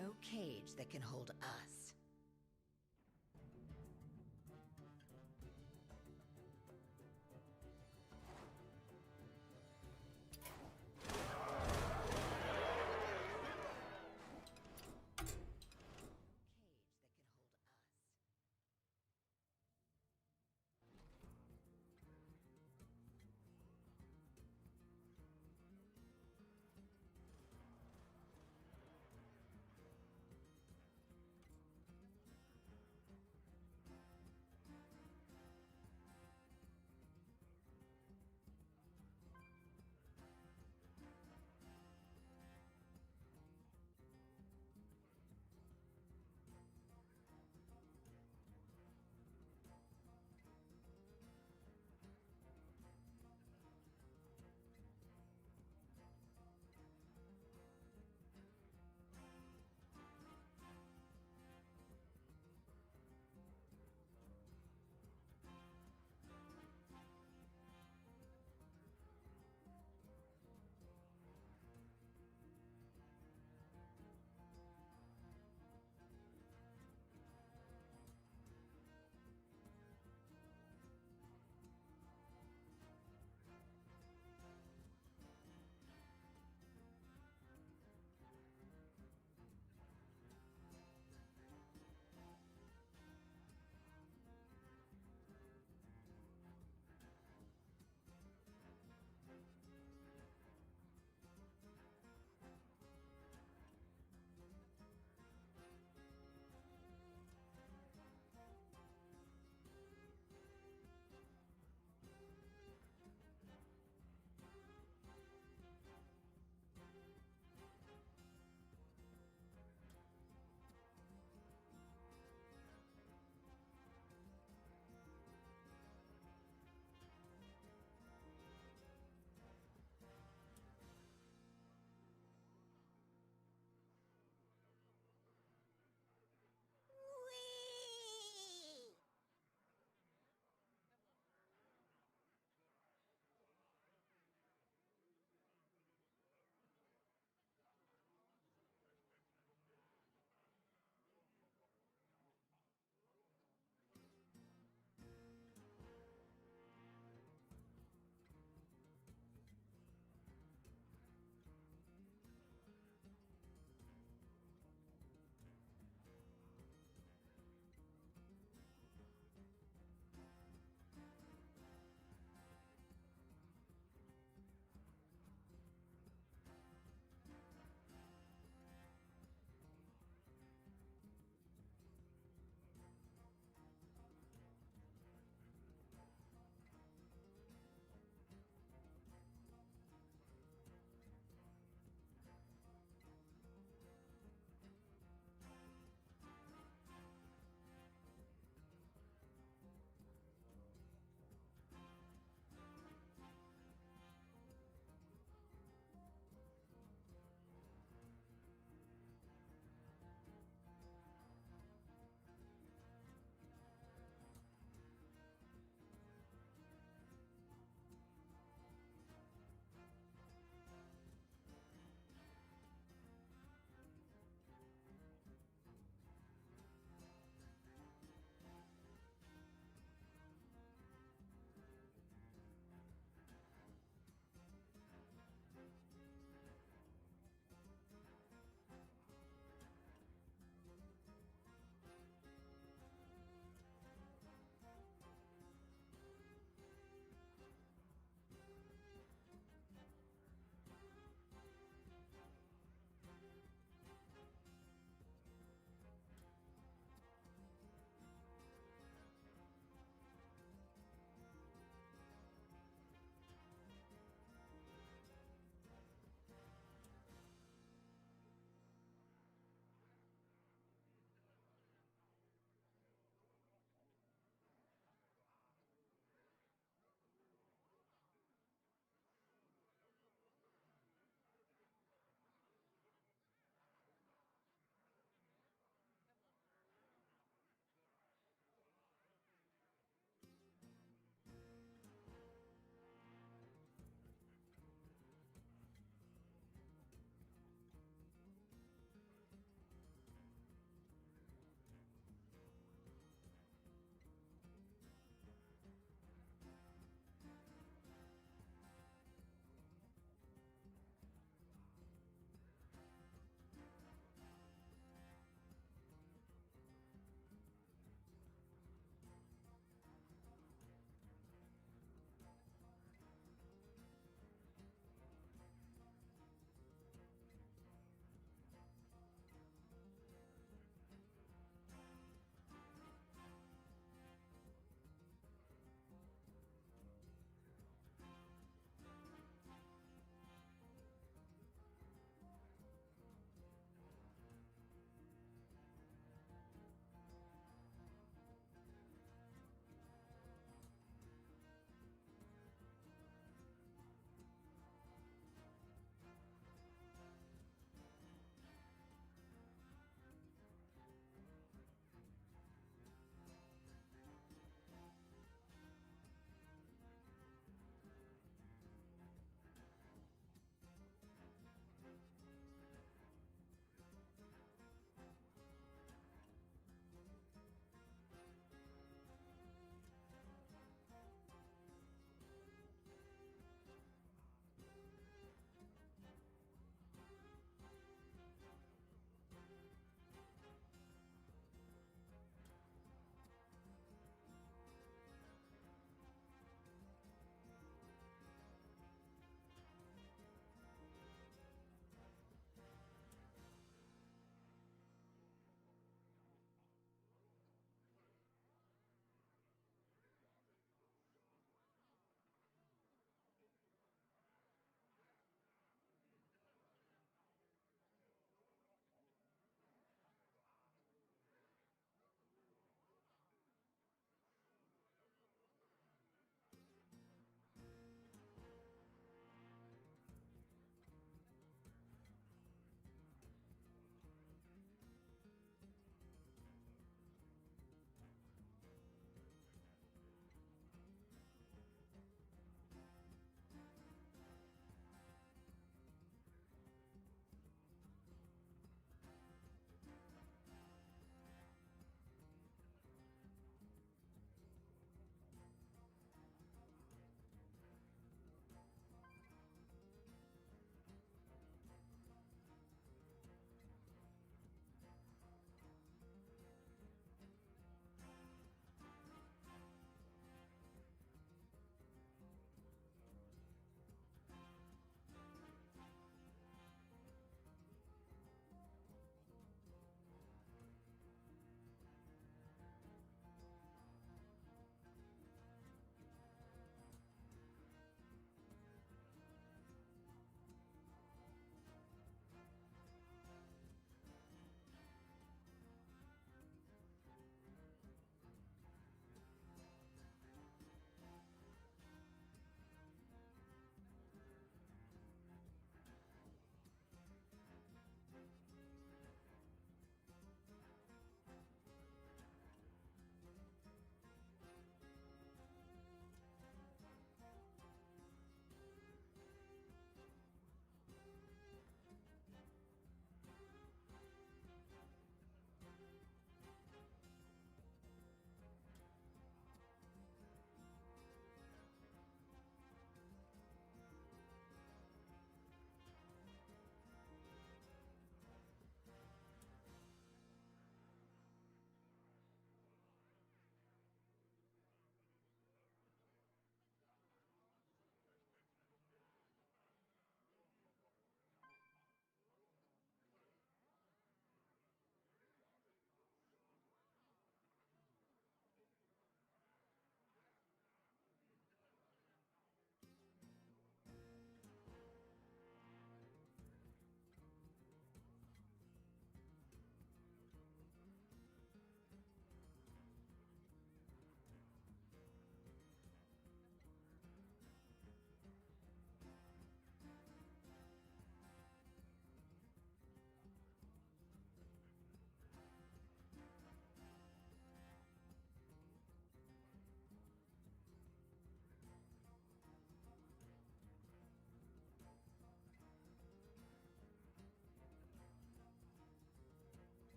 no cage that can hold us. Cage that can hold us.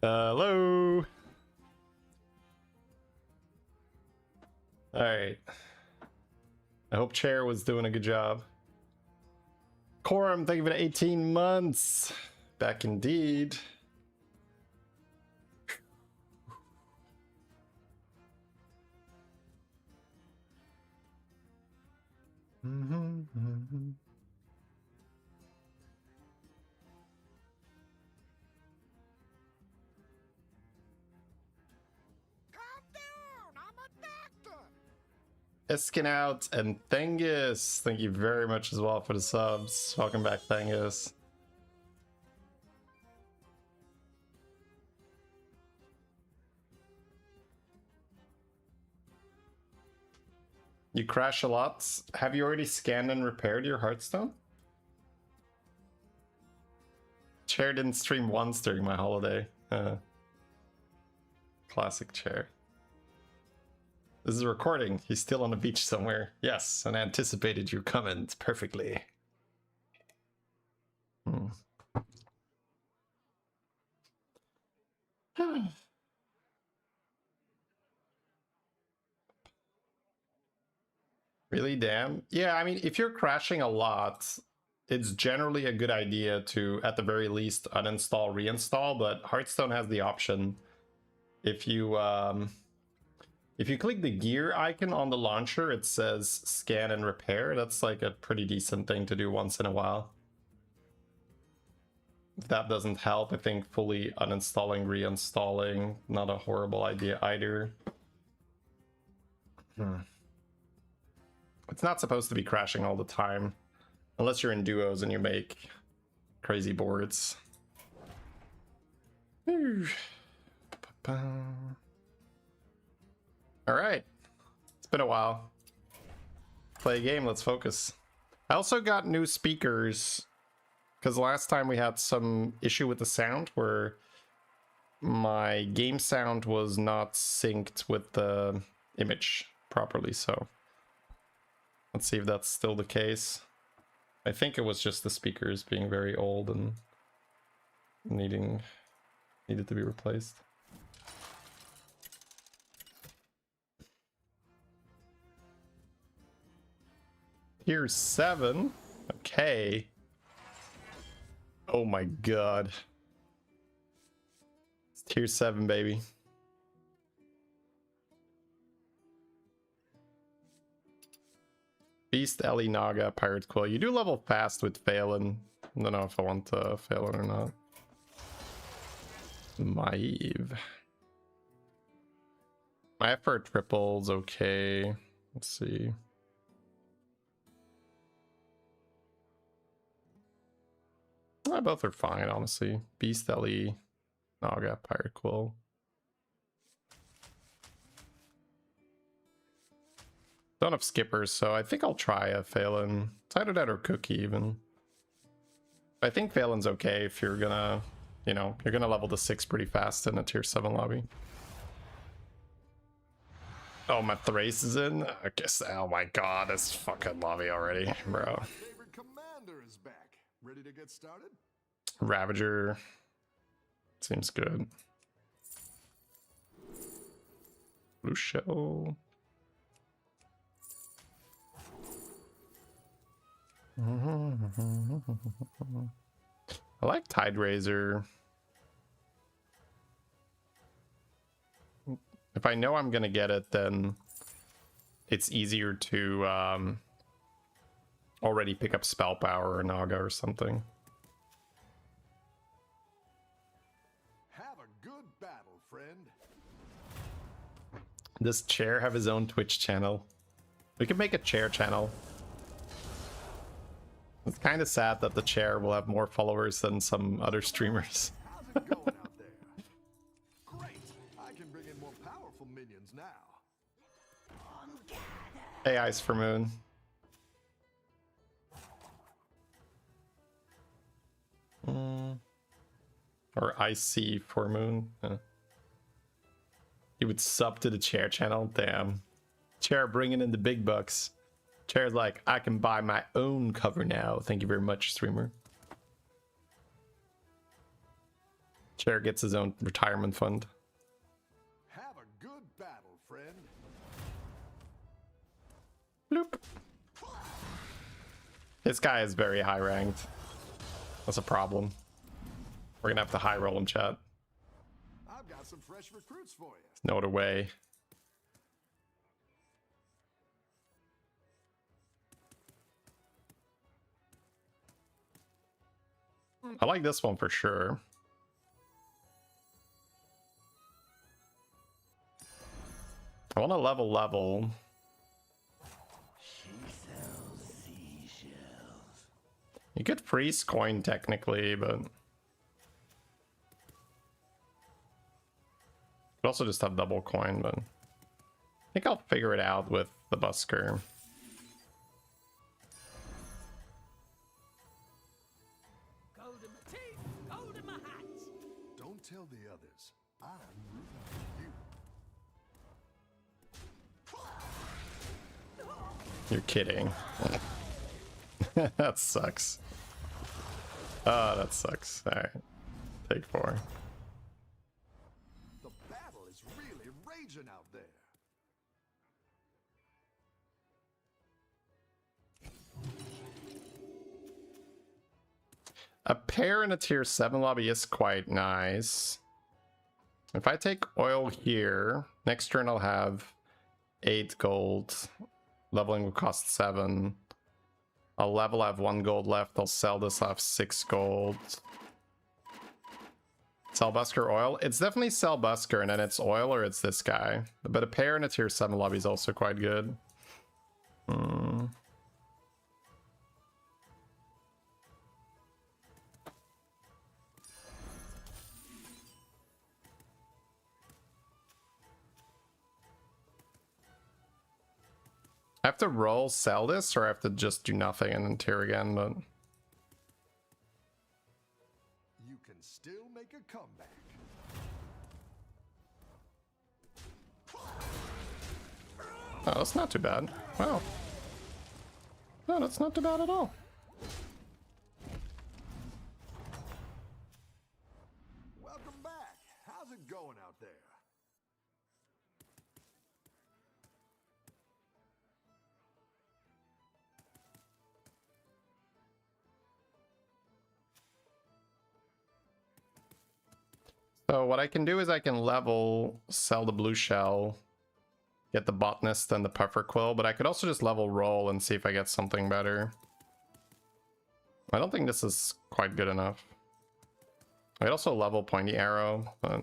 Hello. All right. I hope Chair was doing a good job. Corum, thank you for the 18 months. Back indeed. Eskin out and Thengus, thank you very much as well for the subs. Welcome back, Thengus. You crash a lot. Have you already scanned and repaired your Hearthstone? Chair didn't stream once during my holiday. Classic Chair. This is a recording. He's still on the beach somewhere. Yes, and I anticipated your comment perfectly. Really, damn? Yeah, I mean, if you're crashing a lot, it's generally a good idea to, at the very least, uninstall, reinstall, but Hearthstone has the option. If you click the gear icon on the launcher, it says scan and repair. That's like a pretty decent thing to do once in a while. If that doesn't help, I think fully uninstalling, reinstalling, not a horrible idea either. It's not supposed to be crashing all the time, unless you're in duos and you make crazy boards. All right, it's been a while. Play a game, let's focus. I also got new speakers because last time we had some issue with the sound where my game sound was not synced with the image properly, so let's see if that's still the case. I think it was just the speakers being very old and needed to be replaced. Tier 7. Okay. Oh my god. It's tier 7, baby. Beast, Ellie, Naga, Pirate Quill. You do level fast with Phelan. I don't know if I want Phelan or not. Maeve. My effort triples, okay. Let's see. Both are fine, honestly. Beast, Ellie, Naga, Pirate Quill. Don't have skippers, so I think I'll try a Phelan. It's either that or Cookie, even. I think Phelan's okay if you're gonna, you know, you're gonna level to 6 pretty fast in a tier 7 lobby. Oh, my Thrace is in? I guess, oh my god, this fucking lobby already, bro. Favorite commander is back. Ready to get started? Ravager. Seems good. Blue Shell. I like Tide Razor. If I know I'm gonna get it, then it's easier to already pick up Spell Power or Naga or something. Have a good battle, friend. Does Chair have his own Twitch channel? We could make a Chair channel. It's kind of sad that the Chair will have more followers than some other streamers. How's it going out there? Great. I can bring in more powerful minions now. Hey, Ice for Moon. Or IC for Moon. He would sub to the Chair channel. Damn. Chair bringing in the big bucks. Chair's like, I can buy my own cover now. Thank you very much, streamer. Chair gets his own retirement fund. Have a good battle, friend. Bloop. This guy is very high ranked. That's a problem. We're gonna have to high roll him, chat. I've got some fresh recruits for you. There's no other way. I like this one for sure. I want to level. You could freeze coin technically, but you could also just have double coin, but I think I'll figure it out with the busker. Don't tell the others. I'm rooting for you. You're kidding. That sucks. Oh, that sucks. Alright. Take 4. The battle is really raging out there. A pair in a tier 7 lobby is quite nice. If I take oil here, next turn I'll have 8 gold. Leveling will cost 7. I'll level, I have 1 gold left. I'll sell this, I have 6 gold. Sell Busker oil? It's definitely sell Busker, and then it's oil or it's this guy. But a pair in a tier 7 lobby is also quite good. I have to roll, sell this, or I have to just do nothing and then tier again, but... You can still make a comeback. Oh, that's not too bad. Wow. No, that's not too bad at all. Welcome back. How's it going out there? So what I can do is I can level, sell the blue shell, get the botanist and the puffer quill, but I could also just level roll and see if I get something better. I don't think this is quite good enough. I could also level pointy arrow, but...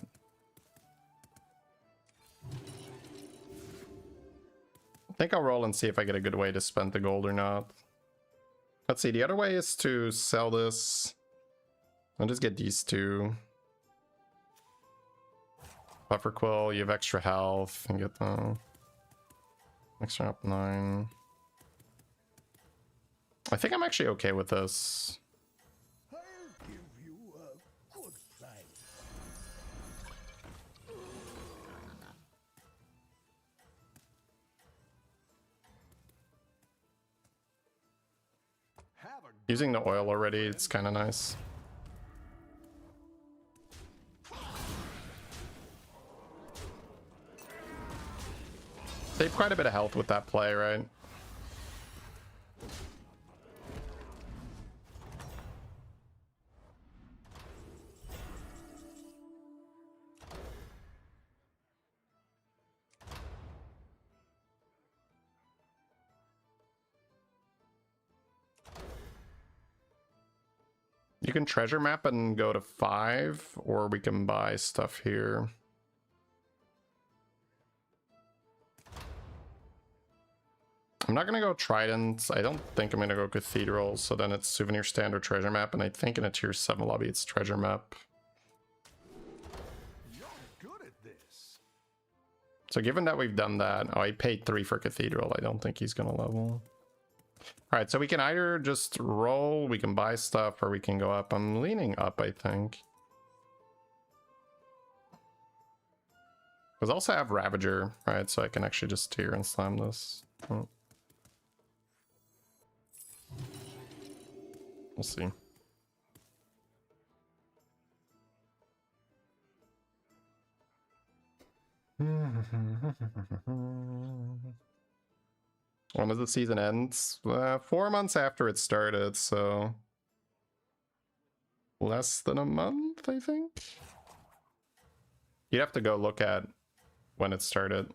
I think I'll roll and see if I get a good way to spend the gold or not. Let's see, the other way is to sell this. I'll just get these two. Puffer quill, you have extra health, and get the extra up 9. I think I'm actually okay with this. I'll give you a good price. Have a Using the oil already, it's kind of nice. Save quite a bit of health with that play, right? You can treasure map and go to 5, or we can buy stuff here. I'm not gonna go Trident. I don't think I'm gonna go Cathedral, so then it's Souvenir Stand or Treasure Map, and I think in a tier 7 lobby it's Treasure Map. You're good at this. So given that we've done that, oh, I paid 3 for Cathedral. I don't think he's gonna level. Alright, so we can either just roll, we can buy stuff, or we can go up. I'm leaning up, I think. Because I also have Ravager, right? So I can actually just tier and slam this. Oh. We'll see. When does the season end? 4 months after it started, so less than a month, I think. You'd have to go look at when it started.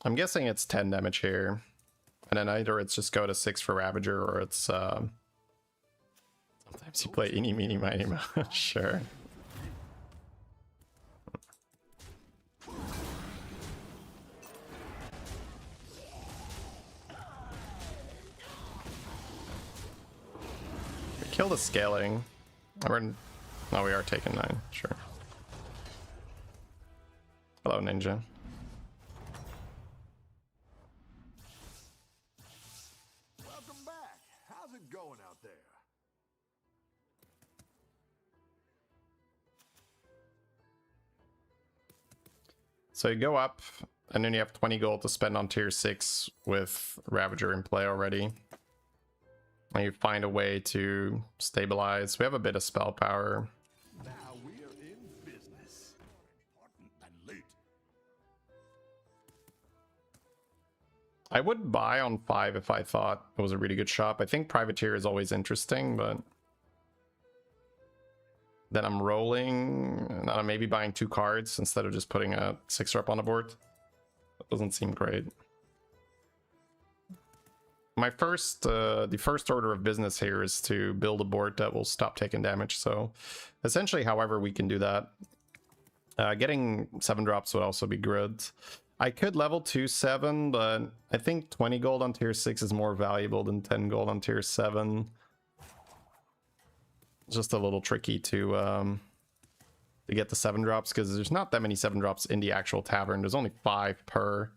I'm guessing it's 10 damage here. And then either it's just go to 6 for Ravager, or it's sometimes you play eeny meeny miny mo. Sure. We kill the scaling. No, we are taking 9, sure. Hello, Ninja. Welcome back. How's it going out there? So you go up, and then you have 20 gold to spend on tier 6 with Ravager in play already. And you find a way to stabilize. We have a bit of spell power. Now we're in business. Important and late. I would buy on 5 if I thought it was a really good shop. I think Privateer is always interesting, but then I'm rolling, and I'm maybe buying 2 cards instead of just putting a 6-rep on the board. That doesn't seem great. My the first order of business here is to build a board that will stop taking damage. So essentially, however we can do that. Getting 7 drops would also be good. I could level 2-7, but I think 20 gold on tier 6 is more valuable than 10 gold on tier 7. It's just a little tricky to get the 7 drops, because there's not that many 7 drops in the actual tavern. There's only 5 per.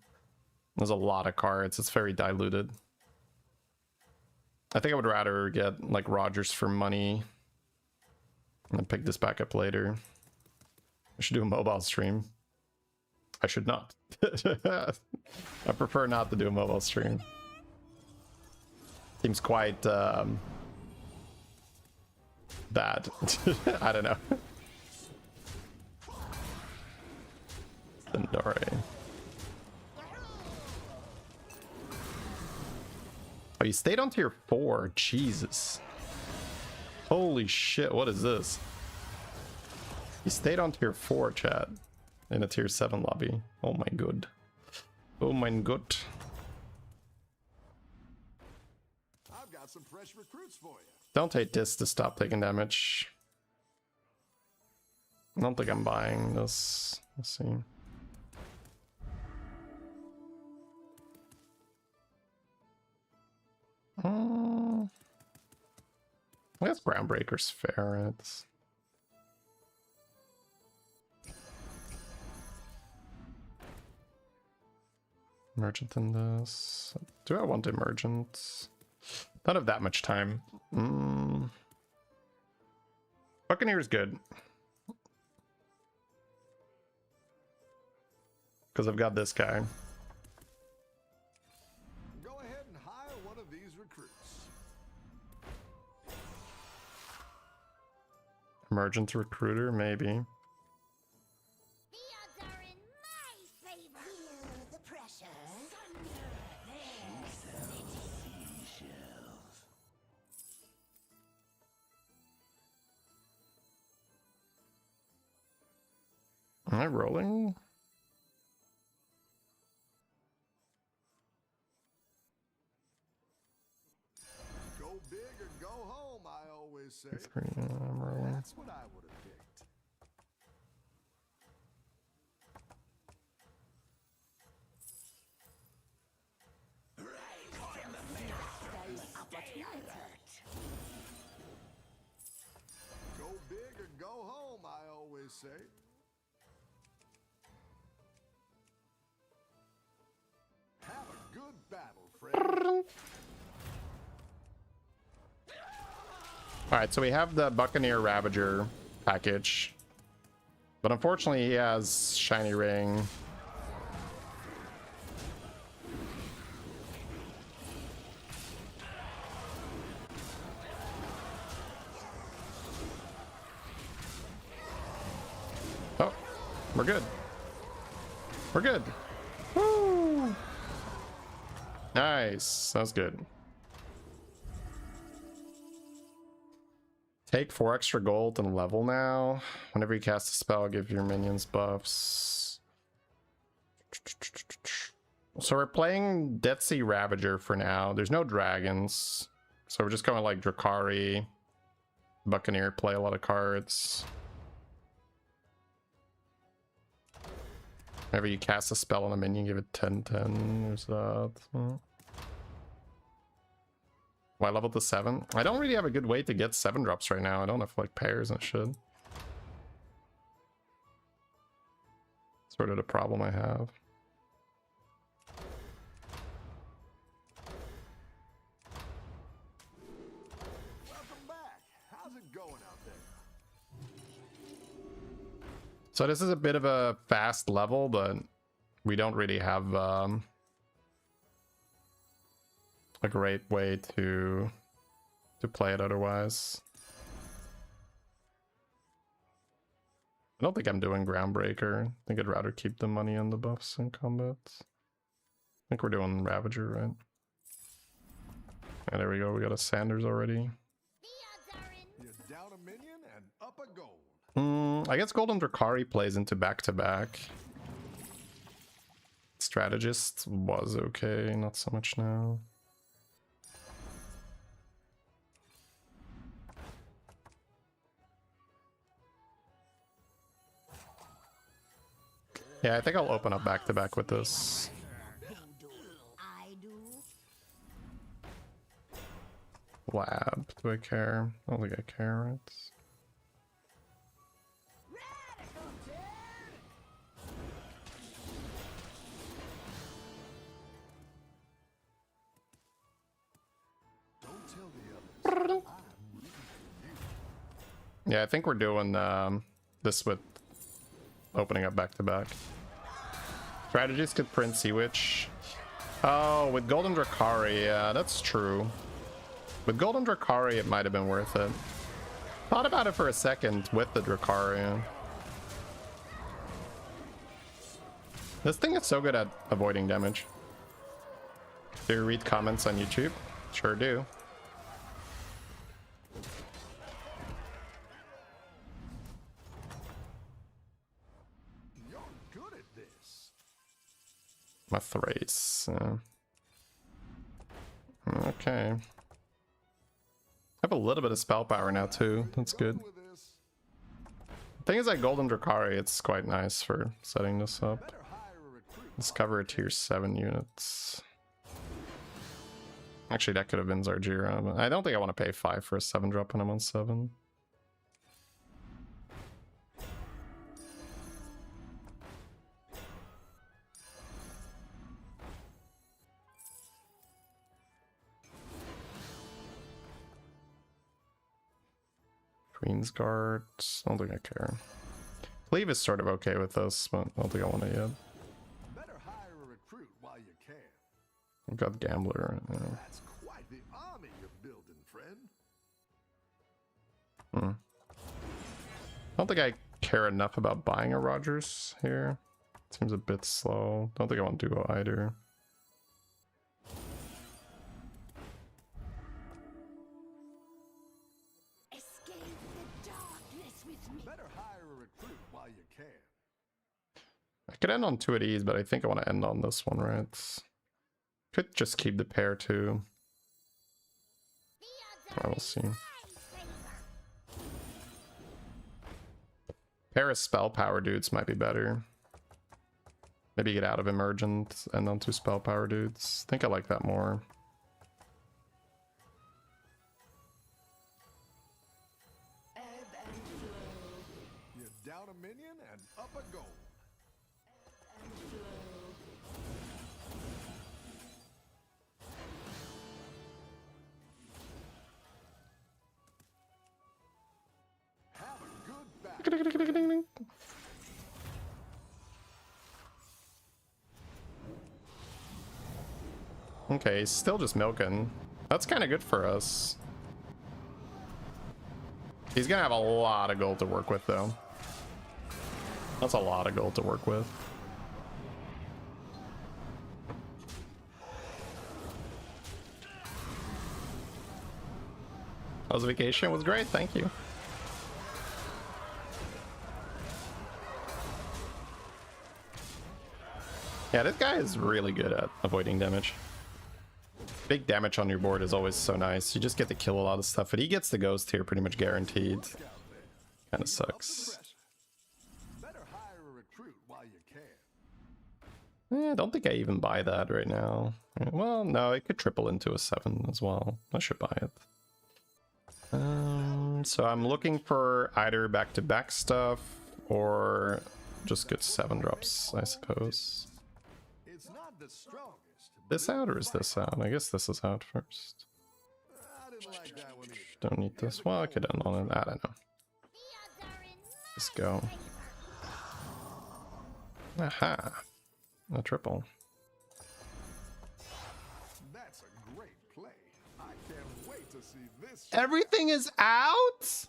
There's a lot of cards. It's very diluted. I think I would rather get like Rogers for money and then pick this back up later. I should do a mobile stream. I should not. I prefer not to do a mobile stream. Seems quite bad. I don't know. Sendore. Oh, you stayed on tier 4. Jesus. Holy shit, what is this? You stayed on tier 4, chat. In a tier 7 lobby. Oh my god. Oh my god. I've got some fresh recruits for you. Don't take this to stop taking damage. I don't think I'm buying this. Let's see. I guess Groundbreaker's fair. It's Emergent in this. Do I want Emergent? Not have that much time. Buccaneer's good. Because I've got this guy. Go ahead and hire one of these recruits. Emergent recruiter, maybe. The odds are in my favor. Feel the pressure. Am I rolling? Go big or go home, I always say. I'm rolling. That's what I would have picked. Go big or go home, I always say. Have a good battle, friend. Alright, so we have the Buccaneer Ravager package. But unfortunately he has Shiny Ring. We're good. We're good. Woo! Nice. That was good. Take 4 extra gold and level now. Whenever you cast a spell, give your minions buffs. So we're playing Death Sea Ravager for now. There's no dragons. So we're just going like Drakari. Buccaneer, play a lot of cards. Whenever you cast a spell on a minion, give it 10/10. There's that. Why level to 7? I don't really have a good way to get 7 drops right now. I don't have like pairs and shit. Sort of the problem I have. Welcome back. How's it going out there? So this is a bit of a fast level, but we don't really have a great way to play it otherwise. I don't think I'm doing Groundbreaker. I think I'd rather keep the money and the buffs in combat. I think we're doing Ravager, right? Yeah, there we go. We got a Sanders already. You're down a minion and up a gold. I guess Golden Drakari plays into back-to-back. Strategist was okay, not so much now. Yeah, I think I'll open up back-to-back with this. I do. Lab, do I care? I don't think I care, right? Don't tell the others. Yeah, I think we're doing this with opening up back-to-back. Strategist could print Sea Witch. Oh, with Golden Drakari, yeah, that's true. With Golden Drakari, it might have been worth it. Thought about it for a second with the Drakari. This thing is so good at avoiding damage. Do you read comments on YouTube? Sure do. You're good at this. My Thrace. Okay. I have a little bit of spell power now too. That's good. With this. Thing is, like Golden Drakari, it's quite nice for setting this up. Better hire a recruit. Let's cover a tier 7 units. Actually, that could have been Zargira, but I don't think I want to pay 5 for a 7 drop when I'm on 7. Queen's Guard. I don't think I care. Cleave is sort of okay with this, but I don't think I want it yet. Better hire a recruit while you can. I've got Gambler. Yeah. That's quite the army you're building, friend. I don't think I care enough about buying a Rogers here. Seems a bit slow. Don't think I want Duo either. Escape the darkness with me. Better hire a recruit while you can. I could end on 2 of these, but I think I want to end on this one, right? Could just keep the pair too. I will see. Pair of spell power dudes might be better. Maybe get out of Emergent and onto spell power dudes. I think I like that more. You're down a minion and up a gold. Have a good battle. Okay, he's still just milking. That's kind of good for us. He's gonna have a lot of gold to work with though. That's a lot of gold to work with. How's vacation? It was great, thank you. Yeah, this guy is really good at avoiding damage. Big damage on your board is always so nice. You just get to kill a lot of stuff, but he gets the ghost here pretty much guaranteed. Kind of sucks. Better hire a recruit while you can. I don't think I even buy that right now. Well, no, it could triple into a 7 as well. I should buy it. So I'm looking for either back-to-back stuff or just good 7 drops, I suppose. It's not the strongest. This out or is this out? I guess this is out first. I didn't like that one either. Don't need this. Well, I could end on it. I don't know. Let's go. Aha. A triple. That's a great play. I can't wait to see this. Everything is out?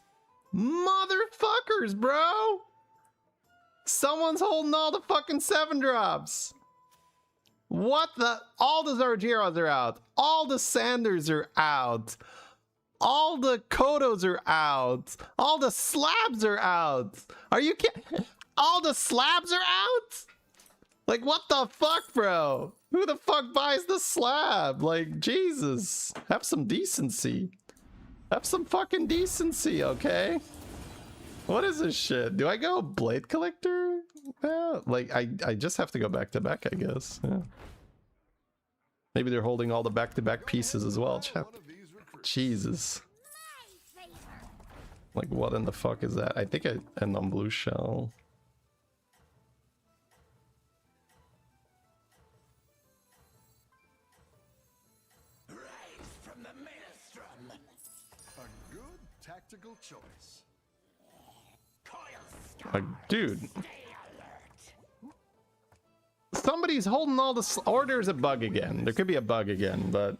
Motherfuckers, bro! Someone's holding all the fucking 7 drops. What the? All the Zargeros are out. All the Sanders are out. All the Kodos are out. All the slabs are out. Are you kidding? All the slabs are out? Like, what the fuck, bro? Who the fuck buys the slab? Like, Jesus. Have some decency. Have some fucking decency, okay? What is this shit? Do I go Blade Collector? Like, I just have to go back to back, I guess. Yeah. Maybe they're holding all the back-to-back pieces as well, chat. Jesus. Like, what in the fuck is that? I think I end on blue shell. From the maelstrom. A good tactical choice. Like, dude. Somebody's holding all the... Or there's a bug again. There could be a bug again, but...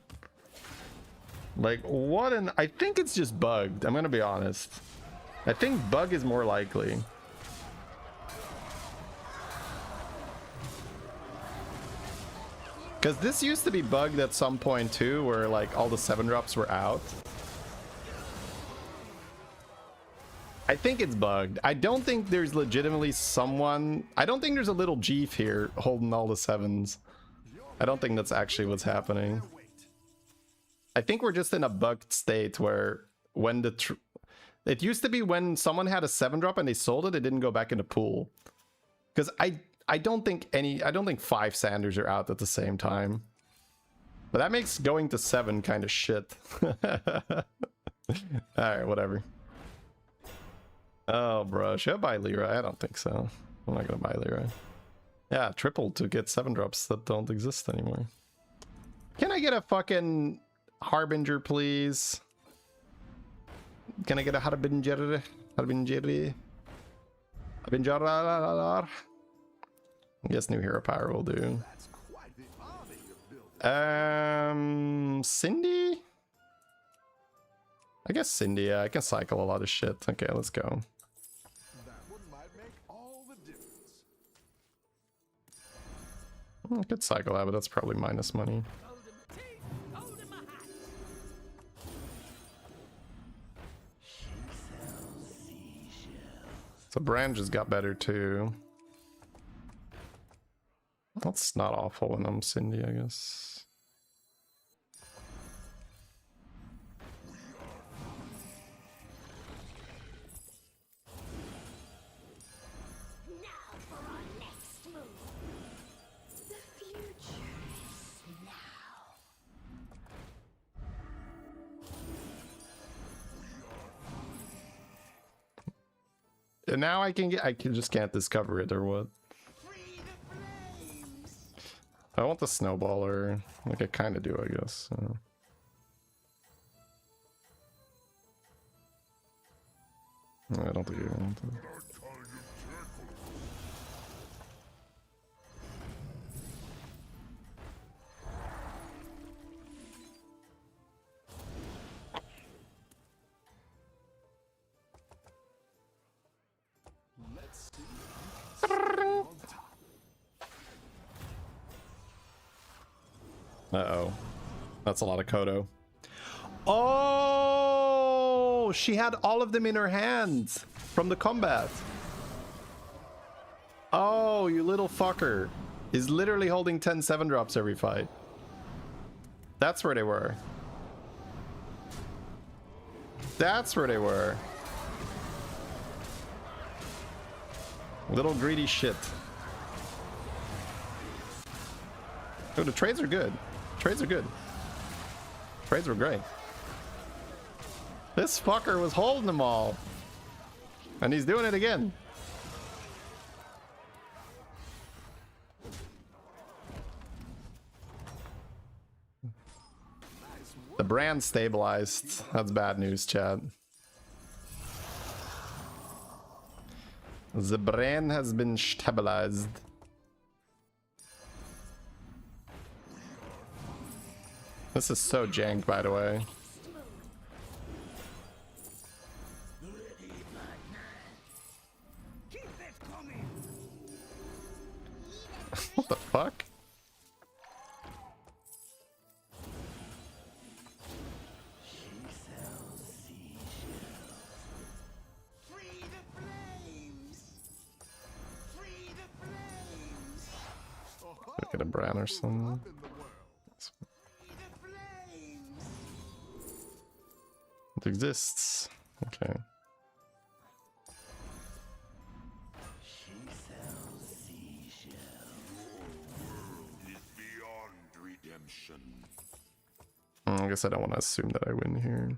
Like, what an... I think it's just bugged. I'm gonna be honest. I think bug is more likely. Because this used to be bugged at some point too, where like all the 7 drops were out. I think it's bugged. I don't think there's legitimately someone... I don't think there's a little Jeef here holding all the 7s. I don't think that's actually what's happening. I think we're just in a bugged state where when the... It used to be when someone had a 7 drop and they sold it, it didn't go back in the pool. Because I don't think 5 Sanders are out at the same time. But that makes going to 7 kind of shit. Alright, whatever. Oh, bro. Should I buy Leroy? I don't think so. I'm not gonna buy Leroy. Yeah, triple to get 7 drops that don't exist anymore. Can I get a fucking Harbinger, please? Can I get a Harbinger? Harbinger? Harbinger? I guess new hero power will do. That's quite the army you're building. Cindy? I guess Cindy, yeah, I can cycle a lot of shit. Okay, let's go. That one might make all the difference. I could cycle that, but that's probably minus money. So Brand just got better too. That's not awful when I'm Cindy, I guess. Now for our next move. The future is now. And now I can just can't discover it or what? Free the flames. I want the snowballer. Like I kind of do, I guess. I don't think you want to. Uh-oh. That's a lot of Kodo. Oh, she had all of them in her hands from the combat. Oh, you little fucker. Is literally holding 10 7-drops every fight. That's where they were. That's where they were. Little greedy shit. Oh, the trades are good. Trades are good. Trades were great. This fucker was holding them all. And he's doing it again. The brand stabilized. That's bad news, chat. The brand has been stabilized. This is so jank, by the way. What the fuck? Get a Bran or something. It exists. Okay. I guess I don't want to assume that I win here.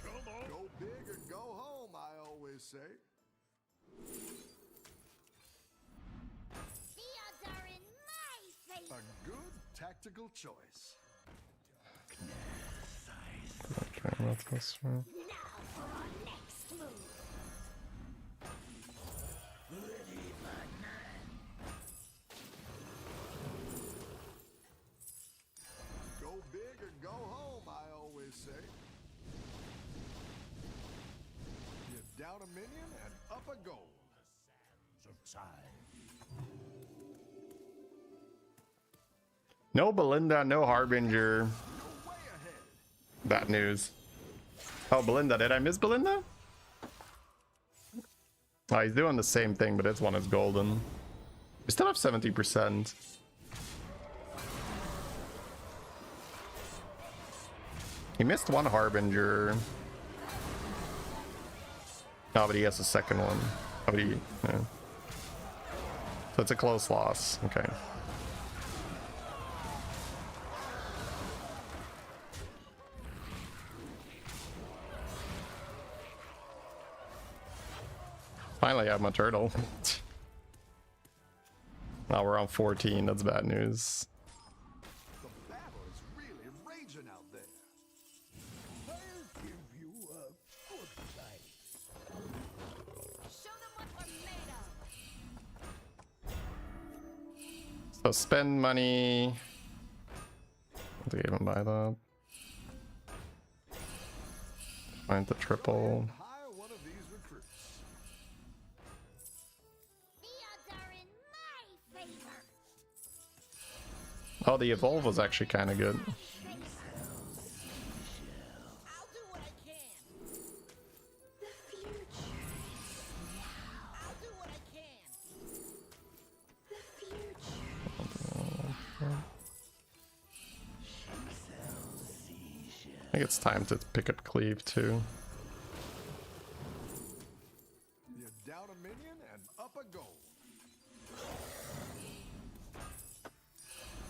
Go big or go home, I always say. The odds are in my favor. A good tactical choice. Okay, that's this one. Now for our next move. Go big or go home, I always say. You're down a minion and up a goal. The sands of time. No Belinda, no Harbinger. You're way ahead. Bad news. Oh, Belinda. Did I miss Belinda? Oh, he's doing the same thing, but this one is golden. We still have 70%. He missed one Harbinger. Oh, but he has a second one. Oh, but he... Yeah. So it's a close loss. Okay. Finally, I have my turtle. Now we're on 14. That's bad news. The battle is really raging out there. I'll give you a good fight. Show them what we're made of. So spend money. I'll even buy that. Find the triple. Hire one of these recruits. The odds are in my favor. Oh, the evolve was actually kind of good. I'll do what I can. The future is now. I'll do what I can. The future. I think it's time to pick up cleave too. You're down a minion and up a goal.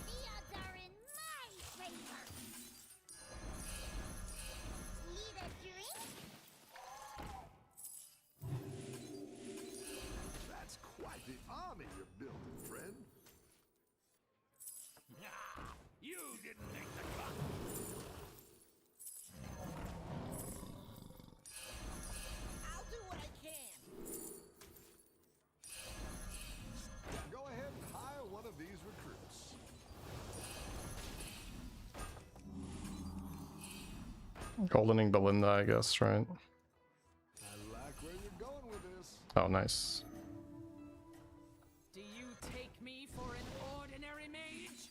The odds are in my favor. Need a drink? That's quite the army you're building, friend. You didn't make the cut. I'll do what I can. Go ahead and hire one of these recruits. Goldening Belinda, I guess, right? I like where you're going with this. Oh, nice. Do you take me for an ordinary mage?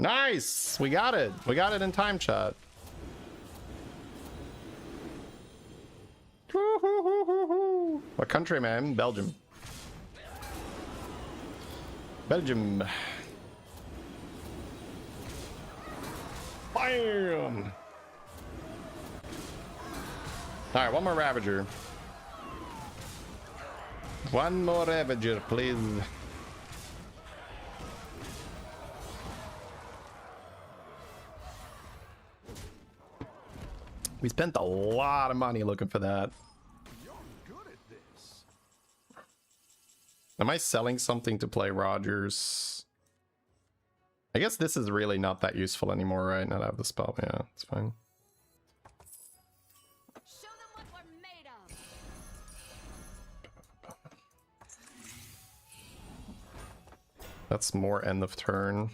Nice! We got it. We got it in time, chat. Woo-hoo-hoo-hoo-hoo. What country, man? Belgium. Belgium. Bam! Alright, one more Ravager. One more Ravager, please. We spent a lot of money looking for that. You're good at this. Am I selling something to play Rogers? I guess this is really not that useful anymore, right? Now that I have the spell. Yeah, it's fine. Show them what we're made of. That's more end of turn.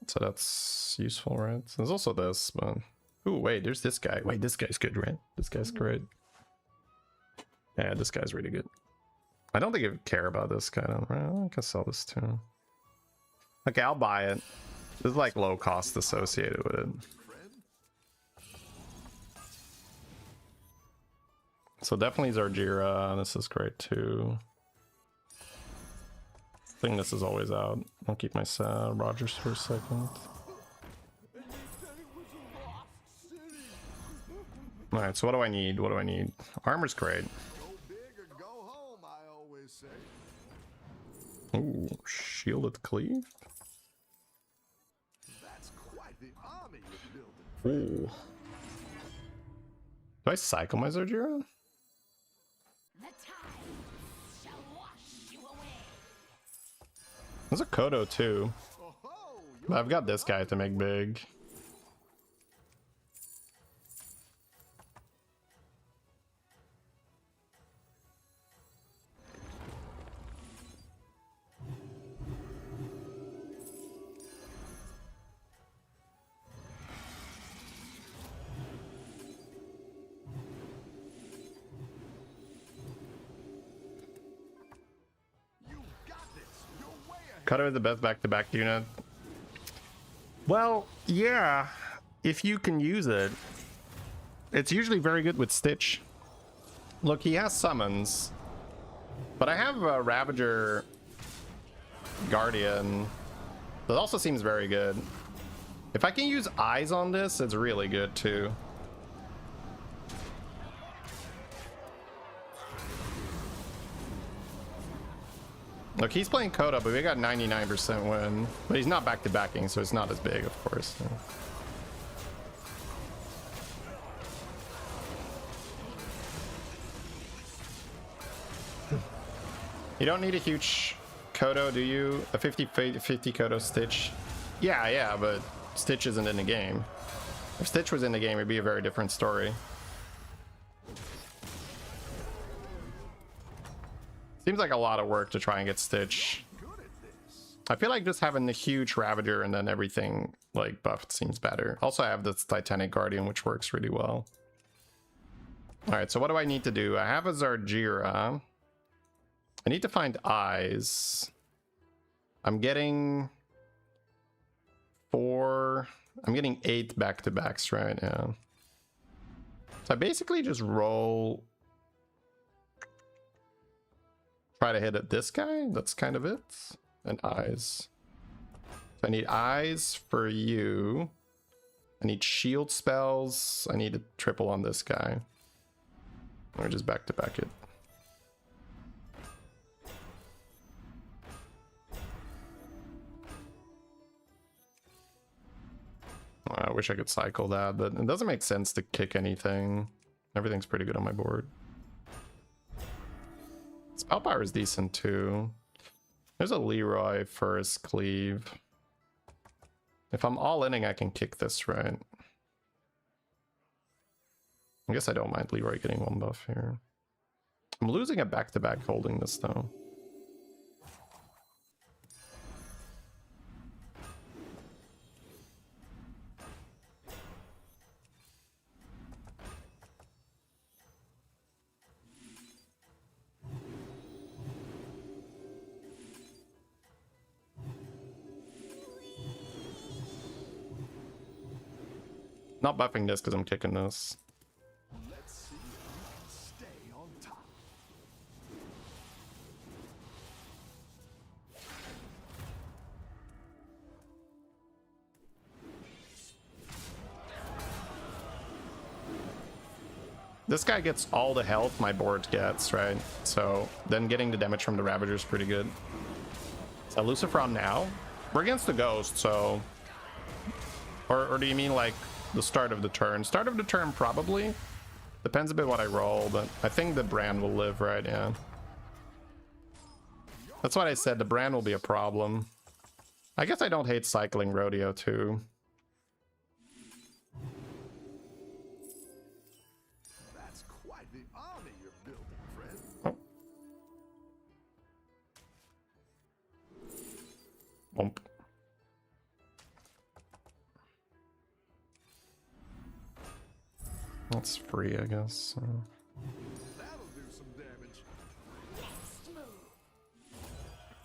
So that's useful, right? So there's also this, but... Ooh, wait, there's this guy. Wait, this guy's good, right? This guy's great. Yeah, this guy's really good. I don't think I care about this guy. I can sell this too. Okay, I'll buy it. There's like low cost associated with it. So definitely Zarjira. This is great too. I think this is always out. I'll keep my Rogers for a second. Alright, so what do I need? What do I need? Armor's great. Go big or go home, I always say. Ooh, shielded cleave? That's quite the army you're building. Ooh. Do I cycle my Zarjira? The tide shall wash you away. There's a Kodo too. Oh, But I've got this guy to make big. Cutter is the best back-to-back unit. Well, yeah, if you can use it. It's usually very good with Stitch. Look, he has summons. But I have a Ravager Guardian. That also seems very good. If I can use eyes on this, it's really good too. Look, he's playing Coda, but we got 99% win. But he's not back-to-backing, so it's not as big, of course. You don't need a huge Kodo, do you? A 50-50 Kodo Stitch? Yeah, but Stitch isn't in the game. If Stitch was in the game, it'd be a very different story. Seems like a lot of work to try and get Stitch. I feel like just having the huge Ravager and then everything like buffed seems better. Also, I have this Titanic Guardian, which works really well. Alright, so what do I need to do? I have a Zarjira. I need to find eyes. I'm getting 4... I'm getting 8 back-to-backs right now. So I basically just roll... Try to hit at this guy. That's kind of it. And eyes. So I need eyes for you. I need shield spells. I need a triple on this guy. Or just back-to-back it. I wish I could cycle that, but it doesn't make sense to kick anything. Everything's pretty good on my board. Spell power is decent too. There's a Leroy first cleave. If I'm all inning, I can kick this, right? I guess I don't mind Leroy getting one buff here. I'm losing a back-to-back holding this though. Not buffing this because I'm kicking this. Let's see if you can stay on top. This guy gets all the health my board gets, right? So then getting the damage from the Ravager is pretty good. Is that Lucifron now? We're against the Ghost, so... Or do you mean like the start of the turn? Start of the turn probably. Depends a bit what I roll, but I think the brand will live, right? Yeah. That's what I said, the brand will be a problem. I guess I don't hate cycling Rodeo too. That's quite the army you're building, friend. Oh. Bump. That's free, I guess. That'll do some damage. Next move.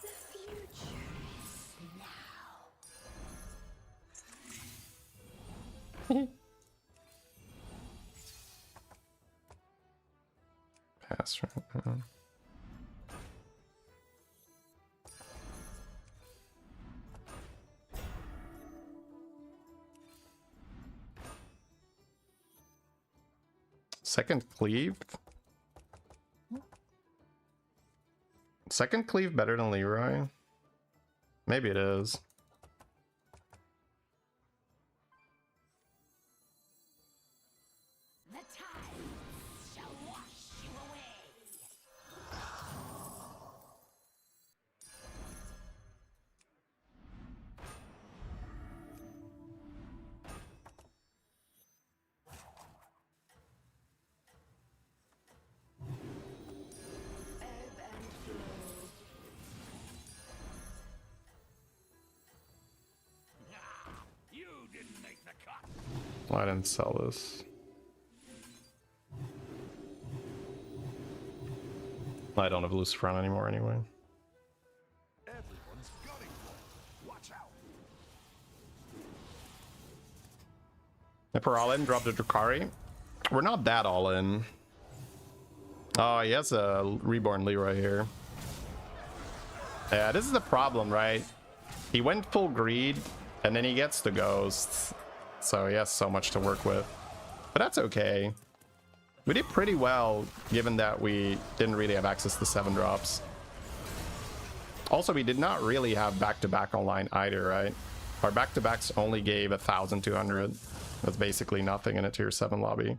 The future is now. Pass right now. Second cleave? Second cleave better than Leroy? Maybe it is. The tide shall wash you away. Ebb and flow. You didn't make the cut. Well, I didn't sell this. I don't have Lucifron anymore anyway. Everyone's gunning for it. Watch out. If we're all in, drop the Drakari. We're not that all in. Oh, he has a Reborn Leroy here. Yeah, this is the problem, right? He went full greed, and then he gets the Ghost. So he has so much to work with. But that's okay. We did pretty well, given that we didn't really have access to 7 drops. Also, we did not really have back-to-back online either, right? Our back-to-backs only gave 1,200. That's basically nothing in a tier 7 lobby.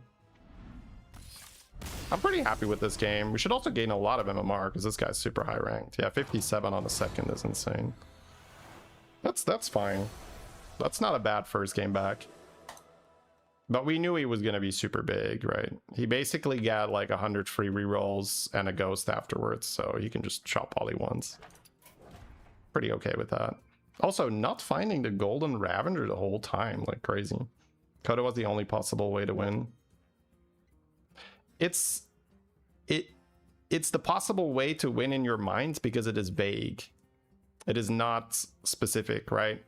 I'm pretty happy with this game. We should also gain a lot of MMR because this guy's super high ranked. Yeah, 57 on the second is insane. That's fine. That's not a bad first game back. But we knew he was going to be super big, right? He basically got like 100 free rerolls and a Ghost afterwards, so he can just chop all he wants. Pretty okay with that. Also, not finding the Golden Ravager the whole time, like crazy. Kodo was the only possible way to win. It's the possible way to win in your minds because it is vague. It is not specific, right?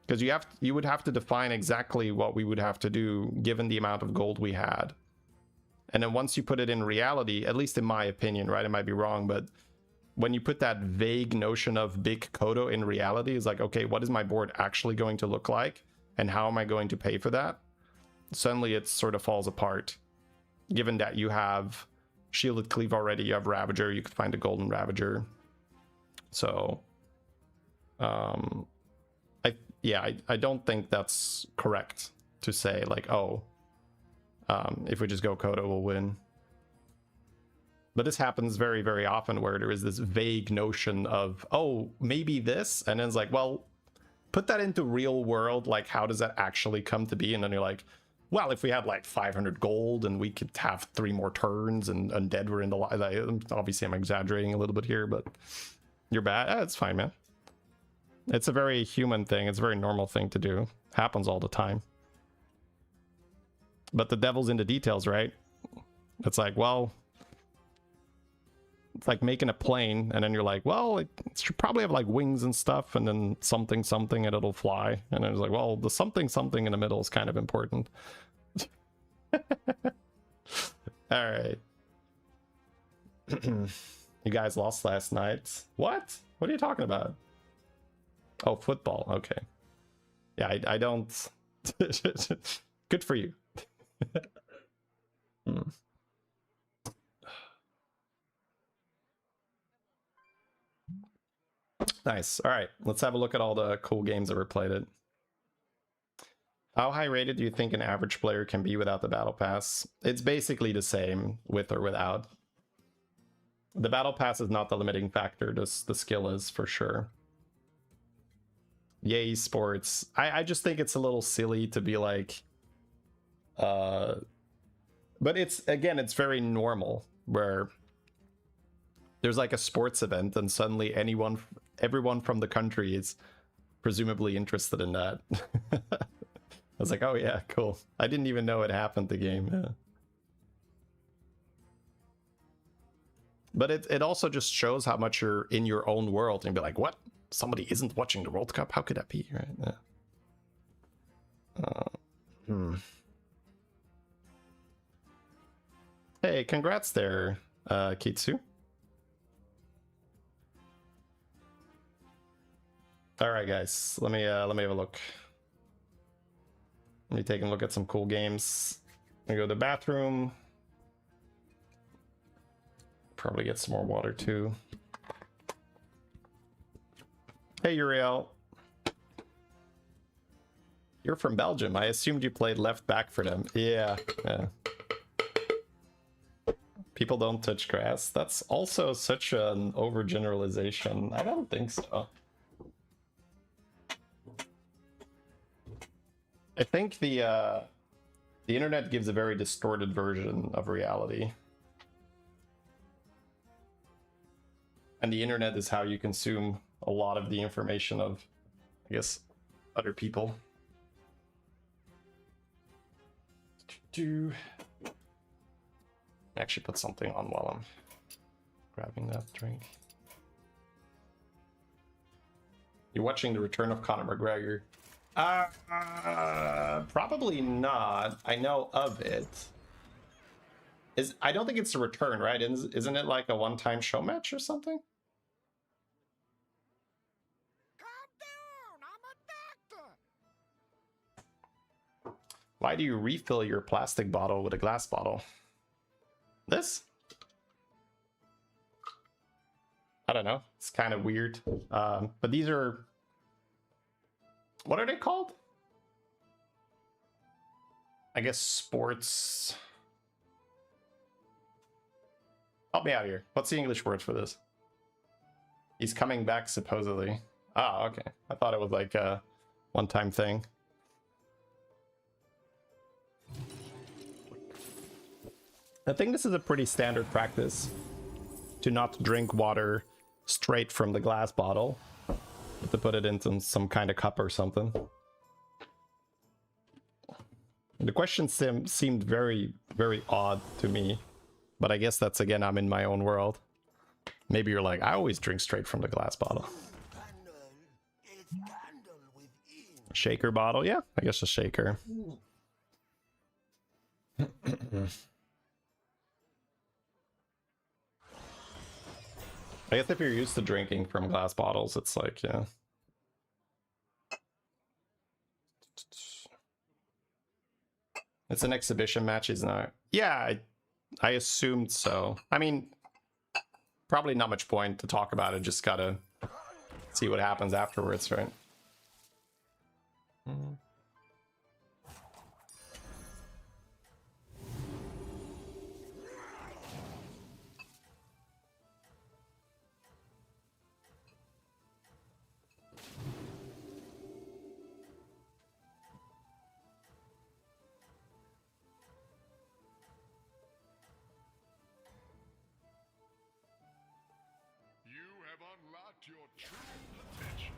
Because you would have to define exactly what we would have to do given the amount of gold we had. And then once you put it in reality, at least in my opinion, right? It might be wrong, but when you put that vague notion of big Kodo in reality, it's like, okay, what is my board actually going to look like? And how am I going to pay for that? Suddenly it sort of falls apart. Given that you have Shielded Cleave already, you have Ravager, you could find a Golden Ravager. So, I don't think that's correct to say like, oh, if we just go Kodo, we'll win. But this happens very, very often where there is this vague notion of, oh, maybe this, and then it's like, well, put that into real world, like how does that actually come to be? And then you're like, well, if we had like 500 gold and we could have 3 more turns and Undead were in the line. Obviously I'm exaggerating a little bit here, but you're bad. It's fine, man. It's a very human thing. It's a very normal thing to do. Happens all the time. But the devil's in the details, right? It's like, well, It's like making a plane, and then you're like, well, it should probably have like wings and stuff, and then something something, and it'll fly. And then it's like, well, the something something in the middle is kind of important. All right. You guys lost last night. What? What are you talking about? Oh, football. Okay. Yeah, I don't. Good for you. Nice. All right, let's have a look at all the cool games that were played it. How high rated do you think an average player can be without the battle pass? It's basically the same with or without. The battle pass is not the limiting factor. The skill is for sure. Yay, sports. I just think it's a little silly to be like, but it's, again, it's very normal where there's like a sports event and suddenly everyone from the country is presumably interested in that. I was like, oh yeah, cool. I didn't even know it happened the game. Yeah. But it also just shows how much you're in your own world and be like, what? Somebody isn't watching the World Cup? How could that be? Right? Yeah. Hey, congrats there, Kitsu. All right, guys, let me have a look. Let me take a look at some cool games. I'm gonna go to the bathroom. Probably get some more water too. Hey, Uriel. You're from Belgium. I assumed you played left back for them. Yeah. People don't touch grass. That's also such an overgeneralization. I don't think so. I think the internet gives a very distorted version of reality. And the internet is how you consume a lot of the information of, I guess, other people. Actually put something on while I'm grabbing that drink. You're watching the return of Conor McGregor. Probably not. I know of it. I don't think it's a return, right? Isn't it like a one-time show match or something? Calm down, I'm a doctor. Why do you refill your plastic bottle with a glass bottle? This? I don't know. It's kind of weird. But these are... What are they called? I guess sports... Help me out here. What's the English word for this? He's coming back, supposedly. Ah, okay. I thought it was like a one-time thing. I think this is a pretty standard practice to not drink water straight from the glass bottle, but to put it into some kind of cup or something. The question seemed very, very odd to me, but I guess that's, again, I'm in my own world. Maybe you're like, I always drink straight from the glass bottle. Shaker bottle? Yeah, I guess a shaker. I guess if you're used to drinking from glass bottles, it's like, yeah. It's an exhibition match, isn't it? Yeah, I assumed so. I mean, probably not much point to talk about it. Just gotta see what happens afterwards, right? You have unlocked your true potential.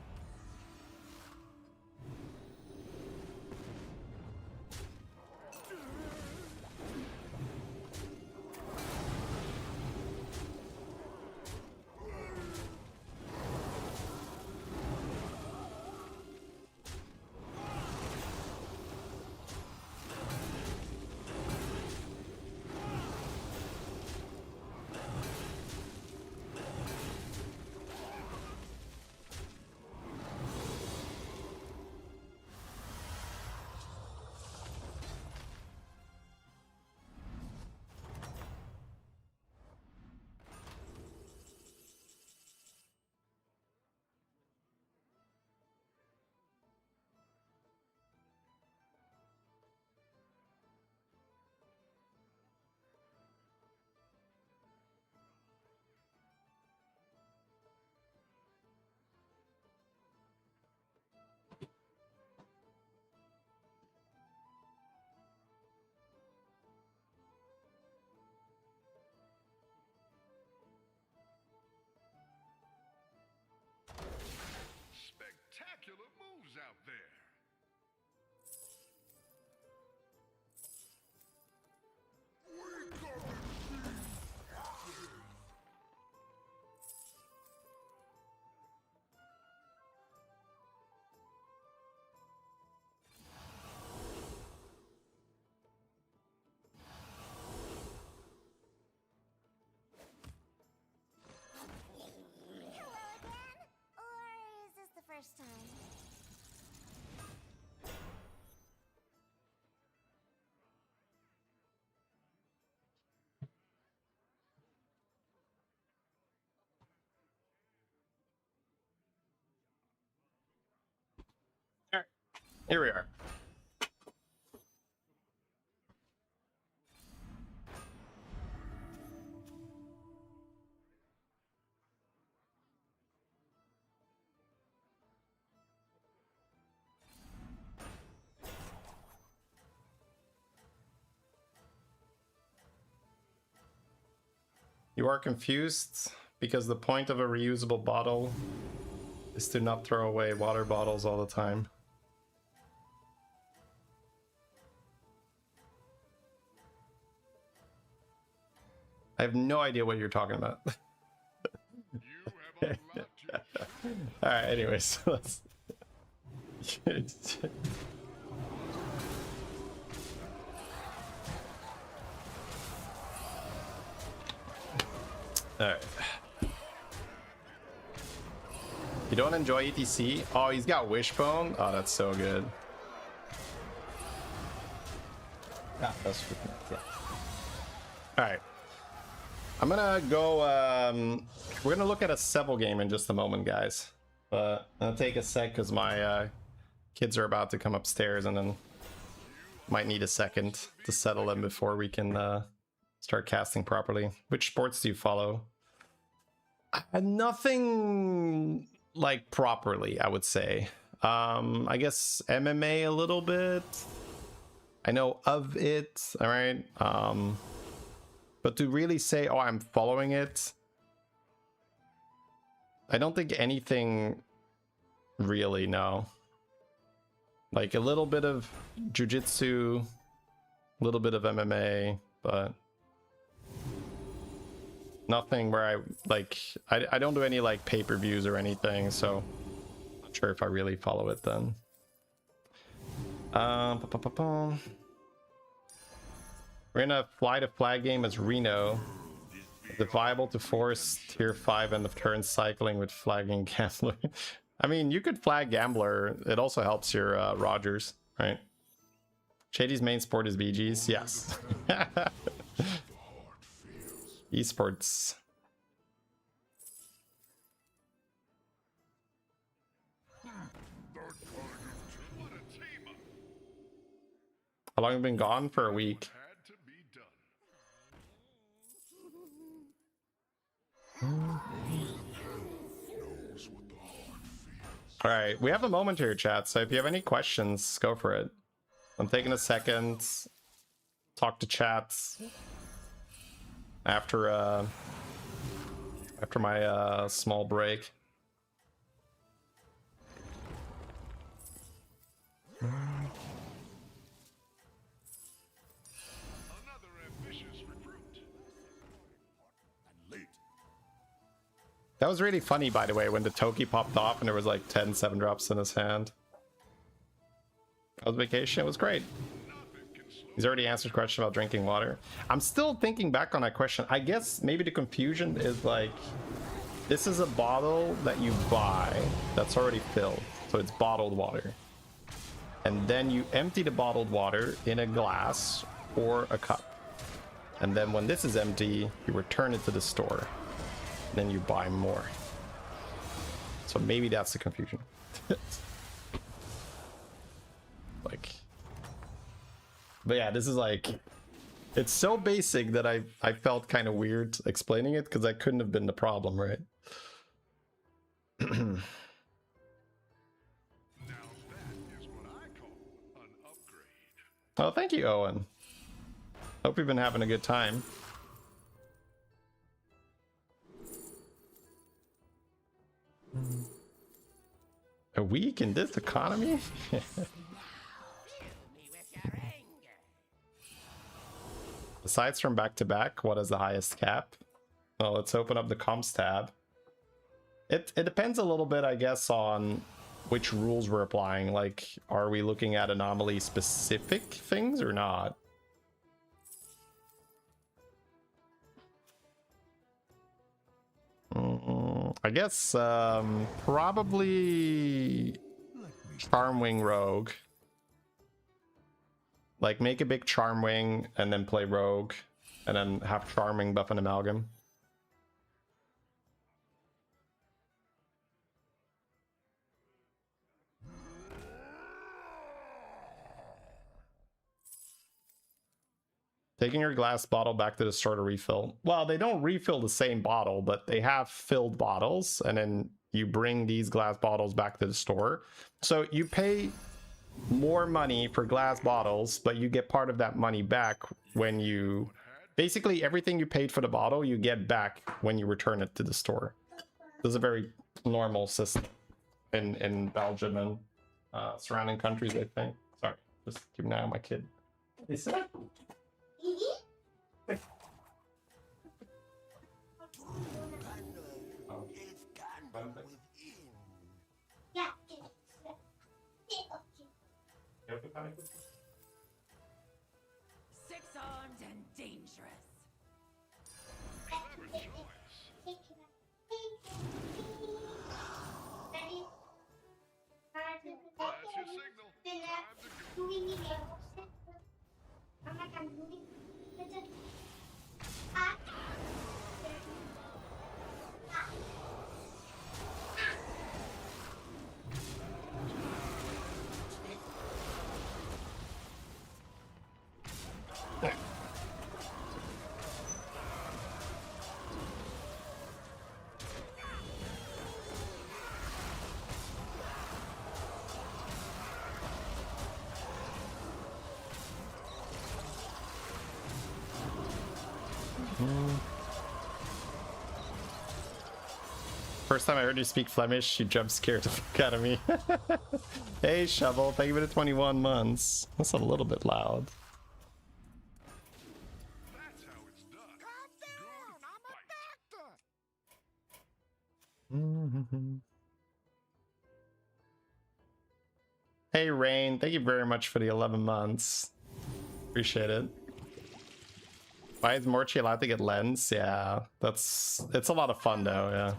Here we are. You are confused because the point of a reusable bottle is to not throw away water bottles all the time. I have no idea what you're talking about. Alright, anyways, let's... Alright. You don't enjoy ETC? Oh, he's got Wishbone? Oh, that's so good. Yeah, that's freaking, yeah. Alright. I'm gonna go, we're gonna look at a Seville game in just a moment, guys. But I'll take a sec because my kids are about to come upstairs and then might need a second to settle them before we can start casting properly. Which sports do you follow? Nothing like properly, I would say. I guess MMA a little bit. I know of it, all right? But to really say, oh, I'm following it, I don't think anything really, no. Like a little bit of jiu-jitsu, a little bit of MMA, but nothing where I, like, I don't do any, like, pay-per-views or anything, so I'm not sure if I really follow it then. We're in a fly to flag game as Reno. Is it viable to force tier 5 end of turn cycling with flagging Gambler? I mean, you could flag Gambler. It also helps your Rogers, right? Shady's main sport is BGs? Yes. Esports. How long have you been gone? For a week. All right, we have a moment here, chat. So if you have any questions, go for it. I'm taking a second. Talk to chats after my small break. That was really funny, by the way, when the Toki popped off and there was like 10 7-drops in his hand. That was vacation. It was great. He's already answered question about drinking water. I'm still thinking back on that question. I guess maybe the confusion is like, this is a bottle that you buy that's already filled. So it's bottled water. And then you empty the bottled water in a glass or a cup. And then when this is empty, you return it to the store. Then you buy more. So maybe that's the confusion. Like, but yeah, this is like, it's so basic that I felt kind of weird explaining it because that couldn't have been the problem, right? Now that is what I call an upgrade. Oh, thank you, Owen. Hope you've been having a good time. A week in this economy? Besides from back to back, what is the highest cap? Well, let's open up the comps tab. It depends a little bit, I guess, on which rules we're applying. Like, are we looking at anomaly specific things or not? I guess probably Charmwing Rogue. Like, make a big Charmwing and then play Rogue, and then have Charming buff an Amalgam. Taking your glass bottle back to the store to refill. Well, they don't refill the same bottle, but they have filled bottles, and then you bring these glass bottles back to the store. So you pay more money for glass bottles, but you get part of that money back when you... Basically, everything you paid for the bottle, you get back when you return it to the store. This is a very normal system in Belgium and surrounding countries, I think. Sorry, just keep an eye on my kid. Is it? Six-armed and dangerous. Clever choice. That's your signal. Time to go. First time I heard you speak Flemish, you jump scared the fuck out of me. Hey, Shovel, thank you for the 21 months. That's a little bit loud. That's how it's done. Good fight. Hey, Rain, thank you very much for the 11 months. Appreciate it. Why is Morchi allowed to get lens? Yeah, it's a lot of fun though, yeah.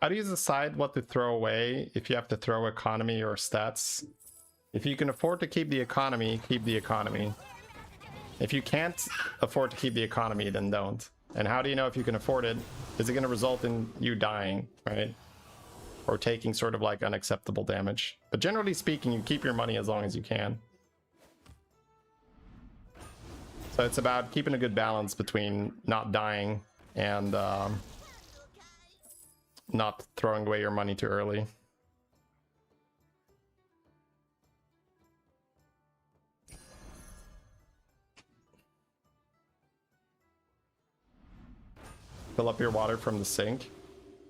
How do you decide what to throw away if you have to throw economy or stats? If you can afford to keep the economy, keep the economy. If you can't afford to keep the economy, then don't. And how do you know if you can afford it? Is it going to result in you dying, right? Or taking sort of like unacceptable damage? But generally speaking, you keep your money as long as you can. So it's about keeping a good balance between not dying and not throwing away your money too early. Fill up your water from the sink.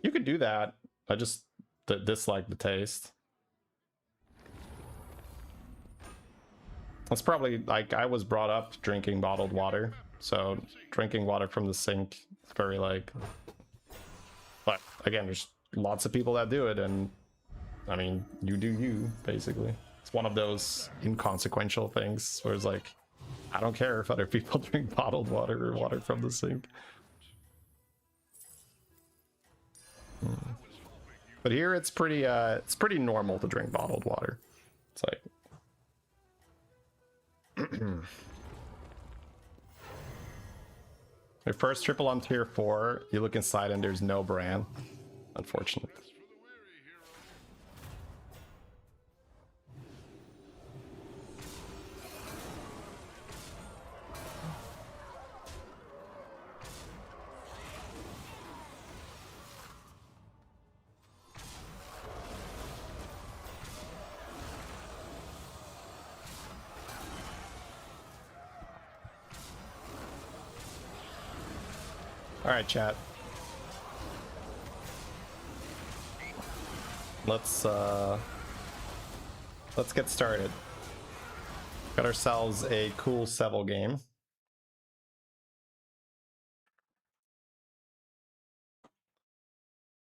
You could do that. I just dislike the taste. That's probably like I was brought up drinking bottled water, so drinking water from the sink is very like. But again, there's lots of people that do it, and I mean, you do you, basically. It's one of those inconsequential things where it's like, I don't care if other people drink bottled water or water from the sink. But here it's pretty normal to drink bottled water. It's like your first triple on tier 4, you look inside and there's no brand. Unfortunate. All right, chat. Let's get started. Got ourselves a cool Seville game.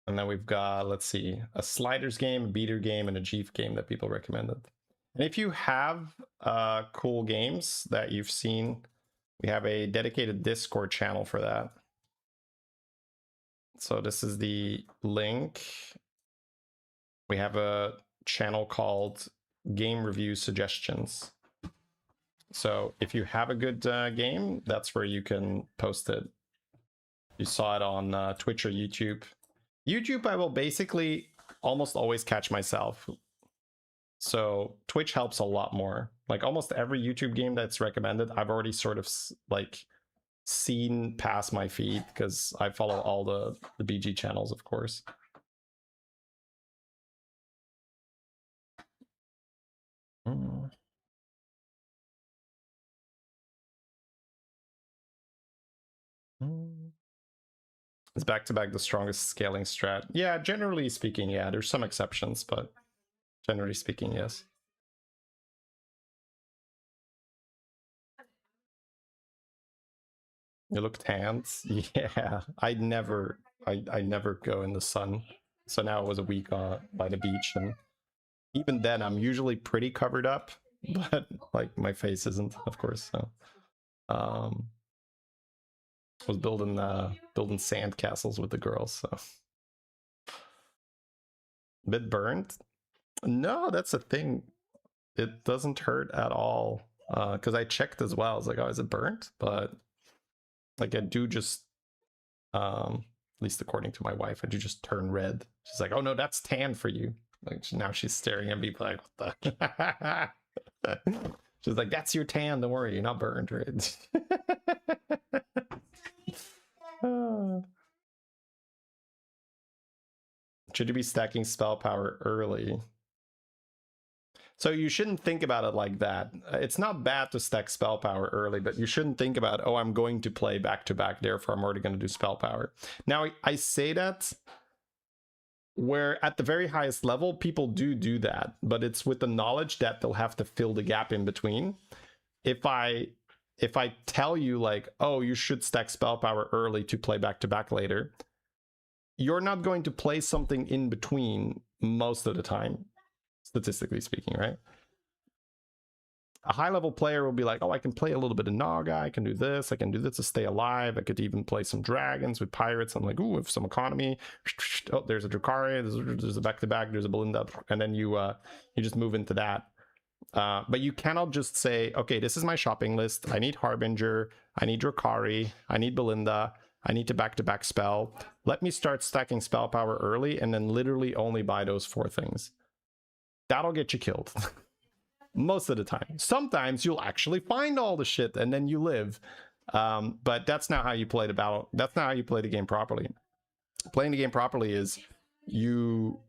And then we've got, let's see, a sliders game, a beater game, and a Jeef game that people recommended. And if you have cool games that you've seen, we have a dedicated Discord channel for that. So this is the link. We have a channel called Game Review Suggestions. So if you have a good game, that's where you can post it. You saw it on Twitch or YouTube. YouTube, I will basically almost always catch myself. So Twitch helps a lot more. Like almost every YouTube game that's recommended, I've already sort of like seen past my feed because I follow all the BG channels, of course. Mm. Is back-to-back the strongest scaling strat? Yeah, generally speaking, yeah. There's some exceptions, but generally speaking, yes. You look tanned? Yeah, I never go in the sun. So now it was a week by the beach, and even then I'm usually pretty covered up, but like my face isn't, of course. So was building sand castles with the girls, so a bit burnt. No, that's the thing. It doesn't hurt at all. Because I checked as well. I was like, oh, is it burnt? But like I do just at least according to my wife, I do just turn red. She's like, oh no, that's tan for you. Like now she's staring at me like, what the she's like, that's your tan, don't worry, you're not burned, right? Should you be stacking spell power early? So you shouldn't think about it like that. It's not bad to stack spell power early, but you shouldn't think about, oh, I'm going to play back to back, therefore I'm already going to do spell power. Now, I say that where at the very highest level, people do that, but it's with the knowledge that they'll have to fill the gap in between. If I tell you like, oh, you should stack spell power early to play back to back later, you're not going to play something in between most of the time, statistically speaking, right? A high level player will be like, oh, I can play a little bit of Naga, I can do this to stay alive, I could even play some dragons with pirates. I'm like, ooh, with some economy. Oh, there's a Drukhari, there's a back-to-back, there's a Belinda, and then you just move into that. But you cannot just say, okay, this is my shopping list, I need Harbinger, I need Drukhari, I need Belinda, I need to back-to-back spell. Let me start stacking spell power early and then literally only buy those 4 things. That'll get you killed. Most of the time. Sometimes you'll actually find all the shit and then you live. But that's not how you play the battle. That's not how you play the game properly. Playing the game properly is you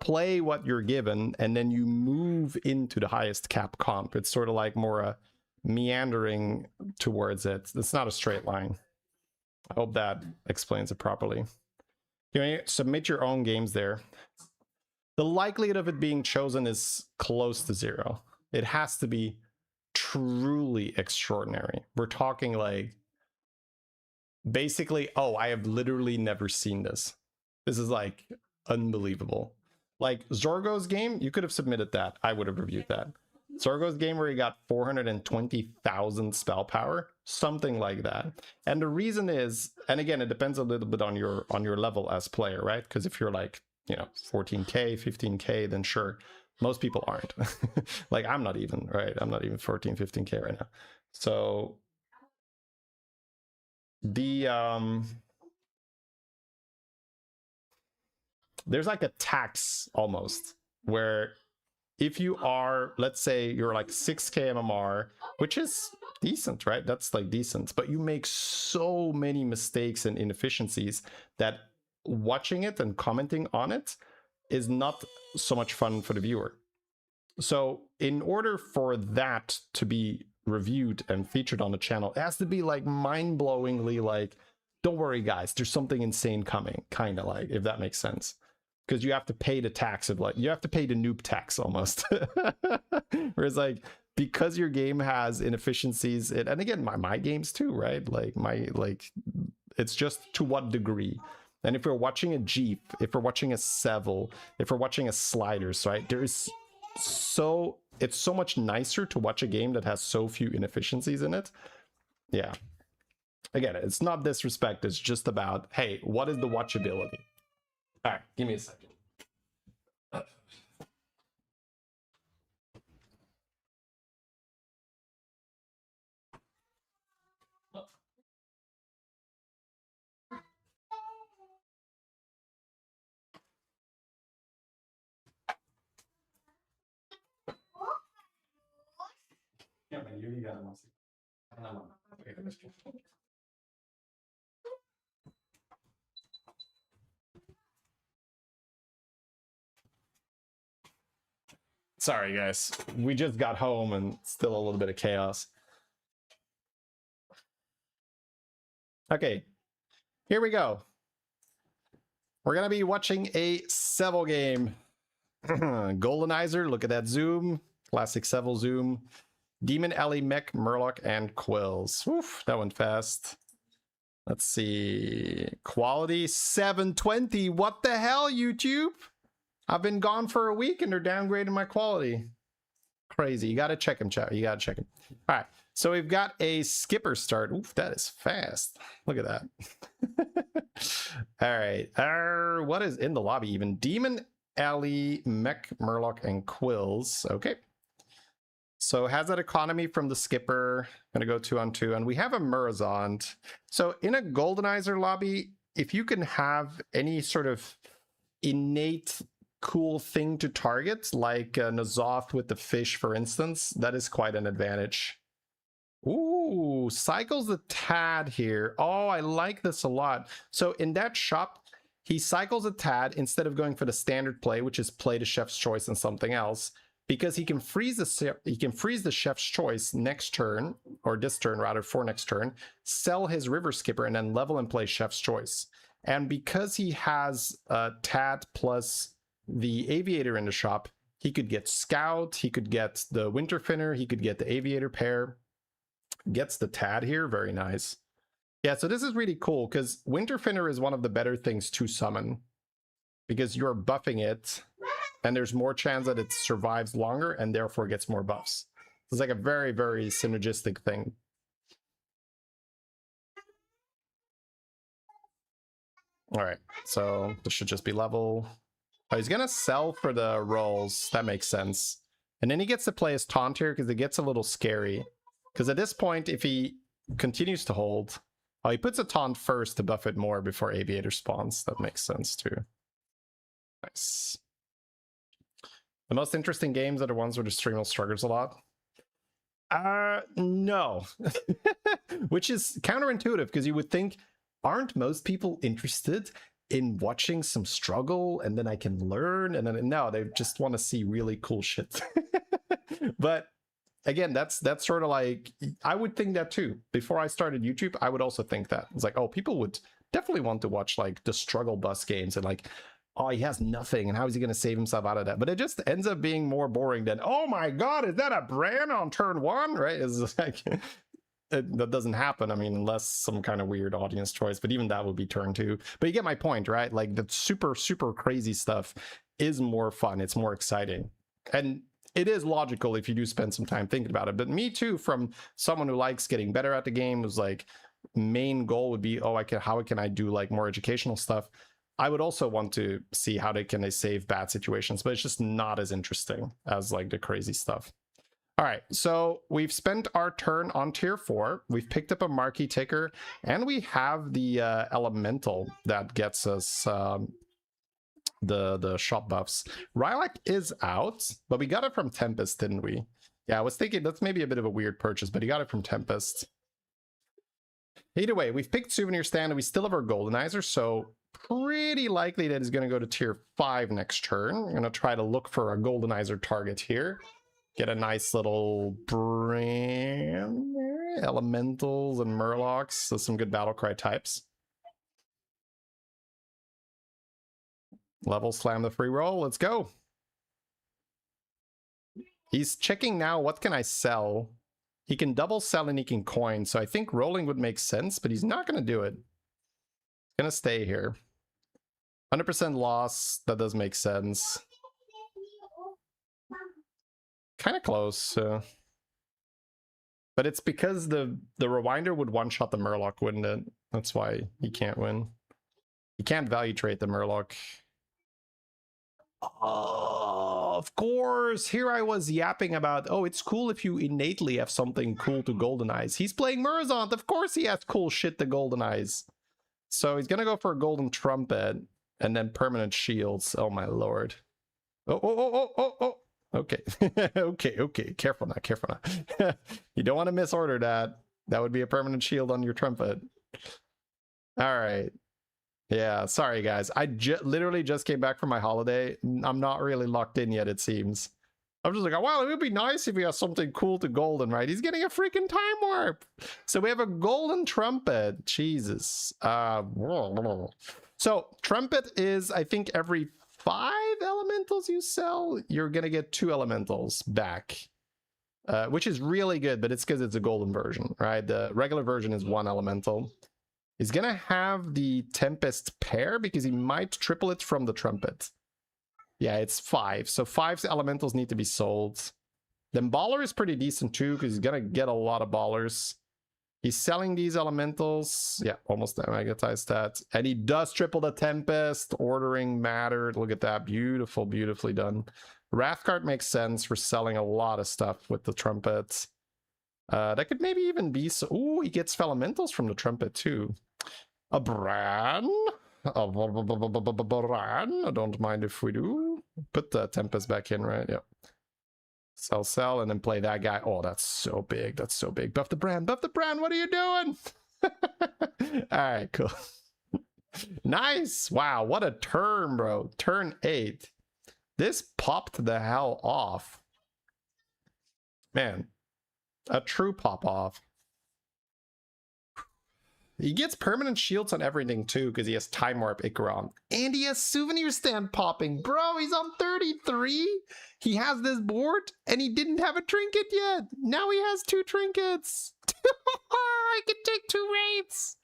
play what you're given and then you move into the highest cap comp. It's sort of like more a meandering towards it. It's not a straight line. I hope that explains it properly. You submit your own games there. The likelihood of it being chosen is close to 0. It has to be truly extraordinary. We're talking like, basically, oh, I have literally never seen this. This is like unbelievable. Like Zorgo's game, you could have submitted that. I would have reviewed that. Zorgo's game where he got 420,000 spell power, something like that. And the reason is, and again, it depends a little bit on your level as player, right? Because if you're like, you know, 14k, 15k, then sure. Most people aren't. Like I'm not even, right? I'm not even 14, 15k right now. So the there's like a tax almost where if you are, let's say you're like 6k MMR, which is decent, right? That's like decent, but you make so many mistakes and inefficiencies that watching it and commenting on it is not so much fun for the viewer. So in order for that to be reviewed and featured on the channel, it has to be like mind-blowingly like, don't worry guys, there's something insane coming, kind of like, if that makes sense. Because you have to pay the tax of like, you have to pay the noob tax almost. Whereas like, because your game has inefficiencies, and again, my games too, right? Like it's just to what degree. And if we're watching a Jeep, if we're watching a Seville, if we're watching a Sliders, right? It's so much nicer to watch a game that has so few inefficiencies in it. Yeah. Again, it's not disrespect, it's just about, hey, what is the watchability? All right, give me a second. Sorry, guys. We just got home and still a little bit of chaos. Okay, here we go. We're gonna be watching a Seville game. Goldenizer, look at that zoom. Classic Seville zoom. Demon Alley, Mech, Murloc, and Quills. Oof, that went fast. Let's see. Quality 720. What the hell, YouTube? I've been gone for a week and they're downgrading my quality. Crazy. You gotta check him, chat. You gotta check him. All right. So we've got a skipper start. Oof, that is fast. Look at that. All right. What is in the lobby even? Demon Alley, Mech, Murloc, and Quills. Okay. So has that economy from the skipper. Gonna go 2-on-2. And we have a Murazond. So in a Goldenizer lobby, if you can have any sort of innate cool thing to target, like N'Zoth with the fish, for instance, that is quite an advantage. Ooh, cycles the Tad here. Oh, I like this a lot. So in that shop, he cycles a Tad instead of going for the standard play, which is play the Chef's Choice and something else, because he can freeze the Chef's Choice next turn, or this turn rather, for next turn, sell his River Skipper, and then level and play Chef's Choice. And because he has Tad plus the Aviator in the shop, he could get Scout, he could get the Winter Finner, he could get the Aviator pair. Gets the Tad here, very nice. Yeah, so this is really cool because Winter Finner is one of the better things to summon because you're buffing it and there's more chance that it survives longer and therefore gets more buffs. It's like a very, very synergistic thing. All right, so this should just be level. Oh, he's gonna sell for the rolls. That makes sense. And then he gets to play his taunt here because it gets a little scary. Because at this point, if he continues to hold, oh, he puts a taunt first to buff it more before Aviator spawns. That makes sense too. Nice. The most interesting games are the ones where the streamer struggles a lot. No. Which is counterintuitive because you would think, aren't most people interested in watching some struggle and then I can learn? And then no, they just want to see really cool shit. But again, that's sort of like, I would think that too. Before I started YouTube, I would also think that. It's like, oh, people would definitely want to watch like the struggle bus games and like, oh, he has nothing and how is he going to save himself out of that? But it just ends up being more boring than, oh my god, is that a Bran on turn 1? Right? It's like, that doesn't happen. I mean, unless some kind of weird audience choice, but even that would be turn 2. But you get my point, right? Like the super, super crazy stuff is more fun. It's more exciting. And it is logical if you do spend some time thinking about it. But me too, from someone who likes getting better at the game, whose like main goal would be, oh, how can I do like more educational stuff? I would also want to see how can they save bad situations, but it's just not as interesting as like the crazy stuff. All right, so we've spent our turn on tier 4. We've picked up a marquee ticker, and we have the elemental that gets us the shop buffs. Rylak is out, but we got it from Tempest, didn't we? Yeah, I was thinking that's maybe a bit of a weird purchase, but he got it from Tempest. Either way, we've picked Souvenir Stand and we still have our Goldenizer, so pretty likely that he's going to go to tier 5 next turn. We're going to try to look for a Goldenizer target here. Get a nice little brand there. Elementals and Murlocs, so some good Battlecry types. Level slam the free roll. Let's go. He's checking now. What can I sell? He can double sell and he can coin. So I think rolling would make sense, but he's not going to do it. He's going to stay here. 100% loss. That does make sense. Kind of close. But it's because the Rewinder would one-shot the Murloc, wouldn't it? That's why he can't win. He can't value trade the Murloc. Oh, of course. Here I was yapping about, oh, it's cool if you innately have something cool to Goldenize. He's playing Murazond. Of course he has cool shit to Goldenize. So he's going to go for a Golden Trumpet and then permanent shields. Oh, my lord. Oh, oh, oh, oh, oh, oh. Okay. Okay. Careful now. You don't want to misorder that. That would be a permanent shield on your trumpet. All right. Yeah, sorry guys. I literally just came back from my holiday. I'm not really locked in yet, it seems. I'm just like, oh, well, it would be nice if he has something cool to golden, right? He's getting a freaking time warp. So we have a golden trumpet. Jesus. So trumpet is, I think, every 5 elementals you sell, you're gonna get 2 elementals back. Which is really good, but it's because it's a golden version, right? The regular version is 1 elemental. He's gonna have the Tempest pair because he might triple it from the trumpet. Yeah, it's 5. So 5 elementals need to be sold. Then Baller is pretty decent too because he's gonna get a lot of Ballers. He's selling these elementals. Yeah, almost magnetized that. And he does triple the Tempest. Ordering mattered. Look at that. Beautiful, beautifully done. Wrathguard makes sense for selling a lot of stuff with the trumpet. That could maybe even be so. Ooh, he gets elementals from the trumpet too. A Bran. Bran. I don't mind if we do. Put the Tempest back in, right? Yep. Sell, and then play that guy. Oh, that's so big. That's so big. Buff the Bran. Buff the Bran. What are you doing? All right, cool. Nice. Wow, what a turn, bro. Turn 8. This popped the hell off. Man, a true pop off. He gets permanent shields on everything too because he has Time Warp Ikaron. And he has Souvenir Stand popping. Bro, he's on 33. He has this board and he didn't have a trinket yet. Now he has 2 trinkets. I can take 2 raids.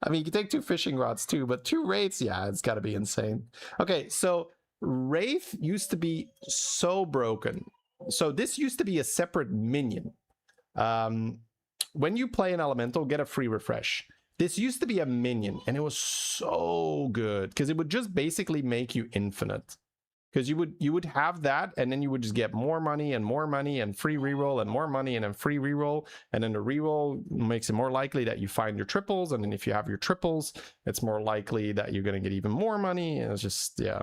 I mean, you can take 2 fishing rods too, but 2 raids, yeah, it's got to be insane. Okay, so Wraith used to be so broken. So this used to be a separate minion. When you play an elemental, get a free refresh. This used to be a minion, and it was so good because it would just basically make you infinite. Because you would have that, and then you would just get more money and free reroll and more money and then free reroll, and then the reroll makes it more likely that you find your triples, and then if you have your triples, it's more likely that you're gonna get even more money, and it's just, yeah.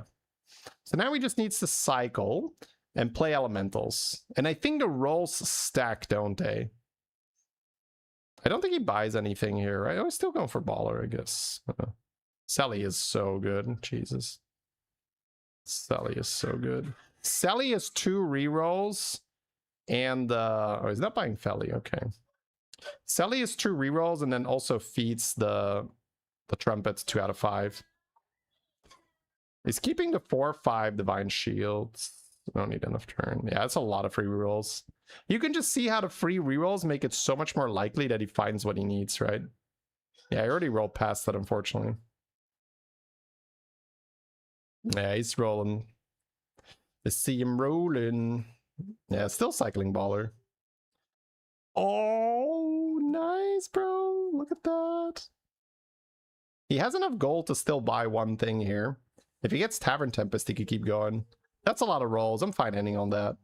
So now he just needs to cycle and play elementals, and I think the rolls stack, don't they? I don't think he buys anything here, right? Oh, he's still going for Baller, I guess. Sally is so good. Jesus. Sally is so good. Sally has 2 rerolls. And, oh, he's not buying Felly. Okay. Sally has 2 rerolls and then also feeds the trumpets 2 out of 5. He's keeping the 4/5 Divine Shields. I don't need enough turn. Yeah, that's a lot of free rerolls. You can just see how the free rerolls make it so much more likely that he finds what he needs, right? Yeah, I already rolled past that, unfortunately. Yeah, he's rolling. I see him rolling. Yeah, still cycling Baller. Oh, nice, bro. Look at that. He has enough gold to still buy one thing here. If he gets Tavern Tempest, he could keep going. That's a lot of rolls. I'm fine ending on that.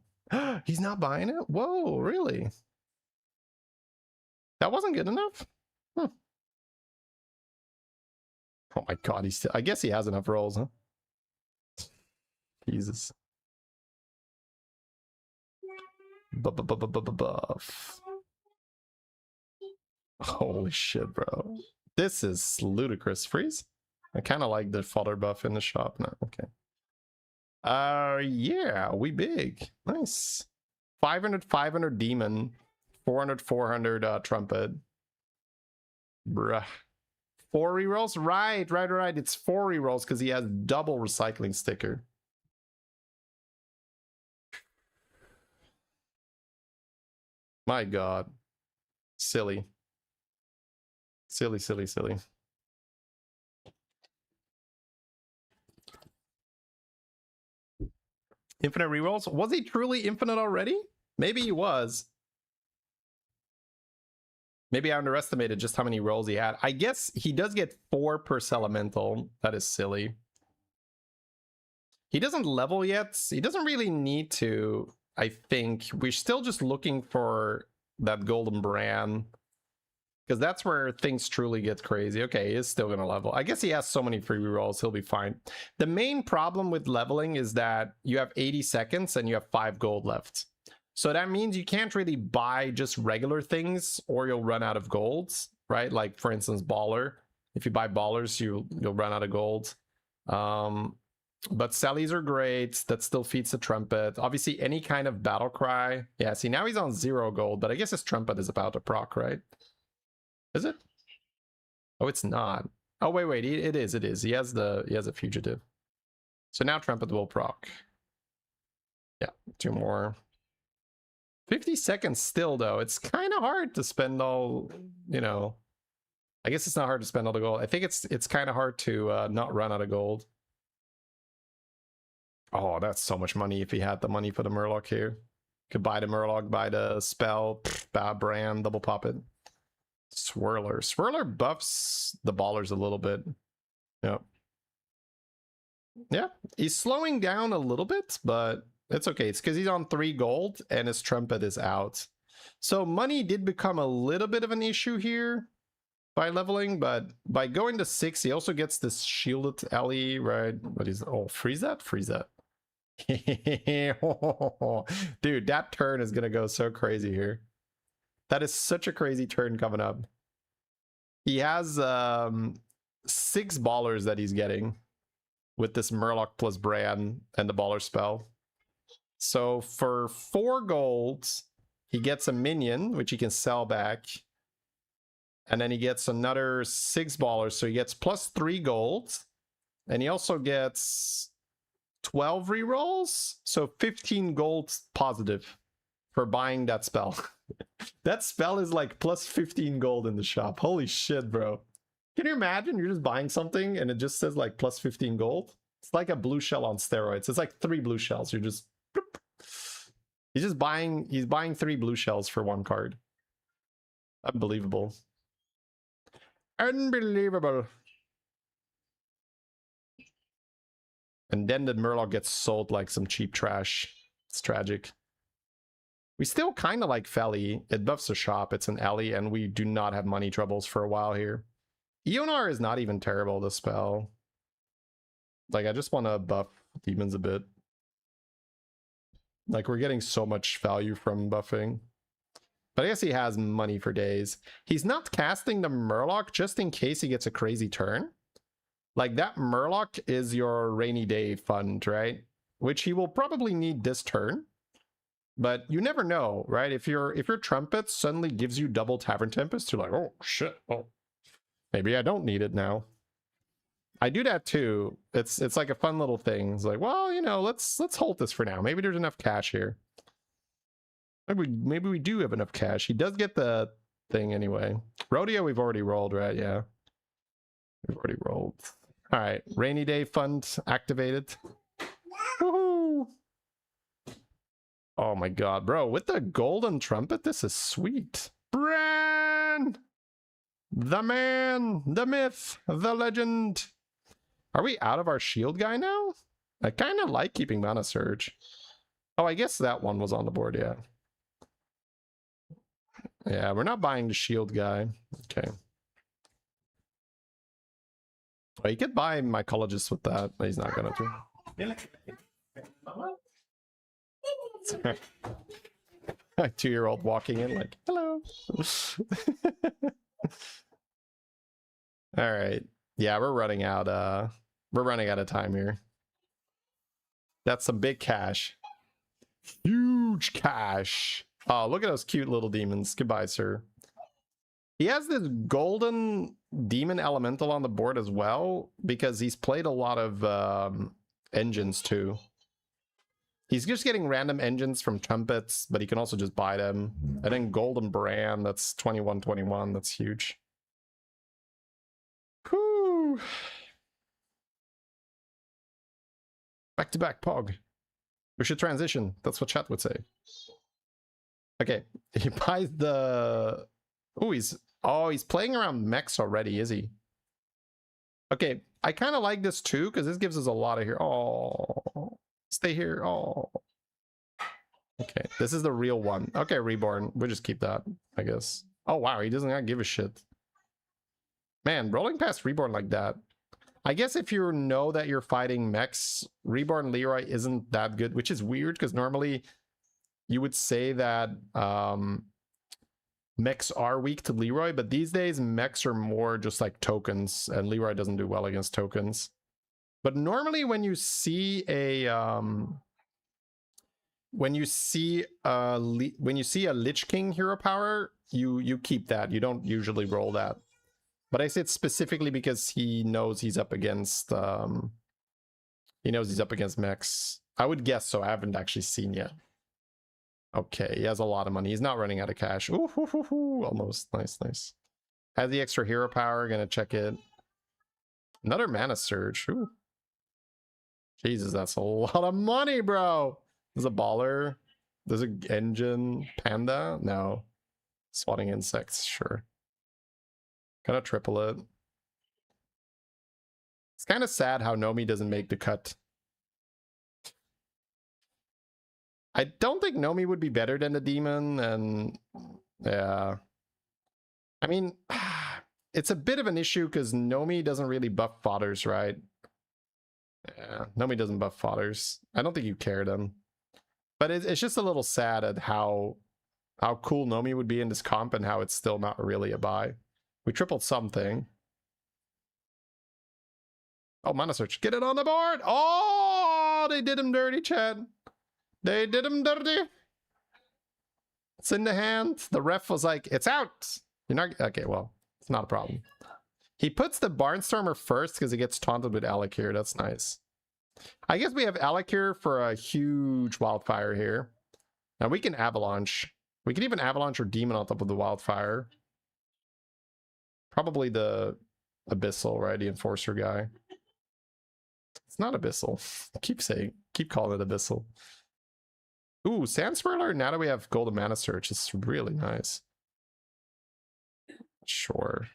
He's not buying it? Whoa, really? That wasn't good enough? Huh. Oh my god, he's still... I guess he has enough rolls, huh? Jesus. Buff. Holy shit, bro. This is ludicrous. Freeze? I kind of like the fodder buff in the shop now. Okay. Yeah, we big. Nice. 500 demon, 400 trumpet. Bruh. 4 rerolls? Right. It's 4 rerolls because he has double recycling sticker. My god. Silly. Silly. Infinite rerolls? Was he truly infinite already? Maybe he was. Maybe I underestimated just how many rolls he had. I guess he does get 4 per elemental. That is silly. He doesn't level yet. He doesn't really need to, I think. We're still just looking for that golden Bran. Because that's where things truly get crazy. Okay, he is still going to level. I guess he has so many free rerolls, he'll be fine. The main problem with leveling is that you have 80 seconds and you have 5 gold left. So that means you can't really buy just regular things or you'll run out of golds, right? Like, for instance, Baller. If you buy Ballers, you'll run out of gold. But Sallies are great. That still feeds the Trumpet. Obviously, any kind of Battle Cry. Yeah, see, now he's on 0 gold, but I guess his Trumpet is about to proc, right? Is it? Oh, it's not. Oh, wait. It is. He has a fugitive. So now Trumpet will proc. Yeah, 2 more. 50 seconds still, though. It's kind of hard to spend all, you know. I guess it's not hard to spend all the gold. I think it's kind of hard to not run out of gold. Oh, that's so much money if he had the money for the Murloc here. Could buy the Murloc, buy the spell, bad brand, double pop it. Swirler. Swirler buffs the Ballers a little bit. Yep. Yeah, he's slowing down a little bit, but it's okay. It's because he's on 3 gold and his Trumpet is out. So money did become a little bit of an issue here by leveling, but by going to 6, he also gets this shielded alley, right? What is, oh, freeze that? Freeze that. Dude, that turn is gonna go so crazy here. That is such a crazy turn coming up. He has 6 Ballers that he's getting with this Murloc plus Bran and the Baller spell. So for 4 golds, he gets a minion, which he can sell back. And then he gets another 6 Ballers, so he gets plus 3 gold. And he also gets 12 rerolls, so 15 gold positive for buying that spell. That spell is like plus 15 gold in the shop. Holy shit, bro. Can you imagine? You're just buying something and it just says like plus 15 gold. It's like a blue shell on steroids. It's like 3 blue shells. You're just... He's buying 3 blue shells for 1 card. Unbelievable. Unbelievable. And then the Murloc gets sold like some cheap trash. It's tragic. We still kind of like Felly. It buffs the shop. It's an alley, and we do not have money troubles for a while here. Eonar is not even terrible, the spell. Like, I just want to buff demons a bit. Like, we're getting so much value from buffing. But I guess he has money for days. He's not casting the Murloc just in case he gets a crazy turn. Like, that Murloc is your rainy day fund, right? Which he will probably need this turn. But you never know, right? If your Trumpet suddenly gives you double Tavern Tempest, you're like, oh, shit. Oh, maybe I don't need it now. I do that too. It's like a fun little thing. It's like, well, you know, let's hold this for now. Maybe there's enough cash here. Maybe we do have enough cash. He does get the thing anyway. Rodeo we've already rolled, right? Yeah. We've already rolled. All right. Rainy day fund activated. Woohoo! Oh my god, bro. With the golden trumpet, this is sweet. Bran! The man, the myth, the legend. Are we out of our shield guy now? I kind of like keeping Mana Surge. Oh, I guess that one was on the board, yeah. Yeah, we're not buying the shield guy. Okay. Well, you could buy Mycologist with that, but he's not gonna do. A 2-year-old walking in like, hello. All right. Yeah, we're running out of time here. That's some big cash. Huge cash. Oh, look at those cute little demons. Goodbye, sir. He has this golden demon elemental on the board as well, because he's played a lot of engines too. He's just getting random engines from trumpets, but he can also just buy them. And then golden brand, that's 21/21. That's huge. Whew. Back to back Pog. We should transition. That's what chat would say. Okay, he buys the... Oh, he's playing around mechs already, is he? Okay, I kind of like this too, because this gives us a lot of here. Oh, stay here. Oh. Okay, this is the real one. Okay, Reborn. We'll just keep that, I guess. Oh wow, he doesn't give a shit. Man, rolling past Reborn like that. I guess if you know that you're fighting mechs, Reborn Leroy isn't that good, which is weird because normally you would say that mechs are weak to Leroy, but these days mechs are more just like tokens, and Leroy doesn't do well against tokens. But normally when you see a Lich King hero power, you keep that. You don't usually roll that. But I say it specifically because he knows he's up against mechs. I would guess so. I haven't actually seen yet. Okay, he has a lot of money. He's not running out of cash. Ooh, hoo, hoo, hoo. Almost. Nice, nice. Has the extra hero power. Gonna check it. Another mana surge. Ooh. Jesus, that's a lot of money, bro. There's a baller. There's an engine. Panda? No. Swatting insects, sure. Gonna triple it. It's kind of sad how Nomi doesn't make the cut. I don't think Nomi would be better than the demon, and yeah. I mean, it's a bit of an issue because Nomi doesn't really buff fodders, right? Yeah, Nomi doesn't buff fodders. I don't think you care them. But it's just a little sad at how cool Nomi would be in this comp and how it's still not really a buy. We tripled something. Oh, mana search. Get it on the board! Oh, they did him dirty, Chad. They did him dirty. It's in the hand. The ref was like, it's out. You're not... Okay, well, it's not a problem. He puts the Barnstormer first because he gets taunted with Alakir. That's nice. I guess we have Alakir for a huge Wildfire here. Now we can Avalanche. We can even Avalanche or Demon on top of the Wildfire. Probably the Abyssal, right? The Enforcer guy. It's not Abyssal. Keep calling it Abyssal. Ooh, Sand Swirler. Now that we have Golden Mana Search, it's really nice. Sure.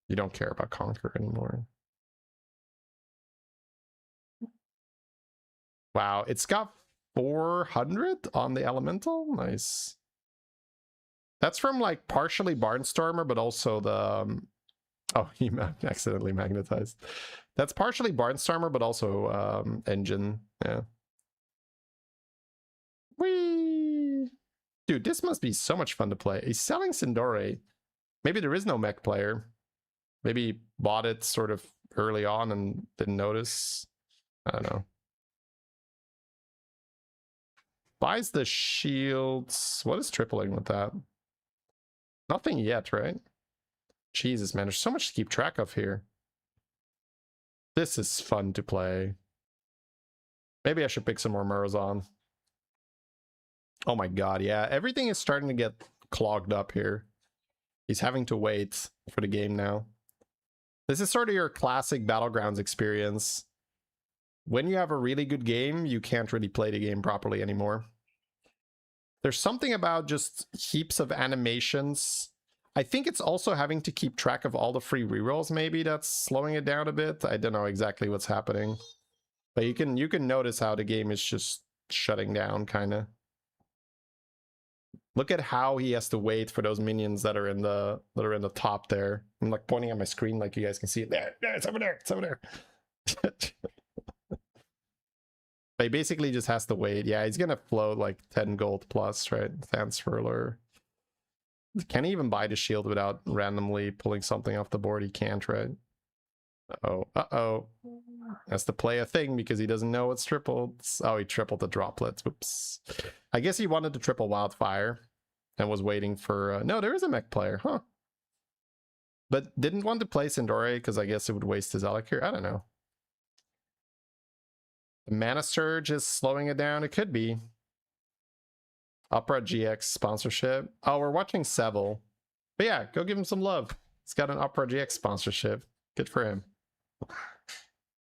You don't care about Conquer anymore. Wow, it's got 400 on the Elemental? Nice. That's from like partially Barnstormer, but also the... oh, he accidentally magnetized. That's partially Barnstormer, but also Engine. Yeah. Whee! Dude, this must be so much fun to play. He's selling Sindore. Maybe there is no mech player. Maybe he bought it sort of early on and didn't notice. I don't know. Buys the shields. What is tripling with that? Nothing yet, right? Jesus, man, there's so much to keep track of here. This is fun to play. Maybe I should pick some more Murazon. Oh my god, yeah. Everything is starting to get clogged up here. He's having to wait for the game now. This is sort of your classic Battlegrounds experience. When you have a really good game, you can't really play the game properly anymore. There's something about just heaps of animations. I think it's also having to keep track of all the free rerolls, maybe that's slowing it down a bit. I don't know exactly what's happening. But you can notice how the game is just shutting down, kind of. Look at how he has to wait for those minions that are in the top there. I'm like pointing at my screen like you guys can see it. There, it's over there, it's over there. But he basically just has to wait. Yeah, he's gonna float like 10 gold plus, right? Sand Swirler. Can he even buy the shield without randomly pulling something off the board? He can't, right? Uh-oh, uh-oh. Has to play a thing because he doesn't know it's tripled. Oh, he tripled the droplets. Oops. I guess he wanted to triple Wildfire and was waiting for... no, there is a mech player, huh? But didn't want to play Sindore because I guess it would waste his Alakir. I don't know. The Mana Surge is slowing it down. It could be. Opera GX sponsorship. Oh, we're watching Seville. But yeah, go give him some love. He's got an Opera GX sponsorship. Good for him.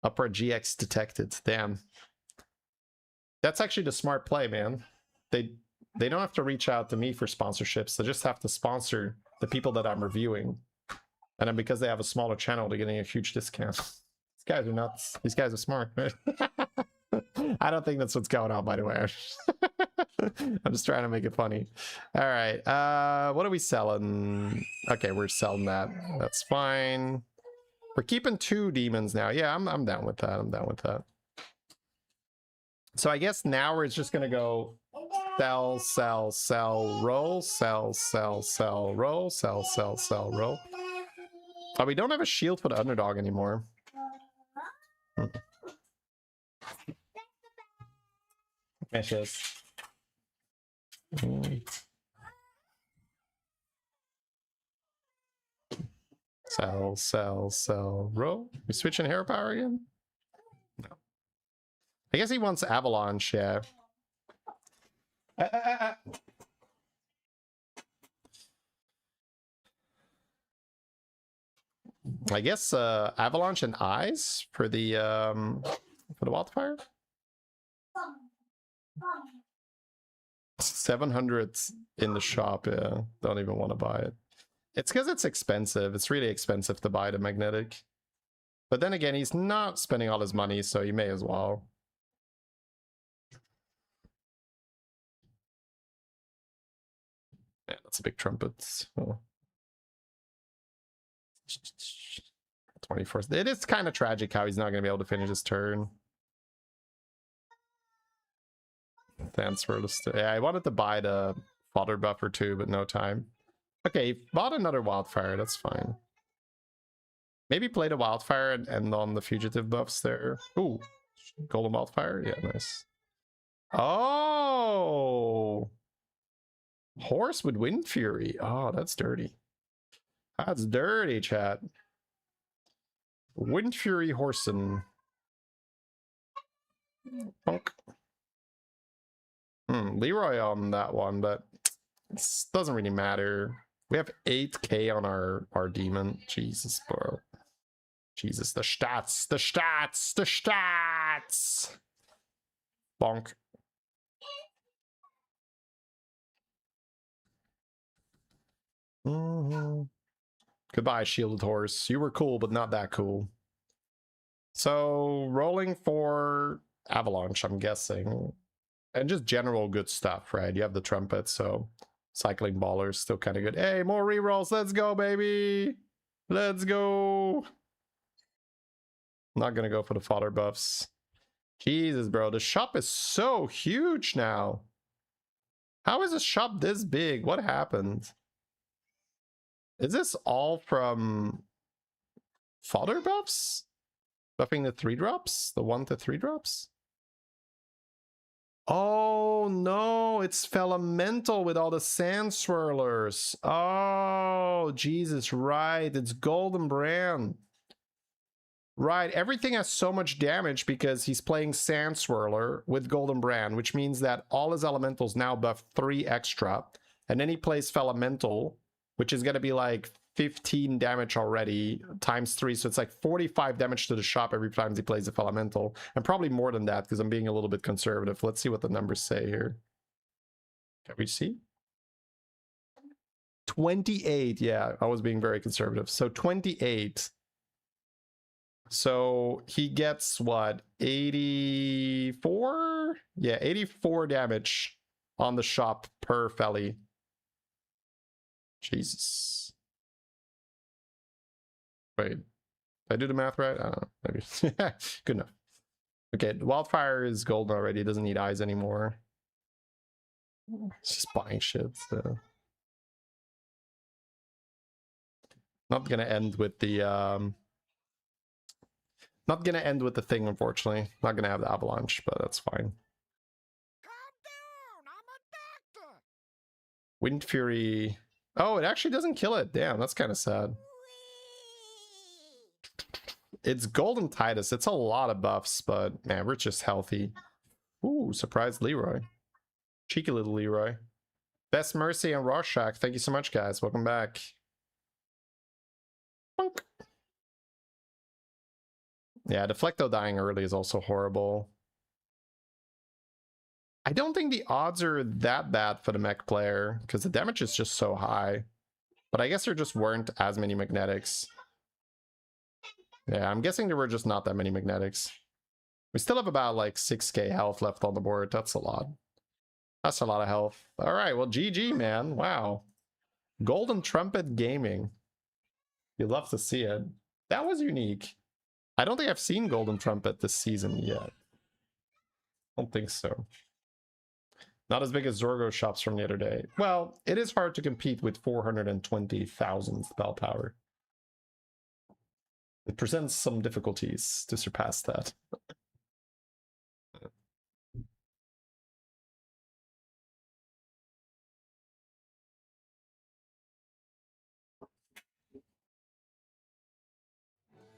Opera GX detected. Damn. That's actually the smart play, man. They don't have to reach out to me for sponsorships. They just have to sponsor the people that I'm reviewing. And then because they have a smaller channel, they're getting a huge discount. These guys are nuts. These guys are smart, right? I don't think that's what's going on, by the way. I'm just trying to make it funny. All right. What are we selling? Okay, we're selling that. That's fine. We're keeping 2 demons now. Yeah, I'm down with that. I'm down with that. So I guess now we're just gonna go sell, sell, sell, roll, sell, sell, sell, roll, sell, sell, sell, roll. Oh, we don't have a shield for the underdog anymore. Meshes. Sell, sell, sell, roll. We switching hero power again? No. I guess he wants avalanche, yeah. I guess avalanche and eyes for the wildfire. 700 in the shop, yeah. Don't even want to buy it. It's because it's expensive. It's really expensive to buy the magnetic. But then again, he's not spending all his money, so you may as well. Yeah, that's a big trumpet. Oh. 24th. It is kind of tragic how he's not going to be able to finish his turn. Thanks for the yeah, I wanted to buy the fodder buffer too, but no time. Okay, bought another wildfire. That's fine. Maybe play the wildfire and end on the fugitive buffs there. Ooh, golden wildfire. Yeah, nice. Oh, horse with wind fury. Oh, that's dirty. That's dirty, chat. Wind fury horsen. Punk. Leroy on that one, but it doesn't really matter. We have 8k on our demon. Jesus, bro. Jesus, the stats, the stats, the stats. Bonk. Goodbye, shielded horse. You were cool, but not that cool. So rolling for avalanche, I'm guessing. And just general good stuff, right? You have the trumpet, so cycling ballers still kind of good. Hey, more rerolls. Let's go, baby. Let's go. Not gonna go for the fodder buffs. Jesus, bro. The shop is so huge now. How is the shop this big? What happened? Is this all from fodder buffs? Buffing the 3-drops? The 1 to 3 drops? Oh no, it's Elemental with all the sand swirlers. Oh, Jesus, right. It's Golden Brand. Right, everything has so much damage because he's playing Sand Swirler with Golden Brand, which means that all his elementals now buff 3 extra. And then he plays Elemental, which is going to be like 15 damage already times 3, so it's like 45 damage to the shop every time he plays a elemental, and probably more than that because I'm being a little bit conservative. Let's see what the numbers say here. Can we see? 28. Yeah, I was being very conservative. So 28. So he gets what, 84? Yeah, 84 damage on the shop per Felly. Jesus. Wait, did I do the math right? I don't know, maybe. Good enough. Okay, the wildfire is golden already. It doesn't need eyes anymore. It's just buying shit. So. Not gonna end with the not gonna end with the thing, unfortunately. Not gonna have the avalanche, but that's fine. Calm down, I'm a doctor. Wind Fury. Oh, it actually doesn't kill it. Damn, that's kind of sad. It's Golden Titus. It's a lot of buffs, but man, we're just healthy. Ooh, surprised Leroy. Cheeky little Leroy. Best Mercy and Rorschach. Thank you so much, guys. Welcome back. Bonk. Yeah, Deflecto dying early is also horrible. I don't think the odds are that bad for the mech player because the damage is just so high. But I guess there just weren't as many magnetics. Yeah, I'm guessing there were just not that many magnetics. We still have about like 6k health left on the board. That's a lot. That's a lot of health. All right, well, GG, man. Wow. Golden Trumpet Gaming. You'd love to see it. That was unique. I don't think I've seen Golden Trumpet this season yet. I don't think so. Not as big as Zorgo shops from the other day. Well, it is hard to compete with 420,000 spell power. It presents some difficulties to surpass that.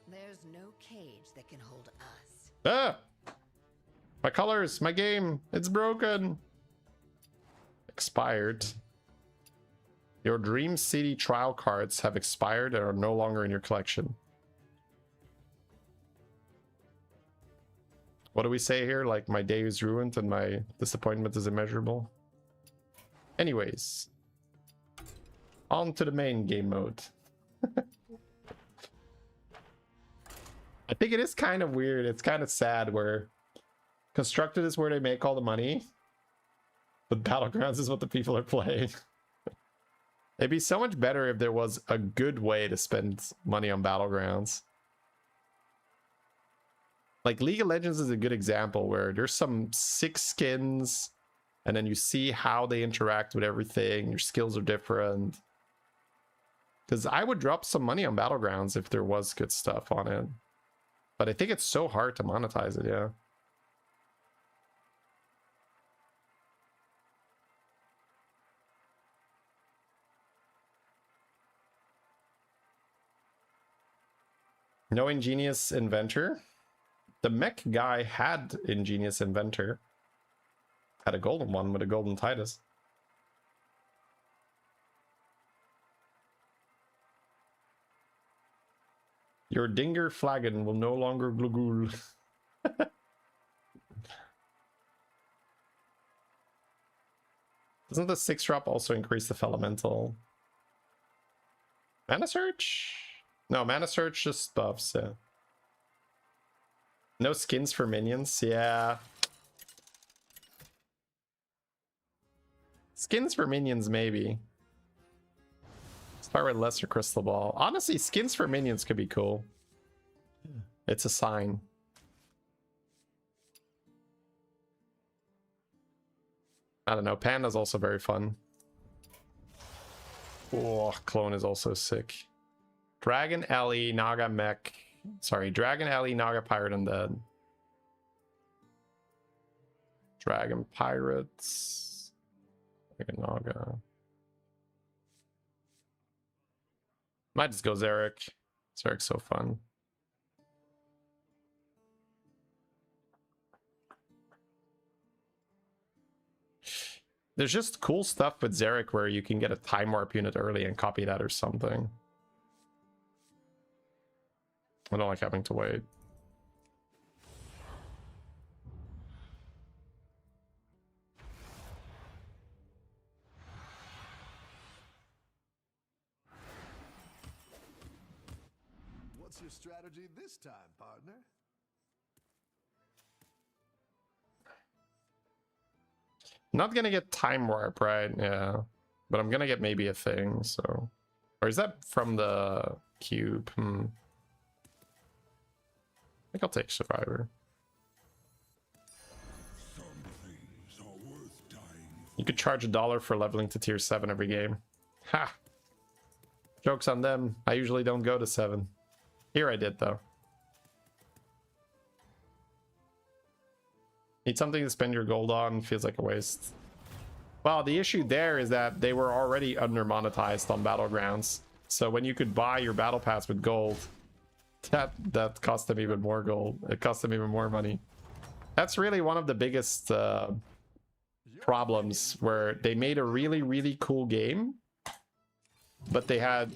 There's no cage that can hold us. Ah! My colors, my game, it's broken. Expired. Your Dream City trial cards have expired and are no longer in your collection. What do we say here? Like, my day is ruined and my disappointment is immeasurable. Anyways. On to the main game mode. I think it is kind of weird. It's kind of sad where Constructed is where they make all the money, but Battlegrounds is what the people are playing. It'd be so much better if there was a good way to spend money on Battlegrounds. Like League of Legends is a good example where there's some sick skins and then you see how they interact with everything. Your skills are different. Because I would drop some money on Battlegrounds if there was good stuff on it. But I think it's so hard to monetize it, yeah. No Ingenious Inventor. The mech guy had Ingenious Inventor. Had a golden one with a golden Titus. Your Dinger Flagon will no longer glugul. Doesn't the 6-drop also increase the elemental? Mana Search? No, Mana Search just buffs, yeah. No skins for minions, yeah. Skins for minions, maybe. Start with Lesser Crystal Ball. Honestly, skins for minions could be cool. It's a sign. I don't know. Panda's also very fun. Oh, Clone is also sick. Dragon Ellie, Naga Mech. Sorry, Dragon Ellie, Naga Pirate, and then Dragon Pirates. Dragon Naga. Might just go Zarek. Zarek's so fun. There's just cool stuff with Zarek where you can get a time warp unit early and copy that or something. I don't like having to wait. What's your strategy this time, partner? Not gonna get time warp, right? Yeah. But I'm gonna get maybe a thing, so. Or is that from the cube? I think I'll take Survivor. You could charge $1 for leveling to tier 7 every game. Ha! Joke's on them. I usually don't go to 7. Here I did, though. Need something to spend your gold on, feels like a waste. Well, the issue there is that they were already under monetized on Battlegrounds. So when you could buy your battle pass with gold, that cost them even more gold. It cost them even more money. That's really one of the biggest problems, where they made a really, really cool game, but they had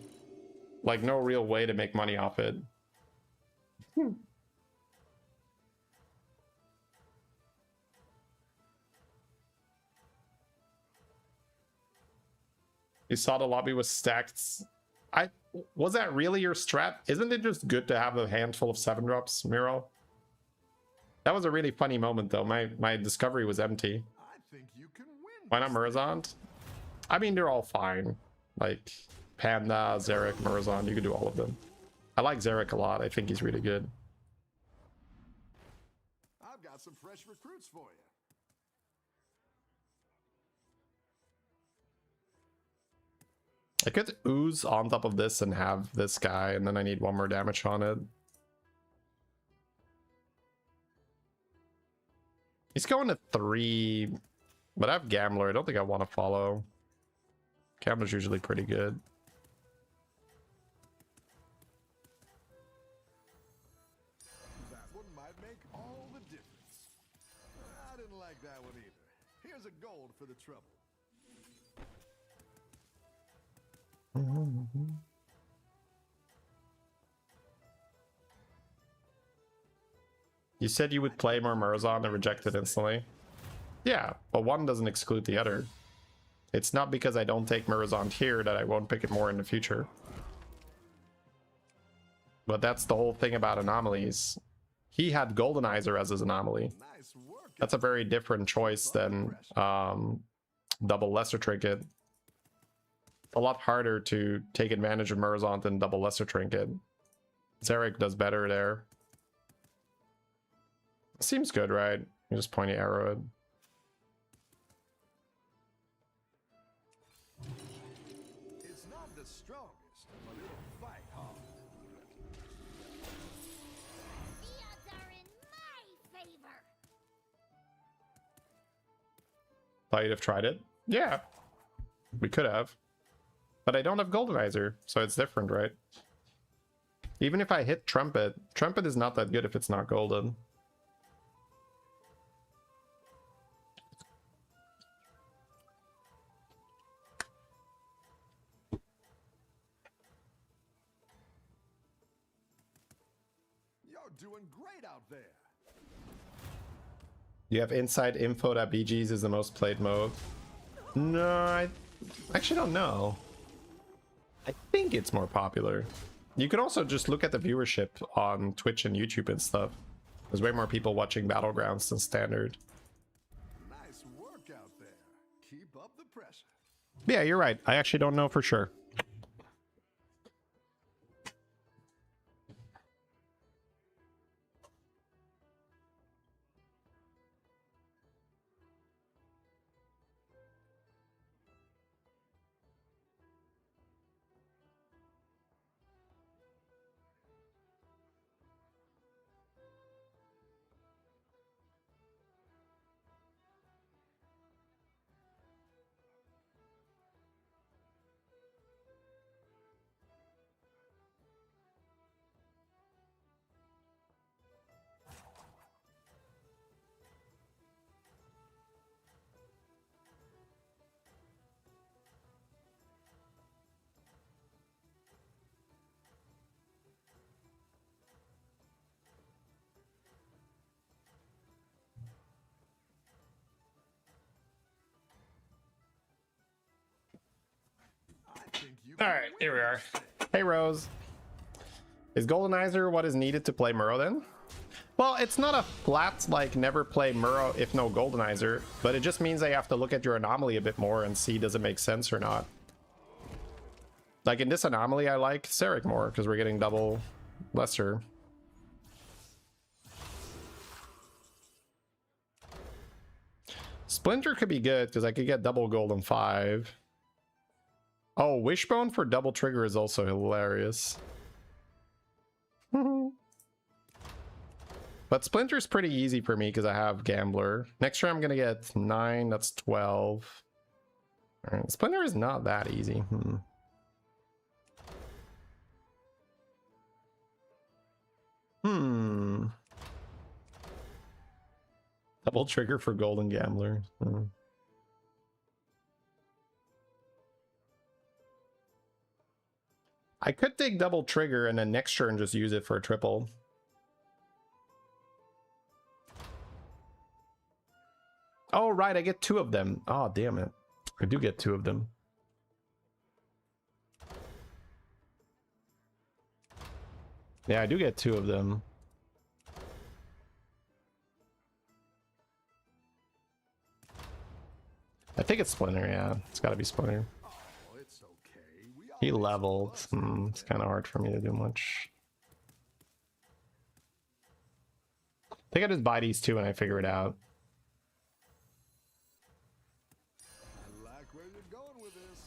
like no real way to make money off it. You saw the lobby was stacked. Was that really your strat? Isn't it just good to have a handful of 7-drops, Miro? That was a really funny moment, though. My discovery was empty. I think you can win Why not Murozond? I mean, they're all fine. Like Panda, Xerac, Murozond, you could do all of them. I like Xerac a lot. I think he's really good. I've got some fresh recruits for you. I could ooze on top of this and have this guy, and then I need one more damage on it. He's going to 3, but I have Gambler. I don't think I want to follow. Gambler's usually pretty good. That one might make all the difference. I didn't like that one either. Here's a gold for the trouble. You said you would play more Murozond and reject it instantly. Yeah, but one doesn't exclude the other. It's not because I don't take Murozond here that I won't pick it more in the future. But that's the whole thing about anomalies. He had Goldenizer as his anomaly. Nice work. That's a very different choice than double Lesser Trinket. A lot harder to take advantage of Murozond than double Lesser Trinket. Xerac does better there. Seems good, right? You just pointy arrow it. It's not the strongest, but it'll fight hard. The odds are in my favor. Thought you'd have tried it? Yeah. We could have. But I don't have Goldenizer, so it's different, right? Even if I hit Trumpet, Trumpet is not that good if it's not golden. You're doing great out there. You have inside info that BG's is the most played mode. No, I actually don't know. I think it's more popular. You could also just look at the viewership on Twitch and YouTube and stuff. There's way more people watching Battlegrounds than standard. Nice work out there. Keep up the pressure. Yeah, you're right. I actually don't know for sure. I think you All right, here we are. Hey, Rose. Is Goldenizer what is needed to play Muro then? Well, it's not a flat, like, never play Muro if no Goldenizer, but it just means I have to look at your anomaly a bit more and see does it make sense or not. Like, in this anomaly, I like Xerac more, because we're getting double Lesser. Splinter could be good, because I could get double gold in 5. Oh, Wishbone for double trigger is also hilarious. But Splinter's pretty easy for me because I have Gambler. Next year I'm going to get 9, that's 12. All right, Splinter is not that easy. Double trigger for Golden Gambler. I could take double trigger and then next turn just use it for a triple. Oh, right, I get 2 of them. Oh, damn it. I do get 2 of them. Yeah, I do get 2 of them. I think it's Splinter, yeah. It's gotta be Splinter. Oh, it's okay. We He always leveled. bust out It's there. kind of hard for me to do much. I think I just buy these two and I figure it out. I like where you're going with this.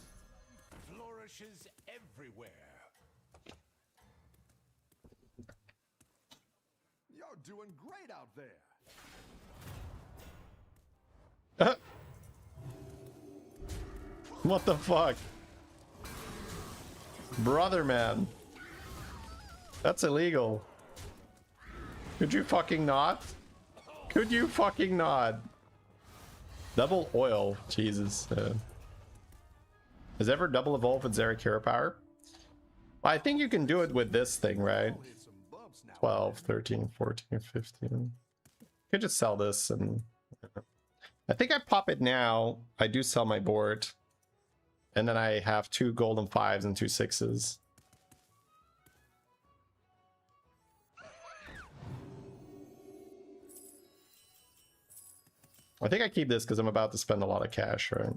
Flourishes everywhere. You're doing great out there. What the fuck? Brother, man. That's illegal. Could you fucking not? Could you fucking not? Double oil. Jesus. Is ever double evolve with Xeric hero power? Well, I think you can do it with this thing, right? I'll hit some bumps now. 12, 13, 14, 15. Could just sell this and I think I pop it now. I do sell my board. And then I have 2 golden 5s and 2 6s. I think I keep this because I'm about to spend a lot of cash, right?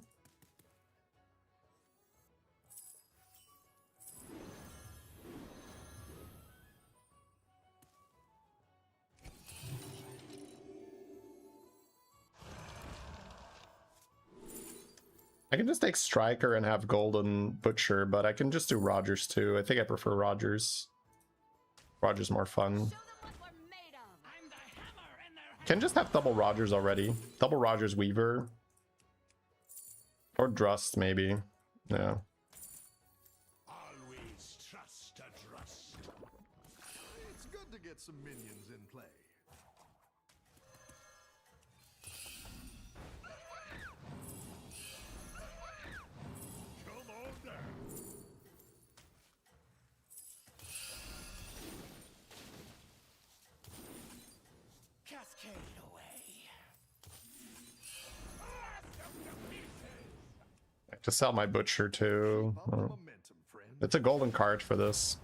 I can just take Striker and have Golden Butcher, but I can just do Rogers too. I think I prefer Rogers. Rogers more fun. Show them what we're made of. I'm the hammer in their hand. Can just have double Rogers already. Double Rogers Weaver. Or Drust, maybe. Yeah. Always trust a trust. It's good to get some minions in play. Come on down. Cascade away. I have to sell my Butcher too. Keep up the Oh. momentum, friend. It's a golden card for this.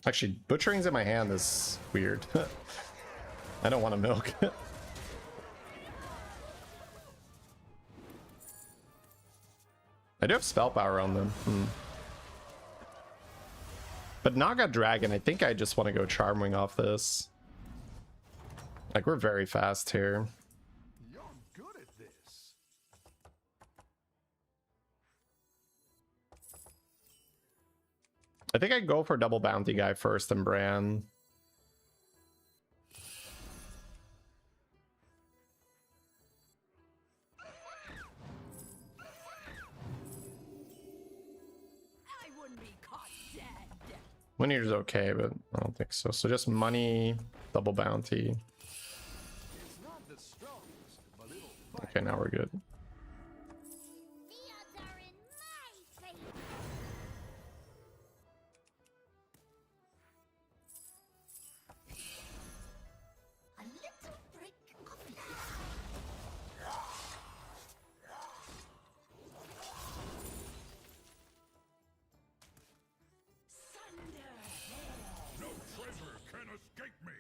Actually, butchering's in my hand is weird. I don't want to milk. I do have spell power on them. But Naga Dragon, I think I just want to go Charmwing off this. Like, we're very fast here. You're good at this. I think I go for double bounty guy first and Bran. I wouldn't be caught dead. Winier's okay, but I don't think so. So just money, double bounty. It's not the strongest, but it'll fight. Okay, now we're good. The odds are in my favor. A little break of No treasure can escape me.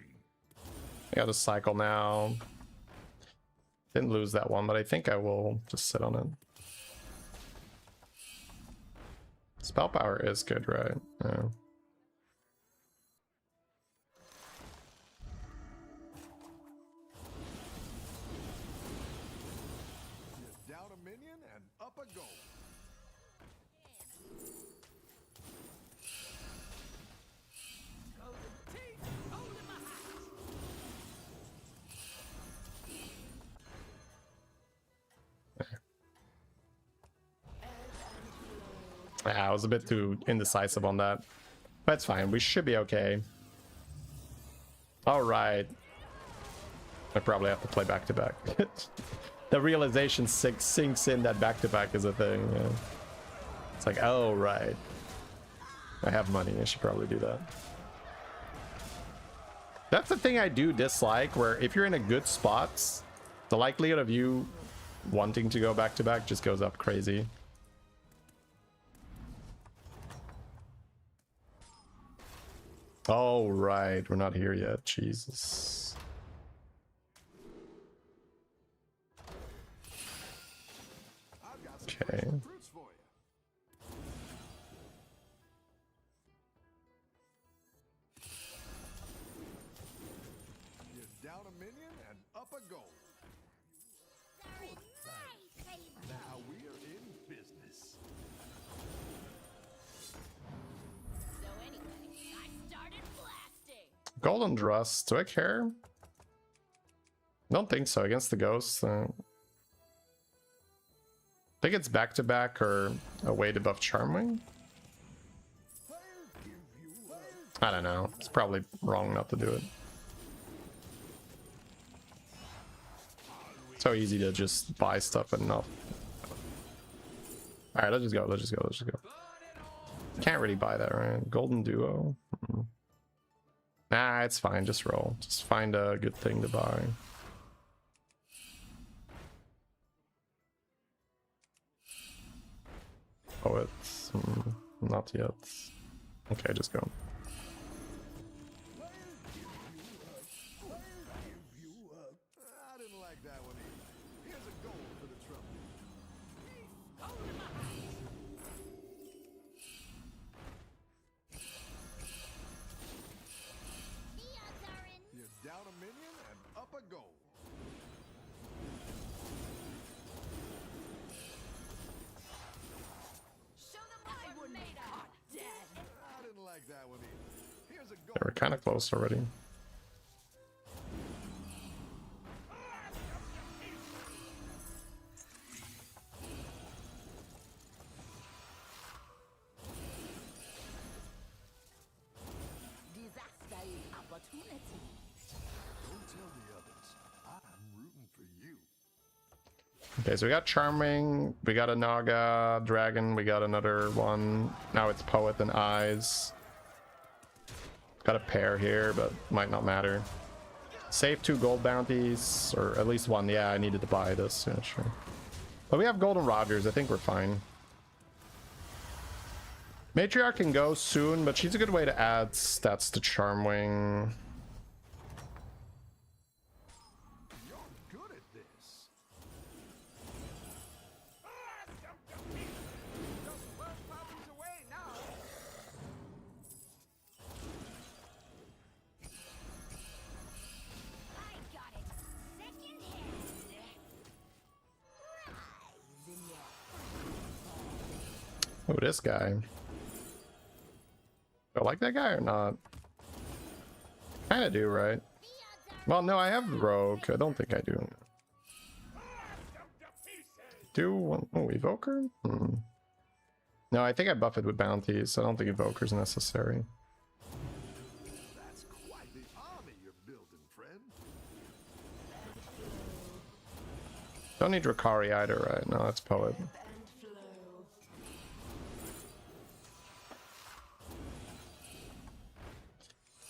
I got a cycle now. Didn't lose that one, but I think I will just sit on it. Spell power is good, right? Yeah. You're down a minion and up a goal. Yeah, I was a bit too indecisive on that. But it's fine. We should be okay. All right. I probably have to play back to back. The realization sinks in that back to back is a thing. Yeah. It's like, oh, right. I have money. I should probably do that. That's the thing I do dislike, where if you're in a good spot, the likelihood of you wanting to go back to back just goes up crazy. Oh, right. We're not here yet. Jesus. I've got some Okay. frozen fruits for you. You're down a minion and up a goal. Now we're in business. So anyway, I started blasting. Golden Rust. Do I care? Don't think so. Against the ghosts. I think it's back to back or a way to buff Charming. I don't know. It's probably wrong not to do it. So easy to just buy stuff and not. Alright, let's just go. Let's just go. Let's just go. Can't really buy that, right? Golden Duo. Nah, it's fine. Just roll. Just find a good thing to buy. Poets. Not yet. Okay, just go. I didn't like that one either. Here's a goal for the trouble. The odds are in. You're down a minion and up a goal. Show them what we're made of. Dead. I didn't like that one either. Here's a goal. Yeah, we're kind of close already. Disaster is opportunity. Don't tell the others. I'm rooting for you. Okay, so we got Charming, we got a Naga, Dragon, we got another one. Now it's Poet and Eyes. Got a pair here, but might not matter. Save 2 gold bounties, or at least 1. Yeah, I needed to buy this. Yeah, sure. But we have Golden Rogers. I think we're fine. Matriarch can go soon, but she's a good way to add stats to Charmwing. You're good at this. I got it. Second hand. Rise in your Oh, this guy. Do I like that guy or not? Kinda do, right? Well, no, I have Rogue. I don't think I do. Do one. Oh, Evoker? No, I think I buff it with bounties. I don't think Evoker's necessary. That's quite the army you're building, friend. Don't need Drakari either, right? No, that's Poet.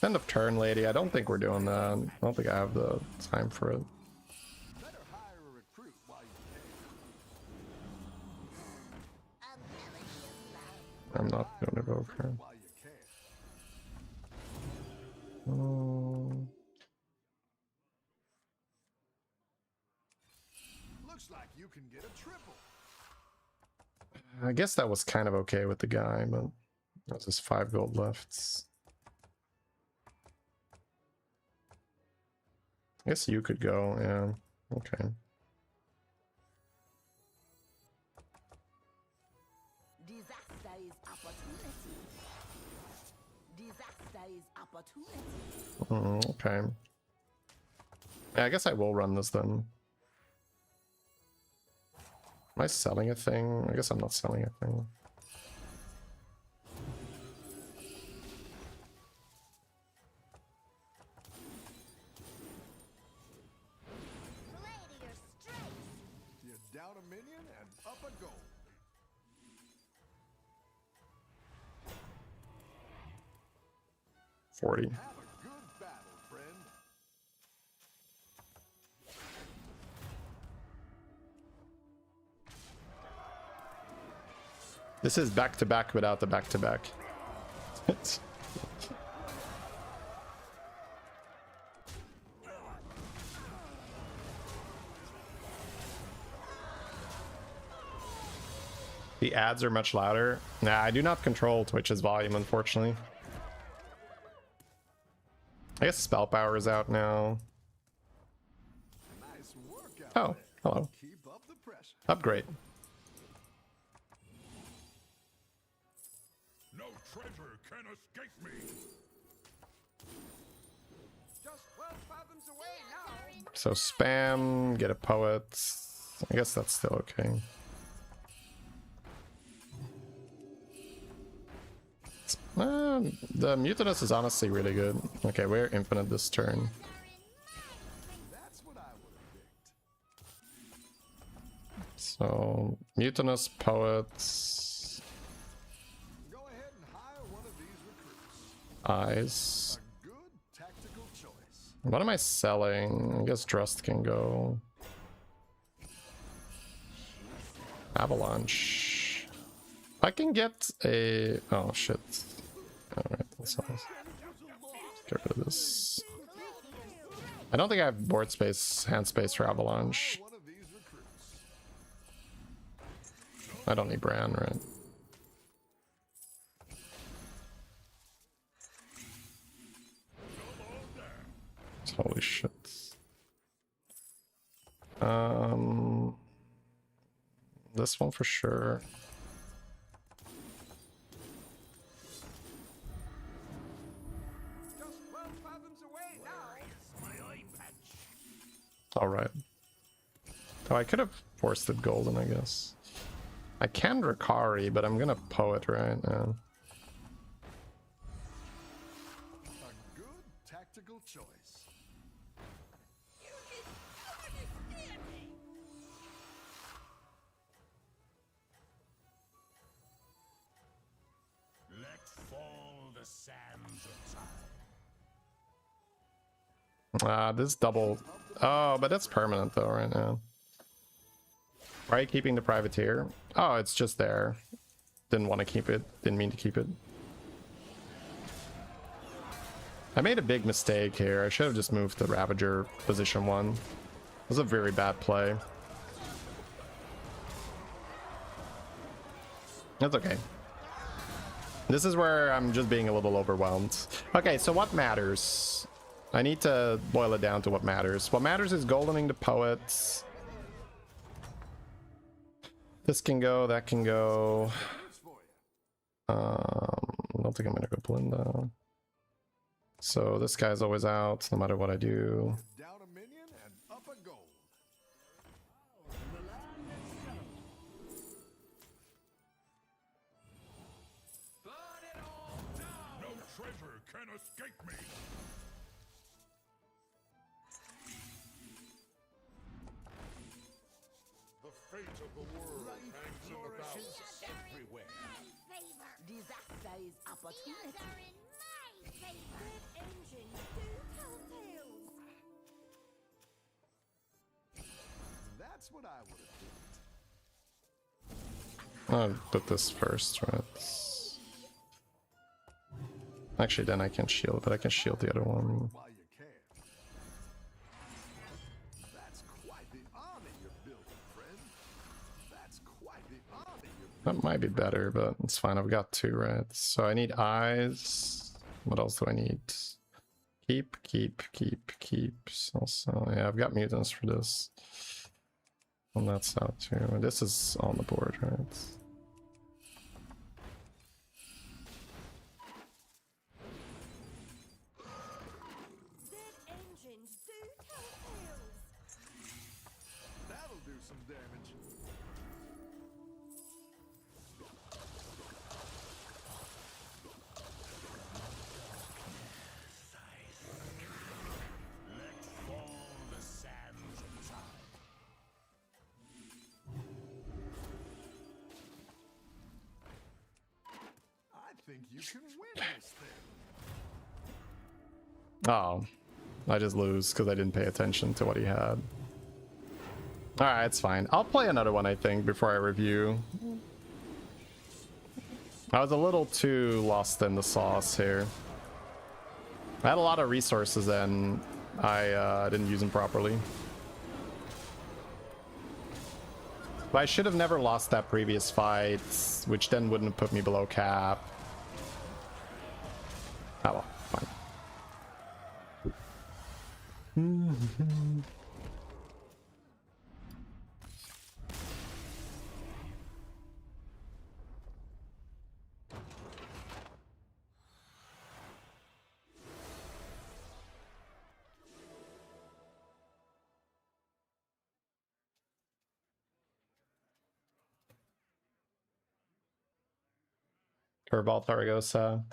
End of turn, lady. I don't think we're doing that. I don't think I have the time for it. Better hire a recruit while you can. a melody of love. I'm not doing Evoker. While you can. Oh. Looks like you can get a triple. I guess that was kind of okay with the guy, but that's just 5 gold left. I guess you could go, yeah. Okay. Disaster is opportunity. Disaster is opportunity. Okay. Yeah, I guess I will run this then. Am I selling a thing? I guess I'm not selling a thing. Play to your strengths. You're down a minion and up a goal. $40. Have a good battle, friend. This is back to back without the back to back. The ads are much louder. Nah, I do not control Twitch's volume, unfortunately. I guess spell power is out now. Nice work out Oh, there. hello. Keep up the pressure. Upgrade. No treasure can escape me. Just 12 fathoms away now. So spam, get a poet. I guess that's still okay. The Mutinous is honestly really good. Okay, we're infinite this turn. That's what I would have picked. So Mutinous, poets, Go ahead and hire one of these recruits. eyes. A good tactical choice. What am I selling? I guess Drust can go. Avalanche. I can get a... Oh shit. Alright, that's all. Get rid of this. I don't think I have board space, hand space for Avalanche. One of these recruits. I don't need Bran, right? Holy shit. This one for sure. Just 12 fathoms away now. My eye patch. Alright. Oh, I could have forced it golden, I guess. I can Ricari, but I'm gonna poet right now. A good tactical choice. Let fall the sands of time. This double. Oh, but that's permanent though right now. Why are you keeping the privateer? Oh, it's just there. Didn't want to keep it. Didn't mean to keep it. I made a big mistake here. I should have just moved the Ravager position 1. It was a very bad play. That's okay. This is where I'm just being a little overwhelmed. Okay, so what matters? I need to boil it down to what matters. What matters is goldening the poets. This can go, that can go. I don't think I'm gonna go Belinda. So this guy's always out, no matter what I do. Down a minion and up a gold. No treasure can escape me. The fate of the world hangs in the balance everywhere. Disaster is opportunity. That's what I would have picked. I'll put this first, right? Actually, then I can shield, but I can shield the other one. While you can. That's quite the army you're building, friend. That's quite the army you're building. That might be better, but it's fine. I've got 2, right? So I need eyes. What else do I need? Keep. Also, yeah, I've got mutants for this. And that's out too. And this is on the board, right? That'll do some damage. Let fall the sands of time. I think you can win this thing. Oh, I just lose because I didn't pay attention to what he had. Alright, it's fine. I'll play another one, I think, before I review. I was a little too lost in the sauce here. I had a lot of resources and I didn't use them properly. But I should have never lost that previous fight, which then wouldn't have put me below cap. Oh well, fine. Curveball Tharagosa.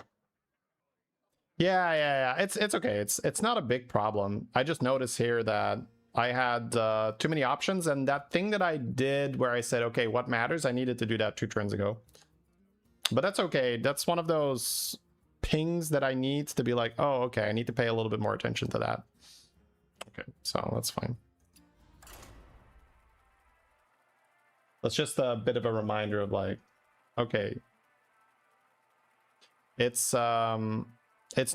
Yeah. It's okay. It's not a big problem. I just noticed here that I had too many options, and that thing that I did where I said, okay, what matters? I needed to do that 2 turns ago. But that's okay. That's one of those pings that I need to be like, oh, okay, I need to pay a little bit more attention to that. Okay, so that's fine. That's just a bit of a reminder of like, okay, it's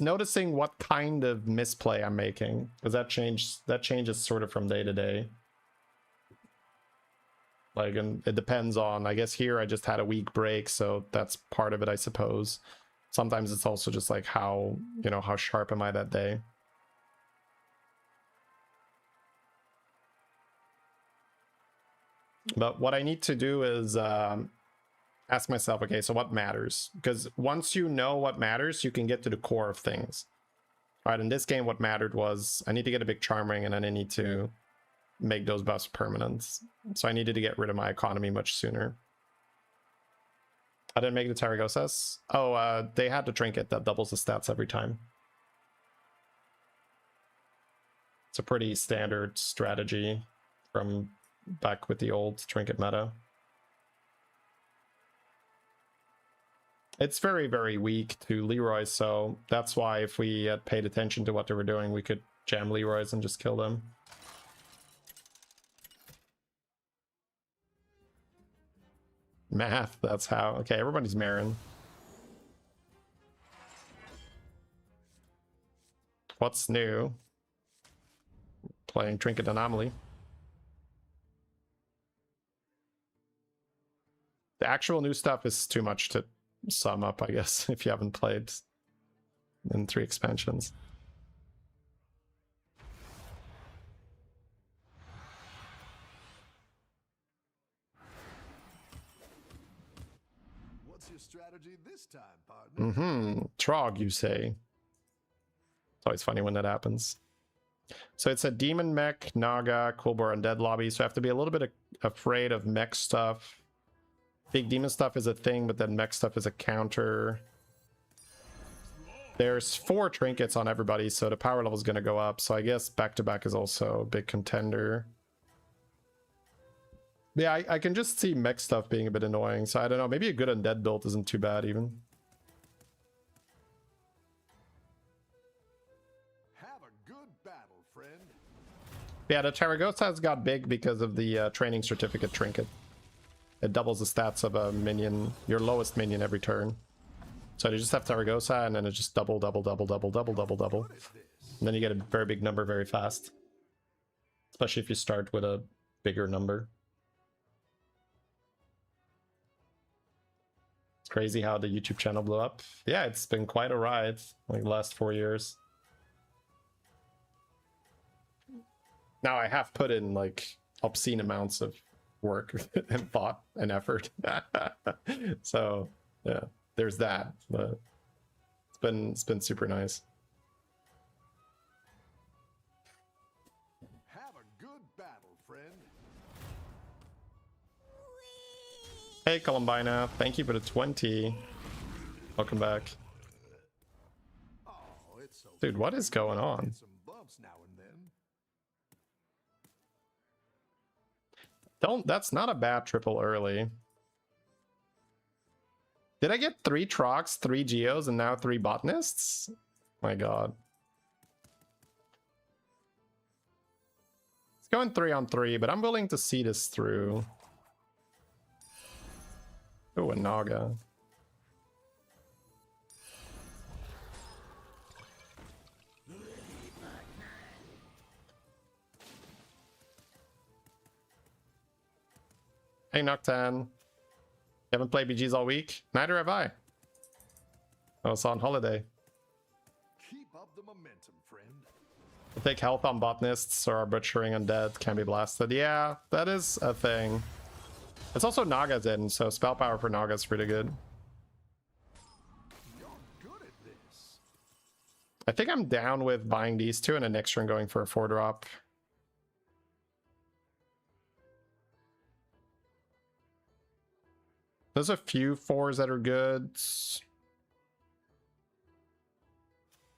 noticing what kind of misplay I'm making, because that changes sort of from day to day. Like, and it depends on, I guess here I just had a week break, so that's part of it, I suppose. Sometimes it's also just like how, you know, how sharp am I that day. But what I need to do is ask myself, okay, so what matters? Because once you know what matters, you can get to the core of things. All right, in this game, what mattered was I need to get a big charm ring, and then I need to make those buffs permanent. So I needed to get rid of my economy much sooner. I didn't make the Taragosas. Oh, they had the trinket that doubles the stats every time. It's a pretty standard strategy from back with the old trinket meta. It's very, very weak to Leroy, so that's why if we had paid attention to what they were doing, we could jam Leroy's and just kill them. Math, that's how. Okay, everybody's Marin. What's new? Playing Trinket Anomaly. The actual new stuff is too much to sum up, I guess, if you haven't played in 3 expansions. What's your strategy this time, partner? Mm-hmm. Trog, you say. It's always funny when that happens. So it's a demon mech, Naga, Kulbor, Undead lobby, so I have to be a little bit afraid of mech stuff. Big demon stuff is a thing, but then mech stuff is a counter. There's 4 trinkets on everybody, so the power level is going to go up. So I guess back-to-back is also a big contender. Yeah, I can just see mech stuff being a bit annoying. So I don't know, maybe a good undead build isn't too bad even. Have a good battle, friend. Yeah, the Taragosas got big because of the training certificate trinket. It doubles the stats of a minion, your lowest minion every turn. So you just have Taragosa, and then it just double. And then you get a very big number very fast. Especially if you start with a bigger number. It's crazy how the YouTube channel blew up. Yeah, it's been quite a ride, like the last 4 years. Now I have put in like obscene amounts of work and thought and effort. So yeah, there's that. But it's been super nice. Have a good battle, friend. Hey Columbina, thank you for the 20. Welcome back. Oh, it's so Dude, what is going on? Get some bumps now and then. That's not a bad triple early. Did I get 3 Trocs, 3 Geos, and now 3 Botanists? My god. It's going 3 on 3, but I'm willing to see this through. Oh, a Naga. Hey, Noctan. You haven't played BGs all week? Neither have I. I was on holiday. Keep up the momentum, friend. I take health on botanists or are butchering undead can be blasted. Yeah, that is a thing. It's also Naga's in, so spell power for Naga is pretty good. You're good at this. I think I'm down with buying these two and a next turn going for a 4-drop. There's a few 4s that are good.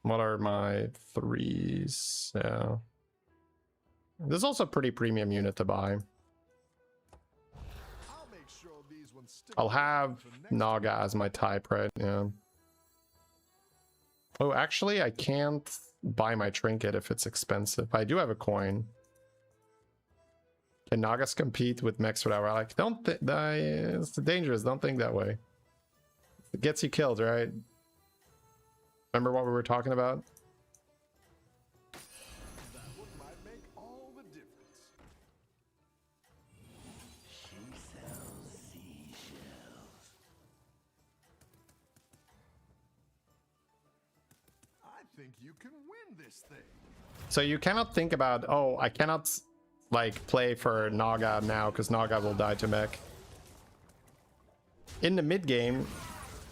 What are my 3s? Yeah. This is also a pretty premium unit to buy. I'll make sure these ones stick I'll have for next Naga as my type, right? Yeah. Oh, actually, I can't buy my trinket if it's expensive. I do have a coin. Can Nagas compete with mechs without relic? Don't think it's dangerous. Don't think that way. It gets you killed, right? Remember what we were talking about? That one might make all the difference. She sells seashells. I think you can win this thing. So you cannot think about, oh, I cannot like play for Naga now because Naga will die to mech. In the mid game,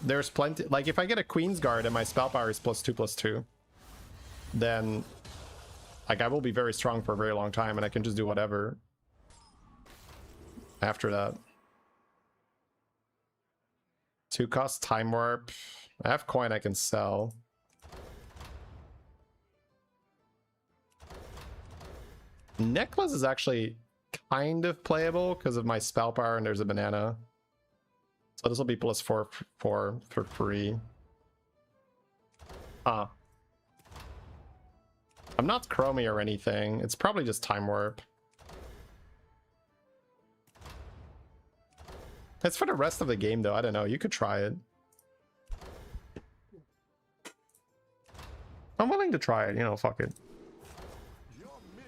there's plenty. Like if I get a Queen's Guard and my spell power is +2/+2, then like I will be very strong for a very long time and I can just do whatever after that. 2 cost time warp. I have coin I can sell. Necklace is actually kind of playable because of my spell power and there's a banana. So this will be +4/4 for free. I'm not Chromie or anything. It's probably just time warp. It's for the rest of the game though. I don't know. You could try it. I'm willing to try it, you know, fuck it.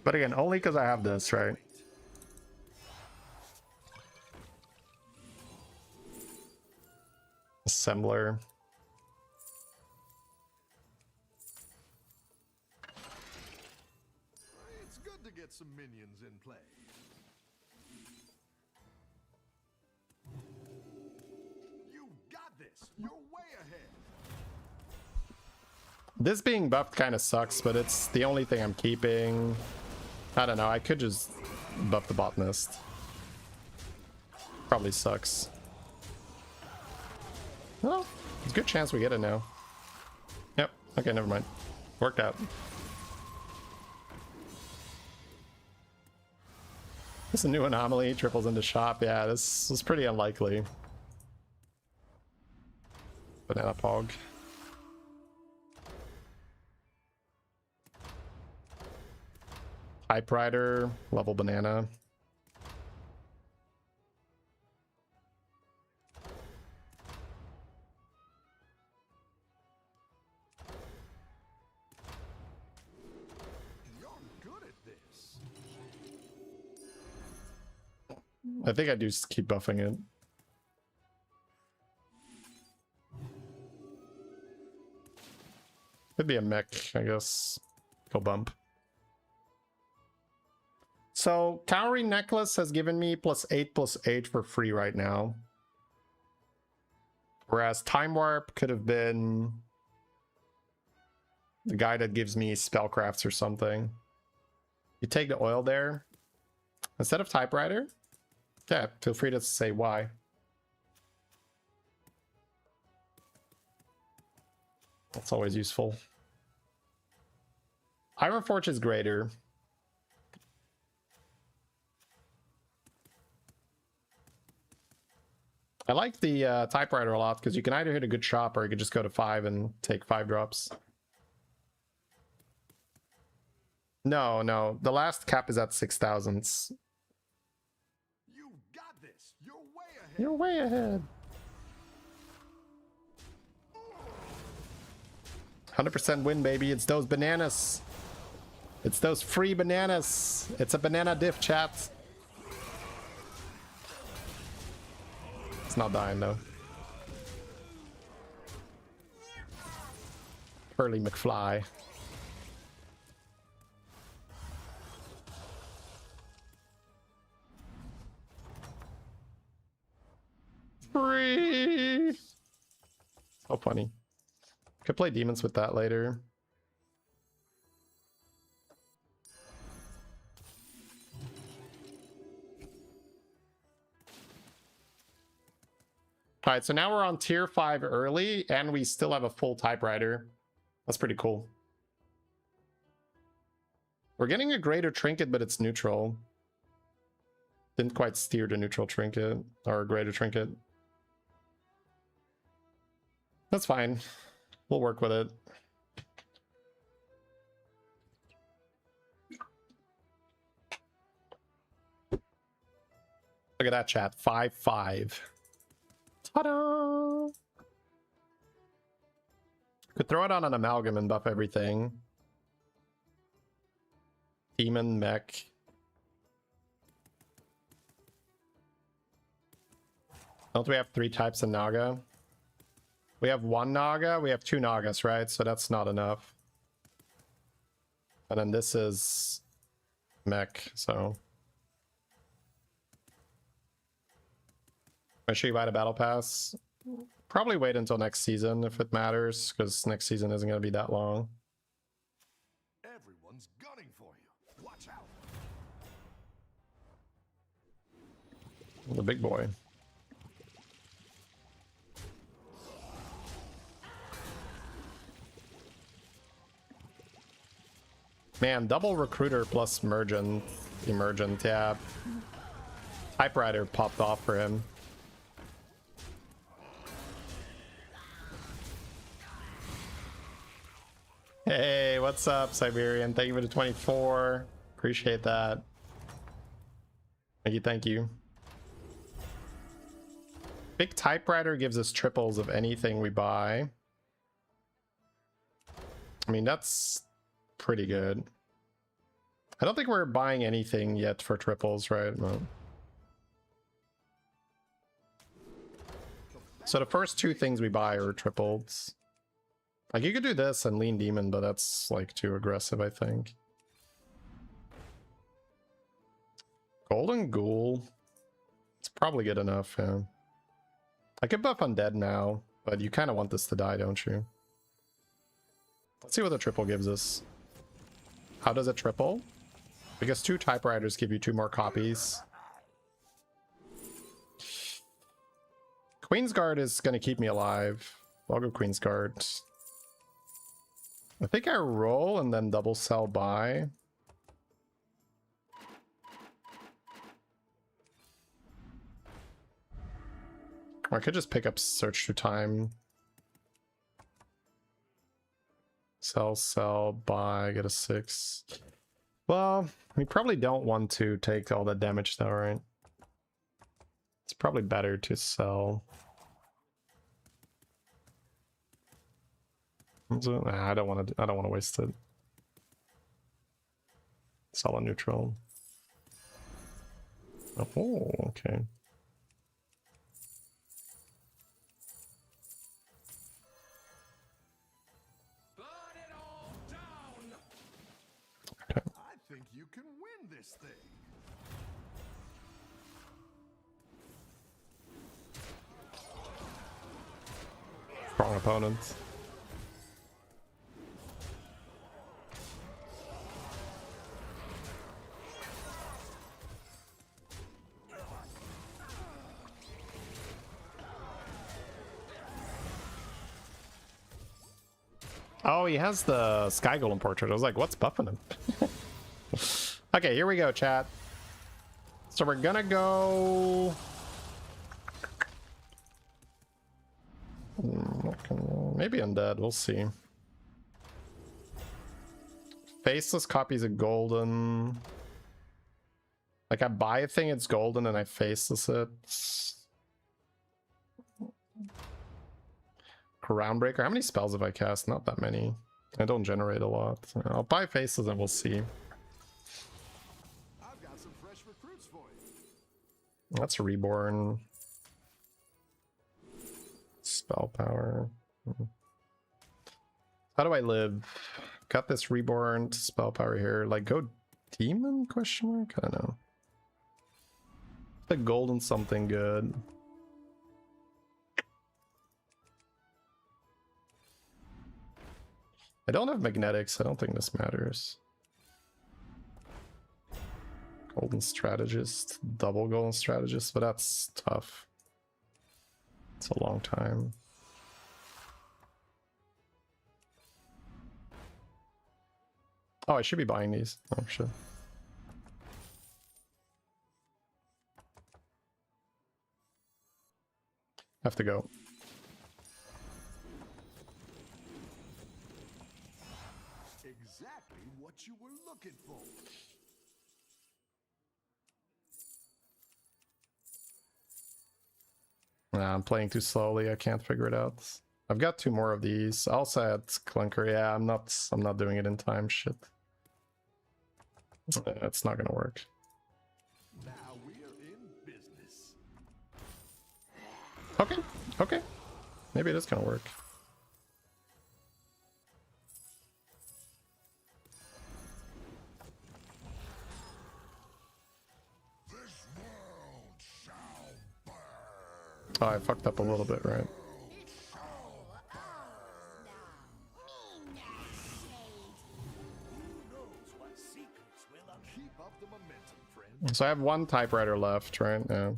But again, only because I have this, right? Assembler. It's good to get some minions in play. You got this. You're way ahead. This being buffed kind of sucks, but it's the only thing I'm keeping. I don't know. I could just buff the botanist. Probably sucks. Well, there's a good chance we get it now. Yep. Okay, never mind. Worked out. This is a new anomaly. Triples into shop. Yeah, this is pretty unlikely. Banana Pog. Typewriter, level banana. You're good at this. I think I do just keep buffing it. Could be a mech, I guess. Go bump. So, Cowrie Necklace has given me +8/+8 for free right now. Whereas Time Warp could have been the guy that gives me Spellcrafts or something. You take the oil there instead of Typewriter? Yeah, feel free to say why. That's always useful. Iron Forge is greater. I like the typewriter a lot because you can either hit a good shop or you could just go to 5 and take 5 drops. No, no. The last cap is at 6,000. You got this. You're way ahead. You're way ahead. 100% win, baby. It's those bananas. It's those free bananas. It's a banana diff, chat. It's not dying though. Hurley McFly. Free. So funny. Could play demons with that later. All right, so now we're on tier 5 early, and we still have a full typewriter. That's pretty cool. We're getting a greater trinket, but it's neutral. Didn't quite steer the neutral trinket, or greater trinket. That's fine. We'll work with it. Look at that chat. 5-5. Ta-da! Could throw it on an amalgam and buff everything. Demon, mech. Don't we have 3 types of Naga? We have 1 Naga, we have 2 Nagas, right? So that's not enough. And then this is mech, so. Make sure you buy the battle pass. Probably wait until next season if it matters, because next season isn't going to be that long. Everyone's gunning for you. Watch out. The big boy. Man, double recruiter plus emergent, yeah. Typewriter popped off for him. Hey, what's up, Siberian? Thank you for the 24. Appreciate that. Thank you, thank you. Big typewriter gives us triples of anything we buy. I mean, that's pretty good. I don't think we're buying anything yet for triples, right? No. So the first 2 things we buy are triples. Like, you could do this and lean demon, but that's like too aggressive, I think. Golden ghoul. It's probably good enough, yeah. I could buff undead now, but you kind of want this to die, don't you? Let's see what the triple gives us. How does it triple? Because 2 typewriters give you 2 more copies. Queensguard is going to keep me alive. I'll go Queensguard. I think I roll and then double sell buy. Or I could just pick up search through time. Sell, buy, get a 6. Well, we probably don't want to take all that damage though, right? It's probably better to sell. Nah, I don't want to waste it. Sell a neutral. Oh, okay. I think you can win this thing. Strong opponent. Oh, he has the Sky Golem portrait. I was like, what's buffing him? Okay, here we go, chat. So we're gonna go... Maybe undead, we'll see. Faceless copies of golden. Like, I buy a thing, it's golden, and I faceless it. Groundbreaker. How many spells have I cast? Not that many. I don't generate a lot. I'll buy faces and we'll see. I've got some fresh recruits for you. That's Reborn. spell power. How do I live? Got this reborn spell power here. Like go demon question mark? I don't know. Like golden something good. I don't have magnetics. I don't think this matters. Golden strategist, double golden strategist, but that's tough. It's a long time. Oh, I should be buying these. Oh shit. Have to go. Exactly what you were looking for. Nah, I'm playing too slowly. I can't figure it out. I've got 2 more of these. I also had Clinker. Yeah, I'm not doing it in time. Shit. It's not gonna work. Now we're in business. Okay. Okay. Maybe it is gonna work. Oh, I fucked up a little bit, right? Keep up the momentum, friend. So I have 1 typewriter left, right? Yeah.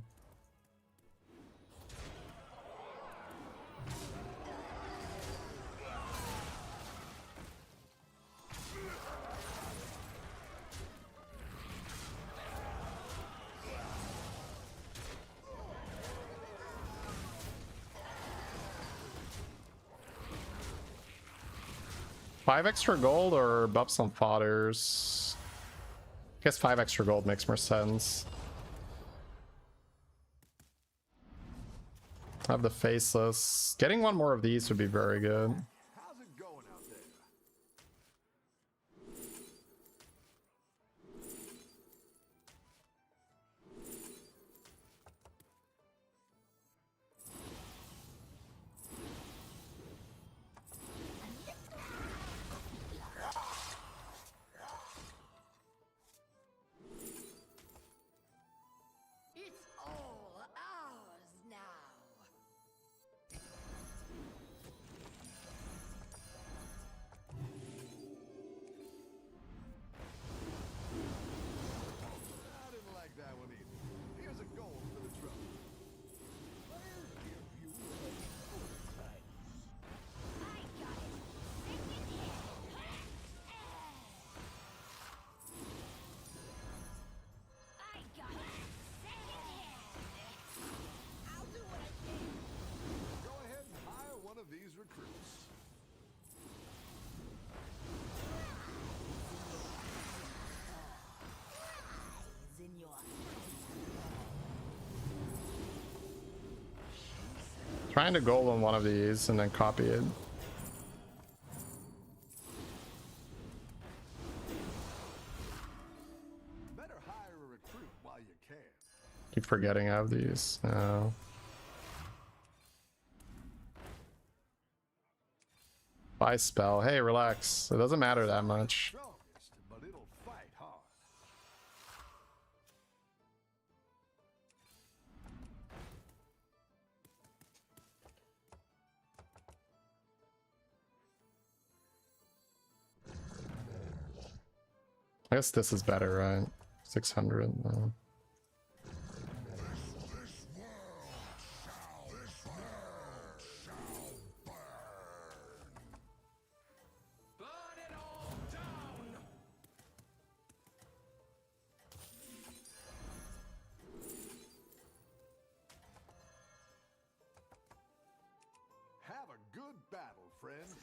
Five extra gold or buff some fodders? I guess 5 extra gold makes more sense. I have the faceless. Getting 1 more of these would be very good. How's it going out there? It's all ours now. I didn't like that one either. Here's a gold for the trouble. I'll give you a good price. I got it. I got it. I'll do what I can. Go ahead and hire one of these recruits. Eyes in your Trying to gold on 1 of these and then copy it. Better hire a recruit while you can. Keep forgetting I have these. No. Buy spell. Hey, relax. It doesn't matter that much. Strongest, but it'll fight hard. I guess this is better, right? 600. No. Have a good battle, friend.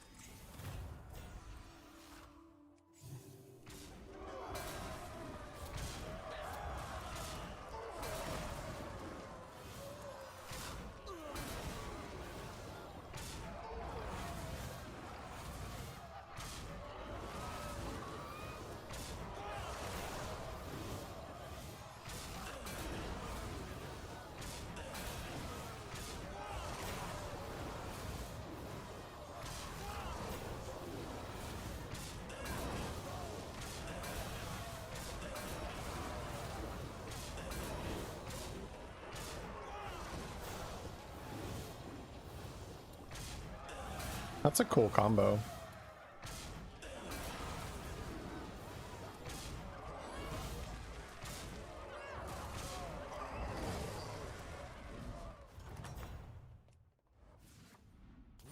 That's a cool combo.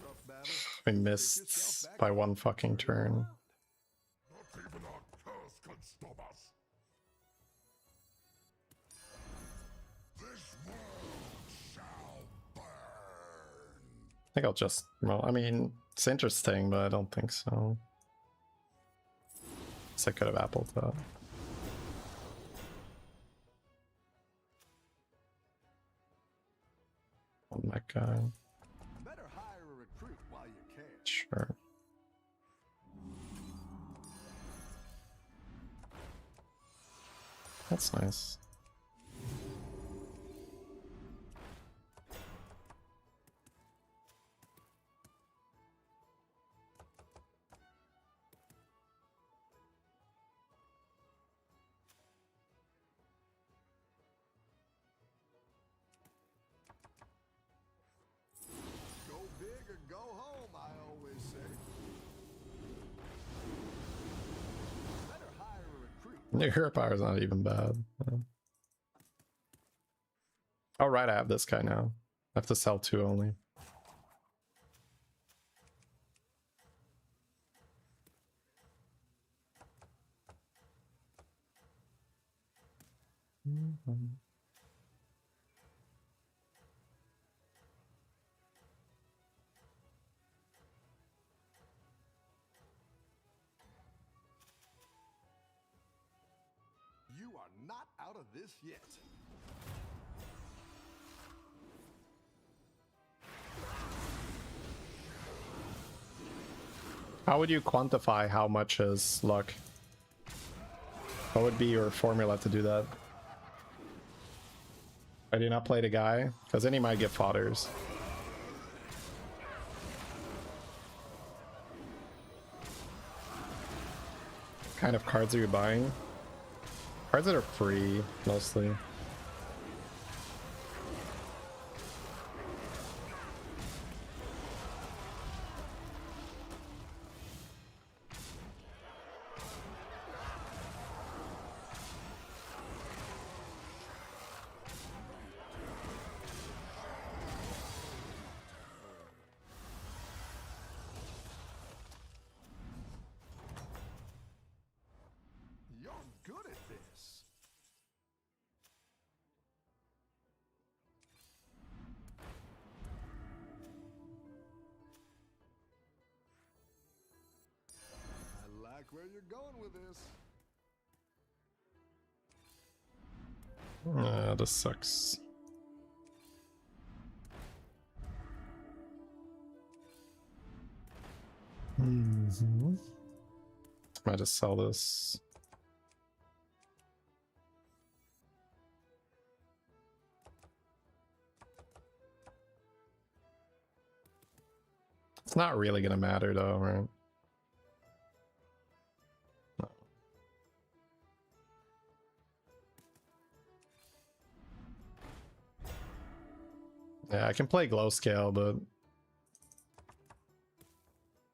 Rough battle. We missed by one fucking turn. Not even our curse can stop us. This world shall burn. I think I'll just, well, I mean, it's interesting, but I don't think so. Guess I could have appled that. On that guy. Better hire a recruit while you can. Sure. That's nice. Go big or go home, I always say. Better hire a recruit. New hero power is not even bad. Yeah. Oh right, I have this guy now. I have to sell 2 only. You are not out of this yet. How would you quantify how much is luck? What would be your formula to do that? I do not play the guy, because then he might get fodders. What kind of cards are you buying? Cards that are free, mostly. You're good at this. I like where you're going with this. This sucks. Might just sell this. It's not really gonna matter though, right? No. Yeah, I can play glow scale, but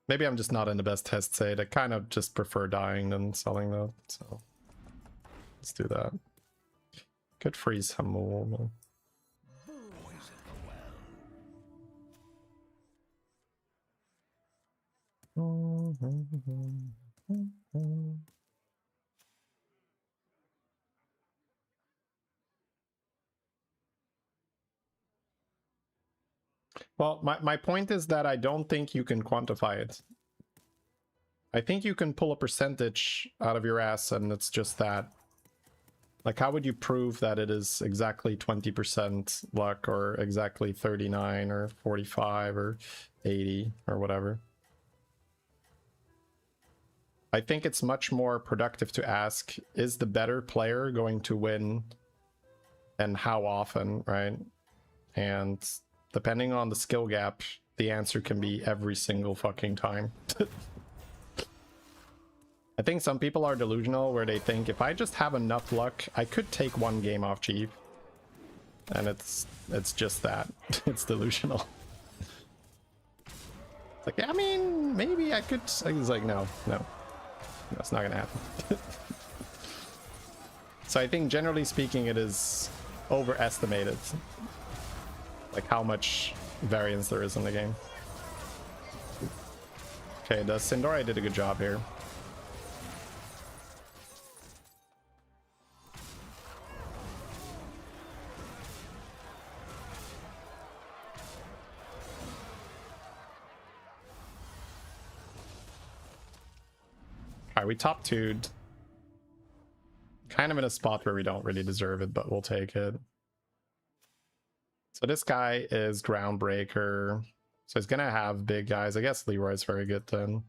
maybe I'm just not in the best test state. I kind of just prefer dying than selling though, so let's do that. Could freeze Hamul. Well, my point is that I don't think you can quantify it. I think you can pull a percentage out of your ass and it's just that. Like, how would you prove that it is exactly 20% luck or exactly 39 or 45 or 80 or whatever? I think it's much more productive to ask, is the better player going to win and how often, right? And depending on the skill gap, the answer can be every single fucking time. I think some people are delusional where they think if I just have enough luck, I could take one game off Chief. And it's just that. It's delusional. It's like, I mean, maybe I could. He's like, no, that's not gonna happen. So I think generally speaking, it is overestimated, like how much variance there is in the game. Okay, the Sindori did a good job here. Alright, we top 2'd. Kind of in a spot where we don't really deserve it, but we'll take it. So this guy is Groundbreaker. So he's gonna have big guys. I guess Leroy's very good then.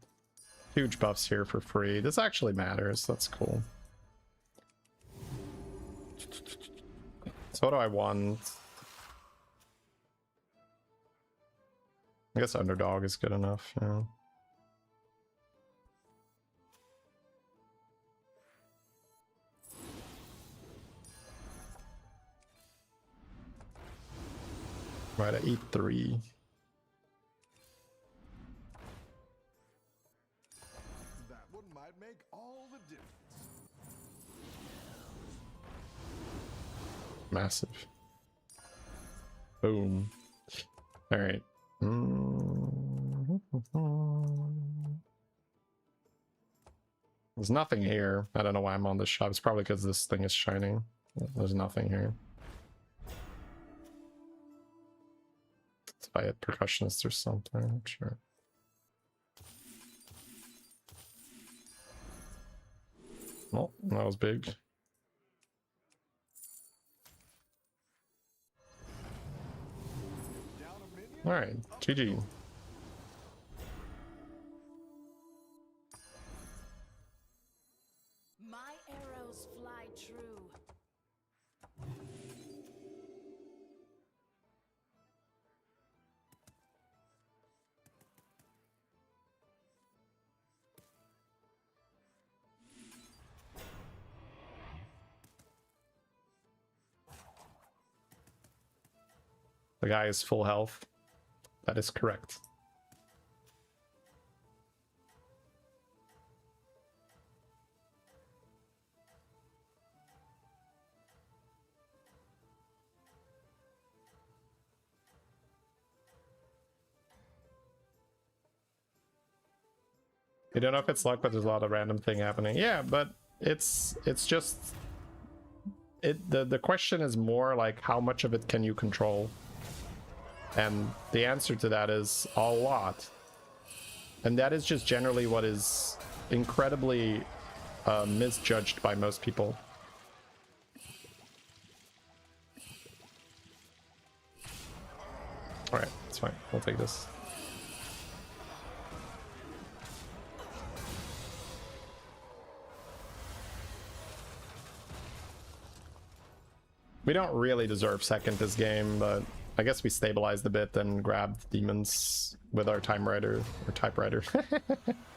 Huge buffs here for free. This actually matters. That's cool. So what do I want? I guess Underdog is good enough, yeah. Right, I eat 3. That one might make all the difference. Massive. Boom. All right. There's nothing here. I don't know why I'm on this shop. It's probably because this thing is shining. There's nothing here. Let's buy a percussionist or something. Sure. Oh, that was big. All right, GG. My arrows fly true. The guy is full health. That is correct. You don't know if it's luck, but there's a lot of random thing happening. Yeah, but it's just the question is more like how much of it can you control? And the answer to that is a lot. And that is just generally what is incredibly misjudged by most people. All right, it's fine. We'll take this. We don't really deserve second this game, but I guess we stabilized a bit and grabbed demons with our typewriter.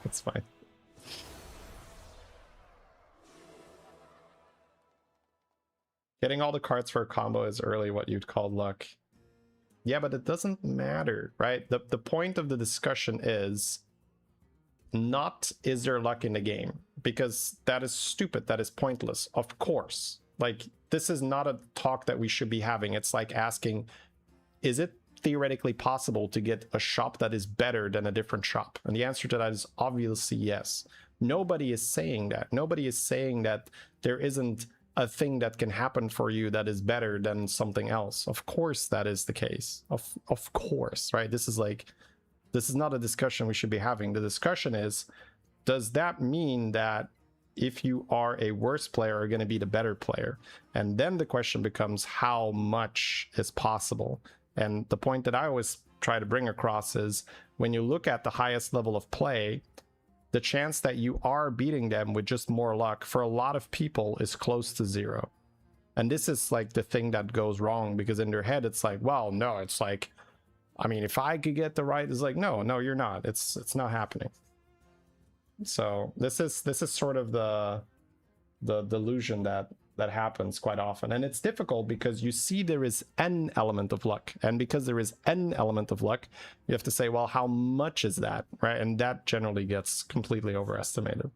That's fine. Getting all the cards for a combo is early what you'd call luck. Yeah, but it doesn't matter, right? The point of the discussion is not is there luck in the game, because that is stupid, that is pointless, of course. Like, this is not a talk that we should be having. It's like asking, is it theoretically possible to get a shop that is better than a different shop? And the answer to that is obviously yes. Nobody is saying that. Nobody is saying that there isn't a thing that can happen for you that is better than something else. Of course that is the case. Of course, right? This is not a discussion we should be having. The discussion is, does that mean that if you are a worse player, are going to be the better player? And then the question becomes, how much is possible? And the point that I always try to bring across is, when you look at the highest level of play, the chance that you are beating them with just more luck for a lot of people is close to 0. And this is like the thing that goes wrong, because in their head it's like, well, no, it's like, I mean, if I could get the right, it's like, no, you're not. It's not happening. So this is sort of the delusion that that happens quite often. And it's difficult because you see there is an element of luck. And because there is an element of luck, you have to say, well, how much is that, right? And that generally gets completely overestimated.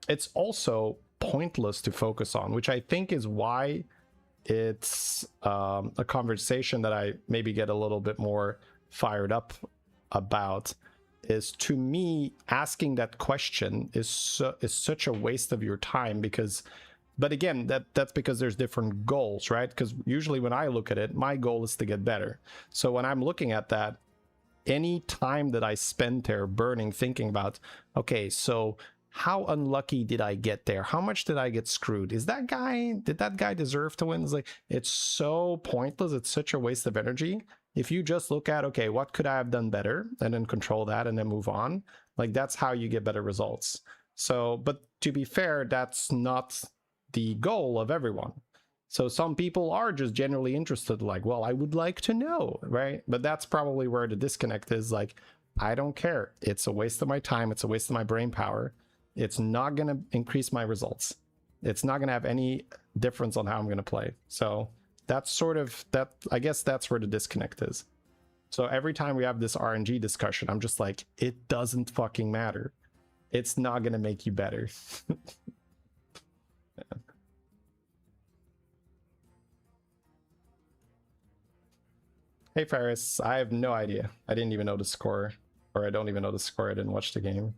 It's also pointless to focus on, which I think is why it's a conversation that I maybe get a little bit more fired up about. Is, to me, asking that question is such a waste of your time, because, but again, that's because there's different goals, right? Because usually when I look at it, my goal is to get better. So when I'm looking at that, any time that I spend there burning, thinking about, okay, so how unlucky did I get there? How much did I get screwed? Did that guy deserve to win? It's like, it's so pointless. It's such a waste of energy. If you just look at, okay, what could I have done better, and then control that and then move on, like, that's how you get better results. So, but to be fair, that's not the goal of everyone. So some people are just generally interested, like, well, I would like to know, right? But that's probably where the disconnect is. Like, I don't care. It's a waste of my time. It's a waste of my brain power. It's not going to increase my results. It's not going to have any difference on how I'm going to play. So that's sort of that. I guess that's where the disconnect is. So every time we have this RNG discussion, I'm just like, it doesn't fucking matter. It's not going to make you better. Yeah. Hey Ferris, I have no idea. I didn't even know the score, or I don't even know the score. I didn't watch the game.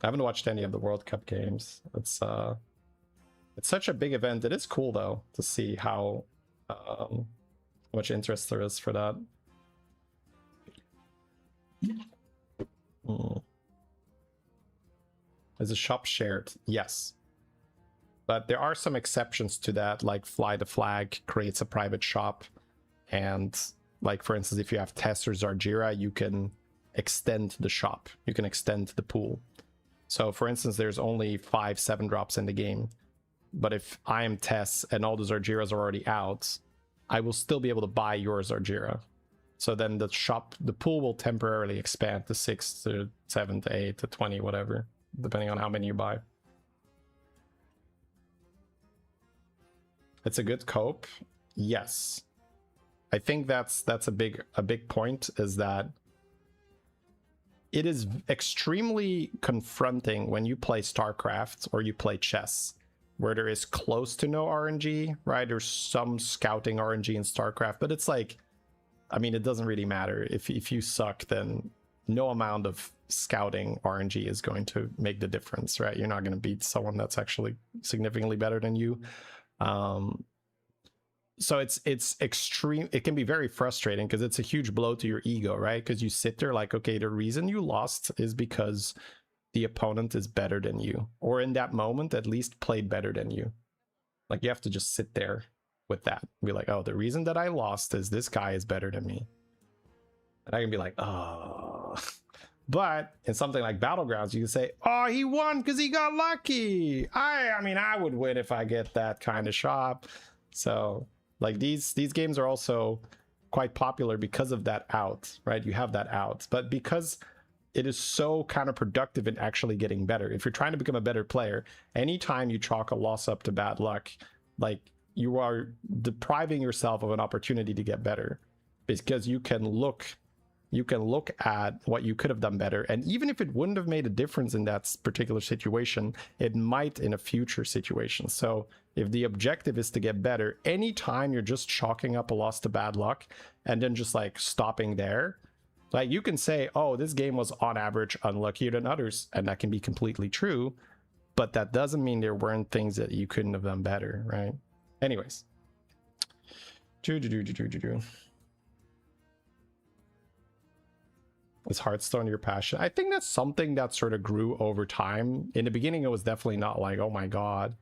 I haven't watched any of the World Cup games. It's such a big event. It is cool though to see how much interest there is for that. Is the shop shared? Yes. But there are some exceptions to that, like Fly the Flag creates a private shop. And like, for instance, if you have Tess or Zarjira, you can extend the shop. You can extend the pool. So for instance, there's only 5-7 drops in the game. But if I am Tess and all the Zarjiras are already out, I will still be able to buy your Zarjira. So then the shop, the pool will temporarily expand to 6 to 7 to 8 to 20, whatever, depending on how many you buy. It's a good cope. Yes. I think that's a big point, is that it is extremely confronting when you play StarCraft or you play chess, where there is close to no RNG, right? There's some scouting RNG in StarCraft, but it's like, I mean, it doesn't really matter. If you suck, then no amount of scouting RNG is going to make the difference, right? You're not going to beat someone that's actually significantly better than you. So it's extreme. It can be very frustrating because it's a huge blow to your ego, right? Because you sit there like, okay, the reason you lost is because the opponent is better than you, or in that moment at least played better than you. Like, you have to just sit there with that and be like, oh, the reason that I lost is this guy is better than me. And I can be like, oh. But in something like Battlegrounds, you can say, oh, he won because he got lucky. I mean, I would win if I get that kind of shop. So like, these games are also quite popular because of that out, right? You have that out, but because it is so counterproductive in actually getting better. If you're trying to become a better player, anytime you chalk a loss up to bad luck, like, you are depriving yourself of an opportunity to get better, because you can look at what you could have done better, and even if it wouldn't have made a difference in that particular situation, it might in a future situation. So if the objective is to get better, anytime you're just chalking up a loss to bad luck and then just like stopping there, like, you can say, oh, this game was on average unluckier than others, and that can be completely true, but that doesn't mean there weren't things that you couldn't have done better, right? Anyways. Is Hearthstone your passion? I think that's something that sort of grew over time. In the beginning, it was definitely not like, oh my god.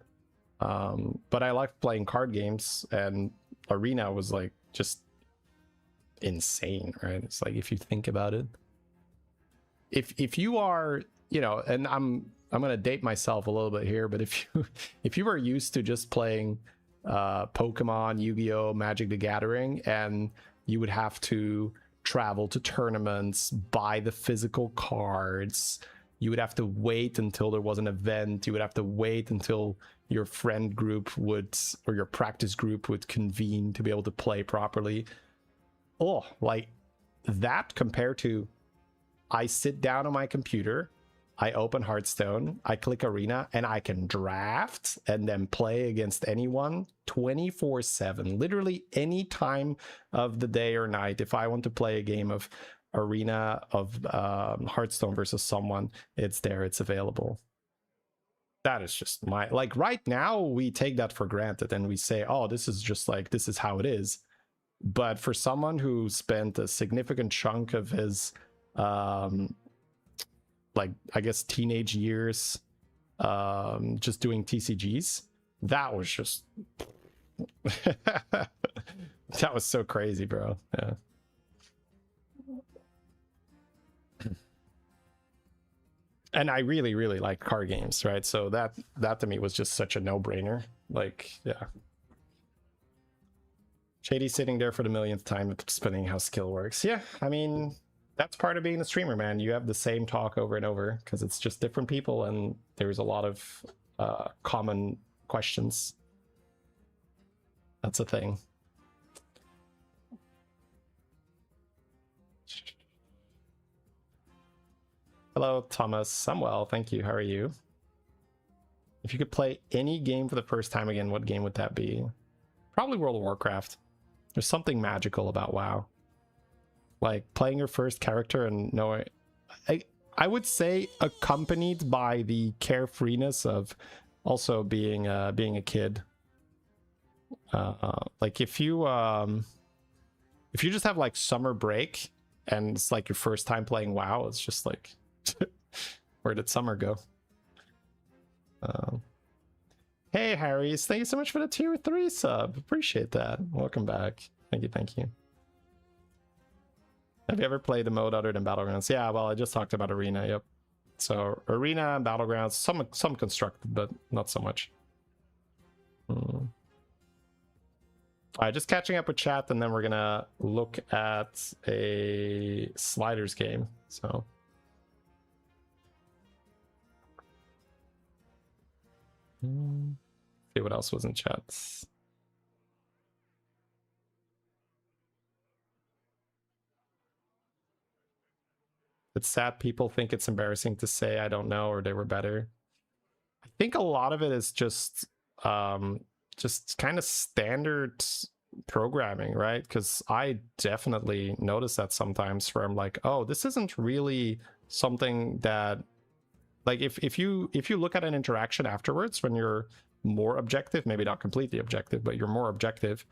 But I liked playing card games, and Arena was like just insane, right? It's like, if you think about it, if you are, you know, and I'm gonna date myself a little bit here, but if you were used to just playing Pokemon, Yu-Gi-Oh, Magic the Gathering, and you would have to travel to tournaments, buy the physical cards, you would have to wait until there was an event. You would have to wait until your friend group would, or your practice group would convene to be able to play properly. Oh, like that compared to I sit down on my computer, I open Hearthstone, I click Arena, and I can draft and then play against anyone 24/7. Literally any time of the day or night. If I want to play a game of Arena of Hearthstone versus someone, it's there, it's available. That is just my, like right now we take that for granted and we say, oh, this is just like, this is how it is. But for someone who spent a significant chunk of his like I guess teenage years just doing TCGs, that was just that was so crazy, bro. Yeah. And I really like card games, right? So that to me was just such a no-brainer. Like, yeah. Shady sitting there for the millionth time explaining how skill works. Yeah, I mean, that's part of being a streamer, man. You have the same talk over and over because it's just different people and there's a lot of common questions. That's a thing. Hello, Thomas. I'm well, thank you. How are you? If you could play any game for the first time again, what game would that be? Probably World of Warcraft. There's something magical about WoW. Like playing your first character and knowing, I would say accompanied by the carefreeness of also being a kid. Like if you just have like summer break and it's like your first time playing WoW, it's just like, where did summer go? Hey Harry's, thank you so much for the tier 3 sub. Appreciate that. Welcome back. Thank you. Have you ever played a mode other than Battlegrounds? Yeah, well, I just talked about Arena, yep. So Arena and Battlegrounds, some constructed, but not so much. All right, just catching up with chat, and then we're gonna look at a sliders game. So see what else was in chat. It's sad people think it's embarrassing to say I don't know or they were better. I think a lot of it is just kind of standard programming, right? Because I definitely notice that sometimes where I'm like, oh, this isn't really something that, like, if you look at an interaction afterwards when you're more objective, maybe not completely objective, but you're more objective,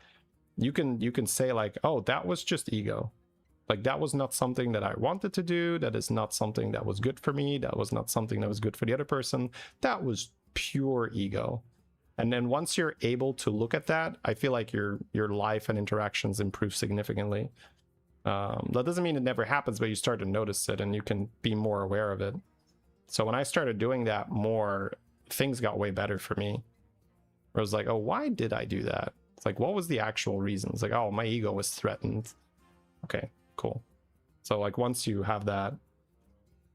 you can say like, oh, that was just ego. Like, that was not something that I wanted to do. That is not something that was good for me. That was not something that was good for the other person. That was pure ego. And then once you're able to look at that, I feel like your life and interactions improve significantly. That doesn't mean it never happens, but you start to notice it and you can be more aware of it. So when I started doing that more, things got way better for me. Where I was like, oh, why did I do that? It's like, what was the actual reason? It's like, oh, my ego was threatened. Okay, cool. So like once you have that,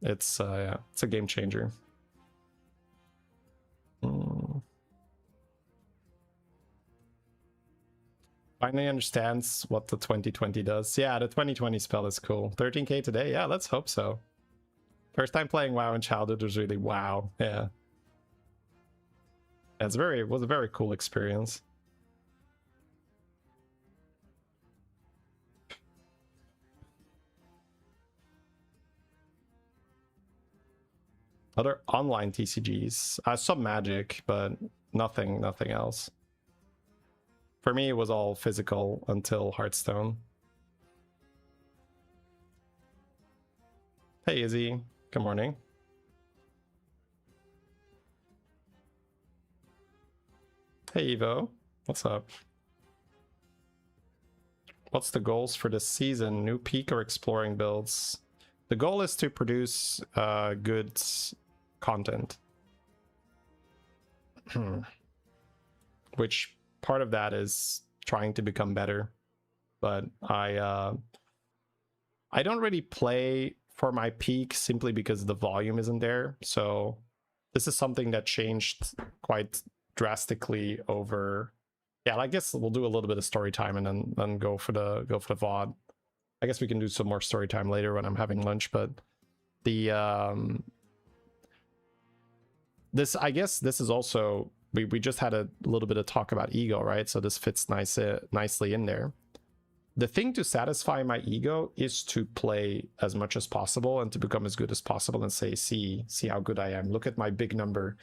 it's yeah, it's a game changer. Finally understands what the 2020 does. Yeah, the 2020 spell is cool. 13k today? Yeah, let's hope so. First time playing WoW in childhood was really wow. Yeah. It was a very cool experience. Other online TCGs, some Magic, but nothing else. For me, it was all physical until Hearthstone. Hey Izzy, good morning. Hey Evo, what's up? What's the goals for this season? New peak or exploring builds? The goal is to produce good content. Which part of that is trying to become better. But I don't really play for my peak simply because the volume isn't there. So this is something that changed quite drastically over. Yeah, I guess we'll do a little bit of story time and then go for the VOD. I guess we can do some more story time later when I'm having lunch, but the I guess this is also, we just had a little bit of talk about ego, right? So this fits nicely in there. The thing to satisfy my ego is to play as much as possible and to become as good as possible and say, see how good I am. Look at my big number.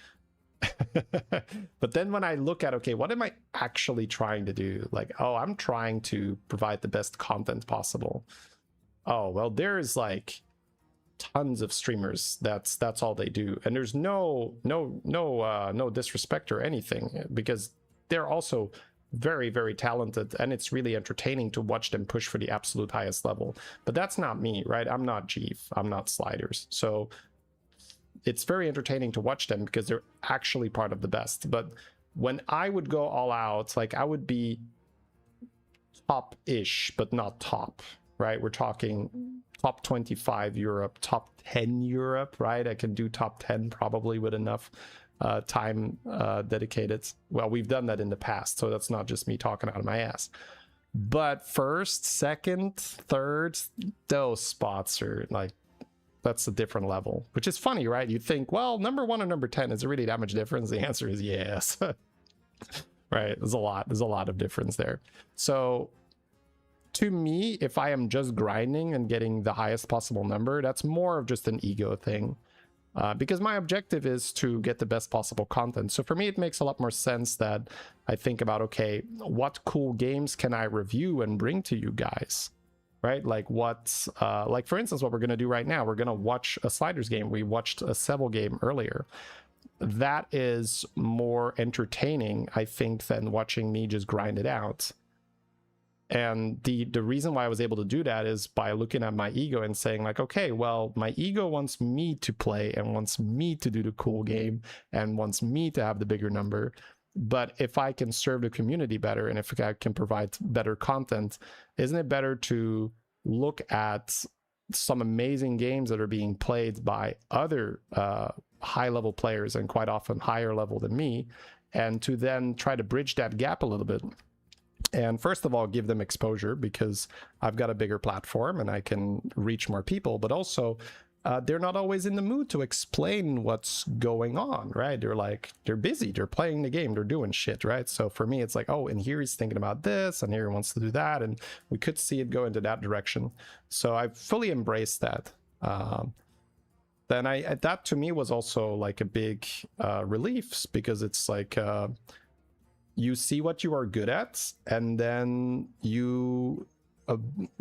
But then when I look at, okay, what am I actually trying to do? Like, oh, I'm trying to provide the best content possible. Oh, well, there's like tons of streamers that's all they do, and there's no disrespect or anything, because they're also very, very talented, and it's really entertaining to watch them push for the absolute highest level. But that's not me, right? I'm not Jeeve, I'm not Sliders, so it's very entertaining to watch them because they're actually part of the best. But when I would go all out, like, I would be top-ish but not top, right? We're talking top 25 Europe, top 10 Europe, right? I can do top 10 probably with enough time dedicated. Well, we've done that in the past, so that's not just me talking out of my ass. But first, second, third, those spots are like, that's a different level, which is funny, right? You think, well, number 1 and number 10, is there really that much difference? The answer is yes. Right? There's a lot of difference there. So to me, if I am just grinding and getting the highest possible number, that's more of just an ego thing. Because my objective is to get the best possible content. So for me, it makes a lot more sense that I think about, okay, what cool games can I review and bring to you guys? Right? Like what, like for instance, what we're going to do right now, we're going to watch a Sliders game. We watched a Seville game earlier. That is more entertaining, I think, than watching me just grind it out. And the reason why I was able to do that is by looking at my ego and saying like, okay, well, my ego wants me to play and wants me to do the cool game and wants me to have the bigger number. But if I can serve the community better and if I can provide better content, isn't it better to look at some amazing games that are being played by other high-level players, and quite often higher level than me, and to then try to bridge that gap a little bit? And first of all, give them exposure, because I've got a bigger platform and I can reach more people, but also they're not always in the mood to explain what's going on, right? They're busy, they're playing the game, they're doing shit, right? So for me, it's like, oh, and here he's thinking about this, and here he wants to do that, and we could see it go into that direction. So I fully embraced that. Then that to me was also like a big relief, because it's like, you see what you are good at, and then you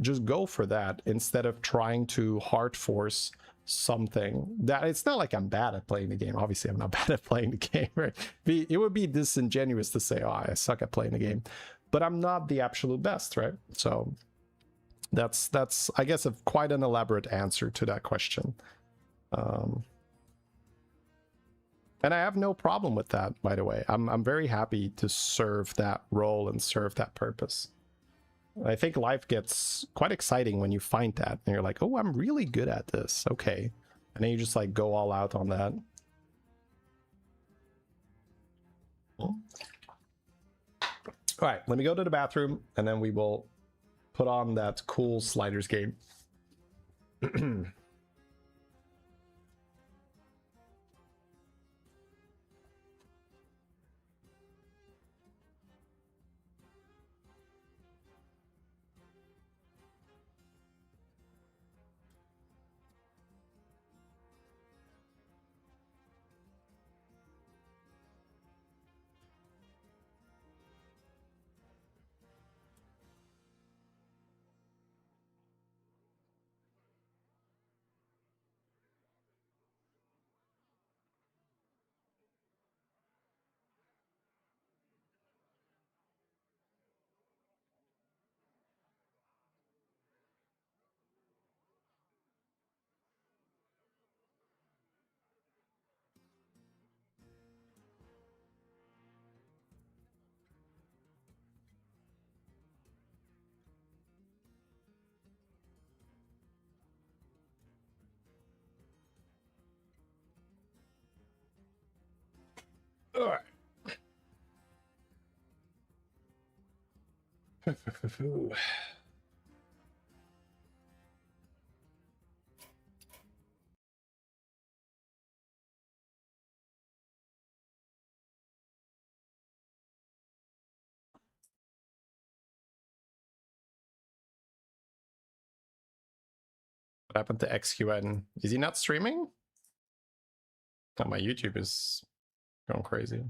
just go for that instead of trying to hard force something. That it's not like I'm bad at playing the game. Obviously, I'm not bad at playing the game, right? It would be disingenuous to say, oh, I suck at playing the game, but I'm not the absolute best, right? So that's I guess quite an elaborate answer to that question. And I have no problem with that, by the way. I'm very happy to serve that role and serve that purpose. I think life gets quite exciting when you find that, and you're like, oh, I'm really good at this. Okay. And then you just like go all out on that. All right, let me go to the bathroom, and then we will put on that cool Sliders game. Alright. What happened to XQN? Is he not streaming? Oh, my YouTube is going crazy.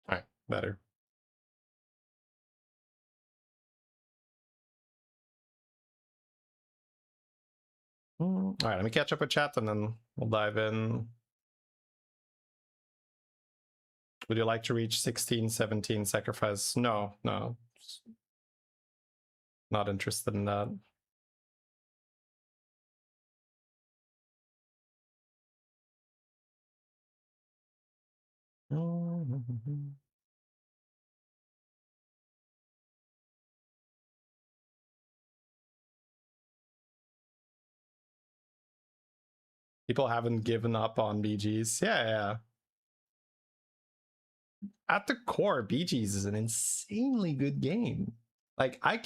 Alright, better. Alright, let me catch up with chat and then we'll dive in. Would you like to reach 16, 17 sacrifice? No, no. Not interested in that. People haven't given up on BGs. Yeah. At the core, BGs is an insanely good game. Like, I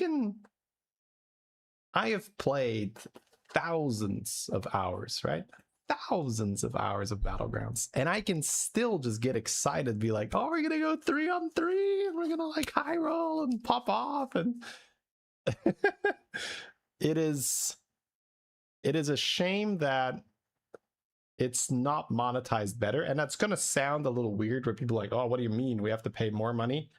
have played thousands of hours, right? Thousands of hours of Battlegrounds. And I can still just get excited, be like, oh, we're gonna go 3-on-3, and we're gonna like high roll and pop off. And it is a shame that it's not monetized better. And that's gonna sound a little weird where people are like, oh, what do you mean we have to pay more money?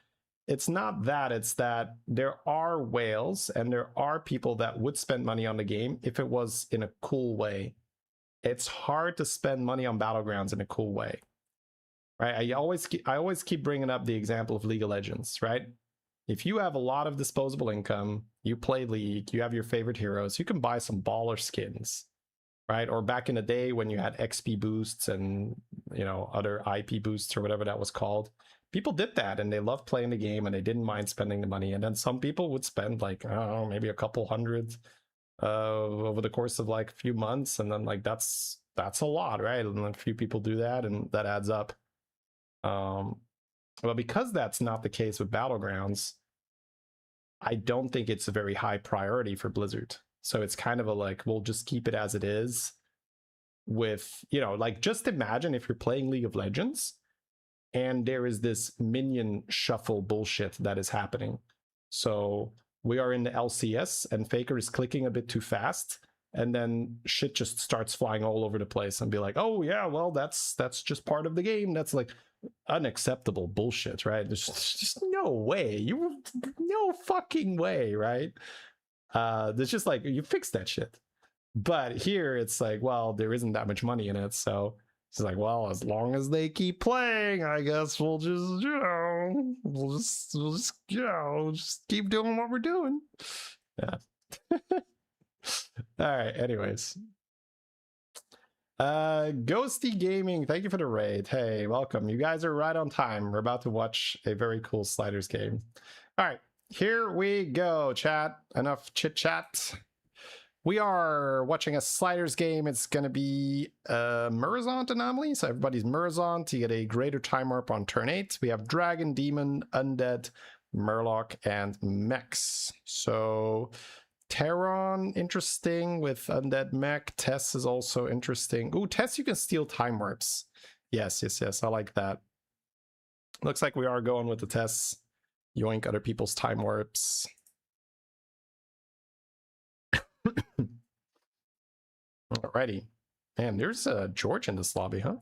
It's not that, it's that there are whales and there are people that would spend money on the game if it was in a cool way. It's hard to spend money on Battlegrounds in a cool way, right? I always keep bringing up the example of League of Legends, right? If you have a lot of disposable income, you play League, you have your favorite heroes, you can buy some baller skins, right? Or back in the day when you had XP boosts and, you know, other IP boosts or whatever that was called, people did that and they loved playing the game and they didn't mind spending the money. And then some people would spend like, I don't know, maybe a couple hundred over the course of like a few months, and then like that's a lot, right? And a few people do that and that adds up. Well, because that's not the case with Battlegrounds, I don't think it's a very high priority for Blizzard. So it's kind of a like, we'll just keep it as it is with, you know, like just imagine if you're playing League of Legends and there is this minion shuffle bullshit that is happening. So we are in the LCS and Faker is clicking a bit too fast, and then shit just starts flying all over the place and be like, oh yeah, well that's just part of the game. That's like unacceptable bullshit, right? There's just no way. No fucking way, right? There's just like, you fix that shit. But here it's like, well, there isn't that much money in it, so it's like, well, as long as they keep playing, I guess we'll just, you know, we'll just, you know, just keep doing what we're doing. Yeah. All right. Anyways, Ghosty Gaming, thank you for the raid. Hey, welcome. You guys are right on time. We're about to watch a very cool Sliders game. All right, here we go. Chat. Enough chit chat. We are watching a Sliders game. It's going to be a Murozond anomaly. So everybody's Murozond to get a greater time warp on turn 8. We have Dragon, Demon, Undead, Murloc, and Mechs. So Terran, interesting with Undead Mech. Tess is also interesting. Ooh, Tess, you can steal time warps. Yes. I like that. Looks like we are going with the Tess. Yoink other people's time warps. Alrighty. Man, there's a George in this lobby, huh?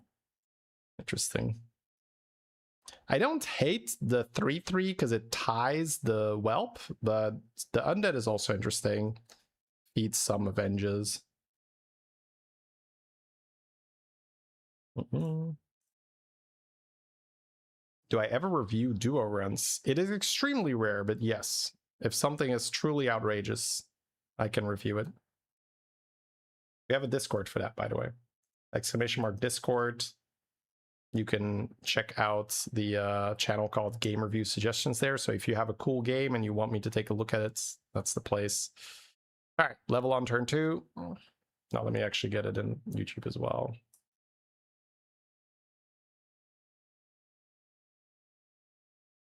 Interesting. I don't hate the 3/3 because it ties the Whelp, but the Undead is also interesting. Feeds some Avenges. Do I ever review duo runs? It is extremely rare, but yes. If something is truly outrageous, I can review it. We have a Discord for that, by the way. ! Discord. You can check out the channel called Game Review Suggestions there. So if you have a cool game and you want me to take a look at it, that's the place. All right, level on turn 2. Now let me actually get it in YouTube as well.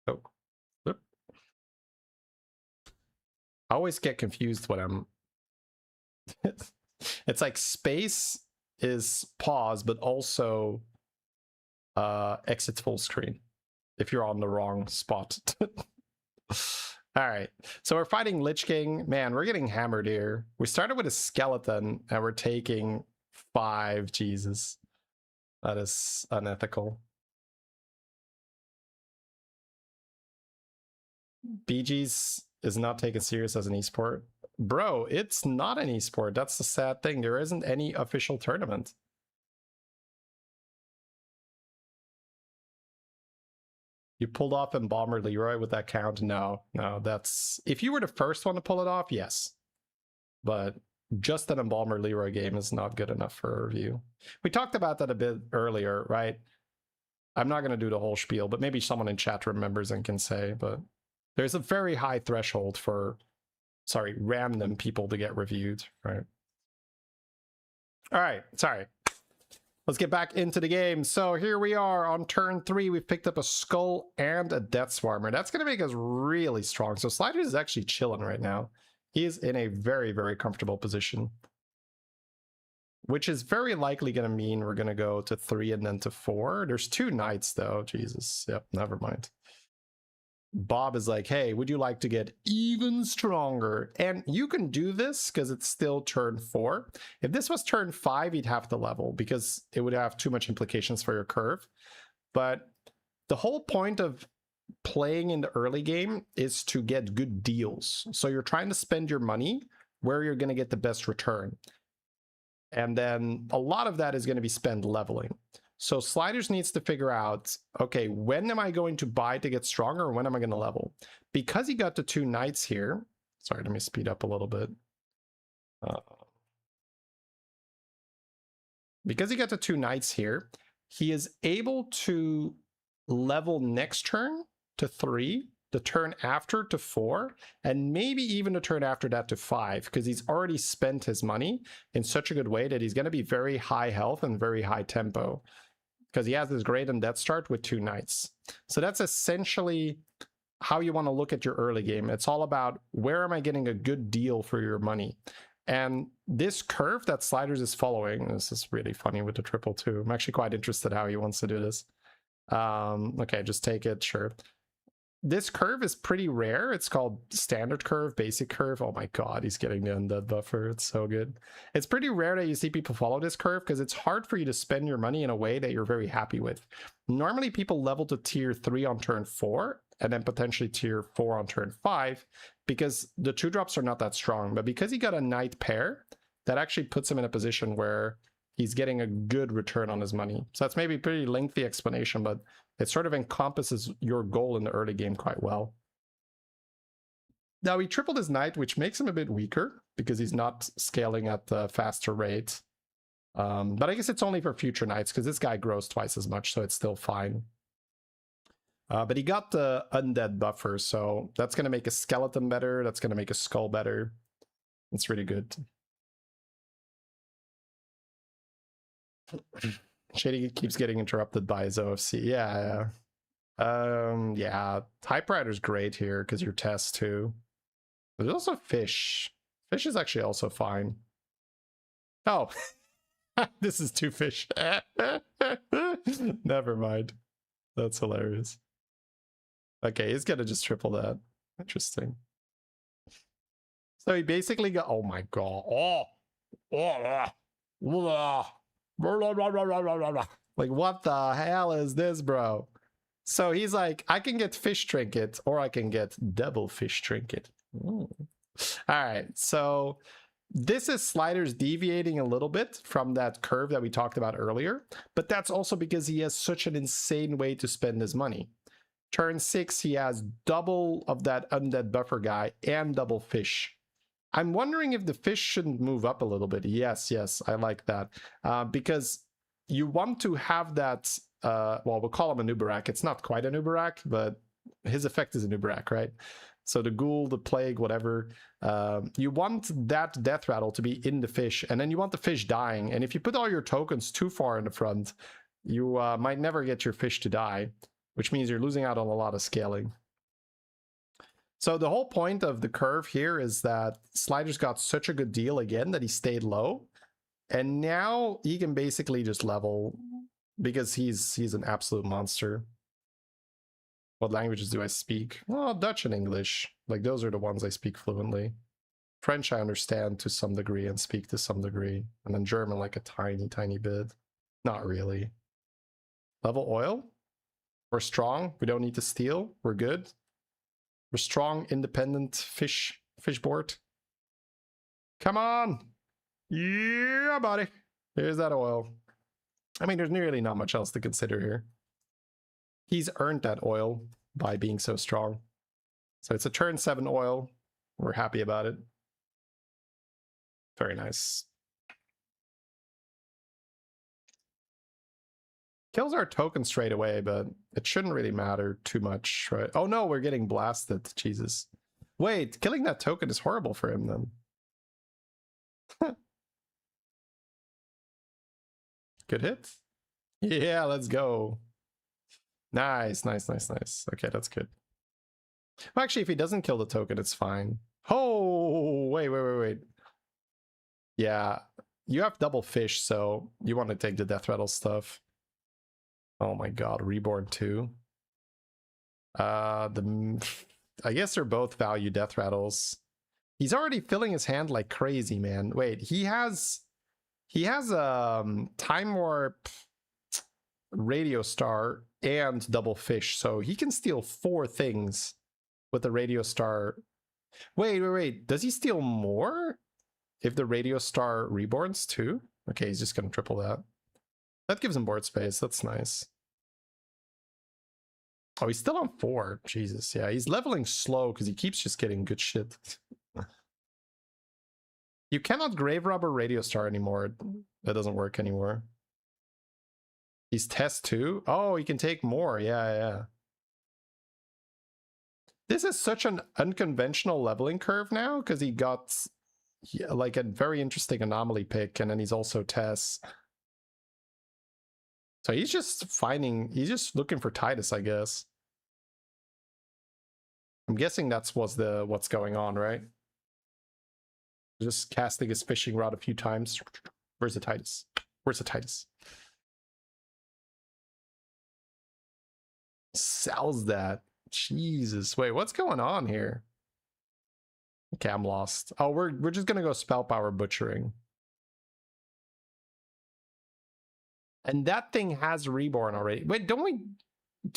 Oh. Oop. I always get confused when I'm... It's like space is pause, but also exit full screen if you're on the wrong spot. All right, so we're fighting Lich King. Man, we're getting hammered here. We started with a skeleton and we're taking 5. Jesus, that is unethical. BG's is not taken serious as an esport. Bro, it's not an esport. That's the sad thing. There isn't any official tournament. You pulled off Embalmer Leroy with that count? No, that's... If you were the first one to pull it off, yes. But just an Embalmer Leroy game is not good enough for a review. We talked about that a bit earlier, right? I'm not going to do the whole spiel, but maybe someone in chat remembers and can say, but there's a very high threshold for, sorry, random people to get reviewed, right? All right, sorry. Let's get back into the game. So here we are on turn 3. We've picked up a Skull and a Death Swarmer. That's going to make us really strong. So Sliders is actually chilling right now. He is in a very, very comfortable position. Which is very likely going to mean we're going to go to 3 and then to 4. There's 2 knights though. Jesus. Yep, never mind. Bob is like, hey, would you like to get even stronger? And you can do this because it's still turn 4. If this was turn 5, you'd have to level because it would have too much implications for your curve. But the whole point of playing in the early game is to get good deals. So you're trying to spend your money where you're going to get the best return. And then a lot of that is going to be spent leveling. So Sliders needs to figure out, okay, when am I going to buy to get stronger, or when am I going to level? Because he got the 2 knights here. Sorry, let me speed up a little bit. Because he got the 2 knights here, he is able to level next turn to 3, the turn after to 4, and maybe even the turn after that to 5, because he's already spent his money in such a good way that he's going to be very high health and very high tempo. Because he has this great undead start with 2 knights. So that's essentially how you want to look at your early game. It's all about where am I getting a good deal for your money? And this curve that Sliders is following, this is really funny with the 222. I'm actually quite interested how he wants to do this. Okay, just take it, sure. This curve is pretty rare. It's called standard curve, basic curve. Oh my god, he's getting the undead buffer. It's so good. It's pretty rare that you see people follow this curve because it's hard for you to spend your money in a way that you're very happy with. Normally people level to tier 3 on turn 4 and then potentially tier 4 on turn 5 because the 2-drops are not that strong. But because he got a knight pair, that actually puts him in a position where he's getting a good return on his money. So that's maybe a pretty lengthy explanation, but it sort of encompasses your goal in the early game quite well. Now he tripled his knight, which makes him a bit weaker because he's not scaling at a faster rate. But I guess it's only for future knights because this guy grows twice as much, so it's still fine. But he got the undead buffer, so that's going to make a skeleton better. That's going to make a skull better. It's really good. Shady keeps getting interrupted by his OFC. Yeah. Yeah. Typewriter's great here because you're test too. There's also fish. Fish is actually also fine. Oh, this is 2 fish. Never mind. That's hilarious. Okay, he's gonna just triple that. Interesting. So he basically got. Oh my god. Like, what the hell is this, bro? So he's like, I can get fish trinket or I can get double fish trinket. All right, so this is Sliders deviating a little bit from that curve that we talked about earlier, but that's also because he has such an insane way to spend his money. Turn 6, he has double of that undead buffer guy and double fish. I'm wondering if the fish shouldn't move up a little bit. Yes, I like that. Because you want to have that, well, we'll call him a Nubarak. It's not quite a Nubarak, but his effect is a Nubarak, right? So the ghoul, the plague, whatever. You want that death rattle to be in the fish, and then you want the fish dying. And if you put all your tokens too far in the front, you might never get your fish to die. which means you're losing out on a lot of scaling. So the whole point of the curve here is that Slider's got such a good deal again that he stayed low. And now he can basically just level because he's an absolute monster. What languages do I speak? Well, Dutch and English. Like, those are the ones I speak fluently. French I understand to some degree and speak to some degree. And then German like a tiny, tiny bit. Not really. Level oil? We're strong. We don't need to steal. We're good. We're strong, independent fish board. Come on! Yeah, buddy. Here's that oil. I mean, there's really not much else to consider here. He's earned that oil by being so strong. So it's a turn 7 oil. We're happy about it. Very nice. Kills our token straight away, but it shouldn't really matter too much, right? Oh no, we're getting blasted. Jesus. Wait, killing that token is horrible for him then. Good hit. Yeah, let's go. Nice, nice, nice, nice. Okay, that's good. Well, actually, if he doesn't kill the token, it's fine. Oh, wait. Yeah, you have double fish, so you want to take the death rattle stuff. Oh my god, Reborn 2. I guess they're both value death rattles. He's already filling his hand like crazy, man. Wait, he has Time Warp, Radio Star, and double fish, so he can steal 4 things with the Radio Star. Wait. Does he steal more if the Radio Star reborns too? Okay, he's just gonna triple that. That gives him board space. That's nice. Oh, he's still on 4. Jesus, yeah. He's leveling slow because he keeps just getting good shit. You cannot Grave Robber Radio Star anymore. That doesn't work anymore. He's test 2. Oh, he can take more. Yeah. This is such an unconventional leveling curve now because he got like a very interesting anomaly pick, and then he's also Tess. So he's just looking for Titus, I guess. I'm guessing that's what's going on, right? Just casting his fishing rod a few times. Where's the Titus? Where's the Titus? Sells that. Jesus. Wait, what's going on here? Okay, I'm lost. Oh, we're just gonna go spell power butchering. And that thing has reborn already. Wait,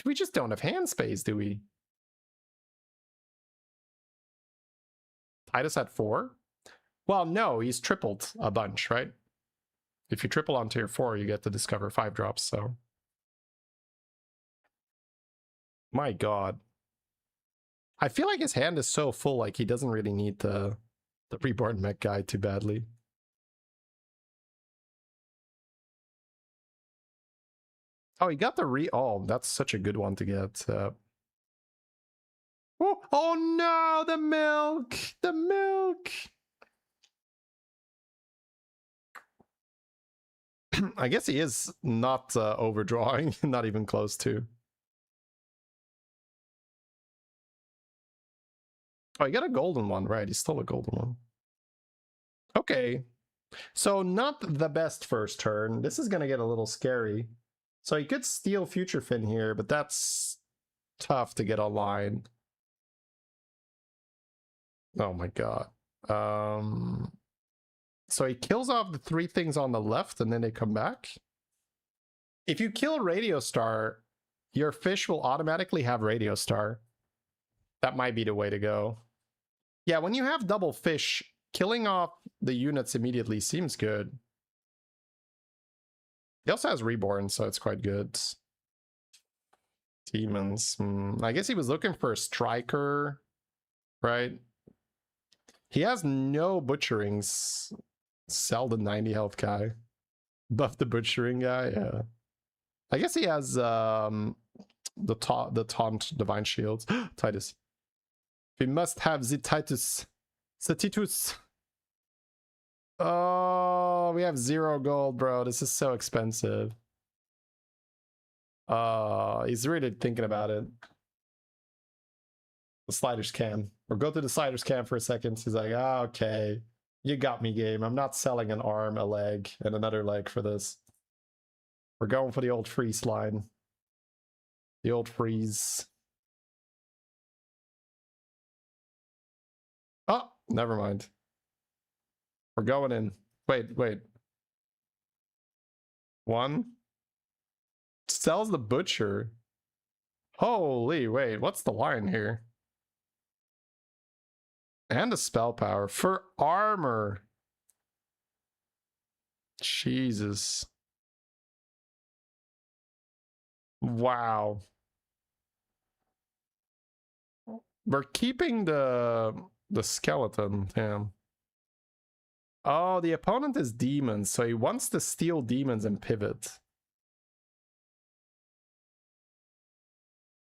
we just don't have hand space, do we? Titus at 4? Well, no, he's tripled a bunch, right? If you triple on tier 4, you get to discover 5 drops, so. My god. I feel like his hand is so full, like he doesn't really need the reborn mech guy too badly. Oh, he got the oh, that's such a good one to get. Oh no, the milk! The milk! I guess he is not overdrawing, not even close to. Oh, he got a golden one, right? He stole a golden one. Okay. So not the best first turn. This is going to get a little scary. So he could steal Future Fin here, but that's tough to get online. Oh my god. So he kills off the 3 things on the left and then they come back. If you kill Radio Star, your fish will automatically have Radio Star. That might be the way to go. Yeah, when you have double fish, killing off the units immediately seems good. He also has Reborn, so it's quite good. Demons. I guess he was looking for a striker, right? He has no butcherings. Sell the 90 health guy. Buff the butchering guy, yeah. I guess he has the taunt divine shields. Titus. We must have the Titus. The Titus. Oh, we have 0 gold, bro. This is so expensive. He's really thinking about it. The sliders cam. Or go to the sliders cam for a second. He's like, ah, okay. You got me, game. I'm not selling an arm, a leg, and another leg for this. We're going for the old freeze line. The old freeze. Oh, never mind. We're going in. Wait. One. Sells the butcher. Holy, wait, what's the line here? And a spell power for armor. Jesus. Wow. We're keeping the skeleton, damn. Oh, the opponent is demons, so he wants to steal demons and pivot.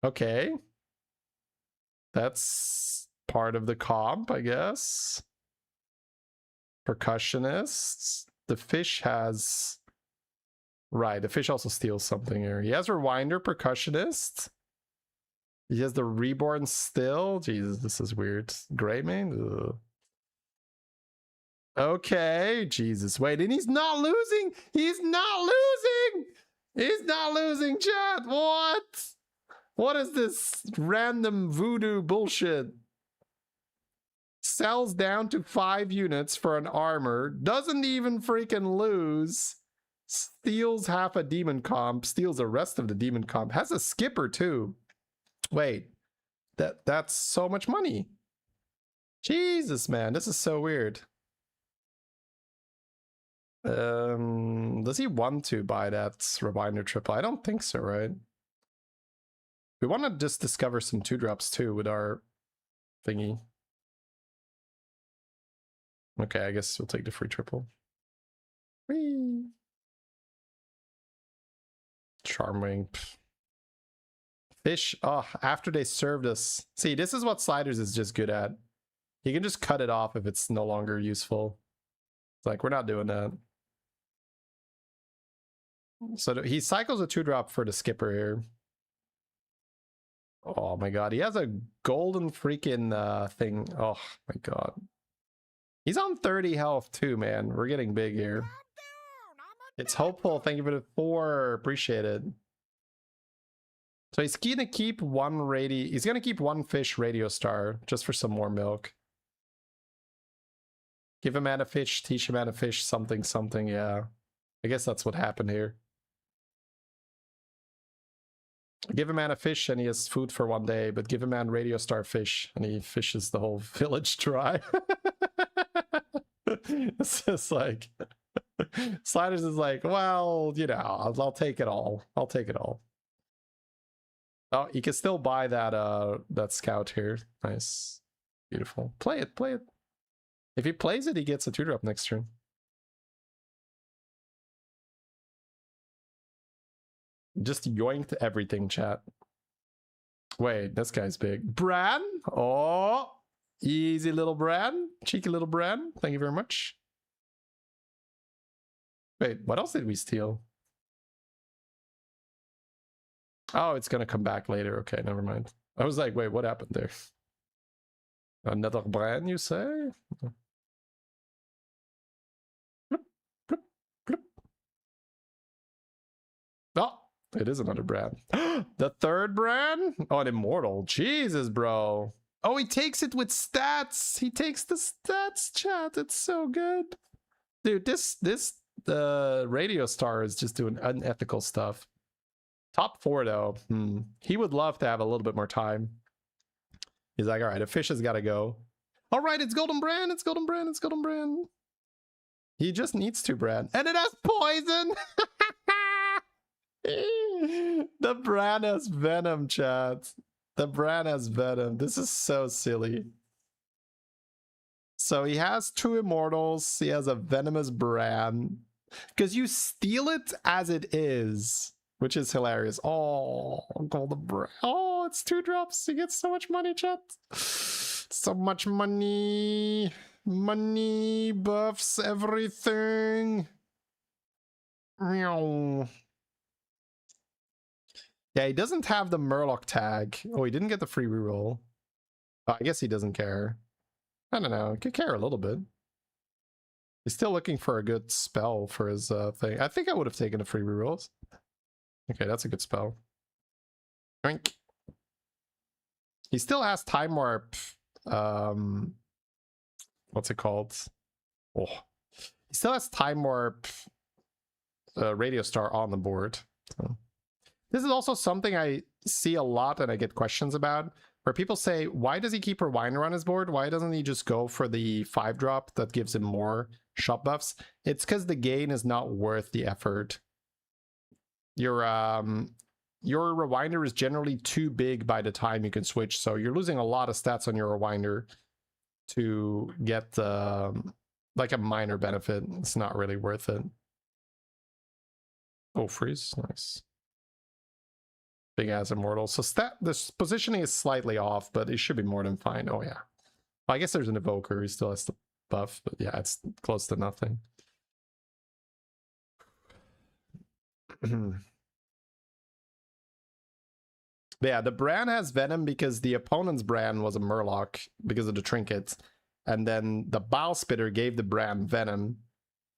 Okay. That's part of the comp, I guess. Percussionists. The fish has... Right, the fish also steals something here. He has Rewinder, Percussionist. He has the Reborn still. Jesus, this is weird. Greymane? Ugh. Okay, Jesus. Wait, and he's not losing! He's not losing! He's not losing, chat! What? What is this random voodoo bullshit? Sells down to 5 units for an armor. Doesn't even freaking lose. Steals half a demon comp. Steals the rest of the demon comp. Has a skipper too. Wait. That's so much money. Jesus, man. This is so weird. Does he want to buy that Rewinder triple? I don't think so, right? We want to just discover some 2-drops too with our thingy. Okay, I guess we'll take the free triple. Whee! Charmwing. Pff. Fish. Oh, after they served us. See, this is what Sliders is just good at. You can just cut it off if it's no longer useful. It's like, we're not doing that. So he cycles a 2-drop for the skipper here. Oh my god, he has a golden freaking thing. Oh my god. He's on 30 health too, man. We're getting big here. It's hopeful. Thank you for the 4. Appreciate it. So he's gonna keep he's gonna keep 1 fish radio star just for some more milk. Give him mana fish, teach him mana fish, something, yeah. I guess that's what happened here. Give him mana fish and he has food for 1 day, but give him man radio star fish and he fishes the whole village dry. It's just like Sliders is like, well, you know, I'll take it all. I'll take it all. Oh, he can still buy that scout here. Nice. Beautiful. Play it, play it. If he plays it, he gets a 2-drop next turn. Just yoinked everything, chat. Wait, this guy's big. Bran? Oh, easy little Bran. Cheeky little Bran. Thank you very much. Wait, what else did we steal? Oh, it's gonna come back later. Okay, never mind. I was like, wait, what happened there? Another Bran, you say? Oh, it is another Bran. The 3rd Bran? Oh, an Immortal. Jesus, bro. Oh, he takes it with stats. He takes the stats, chat. It's so good. Dude, this Radio Star is just doing unethical stuff. Top 4, though. He would love to have a little bit more time. He's like, all right, a fish has got to go. All right, it's Golden Bran. It's Golden Bran. It's Golden Bran. He just needs 2 Bran. And it has poison! The Bran has venom, chat. The Bran has venom. This is so silly. So he has 2 immortals. He has a venomous Bran. Because you steal it as it is, which is hilarious. Oh, Golden Bran. Oh, it's 2 drops. He gets so much money, chat. So much money. Money buffs everything. Meow. Yeah, he doesn't have the Murloc tag. Oh, he didn't get the free reroll. Oh, I guess he doesn't care. I don't know. He could care a little bit. He's still looking for a good spell for his thing. I think I would have taken the free rerolls. Okay, that's a good spell. Drink. He still has Time Warp. What's it called? Oh. He still has Time Warp Radio Star on the board. So. This is also something I see a lot and I get questions about, where people say, why does he keep Rewinder on his board? Why doesn't he just go for the 5-drop that gives him more shop buffs? It's because the gain is not worth the effort. Your Rewinder is generally too big by the time you can switch, so you're losing a lot of stats on your Rewinder to get like a minor benefit. It's not really worth it. Oh, freeze. Nice. Big ass immortal. So this positioning is slightly off, but it should be more than fine. Oh yeah. Well, I guess there's an evoker. He still has the buff, but yeah, it's close to nothing. Yeah, the Bran has Venom because the opponent's Bran was a Murloc because of the trinket. And then the Bile Spitter gave the Bran Venom.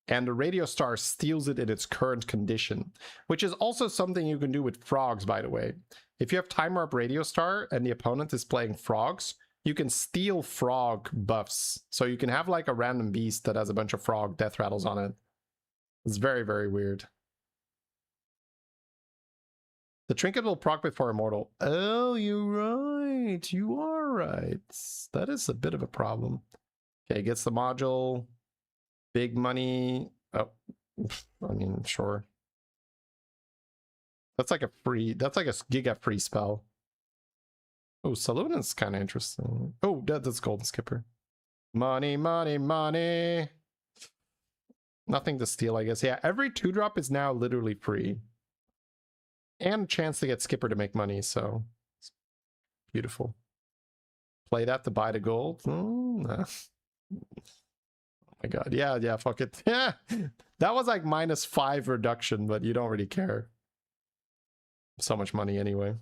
And the Radio Star steals it in its current condition, which is also something you can do with frogs, by the way. If you have Time Warp Radio Star and the opponent is playing frogs, you can steal frog buffs. So you can have like a random beast that has a bunch of frog death rattles on it. It's very, very weird. The trinket will proc before immortal. Oh, you're right. You are right. That is a bit of a problem. Okay, gets the module. Big money. Oh, I mean, sure. That's like a giga free spell. Oh, Saloon is kind of interesting. Oh, that's Golden Skipper. Money, money, money. Nothing to steal, I guess. Yeah, every 2-drop is now literally free. And a chance to get Skipper to make money, so it's beautiful. Play that to buy the gold. Nah. Oh my god, yeah, fuck it. Yeah, that was like -5 reduction, but you don't really care. So much money anyway.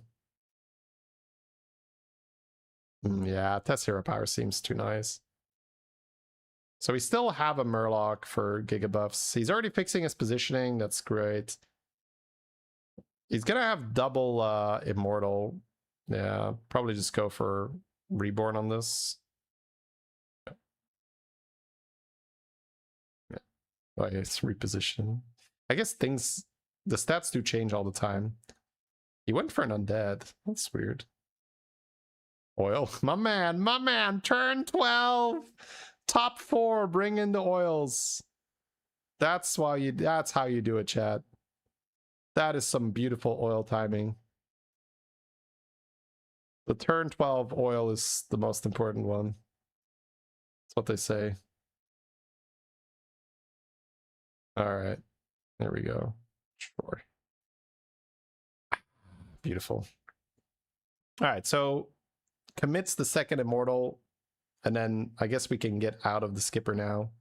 Yeah, Test Hero Power seems too nice. So we still have a Murloc for Gigabuffs. He's already fixing his positioning, that's great. He's gonna have double Immortal. Yeah, probably just go for Reborn on this. Oh, yeah, it's repositioning. I guess the stats do change all the time. He went for an undead. That's weird. Oil. My man, turn 12. Top 4, bring in the oils. That's how you do it, chat. That is some beautiful oil timing. The turn 12 oil is the most important one. That's what they say. All right, there we go. Sure. Beautiful. All right, so commits the second immortal, and then I guess we can get out of the Skipper now.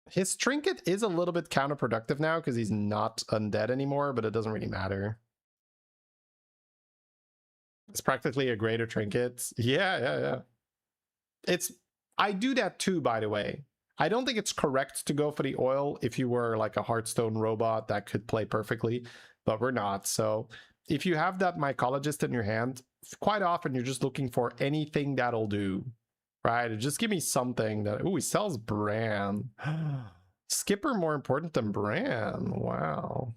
His trinket is a little bit counterproductive now because he's not undead anymore, but it doesn't really matter. It's practically a greater trinket. Yeah. I do that too, by the way. I don't think it's correct to go for the oil if you were like a Hearthstone robot that could play perfectly, but we're not. So if you have that mycologist in your hand, quite often you're just looking for anything that'll do, right? Just give me something that, ooh, he sells Bran. Skipper more important than Bran. Wow.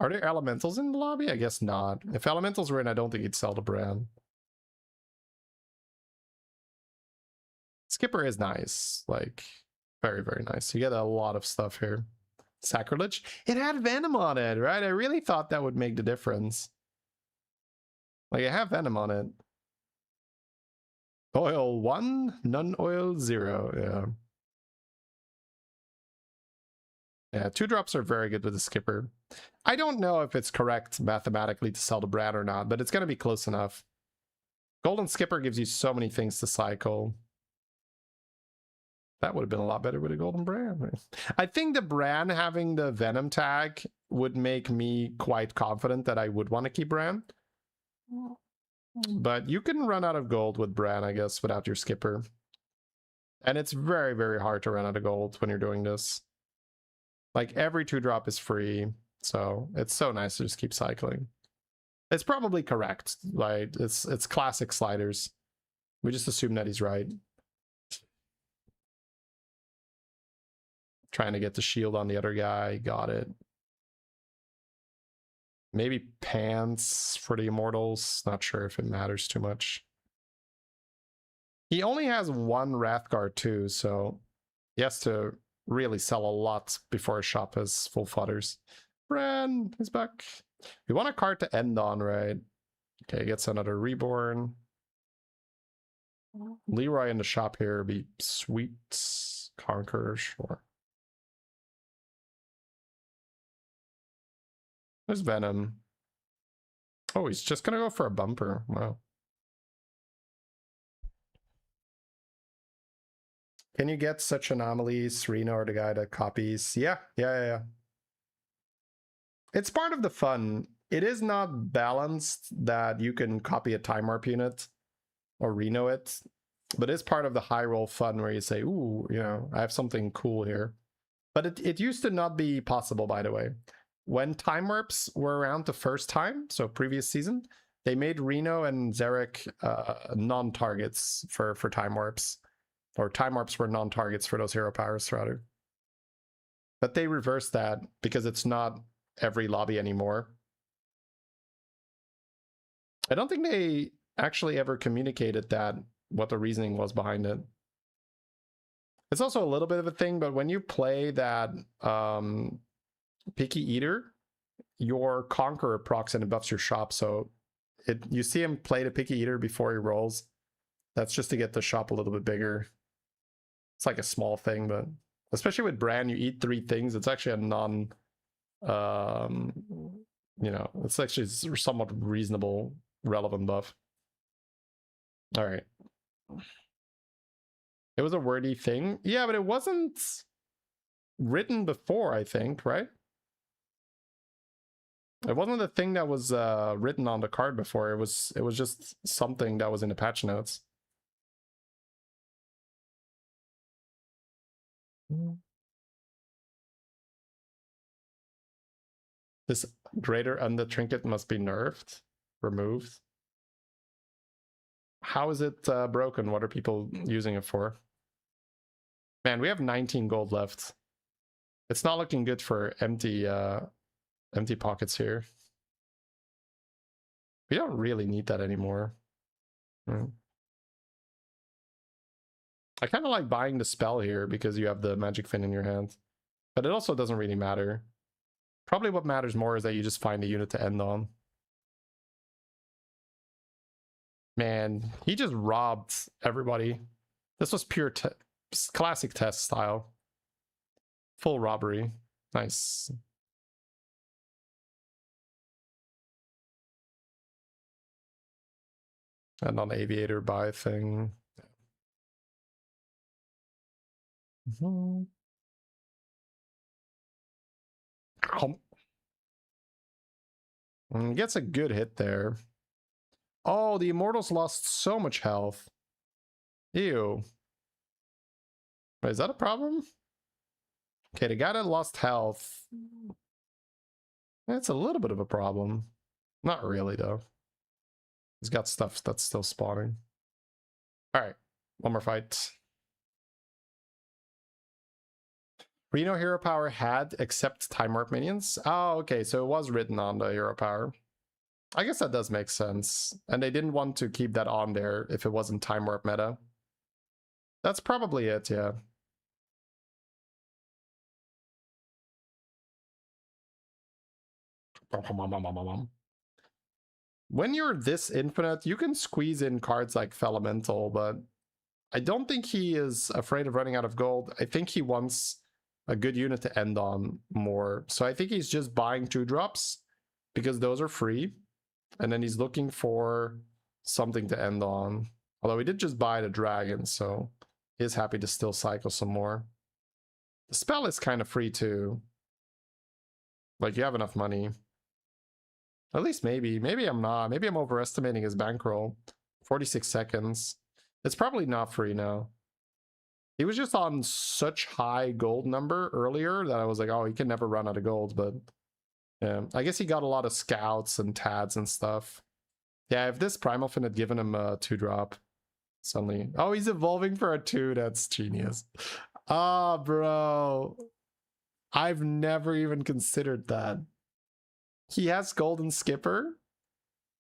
Are there elementals in the lobby? I guess not. If elementals were in, I don't think he'd sell to Bran. Skipper is nice, like very, very nice. You get a lot of stuff here. Sacrilege. It had Venom on it, right? I really thought that would make the difference. Like, I have Venom on it. Oil 1, non-oil 0. Yeah, 2-drops are very good with the Skipper. I don't know if it's correct mathematically to sell to Brad or not, but it's going to be close enough. Golden Skipper gives you so many things to cycle. That would have been a lot better with a Golden Bran. I think the Bran having the Venom tag would make me quite confident that I would want to keep Bran. But you can run out of gold with Bran, I guess, without your skipper. And it's very, very hard to run out of gold when you're doing this. Like, every 2-drop is free, so it's so nice to just keep cycling. It's probably correct, right? It's classic sliders. We just assume that he's right. Trying to get the shield on the other guy, got it. Maybe pants for the immortals, not sure if it matters too much. He only has 1 Wrathguard too, so he has to really sell a lot before his shop has full fodders. Bran is back. We want a card to end on, right? Okay, gets another Reborn. Leroy in the shop here would be sweet. Conqueror, sure. There's Venom. Oh, he's just gonna go for a bumper. Wow. Can you get such anomalies? Serena or the guy that copies? Yeah. It's part of the fun. It is not balanced that you can copy a time warp unit or reno it, but it's part of the high roll fun where you say, ooh, you know, I have something cool here. But it used to not be possible, by the way. When time warps were around the first time, so previous season, they made Reno and Zarek non-targets for time warps. Or time warps were non-targets for those hero powers, rather. But they reversed that because it's not every lobby anymore. I don't think they actually ever communicated that, what the reasoning was behind it. It's also a little bit of a thing, but when you play that Picky Eater, your Conqueror procs and it buffs your shop, so you see him play the Picky Eater before he rolls. That's just to get the shop a little bit bigger. It's like a small thing, but especially with Bran, you eat 3 things. It's actually a non, you know, it's actually somewhat reasonable, relevant buff. All right. It was a wordy thing. Yeah, but it wasn't written before, I think, right? It wasn't a thing that was written on the card before. It was just something that was in the patch notes. This greater under trinket must be nerfed, removed. How is it broken? What are people using it for? Man, we have 19 gold left. It's not looking good for empty pockets here. We don't really need that anymore. I kind of like buying the spell here because you have the magic fin in your hand. But it also doesn't really matter. Probably what matters more is that you just find a unit to end on. Man, he just robbed everybody. This was pure classic test style. Full robbery. Nice. And on aviator buy thing. Gets a good hit there. Oh, the immortals lost so much health. Ew. Wait, is that a problem? Okay, the guy that lost health. That's a little bit of a problem. Not really, though. He's got stuff that's still spawning. Alright, one more fight. Reno hero power had except time warp minions. Oh, okay, so it was written on the hero power. I guess that does make sense. And they didn't want to keep that on there if it wasn't time warp meta. That's probably it, yeah. When you're this infinite, you can squeeze in cards like Felemental, but I don't think he is afraid of running out of gold. I think he wants a good unit to end on more. So I think he's just buying 2-drops because those are free. And then he's looking for something to end on. Although he did just buy the dragon, so he is happy to still cycle some more. The spell is kind of free too. Like, you have enough money. At least maybe. Maybe I'm not. Maybe I'm overestimating his bankroll. 46 seconds. It's probably not free now. He was just on such high gold number earlier that I was like, oh, he can never run out of gold. But yeah, I guess he got a lot of scouts and tads and stuff. Yeah, if this Primal Fin had given him a 2-drop, suddenly... Oh, he's evolving for a 2. That's genius. Ah, bro. I've never even considered that. He has Golden Skipper,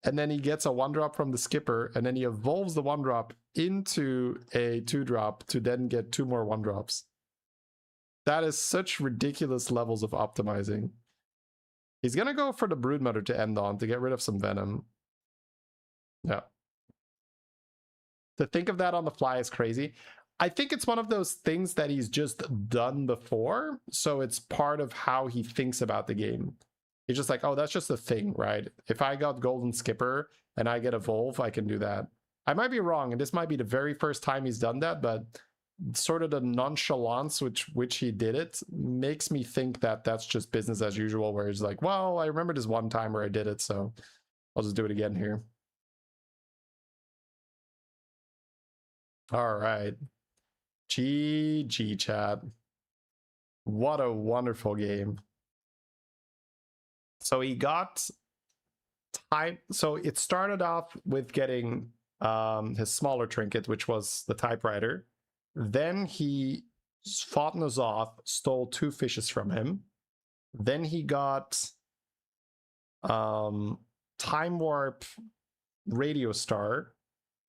and then he gets a 1-drop from the Skipper, and then he evolves the 1-drop into a 2-drop to then get 2 more 1-drops. That is such ridiculous levels of optimizing. He's gonna go for the Broodmother to end on to get rid of some Venom. Yeah. To think of that on the fly is crazy. I think it's one of those things that he's just done before, so it's part of how he thinks about the game. He's just like, oh, that's just a thing, right? If I got Golden Skipper and I get Evolve, I can do that. I might be wrong, and this might be the very first time he's done that, but sort of the nonchalance which he did it makes me think that that's just business as usual, where he's like, well, I remember this one time where I did it, so I'll just do it again here. All right. GG, chat. What a wonderful game. So he got time. So it started off with getting his smaller trinket, which was the typewriter. Then he fought N'Zoth, stole 2 fishes from him. Then he got Time Warp Radio Star,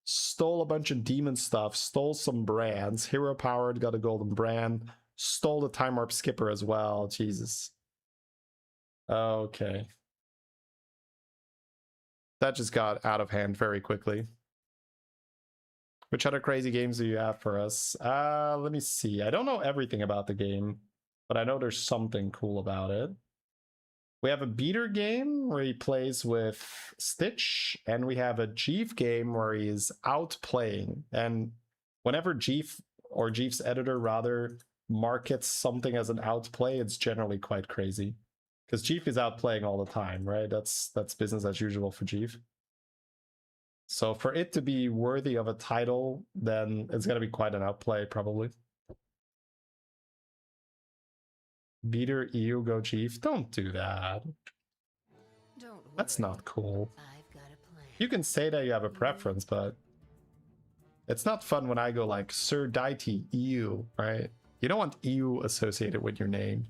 stole a bunch of demon stuff, stole some brands, hero powered, got a golden brand, stole the Time Warp Skipper as well. Jesus. Okay. That just got out of hand very quickly. Which other crazy games do you have for us? Let me see. I don't know everything about the game, but I know there's something cool about it. We have a beater game where he plays with Stitch, and we have a Jeef game where he's out playing. And whenever Jeef, or Jeef's editor rather, markets something as an outplay, it's generally quite crazy. Because Jeef is out playing all the time, right? That's business as usual for Jeef. So for it to be worthy of a title, then it's going to be quite an outplay, probably. Beater EU go Jeef. Don't do that. That's not cool. You can say that you have a preference, but it's not fun when I go like Sir Deity EU, right? You don't want EU associated with your name.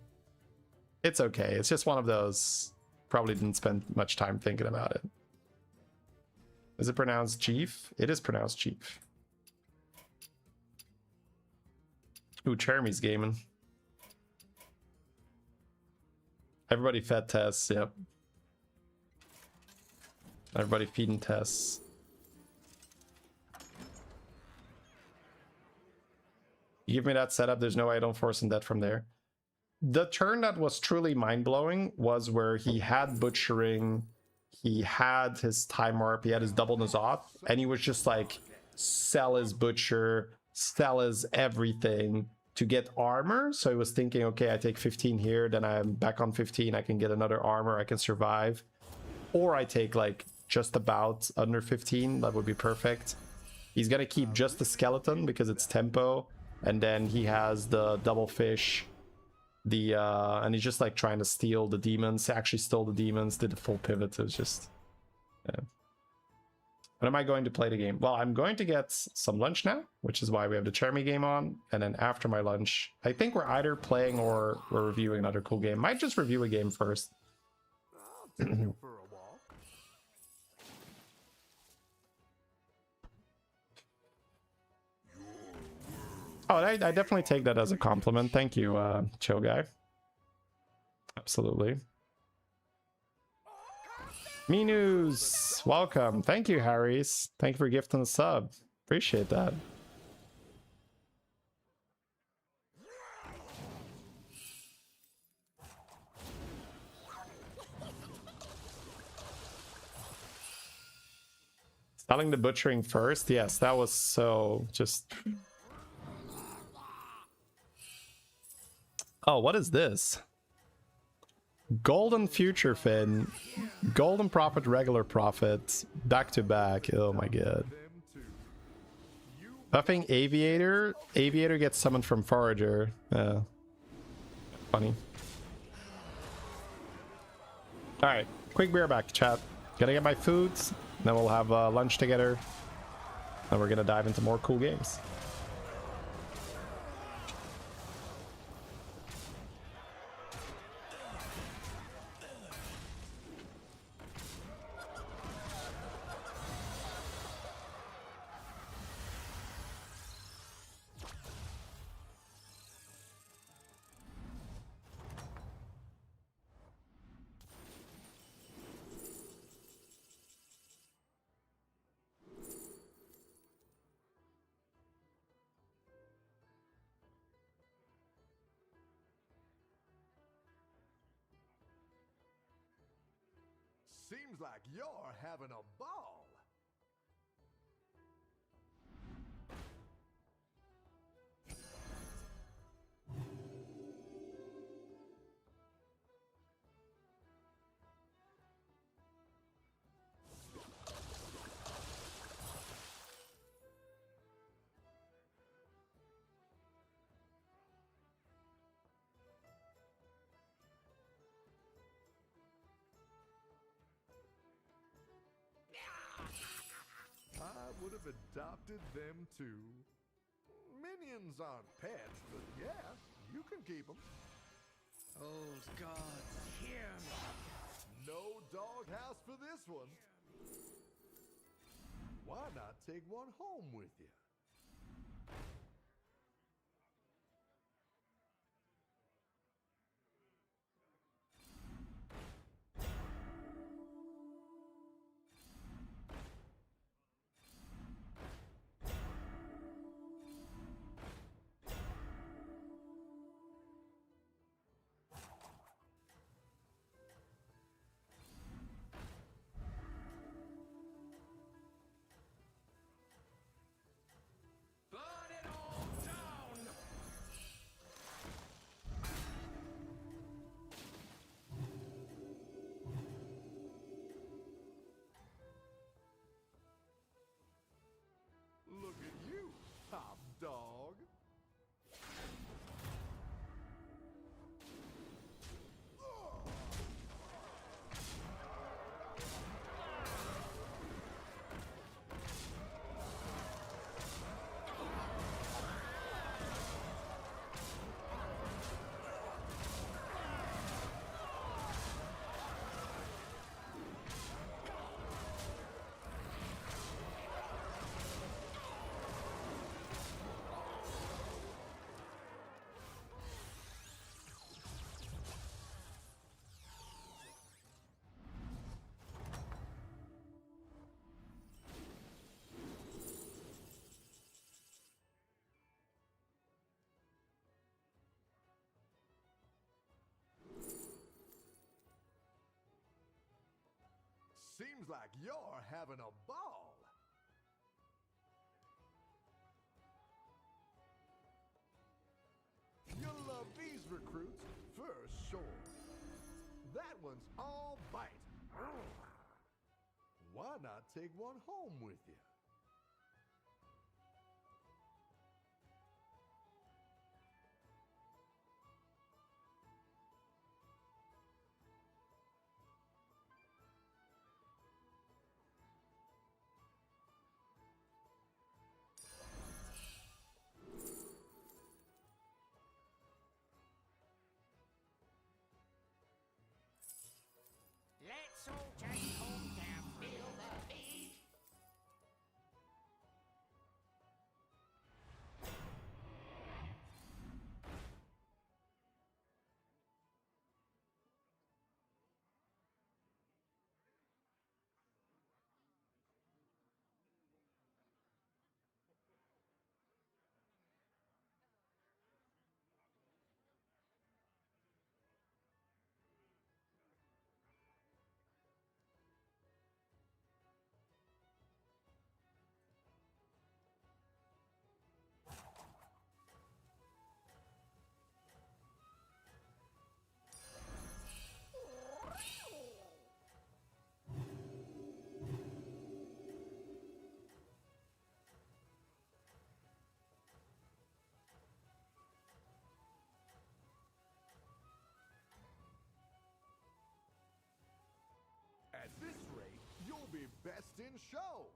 It's okay. It's just one of those. Probably didn't spend much time thinking about it. Is it pronounced Jeef? It is pronounced Jeef. Ooh, Jeremy's gaming. Everybody fed tests, yep. Everybody feeding tests. You give me that setup, there's no way I don't force and dead from there. The turn that was truly mind-blowing was where he had butchering, he had his time warp, he had his double N'Zoth, and he was just like, sell his butcher, sell his everything to get armor. So he was thinking, okay, I take 15 here, then I'm back on 15, I can get another armor, I can survive. Or I take like just about under 15, that would be perfect. He's gonna keep just the skeleton because it's tempo, and then he has the double fish, and he's just like trying to steal the demons. He actually stole the demons, did the full pivot. It was just, yeah. When am I going to play the game? Well, I'm going to get some lunch now, which is why we have the Jeremy game on. And then after my lunch, I think we're either playing or we're reviewing another cool game. Might just review a game first. I'll take you for a walk. Oh, I definitely take that as a compliment. Thank you, chill guy. Absolutely. Me News, welcome. Thank you, Harry's. Thank you for gifting the sub. Appreciate that. Selling the butchering first? Yes, that was so just... Oh, what is this? Golden Future Fin, Golden Profit, Regular Profit, back to back. Oh my god. Them too. You Buffing Aviator. Aviator gets summoned from Forager. Funny. Alright, quick beer back, chat. Gonna get my foods, then we'll have lunch together. Then we're gonna dive into more cool games. seems like you're having a ball. I would have adopted them too. Minions aren't pets, but yeah, you can keep them. Old gods, hear me. No doghouse for this one. Why not take one home with you? Burn it all down! Look at you, top dog. Seems like you're having a ball. You'll love these recruits for sure. That one's all bite. Why not take one home with you? Let soldiers hold their feel the beat. best in show.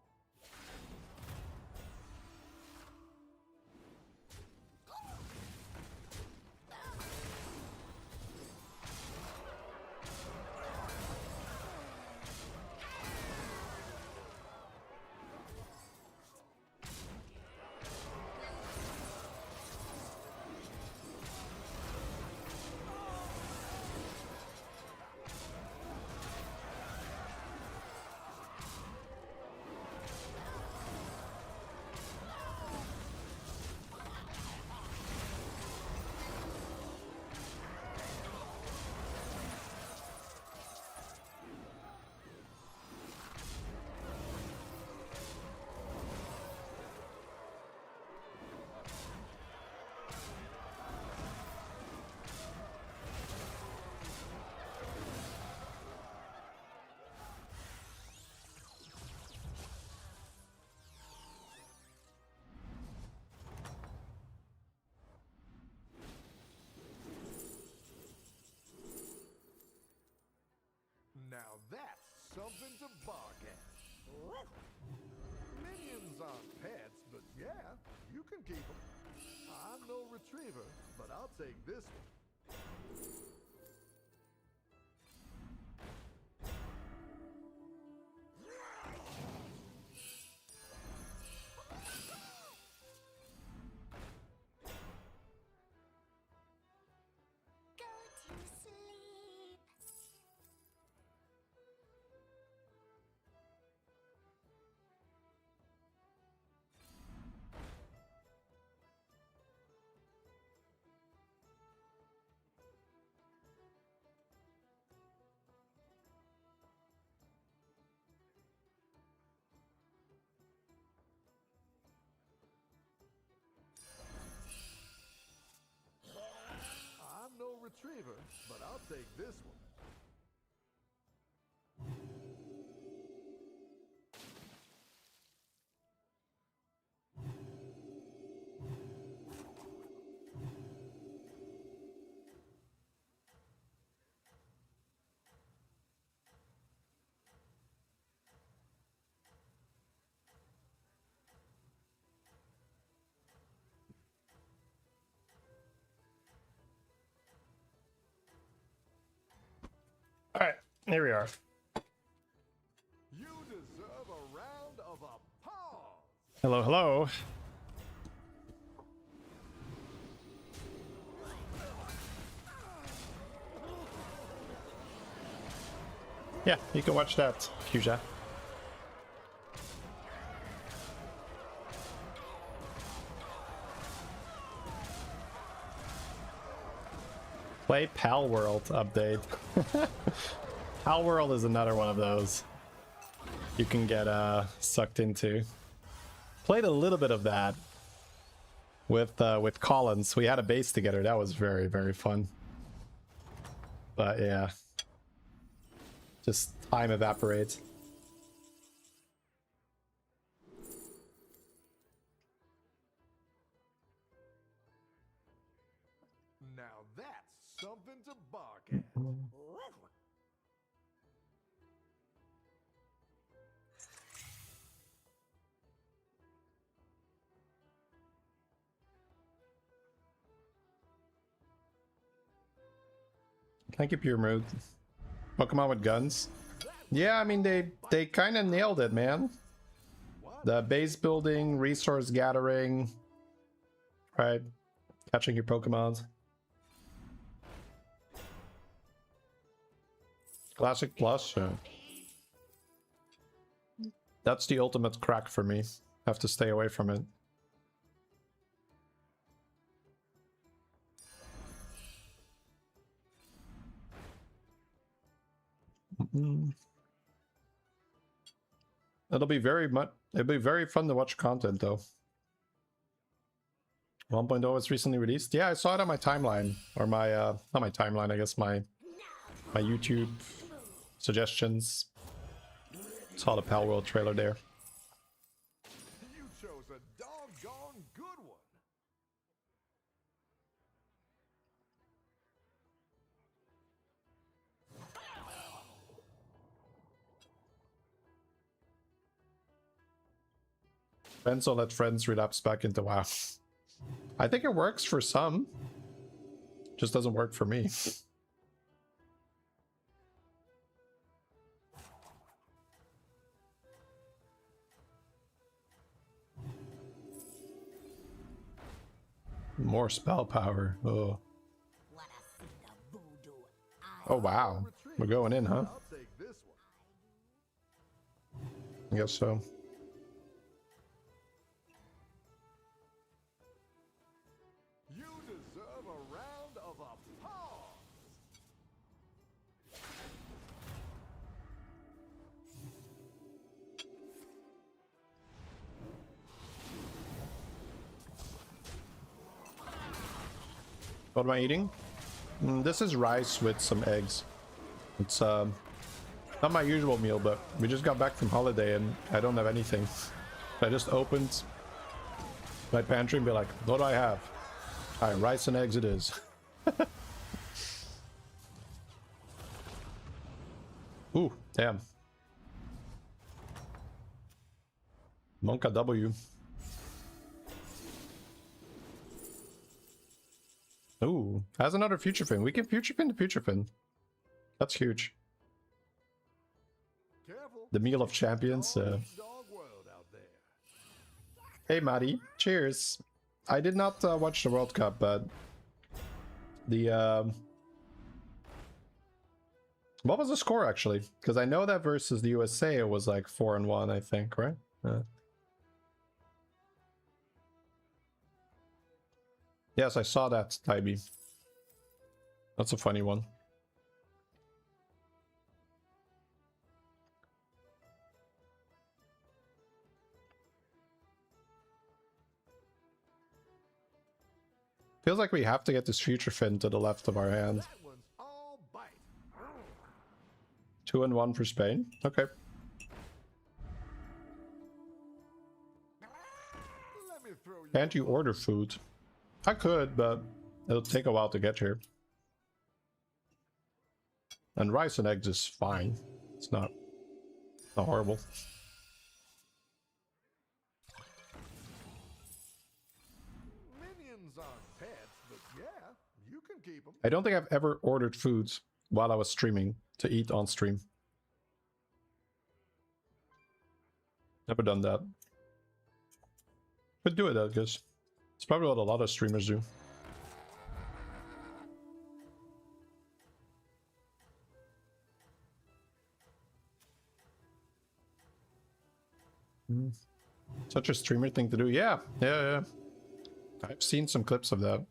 Now that's something to bark at. Minions aren't pets, but yeah, you can keep them. I'm no retriever, but I'll take this one. Go to sleep. I'm no retriever, but I'll take this one. All right, here we are. You deserve a round of applause. Hello, hello. Yeah, you can watch that, Fuchsia. Play Pal World update. Pal World is another one of those you can get sucked into. Played a little bit of that with Collins. We had a base together. That was very, very fun. But yeah, just time evaporates. Now that's something to bark at. Can I keep your mood? Pokemon with guns? Yeah, I mean they kind of nailed it, man. The base building, resource gathering, right? Catching your Pokemon. Classic Plus, yeah. That's the ultimate crack for me. Have to stay away from it. It'll be very fun to watch content though. 1.0 was recently released. Yeah, I saw it on my timeline, or my not my timeline, I guess my YouTube suggestions. Saw the Pal World trailer there. You chose a doggone good one. Friends will let friends relapse back into WoW. I think it works for some. Just doesn't work for me. More spell power. Oh. Wanna see the voodoo eye? Oh wow. We're going in, huh? I'll take this one. I guess so. You deserve a round of applause. What am I eating? This is rice with some eggs. It's not my usual meal, but we just got back from holiday and I don't have anything. I just opened my pantry and be like, what do I have? Alright, rice and eggs it is. Ooh, damn. Monka W. Ooh, has another future fin. We can future fin the future fin. That's huge. Careful. The meal of champions. Dog world out there. Hey, Maddie. Cheers. I did not watch the World Cup, but the what was the score actually? Because I know that versus the USA it was like 4-1, I think, right? Yes, I saw that, Tybee. That's a funny one. Feels like we have to get this future fin to the left of our hand. That one's all bite. 2-1 for Spain. Okay. Let me throw you. Can't you order food? I could, but it'll take a while to get here. And rice and eggs is fine. It's not horrible. Minions aren't pets, but yeah, you can keep them. I don't think I've ever ordered foods while I was streaming to eat on stream. Never done that. But do it, I guess. It's probably what a lot of streamers do. Such a streamer thing to do. Yeah. I've seen some clips of that.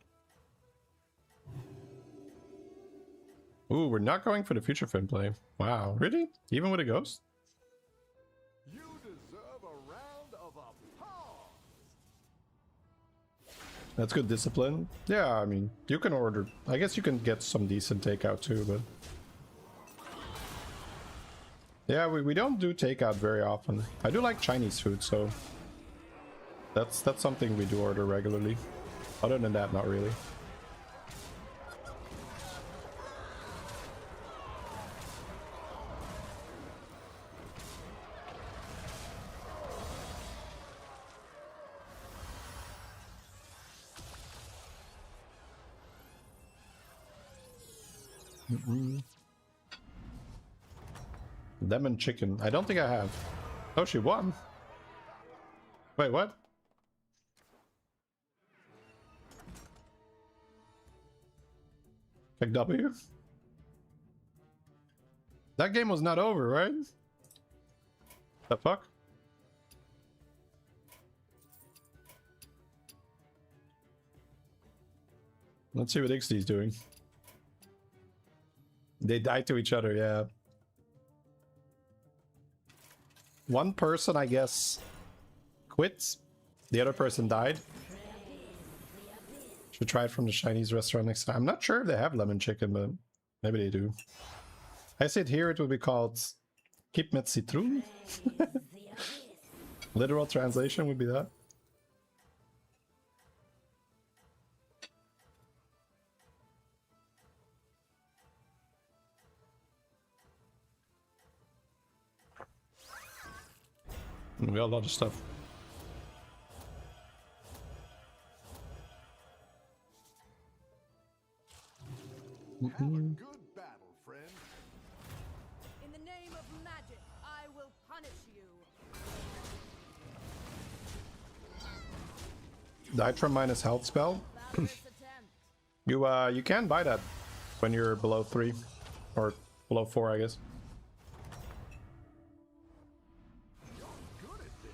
Ooh, we're not going for the future fin play. Wow, really? Even with a ghost? You deserve a round of applause. That's good discipline. Yeah, I mean, you can order. I guess you can get some decent takeout too, but yeah, we don't do takeout very often. I do like Chinese food, so that's something we do order regularly. Other than that, not really. Lemon chicken. I don't think I have. Oh, she won. Wait, what? Pick W? That game was not over, right? The fuck? Let's see what ixxdee's doing. They died to each other, yeah. One person, I guess, quit. The other person died. Should try it from the Chinese restaurant next time. I'm not sure if they have lemon chicken, but maybe they do. I said here it would be called Kip met citroen. Literal translation would be that. We got a lot of stuff. Have a good battle, friend. In the name of magic, I will punish you. Nitro minus health spell. Valorous attempt. You can buy that when you're below 3 or below 4, I guess. You're good at this.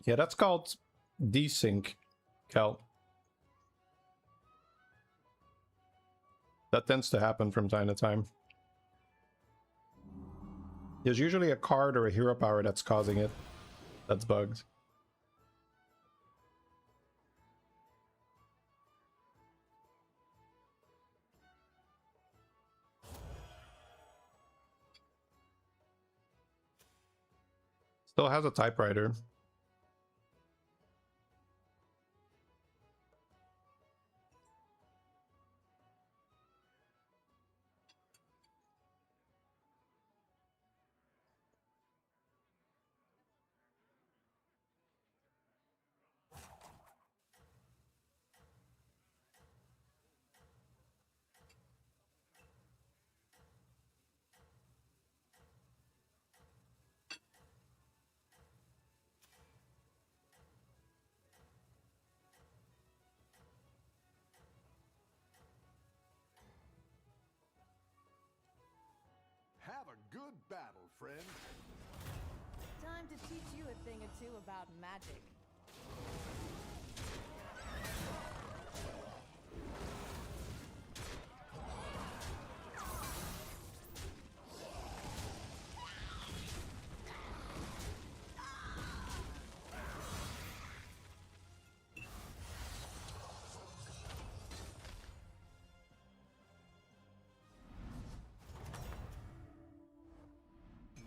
Yeah, that's called desync, Cal. That tends to happen from time to time. There's usually a card or a hero power that's causing it. That's bugged. Still has a typewriter. Have a good battle, friend. Time to teach you a thing or two about magic.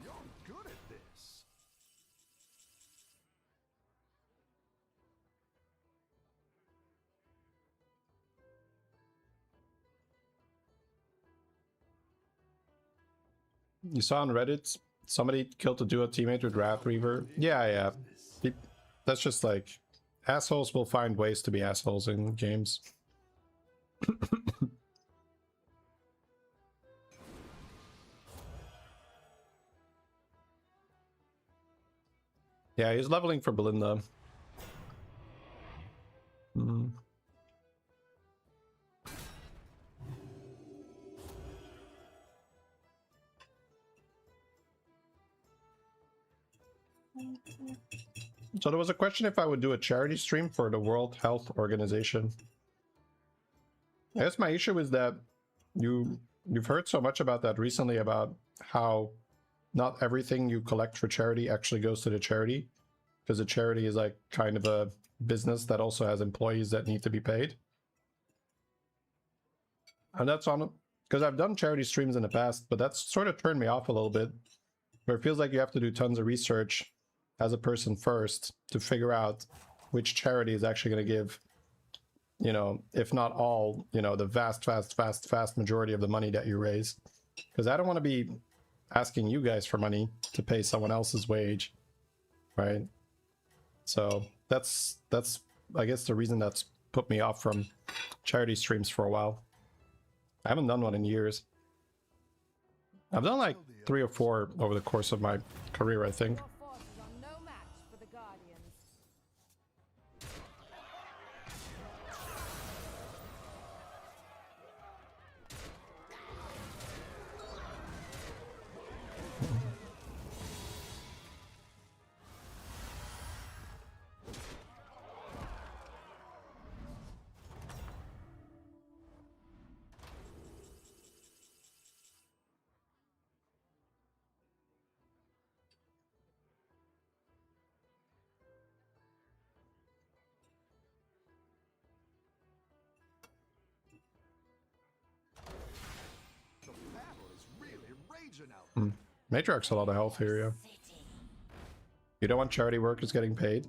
You're good at this. You saw on Reddit, somebody killed a duo teammate with Wrath Reaver. Yeah. That's just like, assholes will find ways to be assholes in games. Yeah, he's leveling for Belinda. So there was a question if I would do a charity stream for the World Health Organization. I guess my issue is that you've heard so much about that recently, about how not everything you collect for charity actually goes to the charity, because the charity is like kind of a business that also has employees that need to be paid. And that's on, because I've done charity streams in the past, but that's sort of turned me off a little bit, where it feels like you have to do tons of research as a person first to figure out which charity is actually going to give, you know, if not all, you know, the vast majority of the money that you raise. Because I don't want to be asking you guys for money to pay someone else's wage, right? So that's I guess the reason that's put me off from charity streams for a while. I haven't done one in years. I've done like 3 or 4 over the course of my career, I think. Your forces are no match for the Guardians. The battle is really raging out there. Matriarch's a lot of health here, yeah. City. You don't want charity workers getting paid?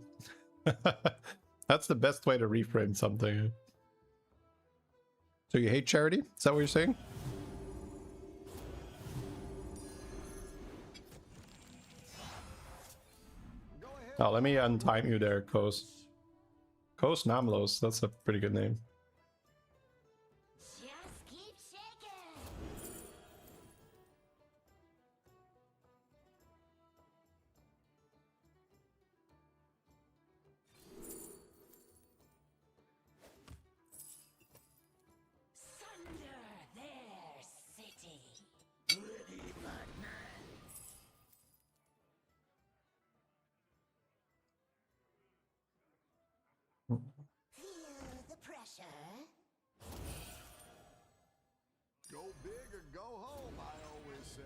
That's the best way to reframe something. So you hate charity? Is that what you're saying? Oh, let me untime you there, Kos. Kos Namlos, that's a pretty good name. Just keep shaking. Sunder their city. Ready, Batman. Feel the pressure. Go big or go home, I always say.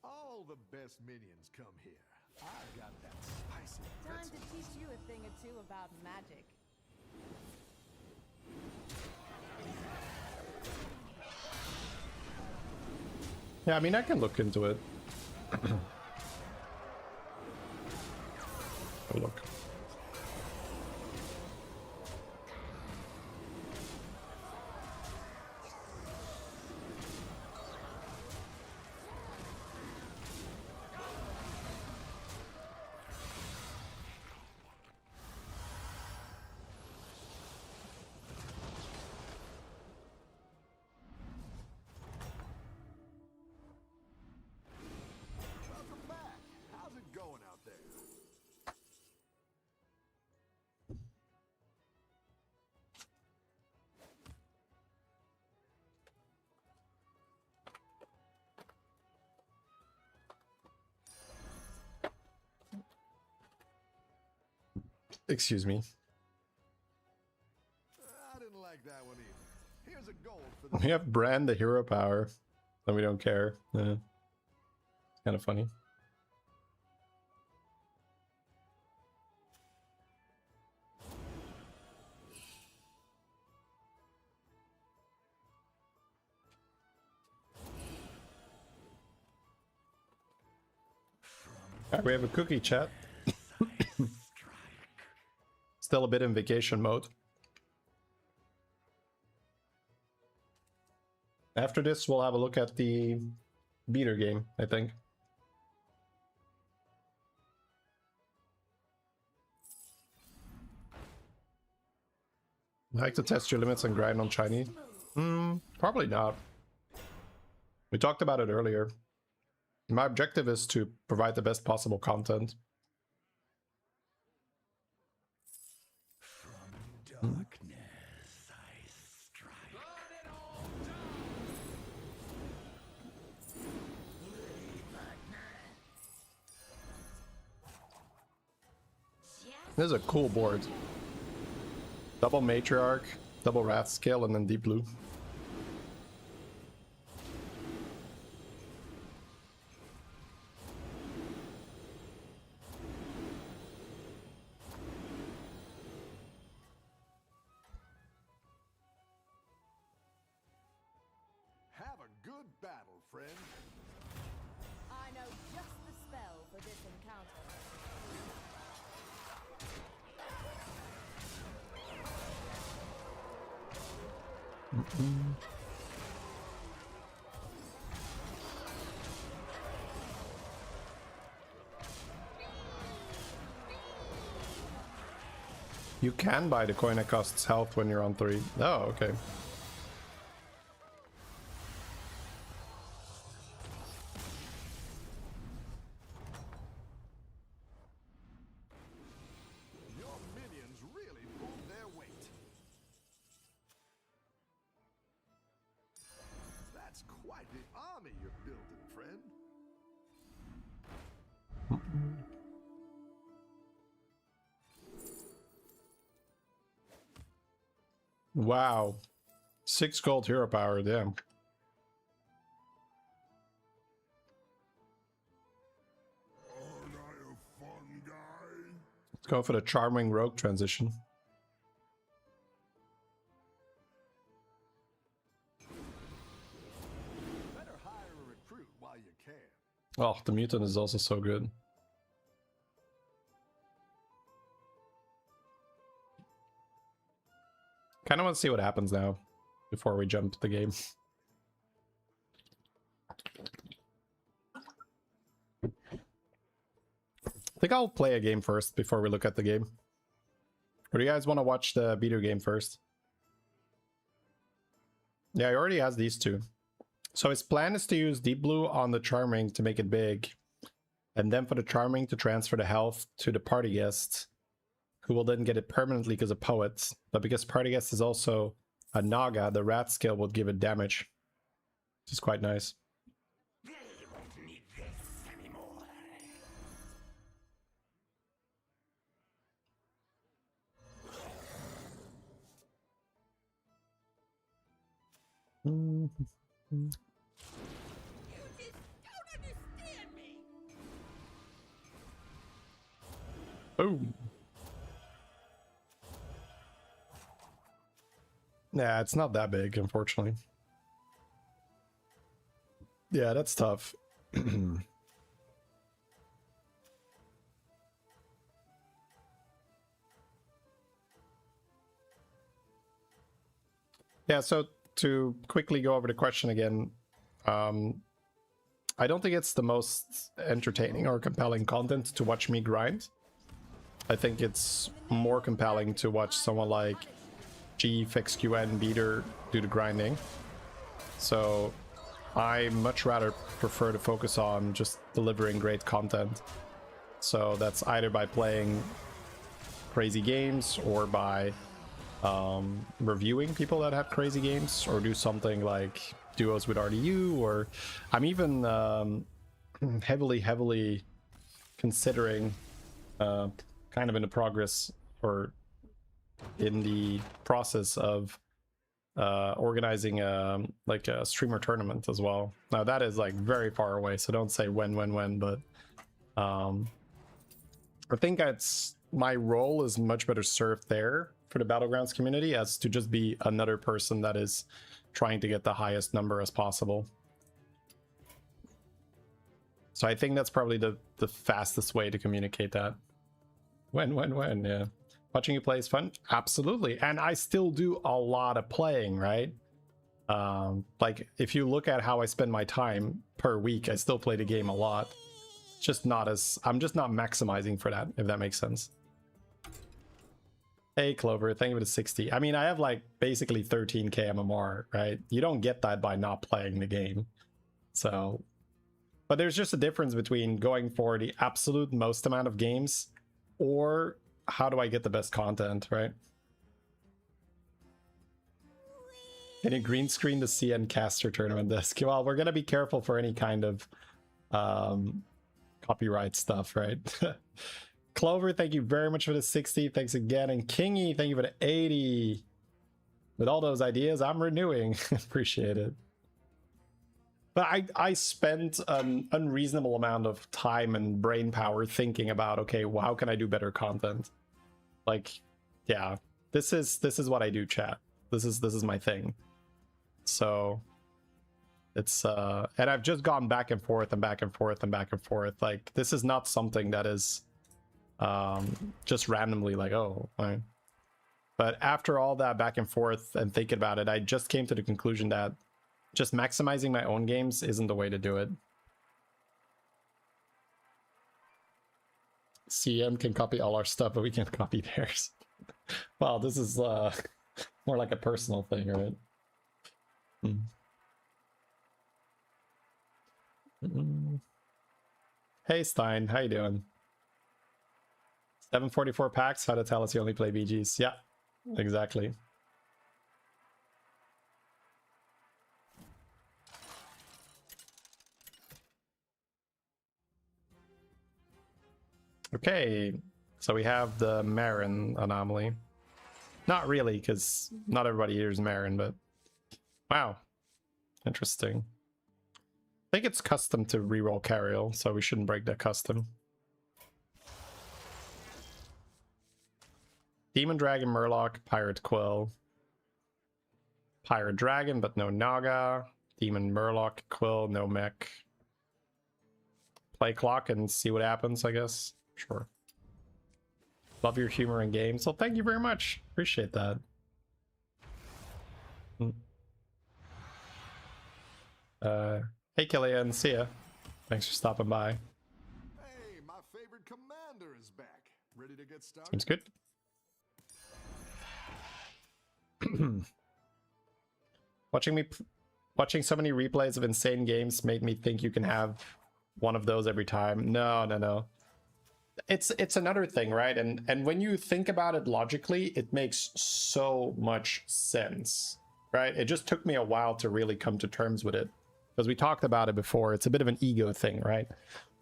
All the best minions come here. I got that spicy Time pretzel. to teach you a thing or two about magic. Yeah, I mean, I can look into it. Oh, look. Welcome back. How's it going out there? Excuse me. I didn't like that one either. Here's a gold for the We have Brand the hero power, and we don't care. It's kind of funny. Alright, we have a cookie chat. Still a bit in vacation mode. After this, we'll have a look at the beater game, I think. Like to test your limits and grind on Chinese? Probably not. We talked about it earlier. My objective is to provide the best possible content. darkness I strike. This is a cool board. Double Matriarch, double Wrath Scale, and then Deep Blue. Have a good battle, friend. I know just the spell for this encounter. You can buy the coin that costs health when you're on 3. Oh, okay. Your minions really pulled their weight. That's quite the army you're building, friend. Wow. 6 gold hero power, damn. Aren't I a fun guy? Let's go for the charming rogue transition. Better hire a recruit while you can. Oh, the mutant is also so good. Kind of want to see what happens now before we jump the game. I think I'll play a game first before we look at the game. Or do you guys want to watch the beater game first? Yeah, he already has these two. So his plan is to use Deep Blue on the Charming to make it big. And then for the Charming to transfer the health to the Party Guest, who will then get it permanently because of Poet. But because Party Guest is also a Naga, the rat skill will give it damage. Which is quite nice. They won't need this anymore. You just don't understand me. Boom. Yeah, it's not that big, unfortunately. Yeah, that's tough. Yeah, so to quickly go over the question again, I don't think it's the most entertaining or compelling content to watch me grind. I think it's more compelling to watch someone like G, FXQN, Beater do the grinding. So I much rather prefer to focus on just delivering great content. So that's either by playing crazy games or by reviewing people that have crazy games, or do something like duos with RDU, or I'm even heavily considering kind of in the progress or in the process of organizing like a streamer tournament as well. Now that is like very far away, so don't say when, but I think it's my role is much better served there for the Battlegrounds community as to just be another person that is trying to get the highest number as possible. So I think that's probably the fastest way to communicate that. When, yeah. Watching you play is fun? Absolutely. And I still do a lot of playing, right? Like, if you look at how I spend my time per week, I still play the game a lot. Just not as... I'm just not maximizing for that, if that makes sense. Hey, Clover, thank you for the 60. I mean, I have, like, basically 13k MMR, right? You don't get that by not playing the game. So... But there's just a difference between going for the absolute most amount of games or how do I get the best content, right? Can you green screen the CN caster tournament desk? Well, we're gonna be careful for any kind of copyright stuff, right? Clover, thank you very much for the 60. Thanks again. And Kingy, thank you for the 80. With all those ideas, I'm renewing. Appreciate it. But I spent an unreasonable amount of time and brain power thinking about, okay, well, how can I do better content? Like, yeah, this is what I do, chat. This is my thing. So it's and I've just gone back and forth and back and forth and back and forth. Like, this is not something that is just randomly like, oh, right. But after all that back and forth and thinking about it, I just came to the conclusion that just maximizing my own games isn't the way to do it. CM can copy all our stuff, but we can't copy theirs. Well, this is more like a personal thing, right? Hey Stein, how you doing? 744 packs, how to tell us you only play BGs. Yeah, exactly. Okay, so we have the Marin anomaly. Not really, because not everybody here is Marin, but wow, interesting. I think it's custom to reroll Cariel, so we shouldn't break that custom. Demon Dragon, Murloc, Pirate Quill. Pirate Dragon, but no Naga. Demon Murloc, Quill, no mech. Play clock and see what happens, I guess. Sure. Love your humor in games. So thank you very much. Appreciate that. Hey Killian, see ya. Thanks for stopping by. Hey, my favorite commander is back. Ready to get started? Seems good. Watching so many replays of insane games made me think you can have one of those every time. No. It's another thing, right? And when you think about it logically, it makes so much sense, right? It just took me a while to really come to terms with it, because we talked about it before. It's a bit of an ego thing, right?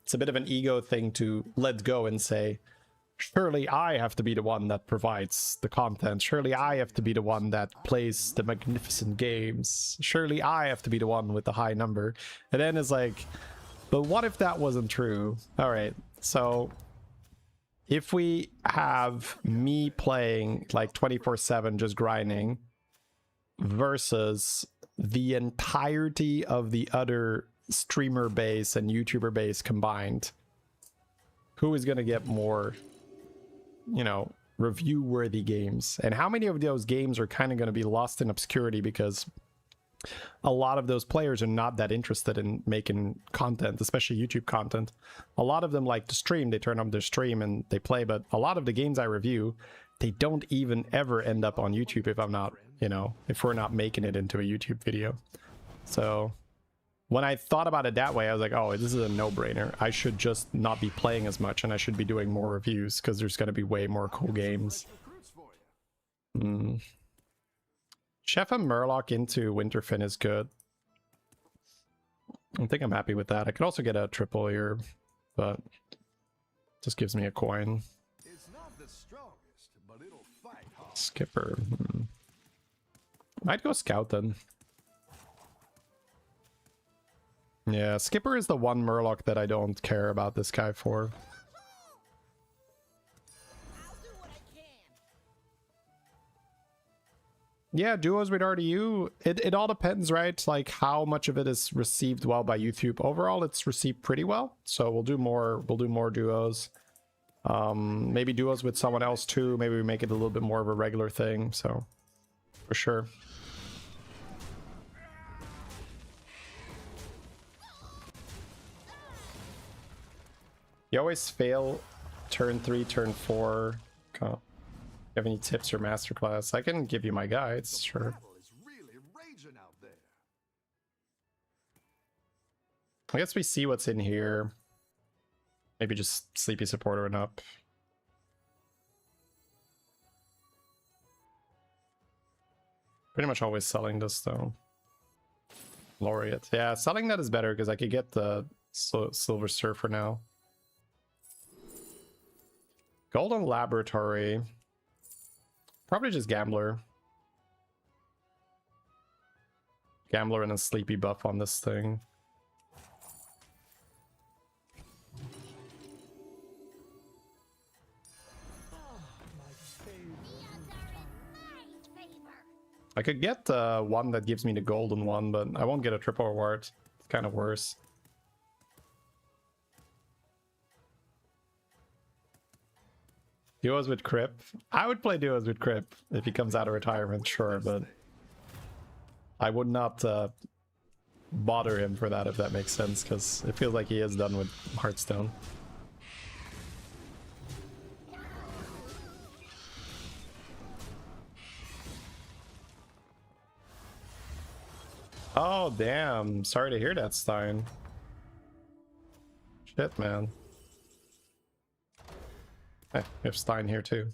It's a bit of an ego thing to let go and say, surely I have to be the one that provides the content. Surely I have to be the one that plays the magnificent games. Surely I have to be the one with the high number. And then it's like, but what if that wasn't true? All right, so if we have me playing like 24/7 just grinding versus the entirety of the other streamer base and YouTuber base combined, who is going to get more, you know, review worthy games? And how many of those games are kind of going to be lost in obscurity because a lot of those players are not that interested in making content, especially YouTube content. A lot of them like to stream, they turn on their stream and they play, but a lot of the games I review, they don't even ever end up on YouTube if I'm not, you know, if we're not making it into a YouTube video. So when I thought about it that way, I was like, oh, this is a no-brainer. I should just not be playing as much and I should be doing more reviews because there's going to be way more cool games. Chef and Murloc into Winterfin is good. I think I'm happy with that. I could also get a triple here, but just gives me a coin. It's not the strongest, but it'll fight hard. Skipper. Might go Scout then. Yeah, Skipper is the one Murloc that I don't care about this guy for. I'll do what I can. Yeah, duos with RDU, it all depends, right? Like how much of it is received well by YouTube. Overall, it's received pretty well, so we'll do more duos. Maybe duos with someone else too. Maybe we make it a little bit more of a regular thing, so for sure. You always fail turn 3, turn 4. You have any tips or masterclass? I can give you my guides, sure. Battle is really raging out there. I guess we see what's in here. Maybe just Sleepy Supporter and up. Pretty much always selling this though. Laureate. Yeah, selling that is better because I could get the Silver Surfer now. Golden Laboratory. Probably just Gambler. Gambler and a Sleepy buff on this thing. I could get one that gives me the golden one, but I won't get a triple reward. It's kind of worse. Duos with Crip. I would play duos with Crip if he comes out of retirement, sure, but I would not bother him for that, if that makes sense, because it feels like he is done with Hearthstone. Oh, damn. Sorry to hear that, Stein. Shit, man. Eh, we have Stein here, too.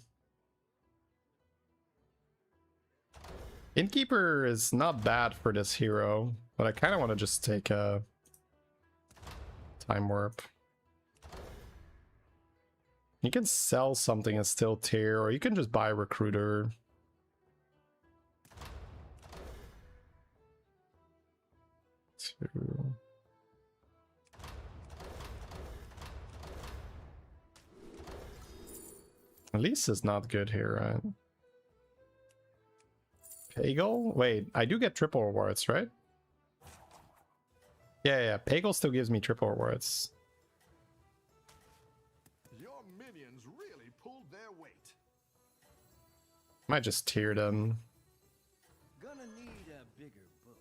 Innkeeper is not bad for this hero, but I kind of want to just take a time warp. You can sell something and still tier, or you can just buy a recruiter. Two. Elise is not good here, right? Pagel? Wait, I do get triple rewards, right? Yeah, Pagel still gives me triple rewards. Your minions really pulled their weight. Might just tier them. Gonna need a bigger boat.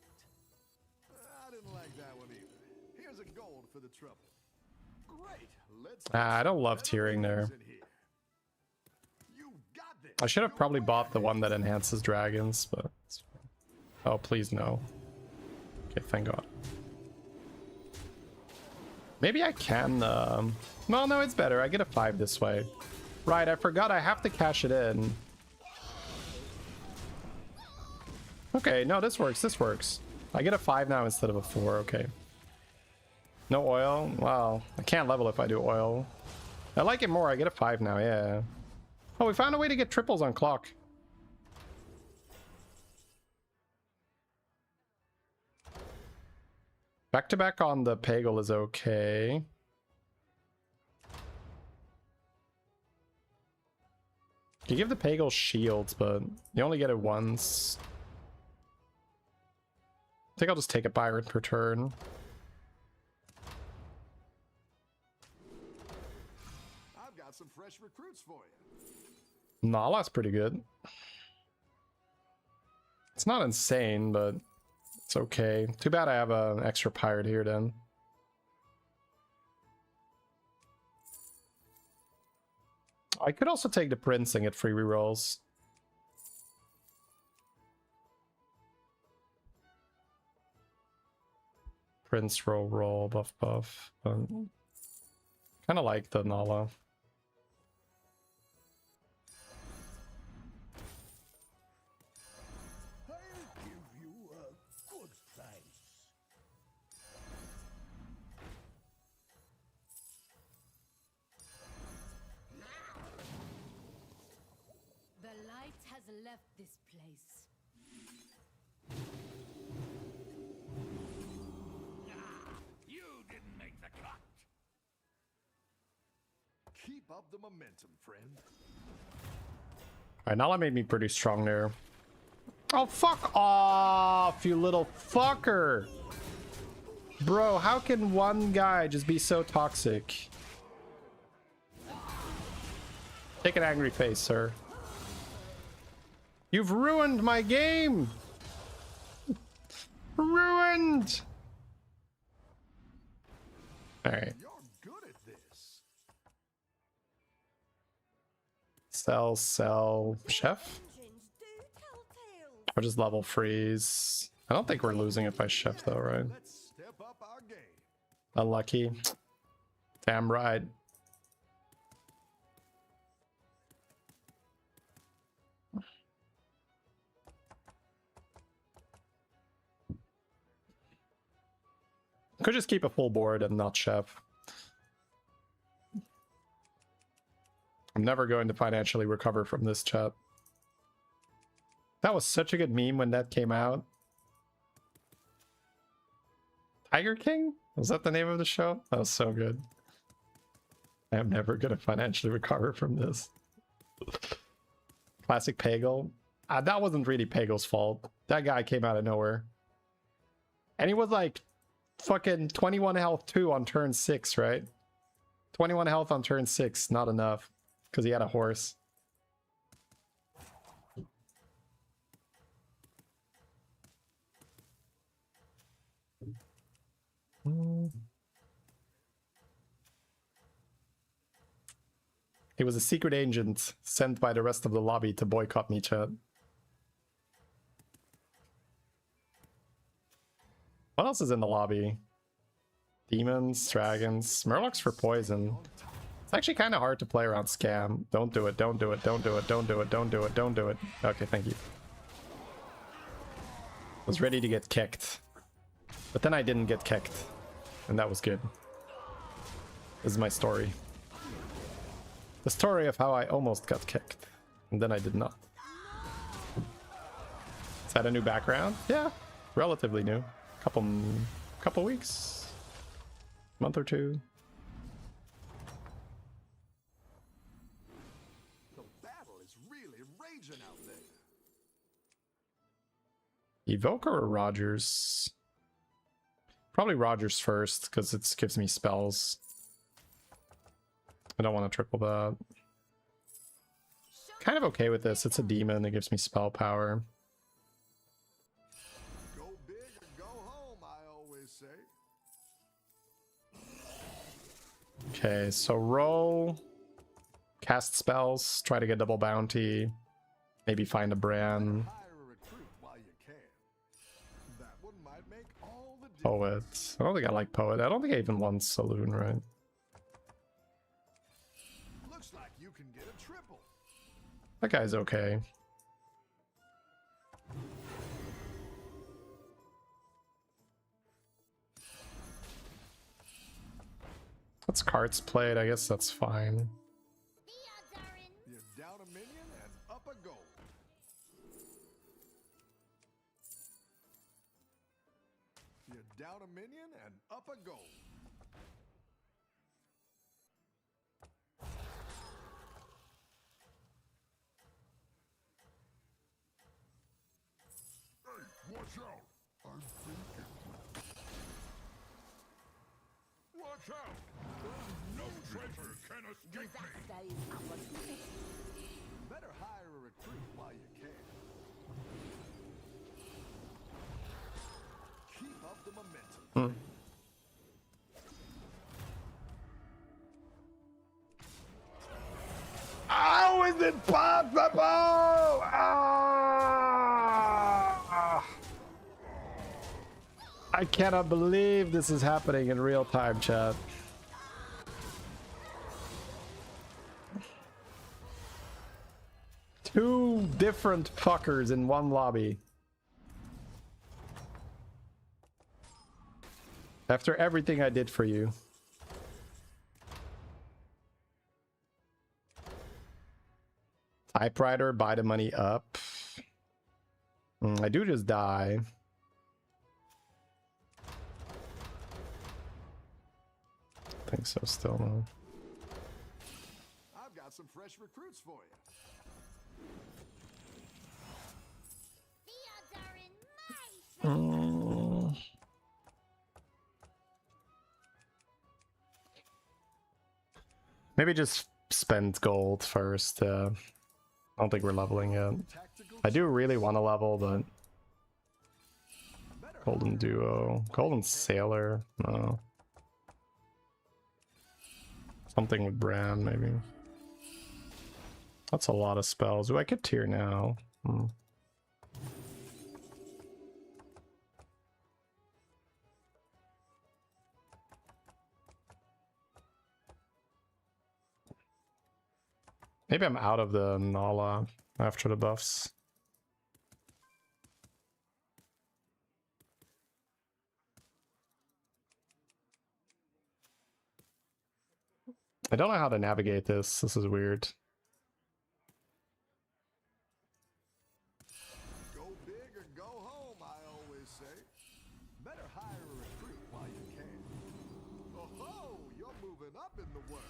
I didn't like that one either. Here's a gold for the trouble. Great. Let's I don't love tiering there. You got this. I should have probably bought the one that enhances dragons, but... Oh, please no. Okay, thank God. Maybe I can... Well, no, it's better. I get a 5 this way. Right, I forgot I have to cash it in. Okay, no, this works. This works. I get a 5 now instead of a 4. Okay. No oil? Wow. I can't level if I do oil. I like it more. I get a 5 now, yeah. Oh, we found a way to get triples on clock. Back to back on the Pagel is okay. You give the Pagel shields, but you only get it once. I think I'll just take a Byron per turn. I've got some fresh recruits for you. Nala's pretty good. It's not insane, but it's okay. Too bad I have an extra pirate here then. I could also take the prince and get free rerolls. Prince roll buff. Kind of like the Nala. I'll give you a good price. The light has left this place. You didn't make the cut. Keep up the momentum, friend. Alright, Nala made me pretty strong there. Oh, fuck off, you little fucker! Bro, how can one guy just be so toxic? Take an angry face, sir. You've ruined my game! Ruined! Alright. You're good at this. Sell, chef? Engines do tell tales. Or just level freeze? I don't think we're losing it by chef though, right? Let's step up our game. Unlucky. Damn right. Could just keep a full board and not chef. I'm never going to financially recover from this, chat. That was such a good meme when that came out. Tiger King? Was that the name of the show? That was so good. I am never going to financially recover from this. Classic Pagel. That wasn't really Pagel's fault. That guy came out of nowhere. And he was like fucking 21 health too on turn 6, right? 21 health on turn 6, not enough. Because he had a horse. He was a secret agent sent by the rest of the lobby to boycott me, chat. What else is in the lobby? Demons, dragons, Murlocs for poison. It's actually kind of hard to play around scam. Don't do it, don't do it, don't do it, don't do it, don't do it, don't do it. Okay, thank you. Was ready to get kicked. But then I didn't get kicked. And that was good. This is my story. The story of how I almost got kicked. And then I did not. Is that a new background? Yeah, relatively new. Couple weeks. Month or two. The battle is really raging out there. Evoker or Rogers? Probably Rogers first, because it gives me spells. I don't want to triple that. Kind of okay with this. It's a demon. It gives me spell power. Go big or go home, I always say. Okay, so roll. Cast spells. Try to get double bounty. Maybe find a brand. Hire a recruit while you can. That one might make all the difference. Poet. I don't think I like Poet. I don't think I even want Saloon, right? Looks like you can get a triple. That guy's okay. That's cards played. I guess that's fine. The odds are in. You're down a minion and up a goal. You're down a minion and up a goal. Hey, watch out! I'm thinking. Watch out! No traitor can escape me! Stays up on Better hire a recruit while you can. Keep up the momentum. How is it possible? I cannot believe this is happening in real time, chat. Two different fuckers in one lobby. After everything I did for you. Typewriter, buy the money up. I do just die. I think so still, no. I've got some fresh recruits for you. The odds are in my favor. Maybe just spend gold first. I don't think we're leveling yet. Tactical I do really want to level, but better Golden Duo, Golden Sailor, no. Something with Bran, maybe. That's a lot of spells. Ooh, I could tier now. Maybe I'm out of the Nala after the buffs. I don't know how to navigate this. This is weird. go big or go home, I always say. Better hire a recruit while you can. Oh-ho, you're moving up in the world.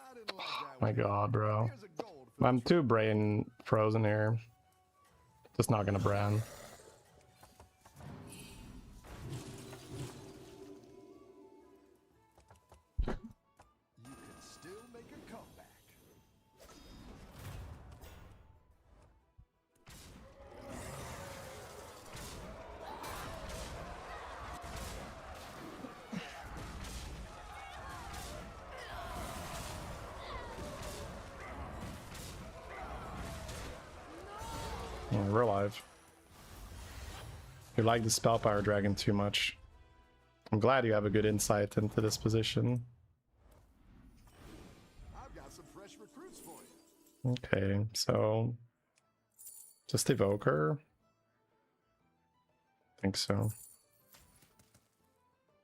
I didn't like that My one. god, bro. Here's a gold for I'm too brain frozen here. Just not gonna Bran. you can still make a comeback. we're alive. You like the spell power dragon too much. I'm glad you have a good insight into this position. I've got some fresh recruits for you. Okay, so just evoker. I think so.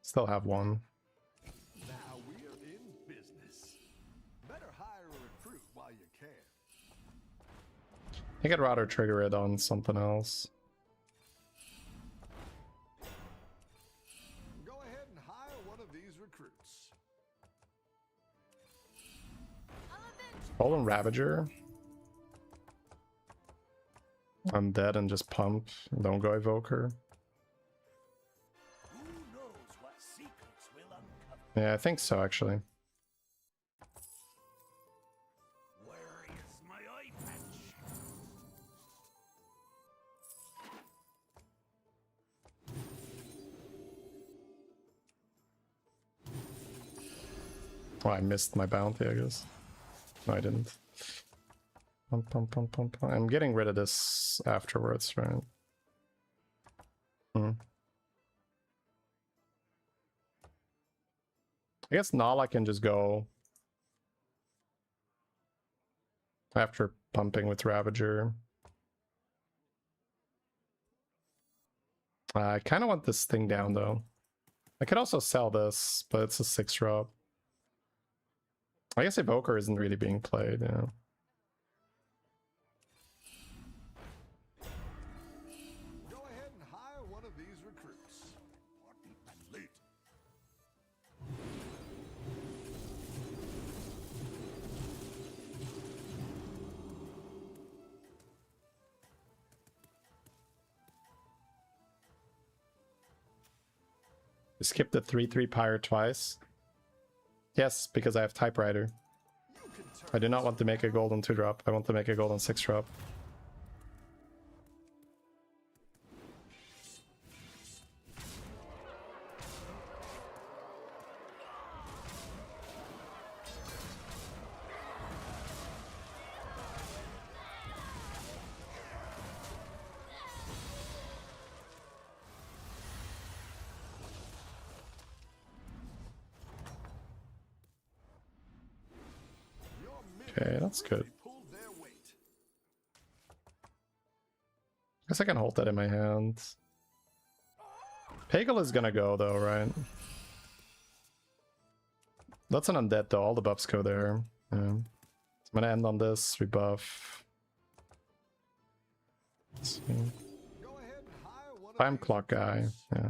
Still have one. Now we are in business. Better hire a recruit while you can. I think I'd rather trigger it on something else. Go ahead and hire one of these recruits. Hold on Ravager. Undead and just pump. Don't go evoker. Who knows what secrets will uncover? Yeah, I think so actually. Where is my eye patch? Oh, I missed my bounty, I guess. No, I didn't. Pump, pump, pump, pump, pump. I'm getting rid of this afterwards, right? I guess Nala can just go after pumping with Ravager. I kind of want this thing down though. I could also sell this, but it's a 6-drop. I guess Evoker isn't really being played, yeah. Go ahead and hire one of these recruits. And late. Skip the 3/3 Pyre twice. Yes, because I have Typewriter. I do not want to make a golden 2-drop. I want to make a golden 6-drop. Okay, that's good. Pulled their weight. Guess I can hold that in my hand. Pagel is gonna go though, right? That's an undead though, all the buffs go there. Yeah. I'm gonna end on this, rebuff. Let's see. Go ahead and hire one of Time these clock guy, recruits. yeah.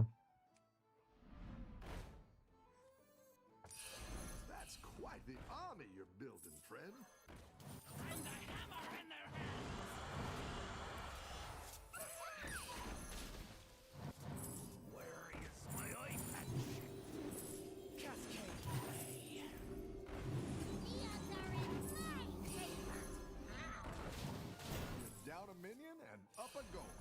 That's quite the army you're building, friend. And the hammer in their hands. Where is my eye patch? Cascade away. Down a minion and up a goal.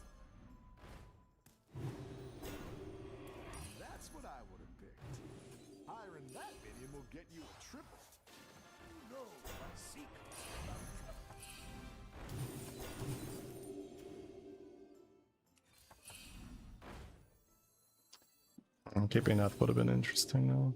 That's what I would have picked. Hiring that minion will get you a triple. Who knows what secrets will uncover? Keeping that would have been interesting now.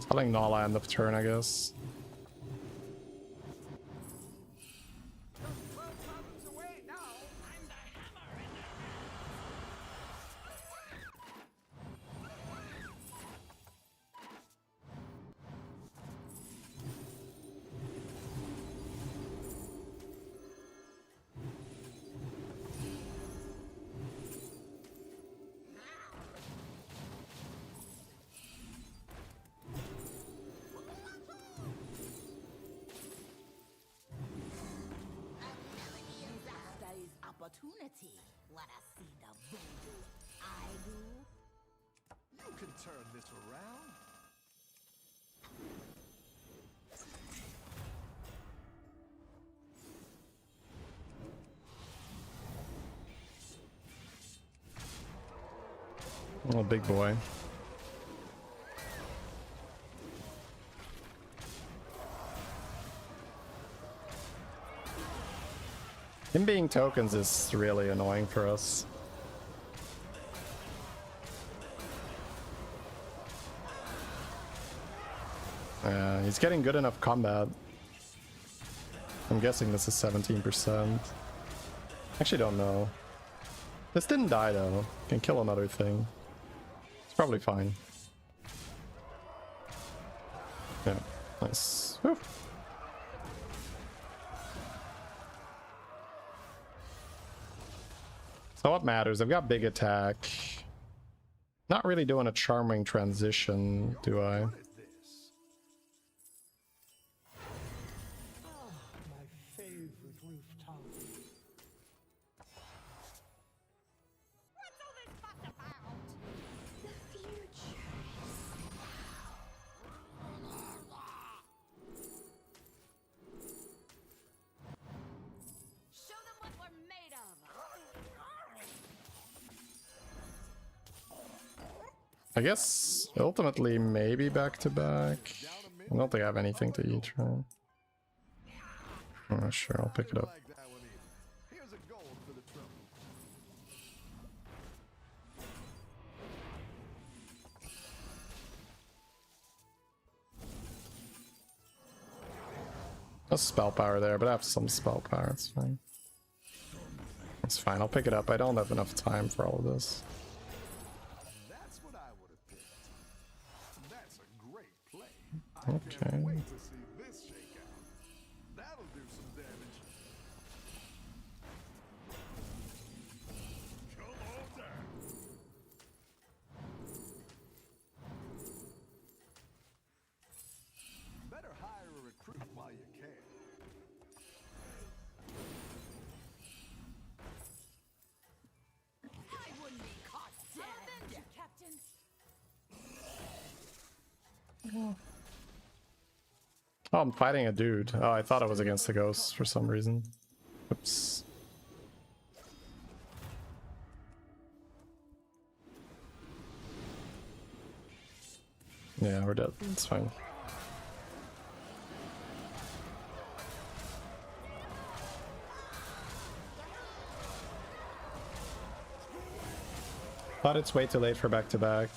Selling Nala end of turn, I guess. Opportunity. Wanna see the voodoo I do? You can turn this around. Oh, big boy. Him being tokens is really annoying for us. He's getting good enough combat. I'm guessing this is 17%. Actually don't know. This didn't die though. Can kill another thing. It's probably fine. Yeah, nice. Whew. So what matters? I've got big attack. Not really doing a charming transition, do I? What is this? My favorite rooftop. What's all this fuss about? The future Show them what we're made of. I guess ultimately maybe back to back. I don't think I have anything to eat, right? Oh, sure, I'll pick it up. Like that one either. Here's a gold for the trouble. No spell power there, but I have some spell power, it's fine. It's fine, I'll pick it up. I don't have enough time for all of this. That's what I would have picked. That's a great play. I Okay. can't wait to see this shake out. That'll do some damage. Come on down. Better hire a recruit while you can. I wouldn't be caught dead. Revenge, Captain. Oh, I'm fighting a dude. Oh, I thought I was against the ghost for some reason. Oops. Yeah, we're dead. It's fine. Thought it's way too late for back-to-back.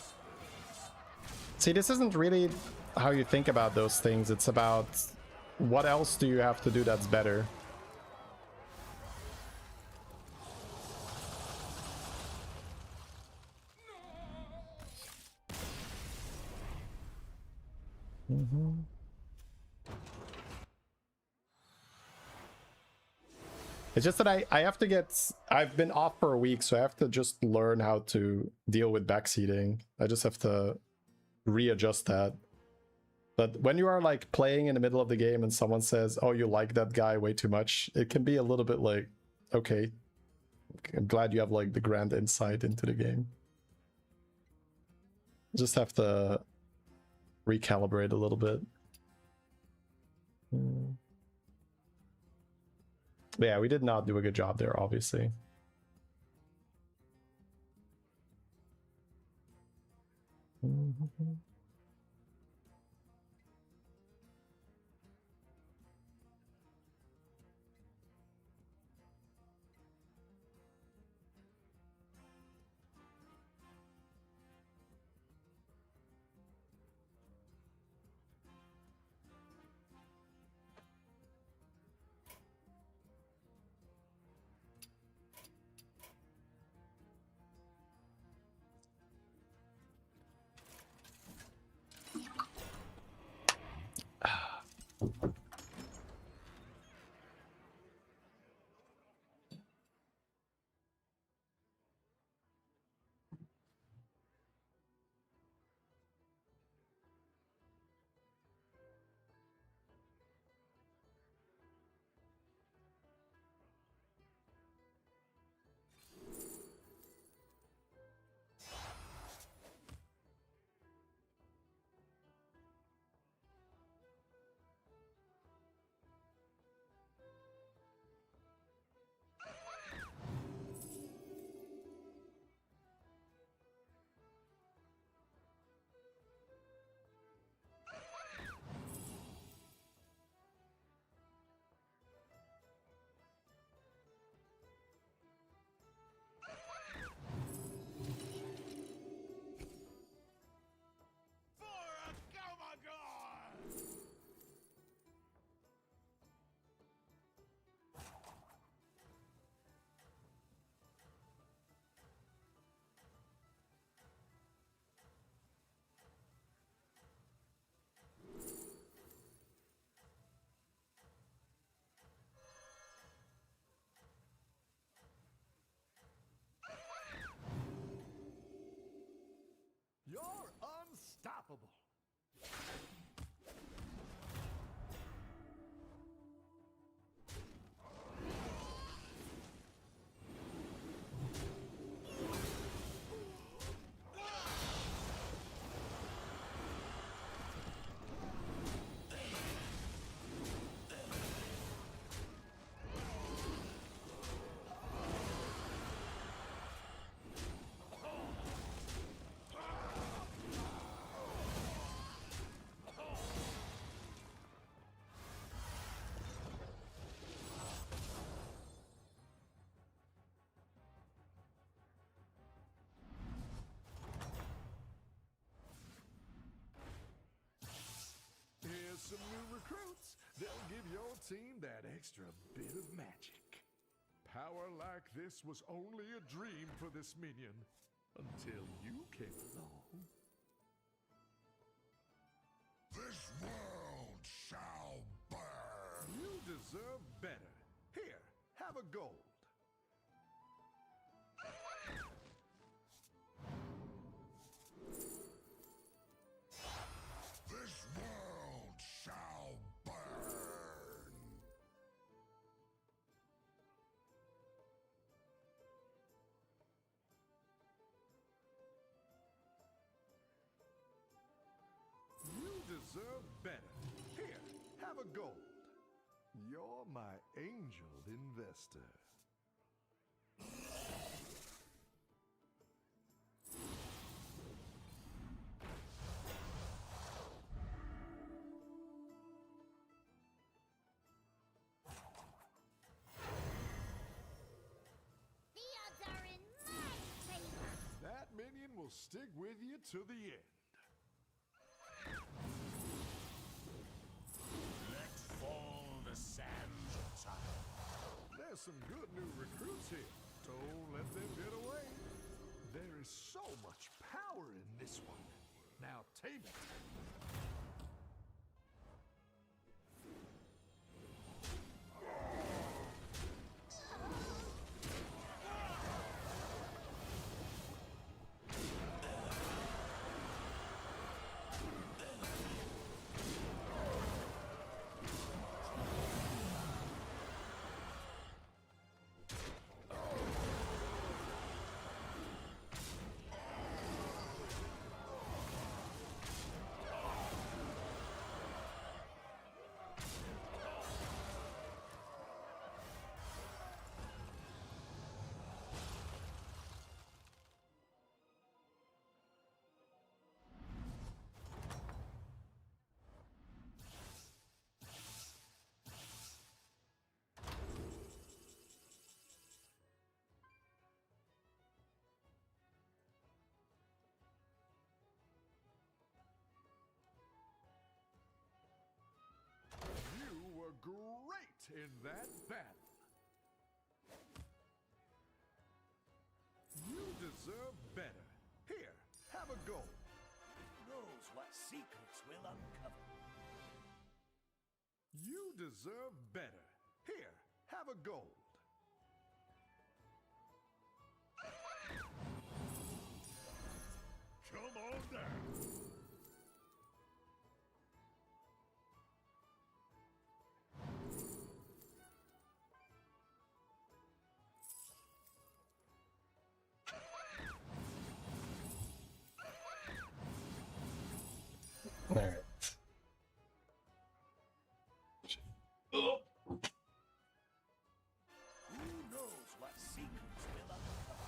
See, this isn't really how you think about those things. It's about what else do you have to do that's better. It's just that I have to get... I've been off for a week, so I have to just learn how to deal with backseating. I just have to readjust that. But when you are like playing in the middle of the game and someone says, oh, you like that guy way too much, it can be a little bit like, okay, I'm glad you have like the grand insight into the game. Just have to recalibrate a little bit. But yeah, we did not do a good job there, obviously. team that extra bit of magic. Power like this was only a dream for this minion until you came along. This world shall burn. You deserve better. Here, have a gold. This world shall burn. You deserve better. Here, have a gold. You're my angel investor. The odds are in my favor. That minion will stick with you to the end. Let fall the sands of time. There's some good new recruits here. Don't let them get away. There is so much power in this one. Now tame it. You were great in that battle. You deserve better. Here, have a gold. Who knows what secrets we'll uncover? You deserve better. Here, have a gold. Come on down. All right. Who knows what secrets we'll uncover?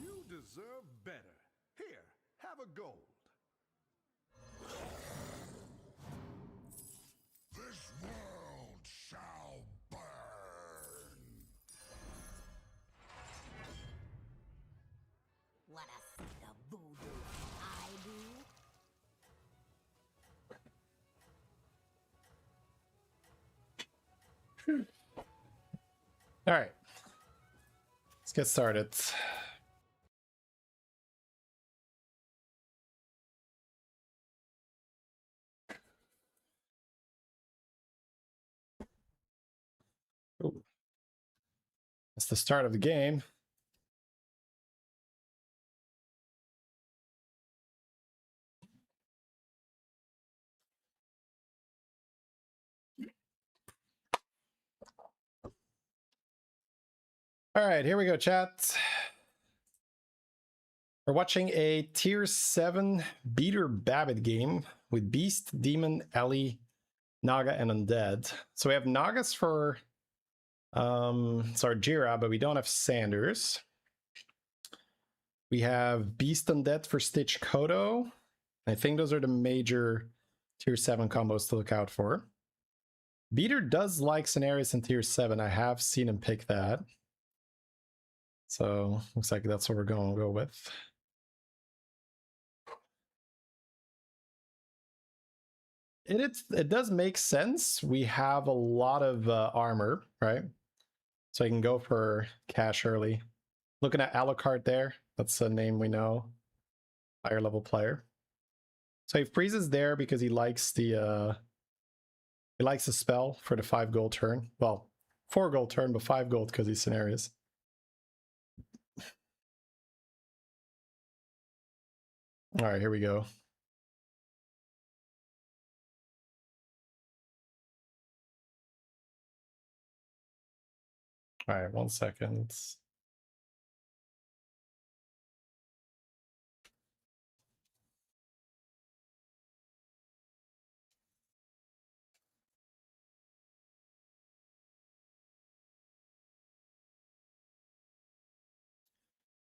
You deserve better. Here, have a gold. This world shall burn. Wanna see the voodoo I do? All right. Let's get started. Ooh. It's the start of the game. All right, here we go, chat. We're watching a tier 7 beater Babbitt game with Beast, Demon, Ellie, Naga, and Undead. So we have Nagas for Jira, but we don't have Sanders. We have Beast Undead for Stitch Kodo. I think those are the major tier 7 combos to look out for. Beater does like Scenarios in tier 7. I have seen him pick that. So looks like that's what we're going to go with. It does make sense. We have a lot of armor, right? So I can go for cash early. Looking at Alucard there. That's a name we know. Higher level player. So he freezes there because he likes the spell for the 5 gold turn. Well, 4 gold turn, but 5 gold because he's scenarios. All right, here we go. All right, 1 second.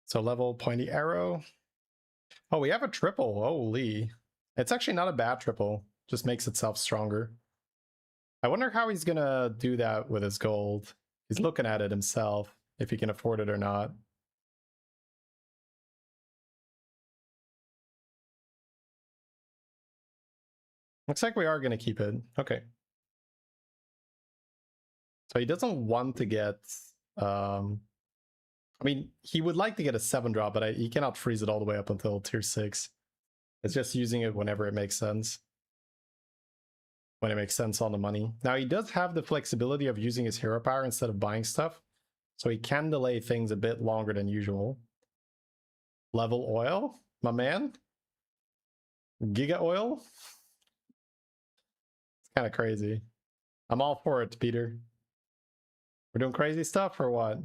So level pointy arrow. Oh, we have a triple. Holy. It's actually not a bad triple. Just makes itself stronger. I wonder how he's gonna do that with his gold. He's looking at it himself, if he can afford it or not. Looks like we are gonna keep it. Okay. So he doesn't want to get... I mean, he would like to get a 7 drop, but he cannot freeze it all the way up until tier 6. It's just using it whenever it makes sense. When it makes sense on the money. Now, he does have the flexibility of using his hero power instead of buying stuff. So he can delay things a bit longer than usual. Level oil, my man. Giga oil. It's kind of crazy. I'm all for it, Peter. We're doing crazy stuff or what?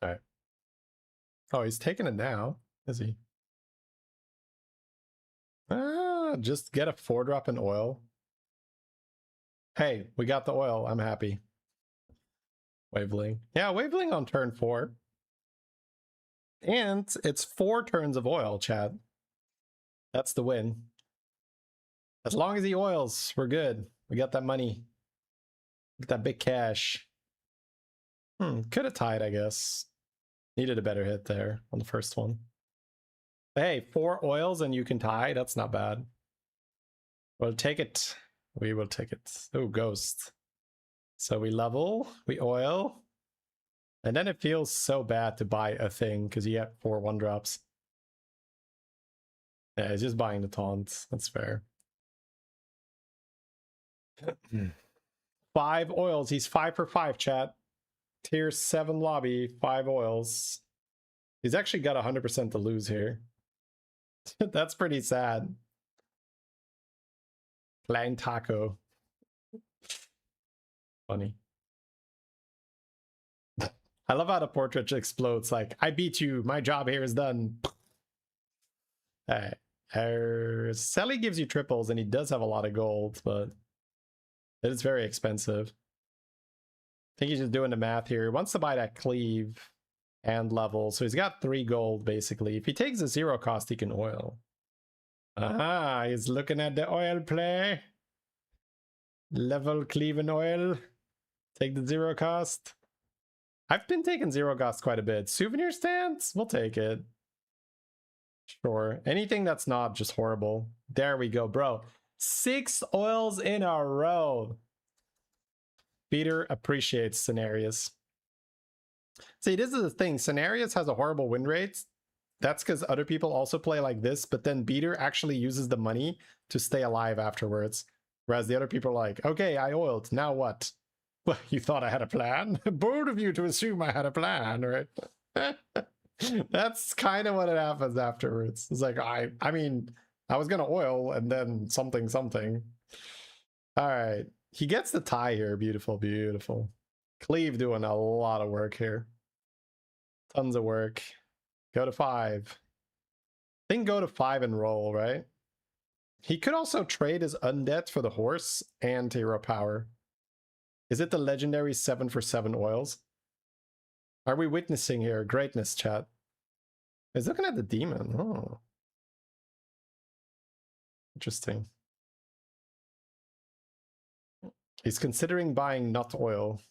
All right. Oh, he's taking it now, is he? Just get a 4-drop in oil. Hey, we got the oil. I'm happy. Waveling. Yeah, Waveling on turn 4. And it's 4 turns of oil, chat. That's the win. As long as he oils, we're good. We got that money. Get that big cash. Could have tied, I guess. Needed a better hit there on the first one. Hey, 4 oils and you can tie. That's not bad. We'll take it. We will take it. Oh, ghost. So we level, we oil. And then it feels so bad to buy a thing because you get 4 1-drops. Yeah, he's just buying the taunt. That's fair. 5 oils. He's 5 for 5, chat. Tier 7 lobby, 5 oils. He's actually got 100% to lose here. That's pretty sad. Plain taco. Funny. I love how the portrait explodes like, I beat you, my job here is done. Sally gives you triples and he does have a lot of gold, but it is very expensive. I think he's just doing the math here. He wants to buy that cleave and level, so he's got 3 gold basically. If he takes a 0 cost, he can oil. Aha, he's looking at the oil play. Level, cleave, and oil. Take the 0 cost. I've been taking 0 cost quite a bit. Souvenir stands? We'll take it. Sure. Anything that's not just horrible. There we go, bro. 6 oils in a row. Peter appreciates scenarios. See, this is the thing. Scenarios has a horrible win rate. That's because other people also play like this, but then Beater actually uses the money to stay alive afterwards. Whereas the other people are like, okay, I oiled, now what? Well, you thought I had a plan? Bold of you to assume I had a plan, right? That's kind of what it happens afterwards. It's like, I mean, I was gonna oil and then something. All right, he gets the tie here. Beautiful, beautiful. Cleve doing a lot of work here. Tons of work. Go to 5. I think go to 5 and roll, right? He could also trade his undead for the horse and hero power. Is it the legendary 7 for 7 oils? Are we witnessing here greatness, chat? He's looking at the demon. Oh. Interesting. He's considering buying nut oil.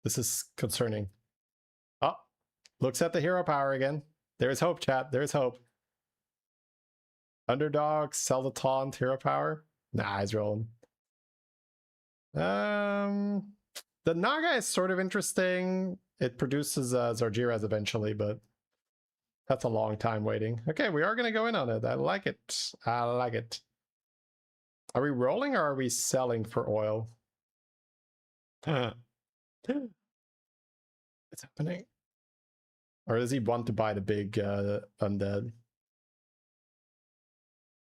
This is concerning. Oh, looks at the hero power again. There's hope, chat. There's hope. Underdog, sell the taunt, hero power. Nah, he's rolling. The Naga is sort of interesting. It produces Zarjiras eventually, but that's a long time waiting. Okay, we are going to go in on it. I like it. I like it. Are we rolling or are we selling for oil? What's happening? Or does he want to buy the big undead?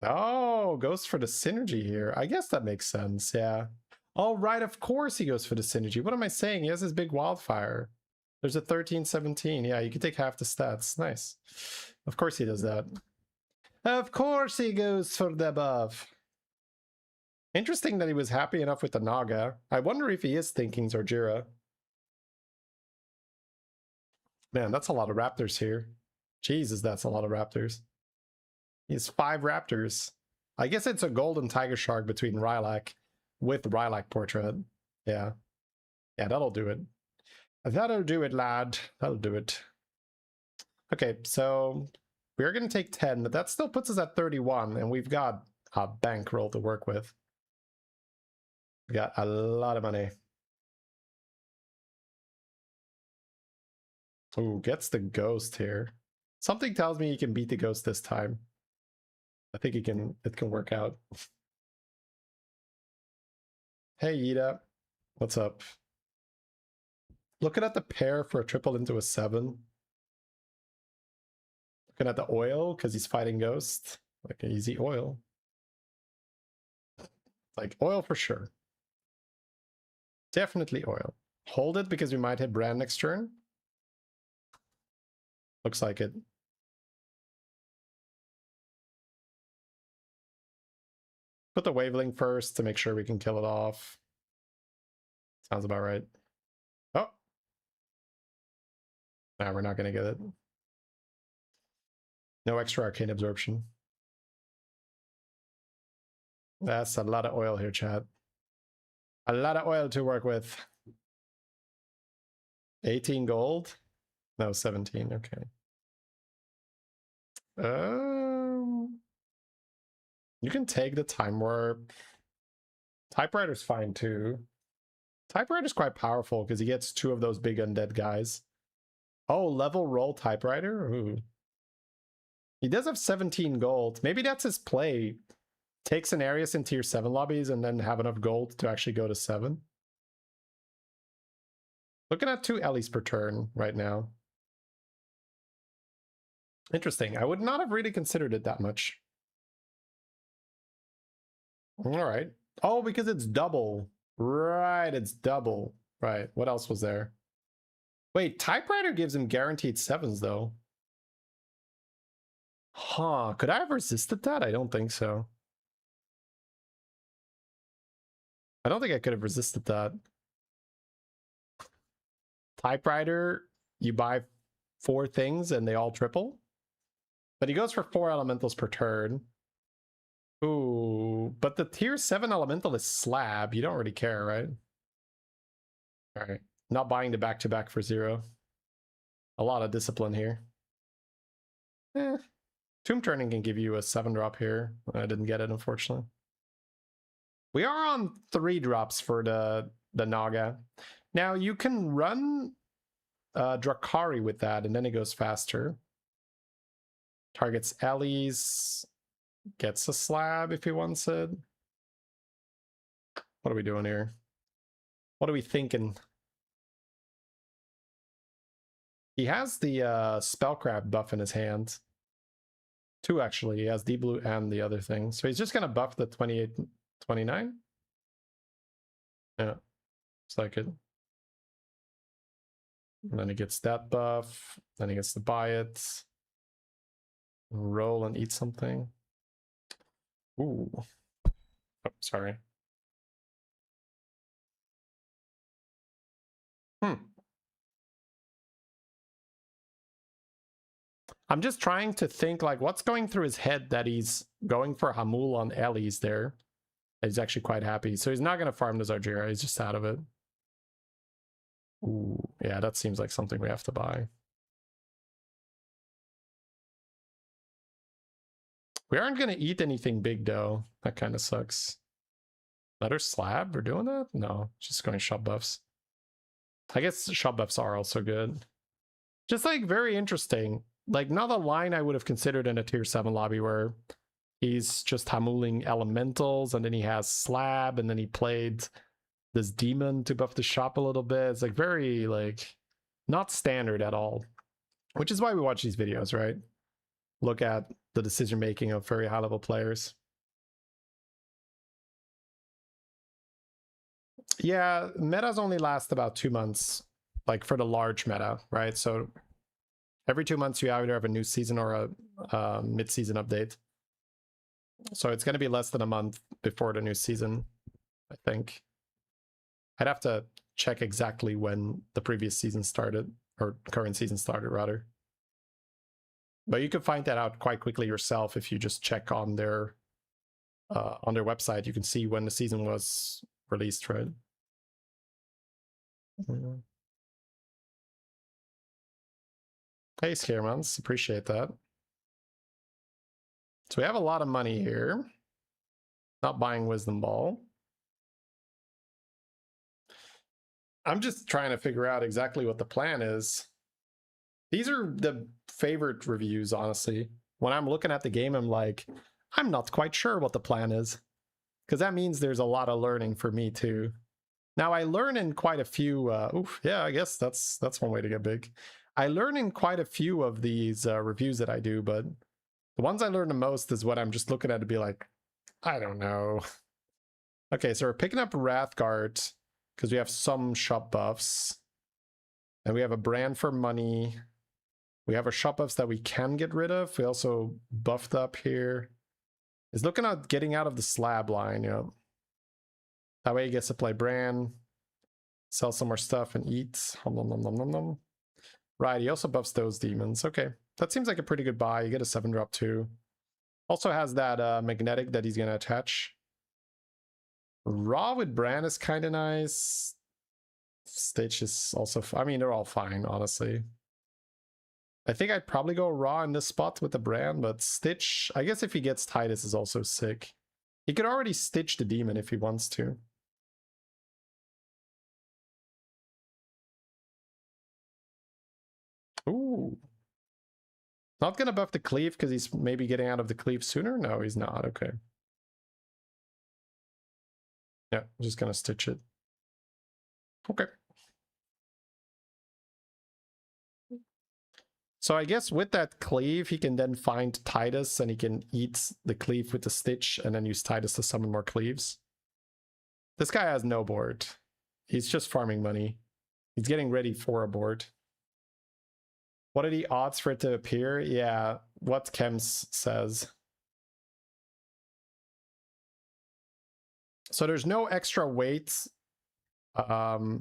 Oh, goes for the synergy here. I guess that makes sense, yeah. Oh, right, of course he goes for the synergy. What am I saying? He has his big wildfire. There's a 13-17. Yeah, you can take half the stats. Nice. Of course he does that. Of course he goes for the buff. Interesting that he was happy enough with the Naga. I wonder if he is thinking Zarjira. Man, that's a lot of raptors here. Jesus, that's a lot of raptors. He has 5 raptors. I guess it's a golden tiger shark between Rylak with Rylak portrait. Yeah. Yeah, that'll do it. That'll do it, lad. That'll do it. Okay, so we're going to take 10, but that still puts us at 31, and we've got a bankroll to work with. We got a lot of money. Ooh, gets the ghost here. Something tells me he can beat the ghost this time. I think it can work out. Hey, Yida. What's up? Looking at the pair for a triple into a 7. Looking at the oil, because he's fighting ghost. Like an easy oil. Like oil for sure. Definitely oil. Hold it because we might hit Brand next turn. Looks like it. Put the Waveling first to make sure we can kill it off. Sounds about right. Oh. Nah, we're not going to get it. No extra arcane absorption. That's a lot of oil here, chat. A lot of oil to work with. 18 gold? No, 17. Okay. You can take the Time Warp. Typewriter's fine too. Typewriter's quite powerful because he gets 2 of those big undead guys. Oh, level roll Typewriter? Ooh. He does have 17 gold. Maybe that's his play. Take Cenarius in tier 7 lobbies and then have enough gold to actually go to 7. Looking at 2 Ellies per turn right now. Interesting. I would not have really considered it that much. All right. Oh, because it's double. Right, it's double. Right. What else was there? Wait, Typewriter gives him guaranteed 7s, though. Huh. Could I have resisted that? I don't think so. I don't think I could have resisted that. Typewriter, you buy 4 things and they all triple. But he goes for 4 elementals per turn. Ooh, but the tier 7 elemental is slab. You don't really care, right? All right. Not buying the back-to-back for 0. A lot of discipline here. Tomb Turning can give you a 7-drop here. I didn't get it, unfortunately. We are on 3 drops for the Naga. Now, you can run Drakari with that, and then it goes faster. Targets Ellie's. Gets a slab if he wants it. What are we doing here? What are we thinking? He has the Spellcraft buff in his hand. 2, actually. He has Deep Blue and the other thing. So he's just going to buff the 28, 29? Yeah. It's like it. And then he gets that buff. Then he gets to buy it. Roll and eat something. Ooh. Oh, sorry. I'm just trying to think, like, what's going through his head that he's going for Hamul on Ellie's there? He's actually quite happy. So he's not going to farm the Zarjira. He's just out of it. Ooh, yeah, that seems like something we have to buy. We aren't going to eat anything big, though. That kind of sucks. Another slab? We're doing that? No, just going shop buffs. I guess shop buffs are also good. Just, like, very interesting. Like, not a line I would have considered in a tier 7 lobby where he's just hamuling elementals, and then he has slab, and then he played this demon to buff the shop a little bit. It's, like, very, like, not standard at all. Which is why we watch these videos, right? Look at the decision-making of very high-level players. Yeah, metas only last about 2 months, like for the large meta, right? So every 2 months you either have a new season or a mid-season update. So it's going to be less than a month before the new season, I think. I'd have to check exactly when the previous season started, or current season started, rather. But you can find that out quite quickly yourself if you just check on their website. You can see when the season was released, right? Hey, Scaremans, appreciate that. So we have a lot of money here. Not buying Wisdom Ball. I'm just trying to figure out exactly what the plan is. These are the favorite reviews, honestly. When I'm looking at the game, I'm like, I'm not quite sure what the plan is. Because that means there's a lot of learning for me, too. Now, I learn in quite a few... yeah, I guess that's one way to get big. I learn in quite a few of these reviews that I do, but the ones I learn the most is what I'm just looking at to be like, I don't know. Okay, so we're picking up Wrathguard because we have some shop buffs. And we have a brand for money. We have our shop buffs that we can get rid of. We also buffed up here. He's looking at getting out of the slab line, you know. That way he gets to play Bran, sell some more stuff, and eat. Nom, nom, nom, nom, nom, nom. Right, he also buffs those demons. Okay, that seems like a pretty good buy. You get a 7-drop too. Also has that magnetic that he's going to attach. Raw with Bran is kind of nice. Stitch is also... I mean, they're all fine, honestly. I think I'd probably go Raw in this spot with the Bran, but Stitch... I guess if he gets Titus is also sick. He could already Stitch the demon if he wants to. Ooh. Not gonna buff the cleave because he's maybe getting out of the cleave sooner? No, he's not. Okay. Yeah, I'm just gonna Stitch it. Okay. So I guess with that cleave, he can then find Titus and he can eat the cleave with the Stitch and then use Titus to summon more cleaves. This guy has no board. He's just farming money. He's getting ready for a board. What are the odds for it to appear? Yeah, what Chems says. So there's no extra weight other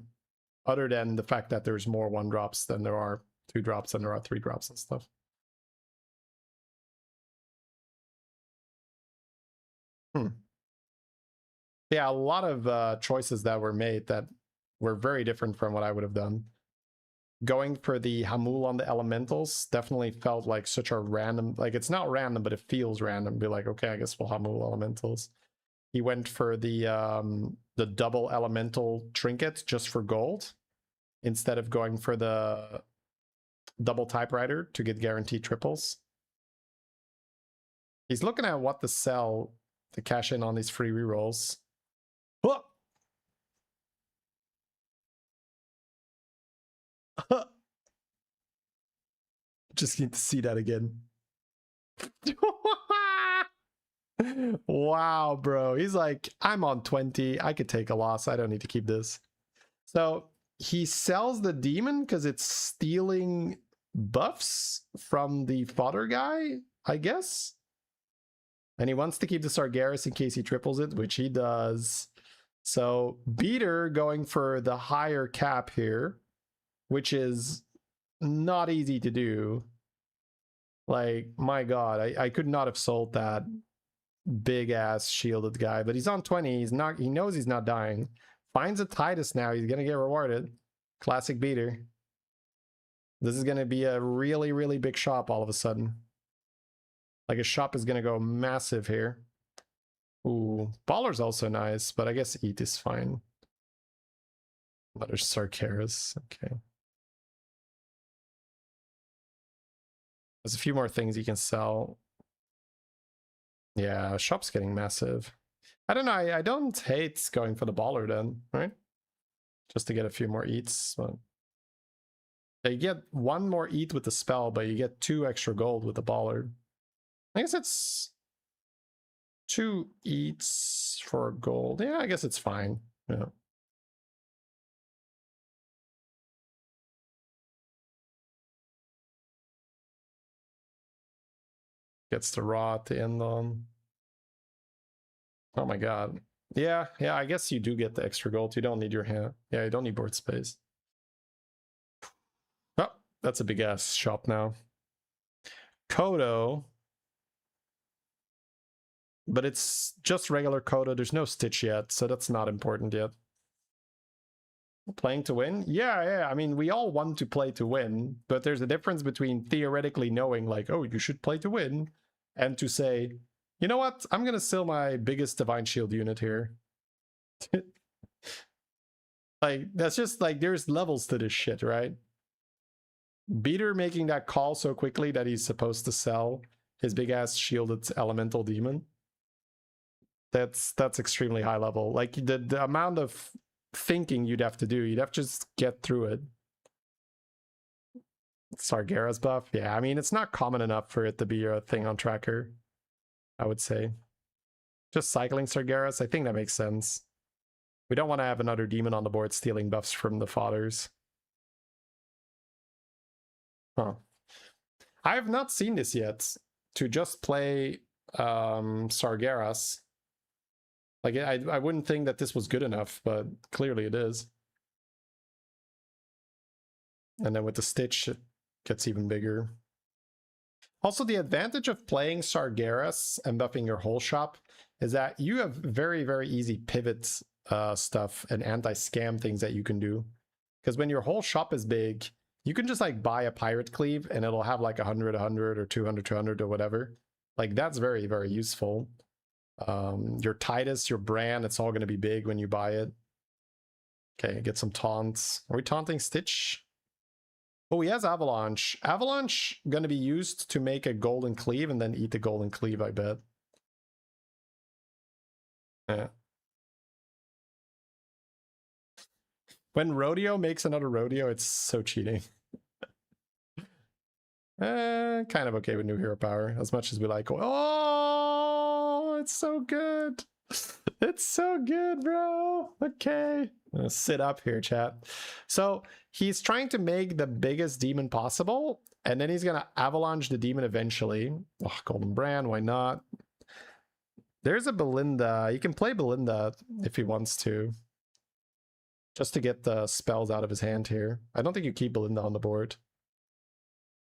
than the fact that there's more 1-drops than there are 2-drops and there are 3-drops and stuff. Yeah, a lot of choices that were made that were very different from what I would have done. Going for the Hamul on the elementals definitely felt like such a random... Like, it's not random, but it feels random. Be like, okay, I guess we'll Hamul elementals. He went for the double elemental trinket just for gold, instead of going for the double typewriter to get guaranteed triples. He's looking at what to sell to cash in on these free rerolls. Whoa! Just need to see that again. Wow, bro. He's like, I'm on 20. I could take a loss. I don't need to keep this. So he sells the demon because it's stealing buffs from the fodder guy, I guess. And he wants to keep the Sargeras in case he triples it, which he does. So Beater going for the higher cap here, which is not easy to do. Like, my god, I could not have sold that big ass shielded guy, but he's on 20. He's not. He knows he's not dying. Finds a Titus now. He's gonna get rewarded. Classic beater. This is gonna be a really, really big shop all of a sudden. Like a shop is gonna go massive here. Ooh, Baller's also nice, but I guess Eat is fine. There's Sargeras. Okay. There's a few more things you can sell. Yeah, shop's getting massive. I don't know. I don't hate going for the Baller then, right? Just to get a few more eats. But you get one more eat with the spell, but you get 2 extra gold with the Baller. I guess it's 2 eats for gold. Yeah, I guess it's fine. Yeah. Gets the raw at the end on. Oh my god. Yeah, I guess you do get the extra gold. You don't need your hand. Yeah, you don't need board space. Oh, that's a big ass shop now. Kodo. But it's just regular Kodo. There's no Stitch yet, so that's not important yet. Playing to win? Yeah. I mean, we all want to play to win, but there's a difference between theoretically knowing, like, oh, you should play to win, and to say, you know what? I'm gonna sell my biggest Divine Shield unit here. Like, that's just like, there's levels to this shit, right? Beater making that call so quickly that he's supposed to sell his big ass shielded elemental demon. That's extremely high level. Like the amount of thinking you'd have to do, you'd have to just get through it. Sargeras buff, yeah, I mean, it's not common enough for it to be a thing on tracker, I would say. Just cycling Sargeras, I think that makes sense. We don't want to have another demon on the board stealing buffs from the fathers. Huh. I have not seen this yet. To just play Sargeras. Like, I wouldn't think that this was good enough, but clearly it is. And then with the Stitch, it gets even bigger. Also, the advantage of playing Sargeras and buffing your whole shop is that you have very, very easy pivot stuff and anti-scam things that you can do. Because when your whole shop is big, you can just like buy a Pirate Cleave and it'll have like 100, 100 or 200, 200 or whatever. Like, that's very, very useful. Your Titus, your Bran, it's all going to be big when you buy it. Okay, get some taunts. Are we taunting Stitch? Oh, he has Avalanche. Avalanche going to be used to make a Golden Cleave and then eat the Golden Cleave, I bet. Yeah. When Rodeo makes another Rodeo, it's so cheating. Kind of okay with new hero power, as much as we like. Oh, it's so good. It's so good, bro. Okay. I'm gonna sit up here, chat. So he's trying to make the biggest demon possible, and then he's gonna avalanche the demon eventually. Oh, Golden Brand, why not? There's a Belinda. You can play Belinda if he wants to. Just to get the spells out of his hand here. I don't think you keep Belinda on the board.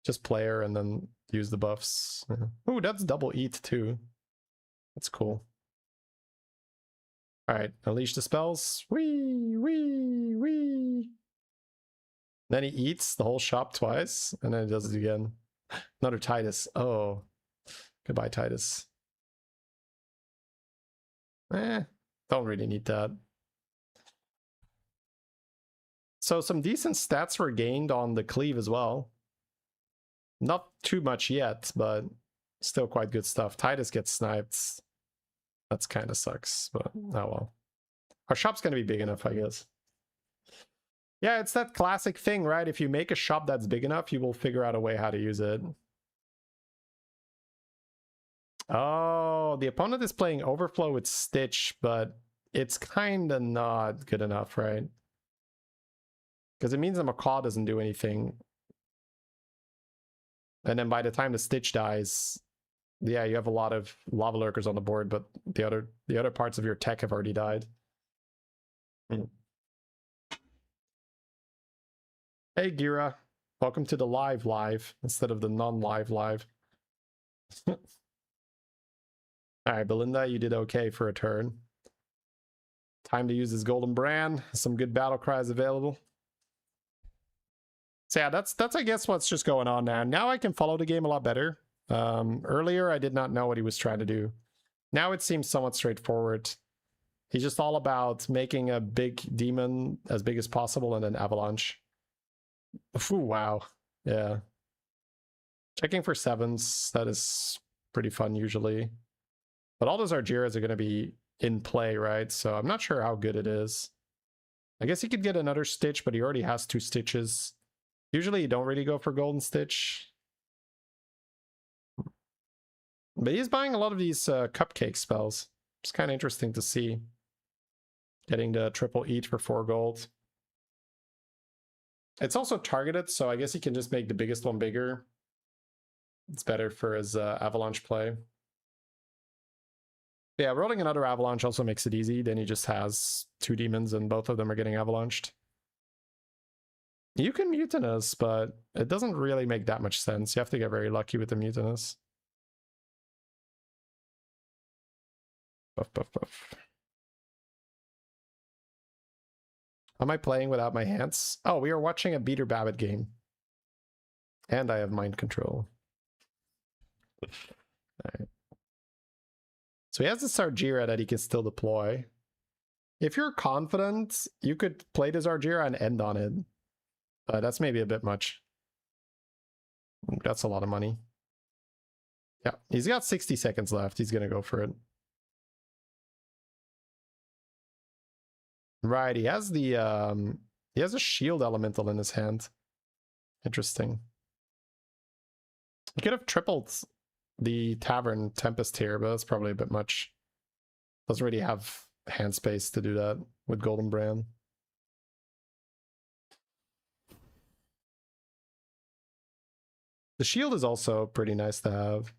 Just play her and then use the buffs. Ooh, that's double eat too. That's cool. Alright, unleash the spells. Wee. Then he eats the whole shop twice, and then he does it again. Another Titus. Oh. Goodbye, Titus. Don't really need that. So some decent stats were gained on the cleave as well. Not too much yet, but still quite good stuff. Titus gets sniped. That's kind of sucks, but oh well. Our shop's going to be big enough, I guess. Yeah, it's that classic thing, right? If you make a shop that's big enough, you will figure out a way how to use it. Oh, the opponent is playing Overflow with Stitch, but it's kind of not good enough, right? Because it means the Macaw doesn't do anything. And then by the time the Stitch dies, yeah, you have a lot of Lava Lurkers on the board, but the other parts of your tech have already died. Hey, Gira. Welcome to the live instead of the non-live live. All right, Belinda, you did okay for a turn. Time to use his golden brand. Some good battle cries available. So yeah, that's I guess what's just going on now. Now I can follow the game a lot better. Earlier I did not know what he was trying to do. Now it seems somewhat straightforward. He's just all about making a big demon as big as possible and then avalanche. Ooh, wow. Yeah. Checking for sevens, that is pretty fun usually. But all those Argyras are going to be in play, right? So I'm not sure how good it is. I guess he could get another Stitch, but he already has 2 Stitches. Usually you don't really go for Golden Stitch. But he's buying a lot of these cupcake spells. It's kind of interesting to see. Getting the triple eat for 4 gold. It's also targeted, so I guess he can just make the biggest one bigger. It's better for his avalanche play. Yeah, rolling another avalanche also makes it easy. Then he just has 2 demons and both of them are getting avalanched. You can mutinous, but it doesn't really make that much sense. You have to get very lucky with the mutinous. Buff, buff, buff. Am I playing without my hands? Oh, we are watching a Beater Babbitt game. And I have mind control. Alright. So he has this Argyra that he can still deploy. If you're confident, you could play this Argyra and end on it. But that's maybe a bit much. That's a lot of money. Yeah, he's got 60 seconds left. He's gonna go for it. Right, he has the he has a shield elemental in his hand. Interesting. He could have tripled the Tavern Tempest here, but that's probably a bit much. Doesn't really have hand space to do that with Golden Brand. The shield is also pretty nice to have.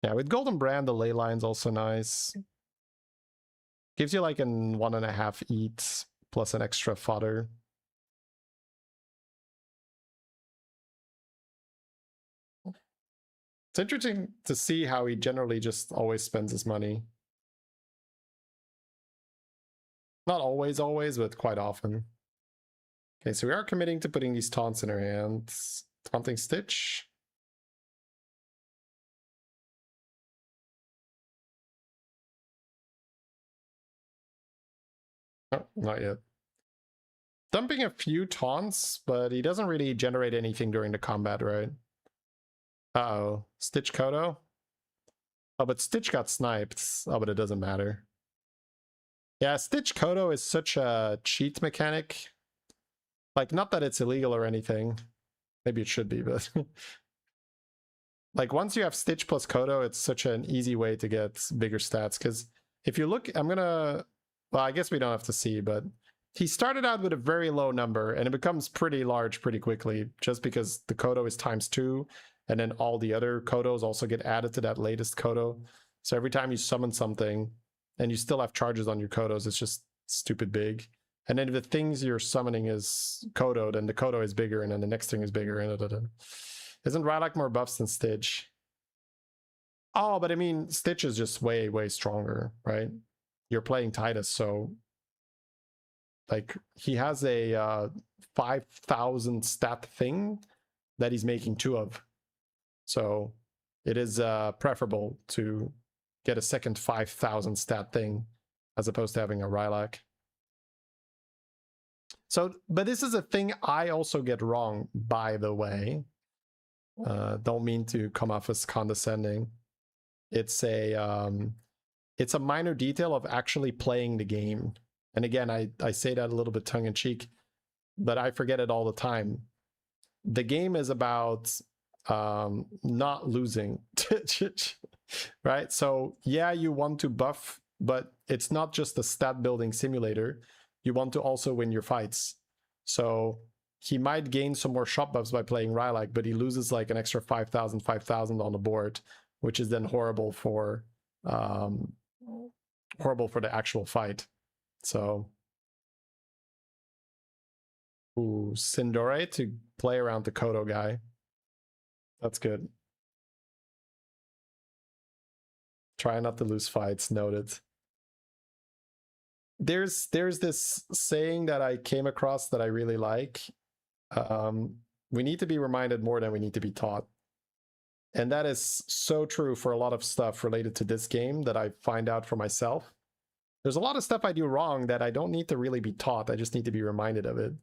Yeah, with Golden Brand, the ley line's also nice. Gives you like an 1.5 eat plus an extra fodder. It's interesting to see how he generally just always spends his money. Not always, but quite often. Okay, so we are committing to putting these taunts in our hands. Taunting Stitch. Oh, not yet. Dumping a few taunts, but he doesn't really generate anything during the combat, right? Uh-oh. Stitch Kodo? Oh, but Stitch got sniped. Oh, but it doesn't matter. Yeah, Stitch Kodo is such a cheat mechanic. Like, not that it's illegal or anything. Maybe it should be, but... like, once you have Stitch plus Kodo, it's such an easy way to get bigger stats. Because if you look, I'm gonna... Well, I guess we don't have to see, but... He started out with a very low number, and it becomes pretty large pretty quickly, just because the Kodo is ×2, and then all the other Kodos also get added to that latest Kodo. So every time you summon something, and you still have charges on your Kodos, it's just stupid big. And then if the things you're summoning is Kodo, then the Kodo is bigger, and then the next thing is bigger. And Isn't Rylak more buffs than Stitch? Oh, but I mean, Stitch is just way, way stronger, right? You're playing Titus, so... Like, he has a 5,000 stat thing that he's making 2 of. So, it is preferable to get a second 5,000 stat thing as opposed to having a Rylak. So, but this is a thing I also get wrong, by the way. Don't mean to come off as condescending. It's a minor detail of actually playing the game. And again, I say that a little bit tongue-in-cheek, but I forget it all the time. The game is about not losing, right? So yeah, you want to buff, but it's not just a stat-building simulator. You want to also win your fights. So he might gain some more shot buffs by playing Rylak, but he loses like an extra 5,000 on the board, which is then horrible for the actual fight. So, ooh, Sindore to play around the Kodo guy. That's good. Try not to lose fights. Noted. There's this saying that I came across that I really like. We need to be reminded more than we need to be taught. And that is so true for a lot of stuff related to this game that I find out for myself. There's a lot of stuff I do wrong that I don't need to really be taught. I just need to be reminded of it.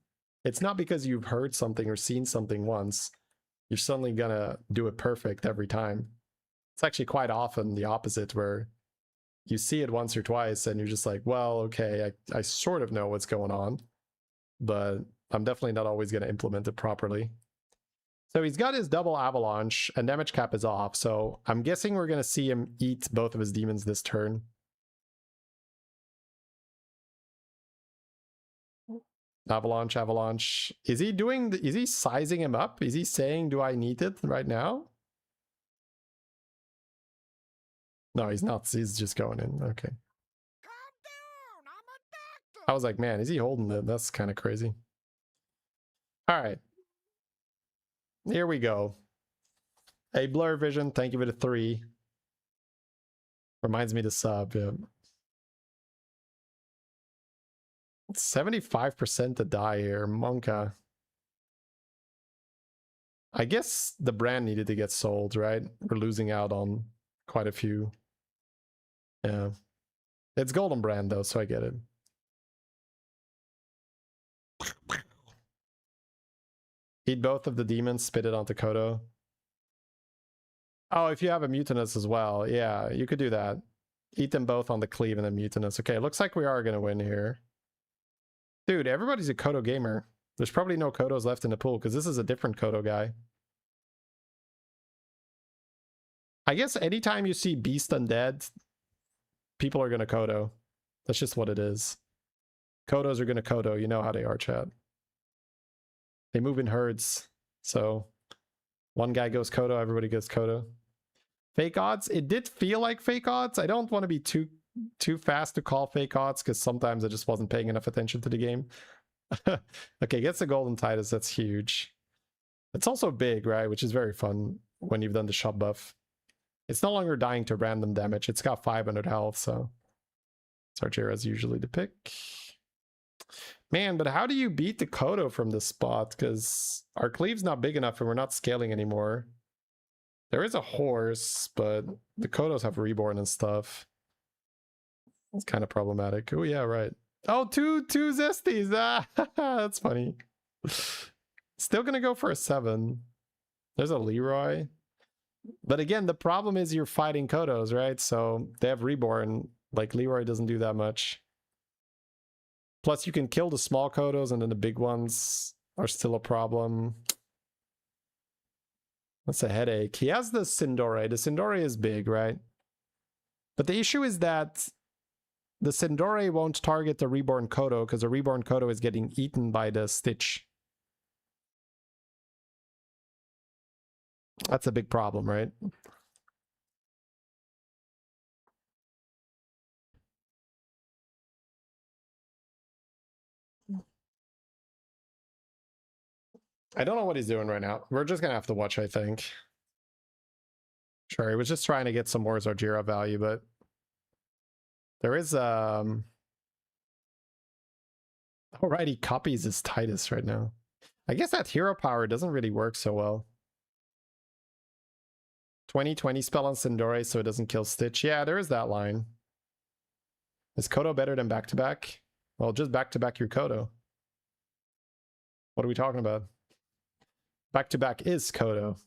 It's not because you've heard something or seen something once, you're suddenly gonna do it perfect every time. It's actually quite often the opposite, where you see it once or twice and you're just like, well, okay, I sort of know what's going on, but I'm definitely not always going to implement it properly. So he's got his double avalanche and damage cap is off, so I'm guessing we're going to see him eat both of his demons this turn. Avalanche, avalanche. Is he doing, is he sizing him up? Is he saying, do I need it right now? No, he's not. He's just going in. Okay. Calm down. I'm a doctor. I was like, man, is he holding it? That's kind of crazy. All right. Here we go. A Blur Vision, thank you for the 3. Reminds me to sub, yeah. 75% to die here, Monka. I guess the brand needed to get sold, right? We're losing out on quite a few. Yeah. It's Golden Brand though, so I get it. Eat both of the demons, spit it onto Kodo. Oh, if you have a Mutinous as well, yeah, you could do that. Eat them both on the cleave and then Mutinous. Okay, looks like we are gonna win here. Dude, everybody's a Kodo gamer. There's probably no Kodos left in the pool because this is a different Kodo guy. I guess anytime you see Beast Undead, people are gonna Kodo. That's just what it is. Kodos are gonna Kodo. You know how they are, chat. They move in herds. So one guy goes Kodo, everybody goes Kodo. Fake odds? It did feel like fake odds. I don't want to be too fast to call fake odds because sometimes I just wasn't paying enough attention to the game. Okay, gets the Golden Titus. That's huge. It's also big, right? Which is very fun when you've done the shop buff. It's no longer dying to random damage. It's got 500 health, so Sargera's usually the pick. Man, but how do you beat the Kodo from this spot? Because our cleave's not big enough and we're not scaling anymore. There is a horse, but the Kodos have reborn and stuff. It's kind of problematic. Oh yeah, right. Oh, two Zesties. Ah, that's funny. Still gonna go for a 7. There's a Leroy. But again, the problem is you're fighting Kodos, right? So they have reborn. Like Leroy doesn't do that much. Plus you can kill the small Kodos and then the big ones are still a problem. That's a headache. He has the Sindore. The Sindore is big, right? But the issue is that the Sindore won't target the reborn Kodo because the reborn Kodo is getting eaten by the Stitch. That's a big problem, right? I don't know what he's doing right now. We're just gonna have to watch, I think. Sure, he was just trying to get some more Zargira value, but there is alright, he copies his Titus right now. I guess that hero power doesn't really work so well. 20/20 spell on Sindore so it doesn't kill Stitch. Yeah, there is that line. Is Kodo better than back-to-back? Well, just back-to-back your Kodo. What are we talking about? Back-to-back is Kodo.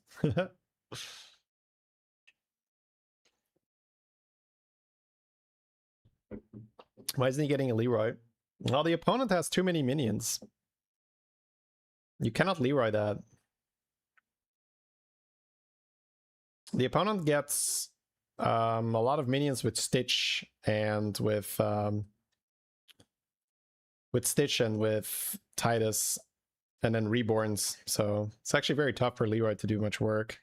Why isn't he getting a Leroy? Well, the opponent has too many minions. You cannot Leroy that. The opponent gets a lot of minions with Stitch and with Stitch and with Titus and then Reborns. So it's actually very tough for Leroy to do much work.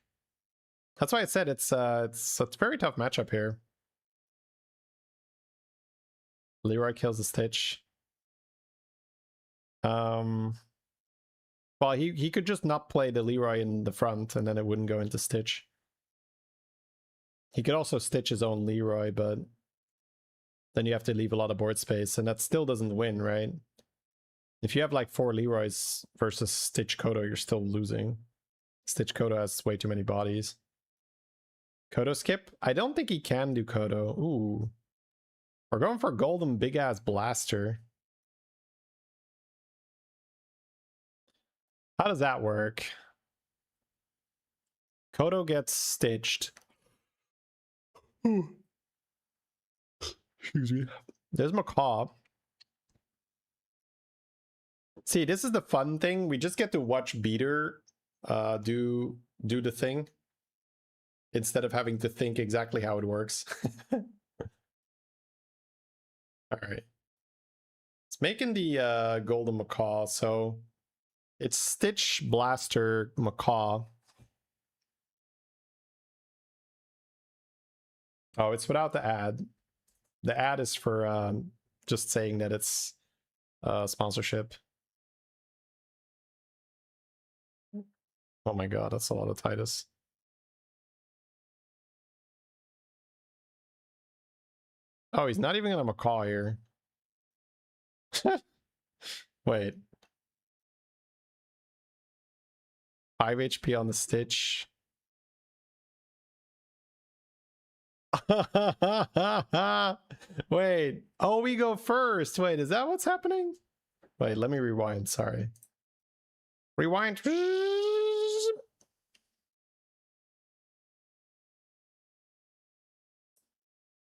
That's why I said it's a very tough matchup here. Leroy kills the Stitch. Well, he could just not play the Leroy in the front and then it wouldn't go into Stitch. He could also stitch his own Leroy, but then you have to leave a lot of board space, and that still doesn't win, right? If you have like 4 Leroys versus Stitch Kodo, you're still losing. Stitch Kodo has way too many bodies. Kodo skip? I don't think he can do Kodo. Ooh. We're going for golden big-ass blaster. How does that work? Kodo gets stitched. Ooh. Excuse me. There's Macaw. See, this is the fun thing. We just get to watch Beater do the thing instead of having to think exactly how it works. All right. It's making the golden Macaw, so it's Stitch, Blaster, Macaw. Oh, it's without the ad. The ad is for just saying that it's sponsorship. Oh my god, that's a lot of Titus. Oh, he's not even gonna Macaw here. Wait. 5 HP on the Stitch. Wait. Oh, we go first. Wait, is that what's happening? Wait, let me rewind. Sorry. Rewind.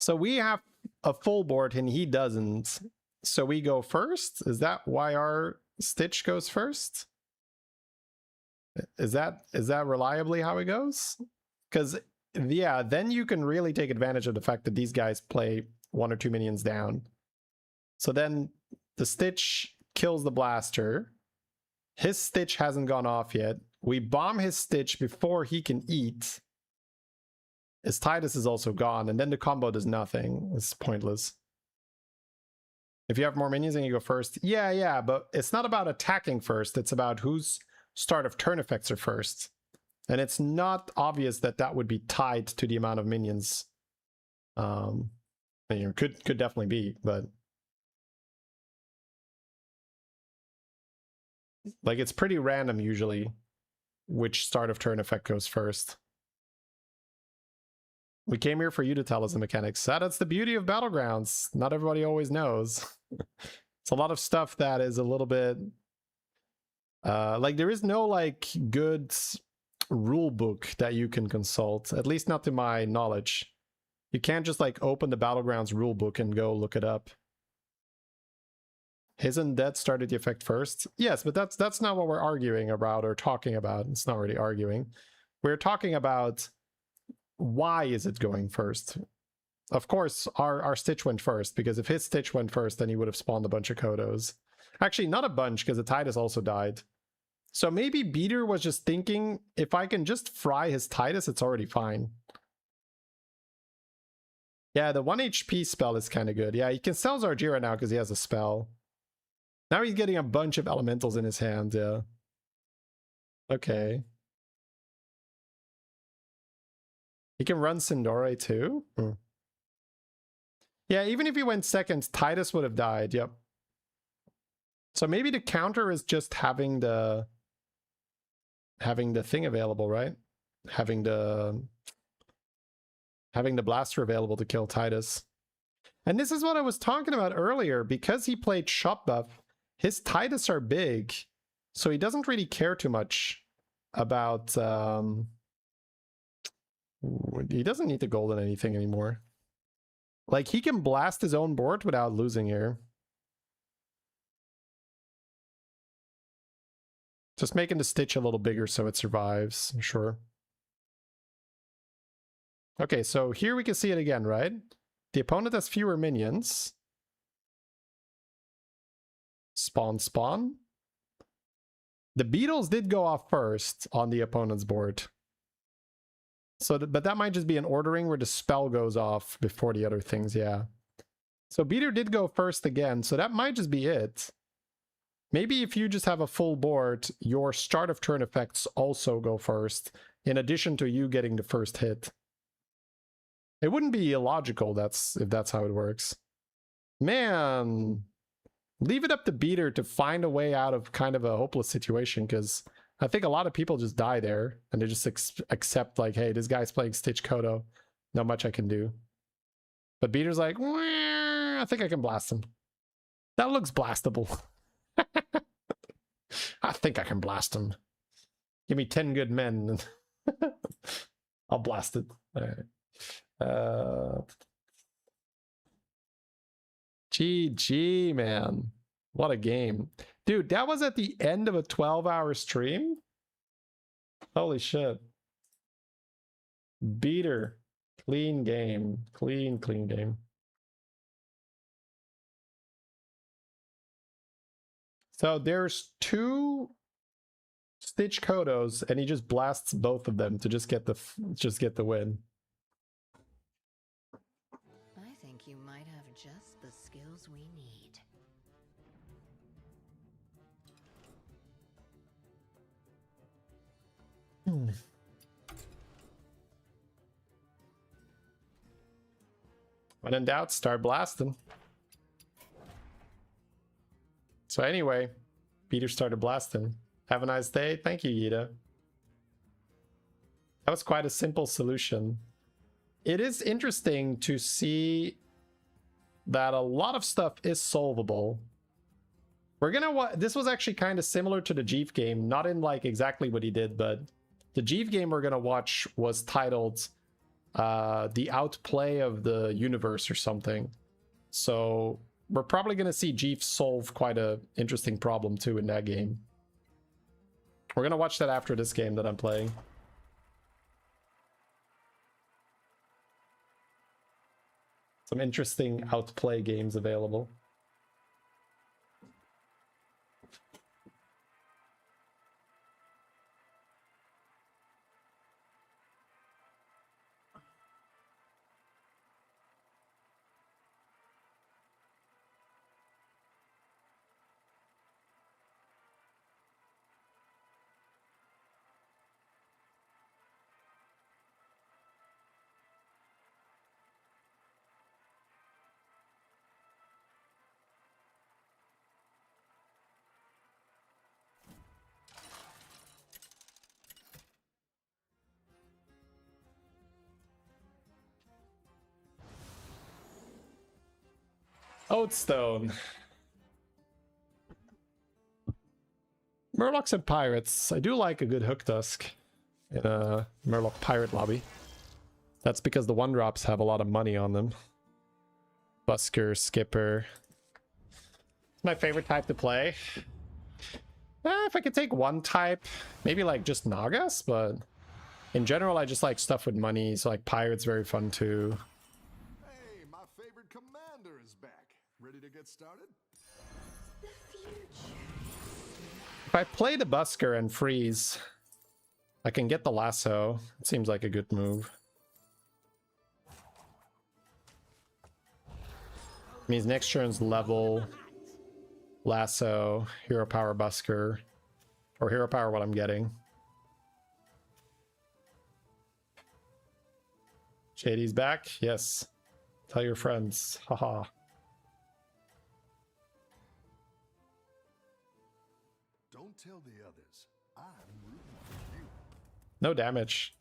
So we have a full board and he doesn't. So we go first? Is that why our Stitch goes first? Is that reliably how it goes? Because yeah, then you can really take advantage of the fact that these guys play 1 or 2 minions down. So then the Stitch kills the Blaster. His Stitch hasn't gone off yet. We bomb his Stitch before he can eat. His Titus is also gone, and then the combo does nothing. It's pointless. If you have more minions and you go first, yeah, but it's not about attacking first. It's about whose start of turn effects are first. And it's not obvious that that would be tied to the amount of minions. Could definitely be, but like it's pretty random usually which start of turn effect goes first. We came here for you to tell us the mechanics. That's the beauty of Battlegrounds. Not everybody always knows. It's a lot of stuff that is a little bit like there is no like good rule book that you can consult, at least not to my knowledge. You can't just like open the Battlegrounds rule book and go look it up. His Undead started the effect first. Yes, but that's not what we're arguing about or talking about. It's not really arguing. We're talking about why is it going first? Of course, our Stitch went first, because if his Stitch went first, then he would have spawned a bunch of Kodos. Actually, not a bunch, because the Titus also died. So maybe Beater was just thinking, if I can just fry his Titus, it's already fine. Yeah, the 1 HP spell is kind of good. Yeah, he can sell Zarjira now because he has a spell. Now he's getting a bunch of elementals in his hand, yeah. Okay. He can run Sindore too? Yeah, even if he went second, Titus would have died, yep. So maybe the counter is just having the thing available, right? Having the blaster available to kill Titus. And this is what I was talking about earlier. Because he played shop buff, his Titus are big, so he doesn't really care too much about he doesn't need to golden anything anymore. Like, he can blast his own board without losing here. Just making the Stitch a little bigger so it survives, sure. Okay, so here we can see it again, right? The opponent has fewer minions. Spawn. The beetles did go off first on the opponent's board. So, but that might just be an ordering where the spell goes off before the other things, yeah. So Beater did go first again, so that might just be it. Maybe if you just have a full board, your start of turn effects also go first, in addition to you getting the first hit. It wouldn't be illogical, if that's how it works. Man, leave it up to Beater to find a way out of kind of a hopeless situation, because I think a lot of people just die there and they just accept like, hey, this guy's playing Stitch Kodo. Not much I can do. But Beater's like, I think I can blast him. That looks blastable. I think I can blast him. Give me 10 good men. I'll blast it. All right. GG, man. What a game. Dude, that was at the end of a 12-hour stream? Holy shit. Beater. Clean game. Clean game. So there's 2 Stitch Kodos, and he just blasts both of them to just get the win. I think you might have just the skills we need. When in doubt, start blasting. So anyway, Peter started blasting. Have a nice day. Thank you, Yida. That was quite a simple solution. It is interesting to see that a lot of stuff is solvable. We're gonna this was actually kind of similar to the Jeeve game, not in like exactly what he did, but the Jeeve game we're gonna watch was titled The Outplay of the Universe or something. So we're probably gonna see Jeeve solve quite a interesting problem too in that game. We're gonna watch that after this game that I'm playing. Some interesting outplay games available. Oatstone. Murlocs and pirates. I do like a good hook tusk in a Murloc pirate lobby. That's because the 1-drops have a lot of money on them. Busker, Skipper. My favorite type to play. If I could take one type, maybe like just Nagas, but in general I just like stuff with money, so like pirate's very fun too. Hey, my favorite commander is back. Ready to get started? If I play the Busker and freeze, I can get the lasso. It seems like a good move. Means next turn's level, lasso, hero power Busker, or hero power what I'm getting. Shady's back? Yes. Tell your friends. Haha. Don't tell the others. I'm rooting for you. No damage.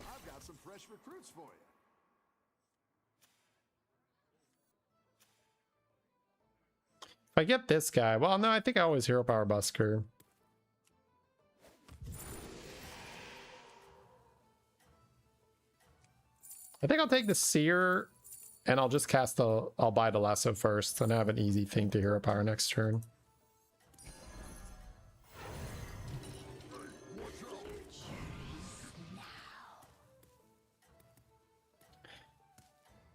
I've got some fresh recruits for you. If I get this guy, well, no, I think I always hero power Busker. I think I'll take the Seer, and I'll just cast I'll buy the lasso first, and I have an easy thing to hero power next turn.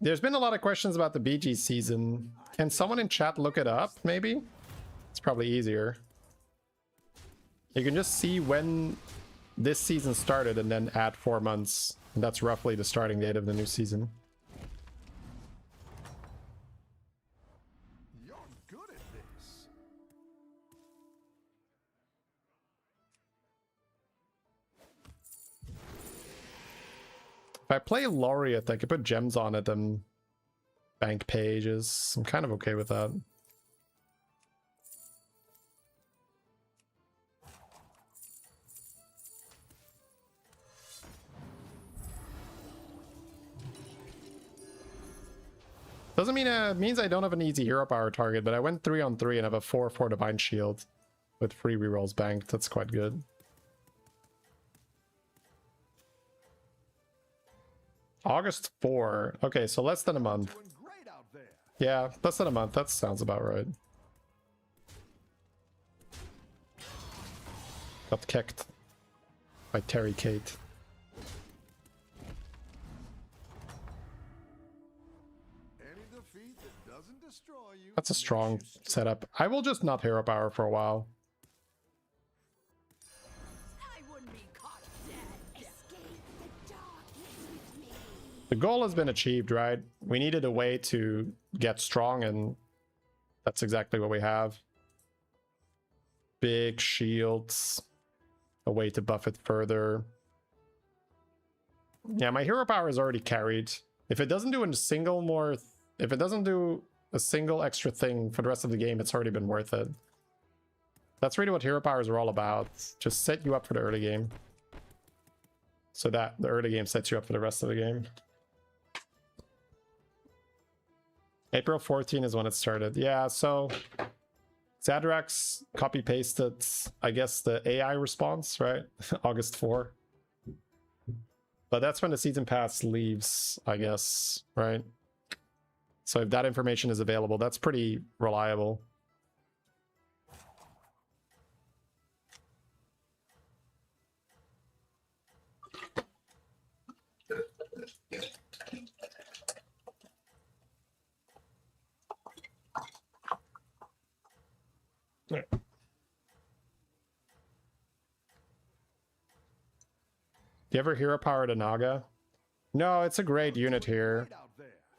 There's been a lot of questions about the BG season. Can someone in chat look it up, maybe? It's probably easier. You can just see when this season started and then add 4 months. And that's roughly the starting date of the new season. You're good at this. I play Laureate, I could put gems on it and bank pages. I'm kind of okay with that. Doesn't mean it means I don't have an easy hero power target, but I went 3-on-3 and have a 4/4 Divine Shield with free rerolls banked. That's quite good. August 4. Okay, so less than a month. Doing great out there. Yeah, less than a month. That sounds about right. Got kicked by Terry Kate. Any defeat that doesn't destroy you. That's a strong setup. I will just not hero power for a while. I wouldn't be caught dead. Escape the darkness with me. The goal has been achieved, right? We needed a way to get strong, and that's exactly what we have. Big shields. A way to buff it further. Yeah, my hero power is already carried. If it doesn't do a single more... If it doesn't do a single extra thing for the rest of the game, it's already been worth it. That's really what hero powers are all about. Just set you up for the early game. So that the early game sets you up for the rest of the game. April 14 is when it started. Yeah, so... Zadrax copy-pasted, I guess, the AI response, right? August 4. But that's when the season pass leaves, I guess, right? So if that information is available, that's pretty reliable. Right. Do you ever hero power to Naga? No, it's a great unit here.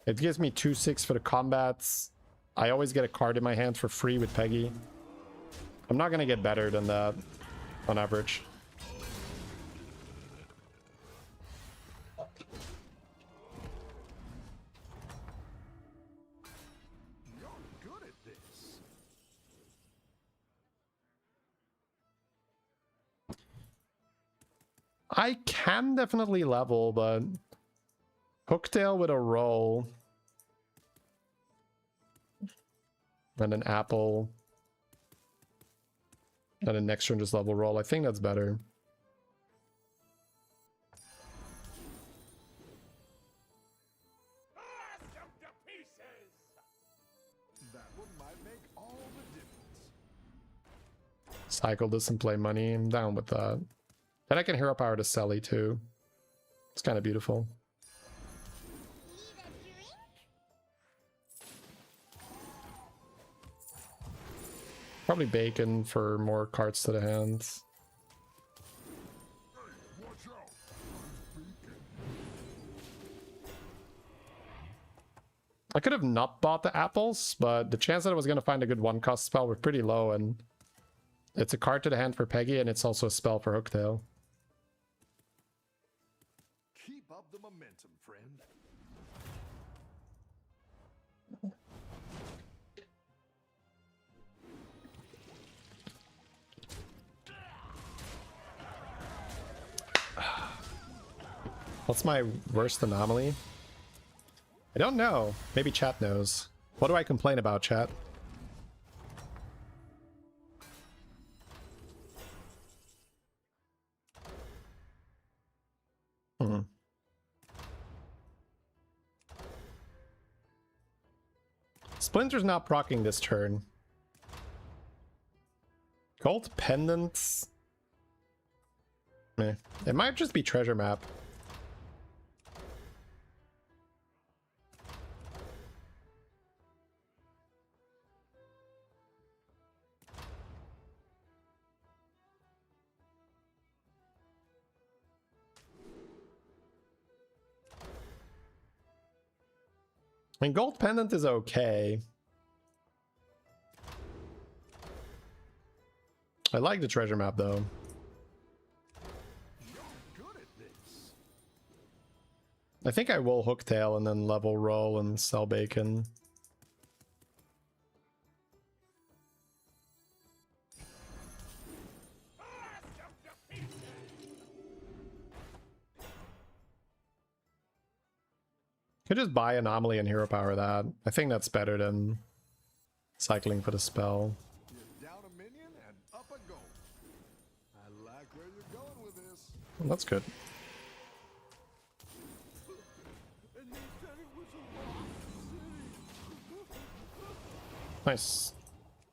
It gives me 2/6 for the combats. I always get a card in my hand for free with Peggy. I'm not gonna get better than that on average. You're good at this. I can definitely level, but Hooktail with a roll and an apple and a next turn just level roll. I think that's better. That one might make all the difference. Cycle doesn't play money. I'm down with that. And I can hero power to Selly too. It's kind of beautiful. Probably bacon for more cards to the hands. Watch out. I could have not bought the apples, but the chance that I was going to find a good one-cost spell were pretty low, and it's a card to the hand for Peggy, and it's also a spell for Hooktail. Keep up the momentum, friend. What's my worst anomaly? I don't know. Maybe chat knows. What do I complain about, chat? Splinter's not proccing this turn. Gold pendants. Meh. It might just be treasure map. I mean, gold pendant is okay. I like the treasure map though. You're good at this. I think I will hooktail and then level roll and sell bacon. Could just buy anomaly and hero power that. I think that's better than cycling for the spell. You're down a minion and up a goal. I like where you're going with this. Well, that's good. And they said it was a lost city. Nice.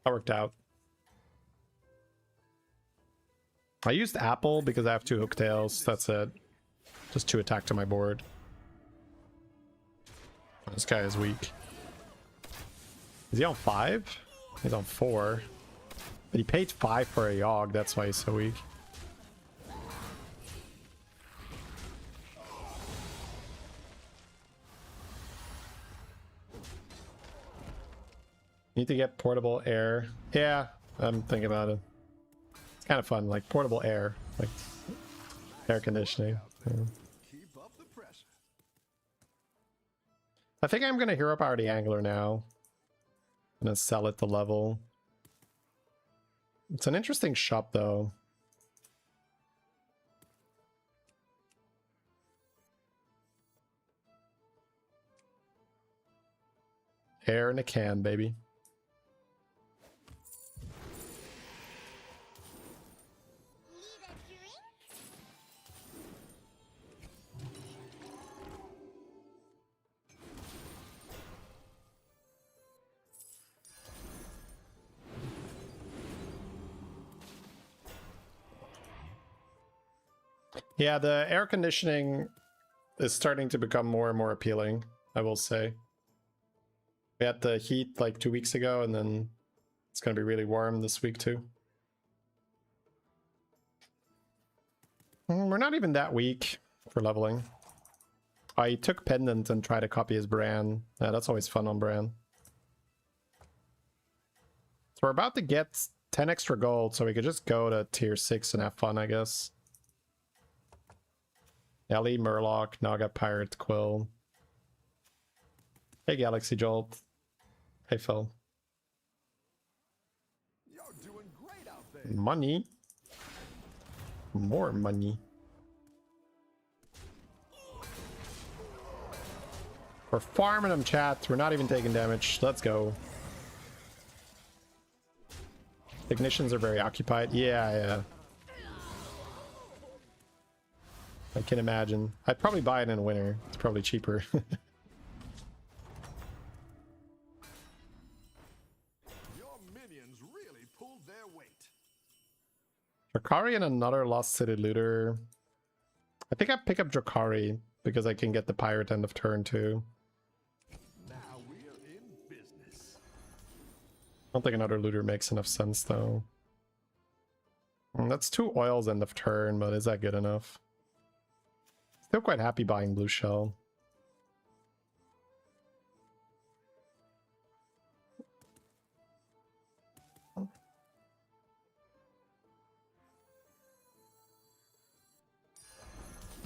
That worked out. I used apple because I have 2 hooktails. That's it. Just 2 attack to my board. This guy is weak. Is he on 5? He's on 4. But he paid 5 for a Yogg, that's why he's so weak. Need to get portable air. Yeah, I'm thinking about it. It's kind of fun, like portable air. Like air conditioning. Yeah. Keep up the pressure. I think I'm gonna hero power the angler now. I'm gonna sell it to level. It's an interesting shop though. Air in a can, baby. Yeah, the air conditioning is starting to become more and more appealing, I will say. We had the heat like 2 weeks ago, and then it's going to be really warm this week too. We're not even that weak for leveling. I took Pendant and tried to copy his brand. Yeah, that's always fun on brand. So we're about to get 10 extra gold, so we could just go to tier 6 and have fun, I guess. Ellie, Murloc, Naga, Pirate, Quill. Hey, Galaxy Jolt. Hey, Phil. You're doing great out there. Money. More money. We're farming them, chat. We're not even taking damage. Let's go. Ignitions are very occupied. Yeah. I can imagine. I'd probably buy it in winter. It's probably cheaper. Your minions really pulled their weight. Drakari and another Lost City looter. I think I pick up Drakari because I can get the pirate end of turn too. Now we're in business. I don't think another looter makes enough sense though. That's 2 oils end of turn, but is that good enough? Still quite happy buying blue shell. I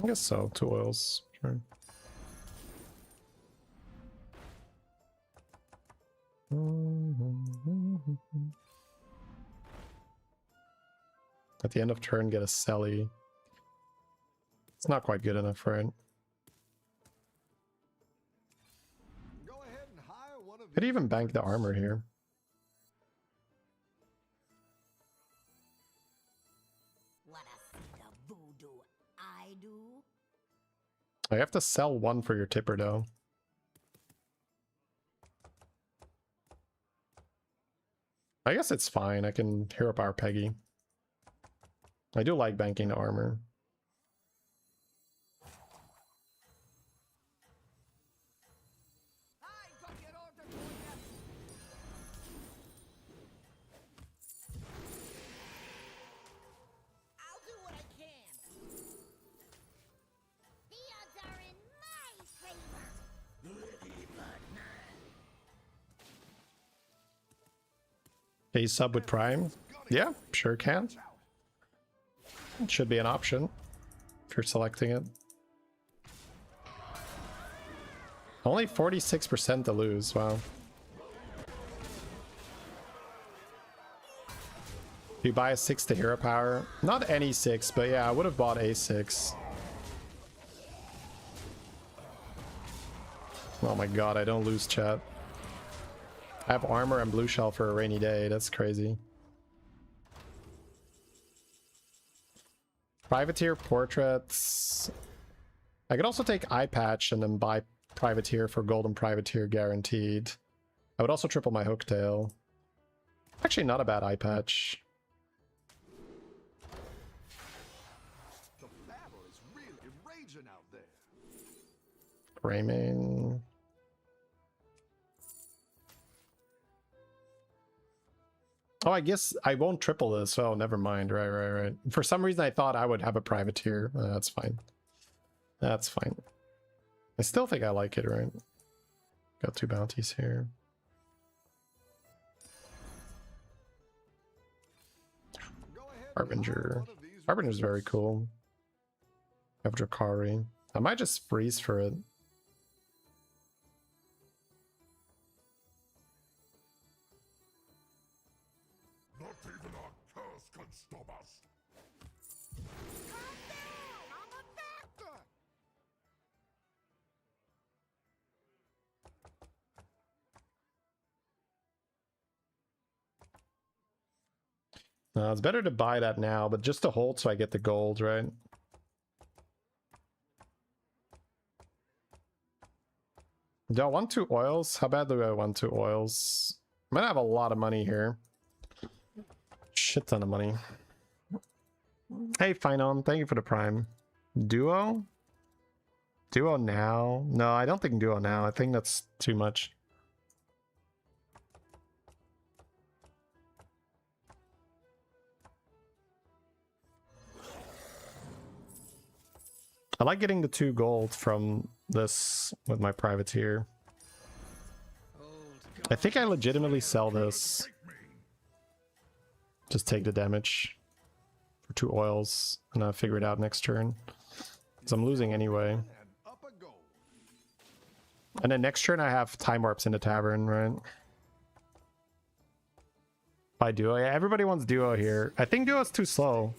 guess so. 2 oils. Sure. At the end of turn, get a Selly. It's not quite good enough, right? Go ahead and hire one of Could even bank the armor here. Wanna see the voodoo I do? I have to sell 1 for your tipper though. I guess it's fine. I can hero power Peggy. I do like banking the armor. I'll do what I can. The odds are in my favor. Ready, partner. Can you sub with Prime? Yeah, sure can. It should be an option if you're selecting it. Only 46% to lose. Wow. You buy a 6 to hero power. Not any 6, but yeah, I would have bought a 6. Oh my god, I don't lose chat. I have armor and blue shell for a rainy day. That's crazy. Privateer portraits. I could also take eye patch and then buy privateer for golden privateer guaranteed. I would also triple my hooktail. Actually, not a bad eye patch. The battle is really raging out there. Framing. Oh, I guess I won't triple this. Oh, never mind. Right. For some reason, I thought I would have a privateer. That's fine. That's fine. I still think I like it, right? Got 2 bounties here. Harbinger. Harbinger's very cool. I have Drakari. I might just freeze for it. Not even our curse can stop us. It's better to buy that now, but just to hold so I get the gold, right? Do I want 2 oils? How bad do I want 2 oils? I'm gonna have a lot of money here. Shit ton of money. Hey, Finon, thank you for the prime. Duo? Duo now? No, I don't think duo now. I think that's too much. I like getting the 2 gold from this with my privateer. I think I legitimately sell this. Just take the damage for 2 oils and I'll figure it out next turn. Because I'm losing anyway. And then next turn I have time warps in the tavern, right? By duo. Yeah, everybody wants duo here. I think duo is too slow.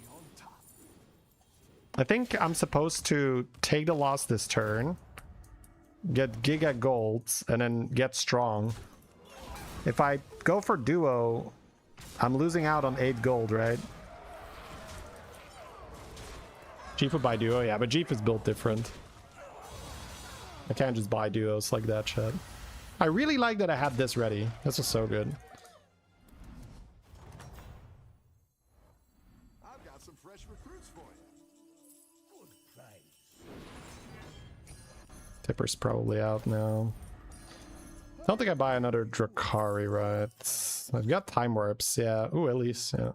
I think I'm supposed to take the loss this turn, get giga golds, and then get strong. If I go for duo, I'm losing out on 8 gold, right? Jeep would buy duo, yeah, but Jeep is built different. I can't just buy duos like that, chat. I really like that I had this ready. This was so good. I've got some fresh recruits for you. Tipper's probably out now. I don't think I buy another Drakari, right? I've got time warps, yeah. Ooh, at least, yeah.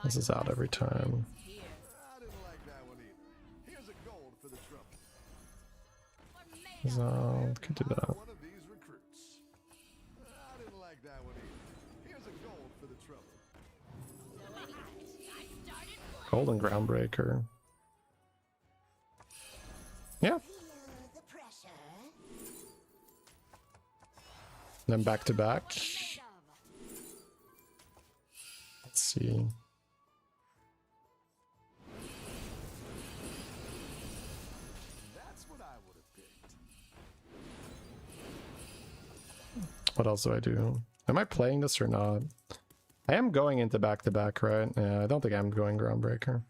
This is out every time. I didn't like that one either. Here's a gold for the trouble. So, could do that. One of these recruits. I didn't like that one either. Here's a gold for the trouble. Golden Groundbreaker. Yeah. Then back to back. Let's see. That's what I would have picked. What else do I do? Am I playing this or not? I am going into back to back, right? Yeah, I don't think I'm going Groundbreaker.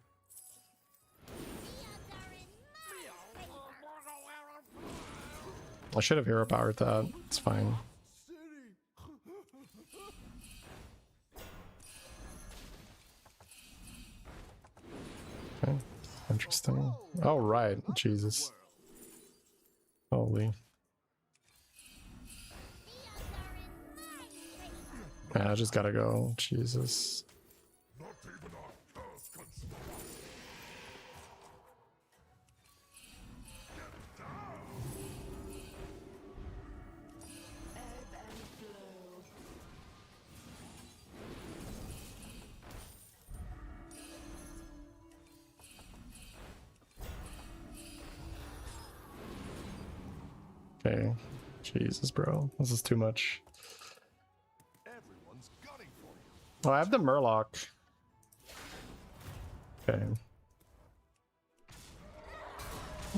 I should have hero powered that. It's fine. Okay, interesting. Oh, right. Jesus. Holy. Yeah, I just gotta go. Jesus. Not even our curse can stop us. Okay. Jesus, bro. This is too much. Everyone's gunning for you. Oh, I have the Murloc. Okay.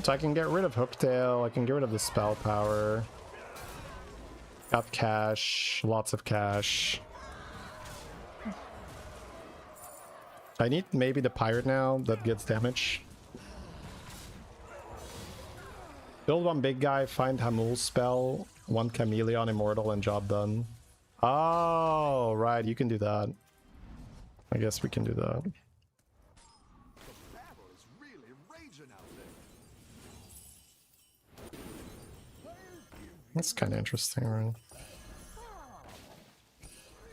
So I can get rid of Hooktail. I can get rid of the spell power. Got cash. Lots of cash. I need maybe the Pirate now that gets damage. Build one big guy, find Hamul's spell, one Chameleon Immortal, and job done. Oh, right, you can do that. I guess we can do that. The battle is really raging out there. That's kind of interesting, right?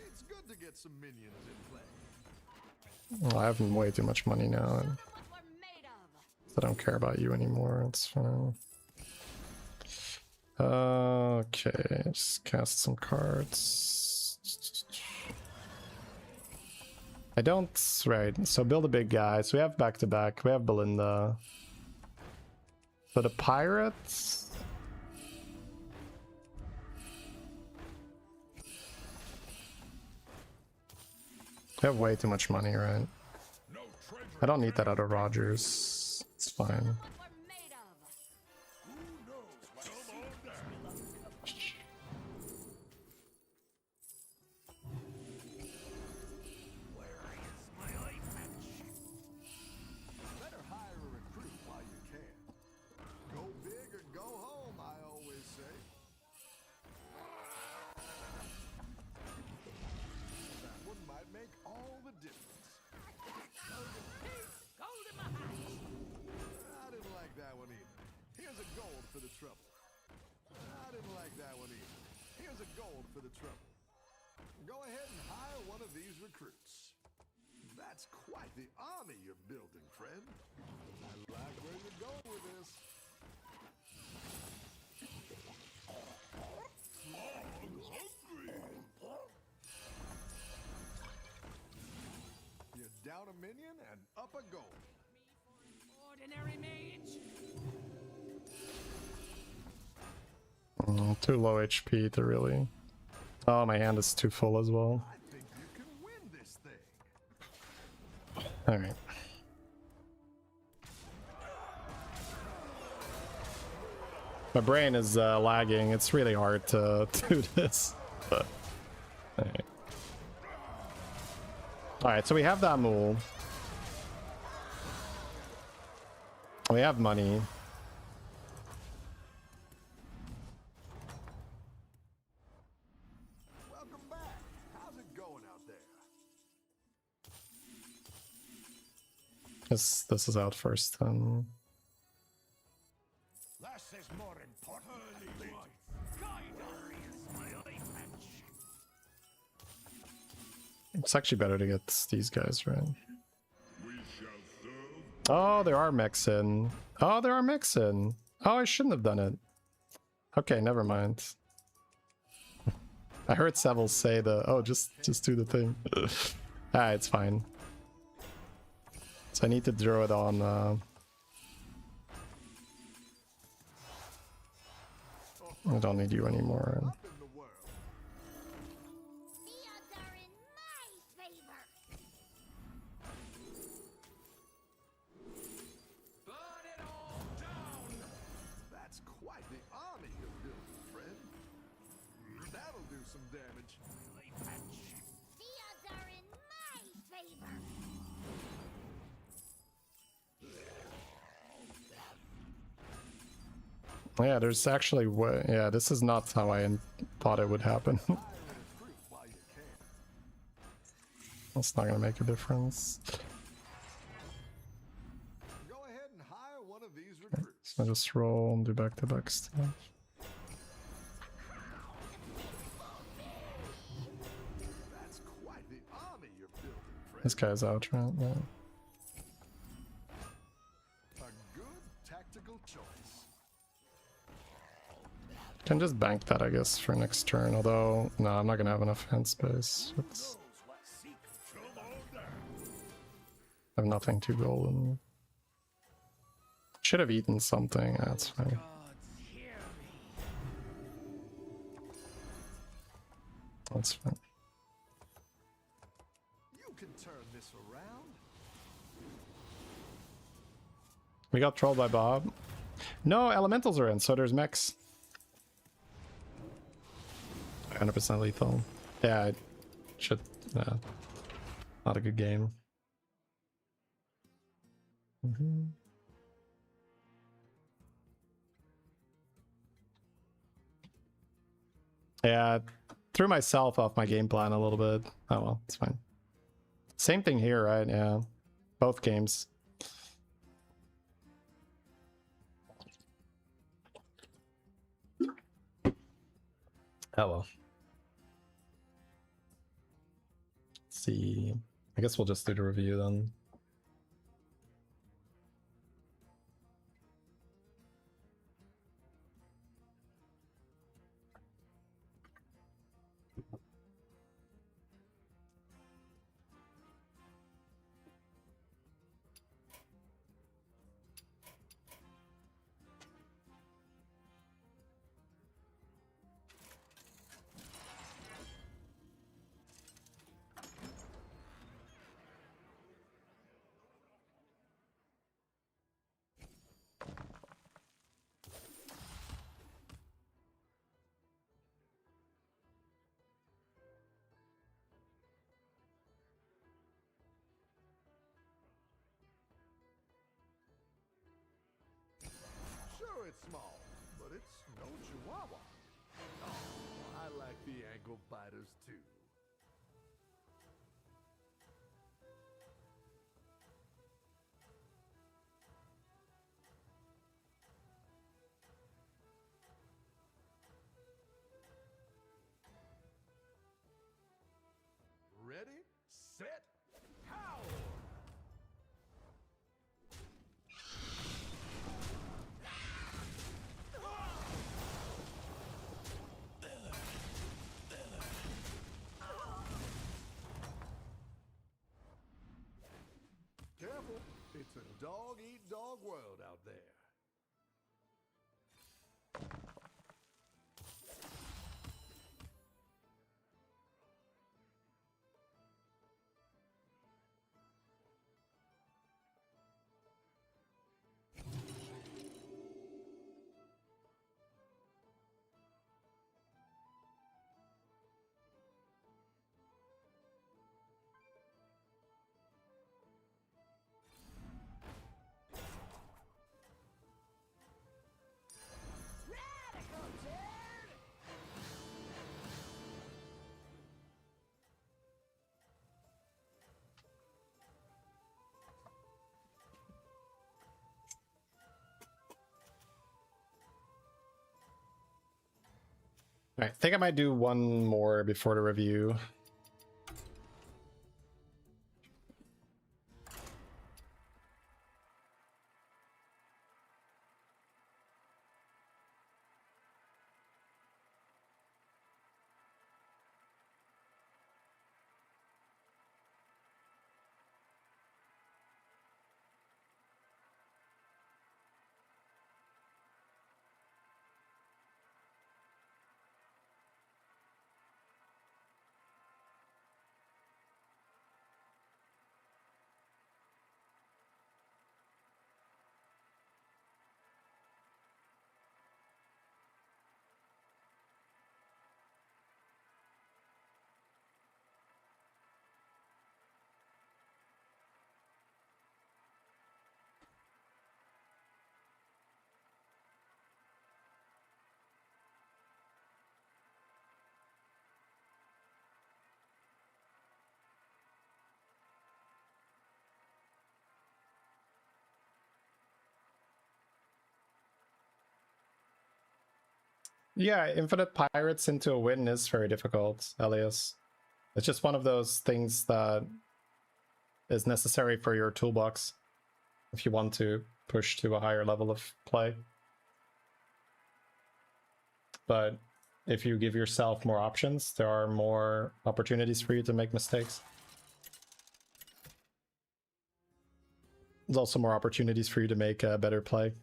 It's good to get some minions in play. Well, I have way too much money now. And What we're made of. I don't care about you anymore. It's fine. Okay, just cast some cards. I don't. Right, so build a big guy. So we have back to back. We have Belinda. For the pirates. I have way too much money, right? I don't need that out of Rogers. It's fine. What we're made of. Who knows what secrets will uncover? Where is my eye patch? Better hire a recruit while you can. Go big or go home, I always say. That one might make all the difference. Gold in my hatch. I didn't like that one either. Here's a gold for the trouble. I didn't like that one either. Here's a gold for the trouble. Go ahead and hire one of these recruits. That's quite the army you're building, friend. I like where you're going with this. You're down a minion and up a gold. Ordinary mage. Too low HP to really. Oh, my hand is too full as well. I think you can win this thing. Alright. My brain is lagging. It's really hard to do this. But, alright. Alright, so we have that mule. We have money. Welcome back. How's it going out there? This is out first. This is more important than life. Where is my eye patch? It's actually better to get these guys, right? We shall serve. Oh, there are mechs in. Oh, there are mechs in. Oh, I shouldn't have done it. Okay, never mind. I heard Seville say the, oh, just do the thing. Ah, it's fine. So I need to draw it on. I don't need you anymore. Up in the world. The odds are in my favor. Burn it all down. That's quite the army you're building, friend. That'll do some damage. The odds are in my favor. Yeah, there's actually way. Yeah, this is not how I thought it would happen. Hire a recruit while you can. That's not gonna make a difference. Go ahead and hire one of these recruits. So I just roll and do back-to-back stuff. That's quite the army you're building, friend. This guy's out, right? Yeah. A good tactical choice. Can just bank that, I guess, for next turn. Although, no, I'm not gonna have enough hand space. It's, Knows what secrets will uncover. I have nothing too golden. Should have eaten something. That's fine. Gods, hear me. That's fine. You can turn this around. We got trolled by Bob. No, elementals are in, so there's mechs. 100% lethal. Yeah, I should. Not a good game. Yeah, I threw myself off my game plan a little bit. Oh well, it's fine. Same thing here, right? Yeah, both games. Oh well. Let's see. I guess we'll just do the review then. Sure, it's small, but it's no chihuahua. Oh, I like the ankle biters too. Ready, set, power! Careful, it's a dog-eat-dog world out there. Radical turn! All right, I think I might do one more before the review. Yeah, infinite pirates into a win is very difficult, Elias. It's just one of those things that is necessary for your toolbox if you want to push to a higher level of play. But if you give yourself more options, there are more opportunities for you to make mistakes. There's also more opportunities for you to make a better play.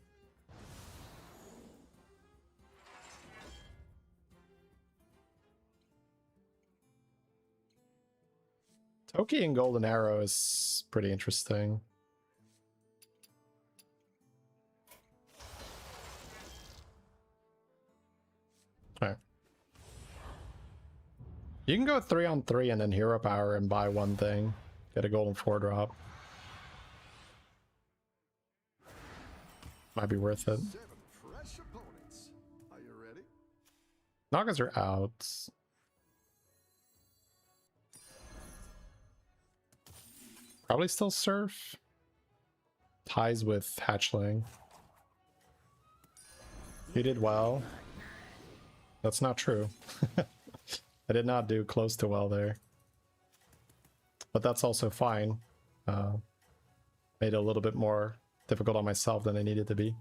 Toki and Golden Arrow is pretty interesting. Alright. You can go 3-on-3 and then hero power and buy one thing. Get a golden 4-drop. Might be worth it. 7 fresh opponents. Are you ready? Nagas are out. Probably still Surf. Ties with Hatchling. You did well. That's not true. I did not do close to well there. But that's also fine. Made it a little bit more difficult on myself than it needed to be.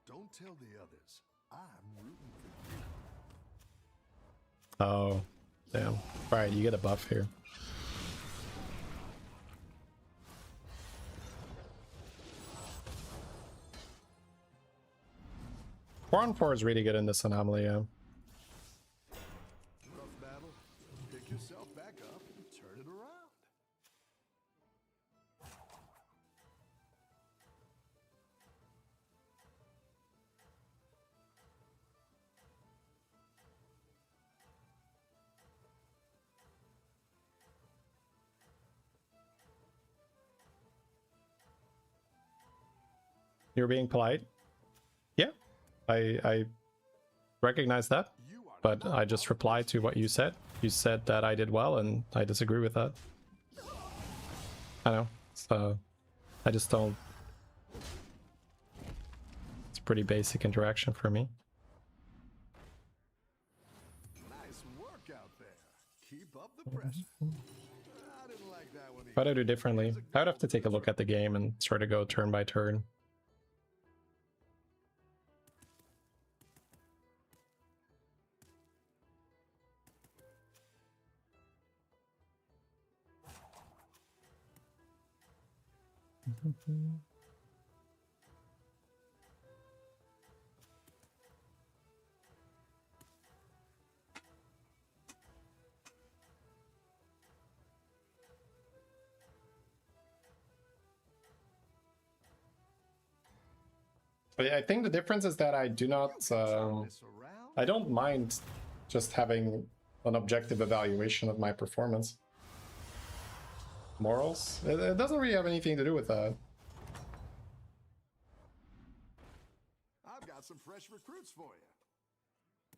Don't tell the others. I'm rooting for you. Oh, damn. Alright, you get a buff here. Four on 4 is really good in this anomaly, yeah. Rough battle. Pick yourself back up and turn it around. You're being polite? Yeah, I recognize that, but I just replied to what you said. You said that I did well, and I disagree with that. I know, so I just don't... It's a pretty basic interaction for me. Nice work out there. Keep up the pressure. I didn't like that one What either. I do differently? I would have to take a look at the game and sort of go turn by turn. I think the difference is that I do not, This around. I don't mind just having an objective evaluation of my performance. Morals? It doesn't really have anything to do with that. I've got some fresh recruits for you.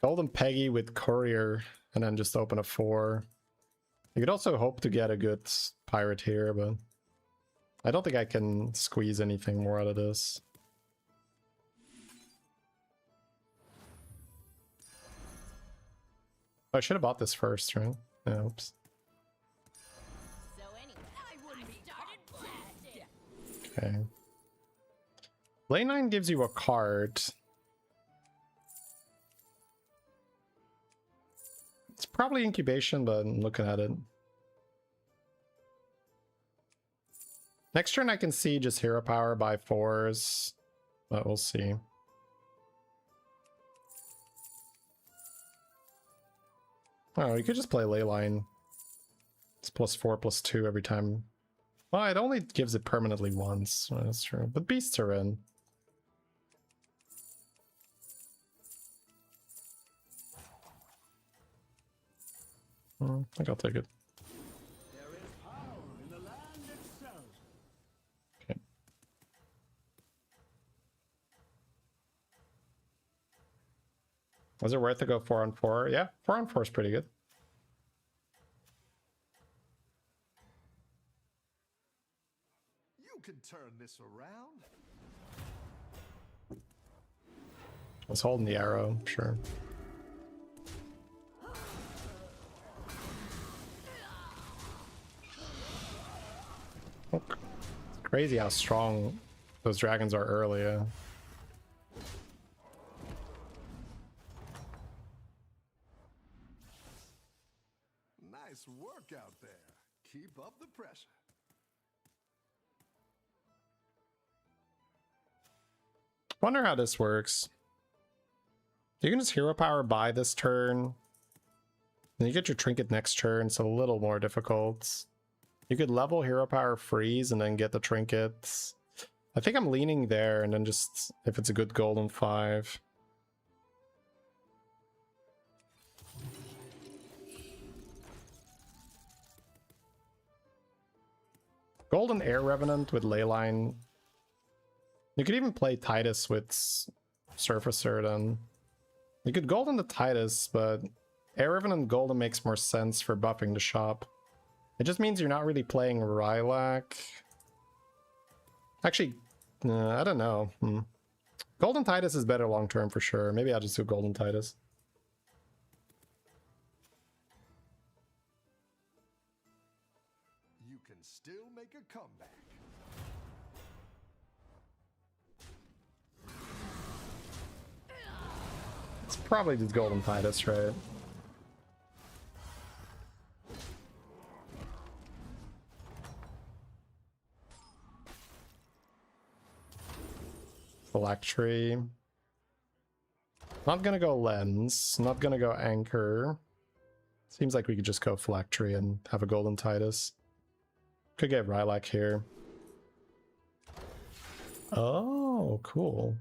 Golden Peggy with Courier and then just open a 4. You could also hope to get a good pirate here, but I don't think I can squeeze anything more out of this. I should have bought this first, right? Yeah, oops. So anyway, I wouldn't be started blasting. Okay. Lane 9 gives you a card. It's probably incubation, but I'm looking at it. Next turn I can see just hero power by 4s, but we'll see. Oh, you could just play Leyline. It's +4/+2 every time. Well, it only gives it permanently once. Well, that's true. But beasts are in. I think I'll take it. There is power in the land itself. Okay. Was it worth to go 4-on-4? Yeah, 4-on-4 is pretty good. You can turn this around. I was holding the arrow, sure. Oh, it's crazy how strong those dragons are early. Nice work out there. Keep up the pressure. Wonder how this works. You can just hero power by this turn. Then you get your trinket next turn. It's a little more difficult. You could level hero power freeze and then get the trinkets. I think I'm leaning there, and then just if it's a good golden 5. Golden Air Revenant with Leyline. You could even play Titus with Surfacer then. You could Golden the Titus, but Air Revenant Golden makes more sense for buffing the shop. It just means you're not really playing Rylak. Actually, I don't know. Golden Titus is better long term for sure. Maybe I'll just do Golden Titus. You can still make a comeback. It's probably just Golden Titus, right? Phylactery. Not gonna go Lens. Not gonna go Anchor. Seems like we could just go Phylactery and have a Golden Titus. Could get Rylak here. Oh, cool.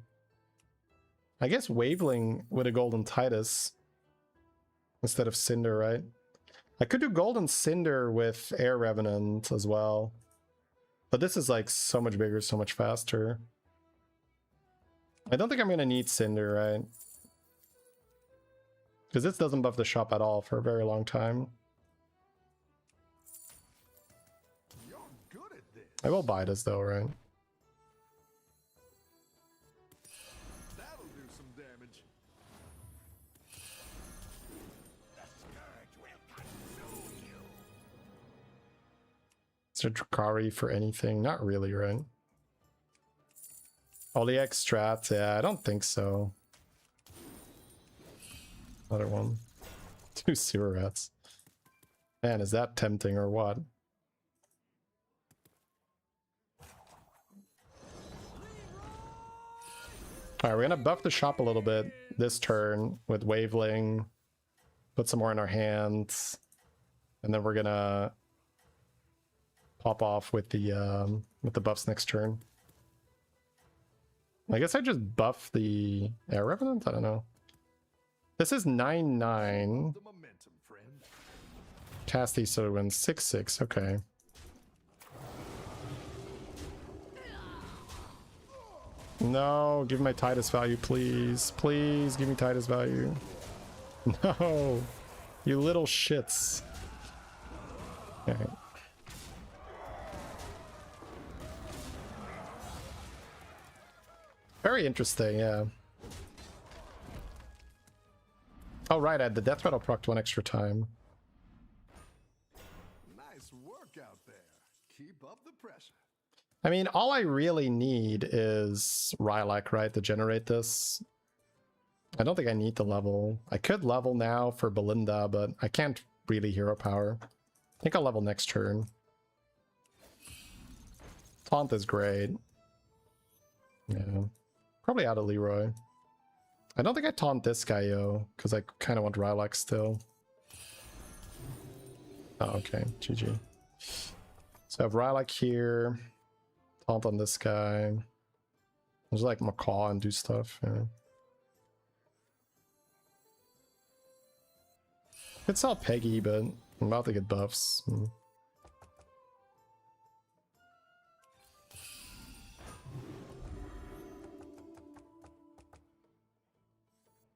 I guess Waveling with a Golden Titus instead of Cinder, right? I could do Golden Cinder with Air Revenant as well. But this is like so much bigger, so much faster. I don't think I'm going to need Cinder, right? Because this doesn't buff the shop at all for a very long time. You're good at this. I will buy this though, right? That'll do some damage. The scourge will consume you. Is there Drakari for anything? Not really, right? Oliek strat? Yeah, I don't think so. Another one. 2 sewer rats. Man, is that tempting or what? Alright, we're gonna buff the shop a little bit this turn with Waveling. Put some more in our hands. And then we're gonna pop off with the buffs next turn. I guess I just buff the Air Revenant? I don't know. This is 9/9. The momentum, friend. Cast these so it wins 6/6. Okay. No, give me my Titus value, please. Please give me Titus value. No, you little shits. Okay. Very interesting, yeah. Oh, right, the death rattle procced 1 extra time. Nice work out there. Keep up the pressure. I mean, all I really need is Rylak, right, to generate this. I don't think I need to level. I could level now for Belinda, but I can't really hero power. I think I'll level next turn. Taunt is great. Yeah. Probably out of Leroy. I don't think I taunt this guy, yo, because I kind of want Rylak still. Oh, okay. GG. So I have Rylak here. Taunt on this guy. There's like Macaw and do stuff. Yeah. It's all Peggy, but I'm about to get buffs.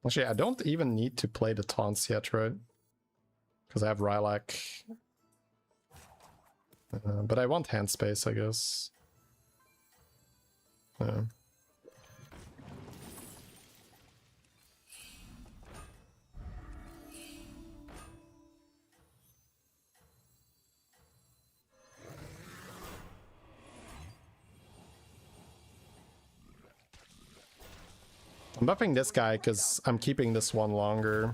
Actually, I don't even need to play the taunts yet, right? Because I have Rylak. But I want hand space, I guess. I'm buffing this guy because I'm keeping this one longer.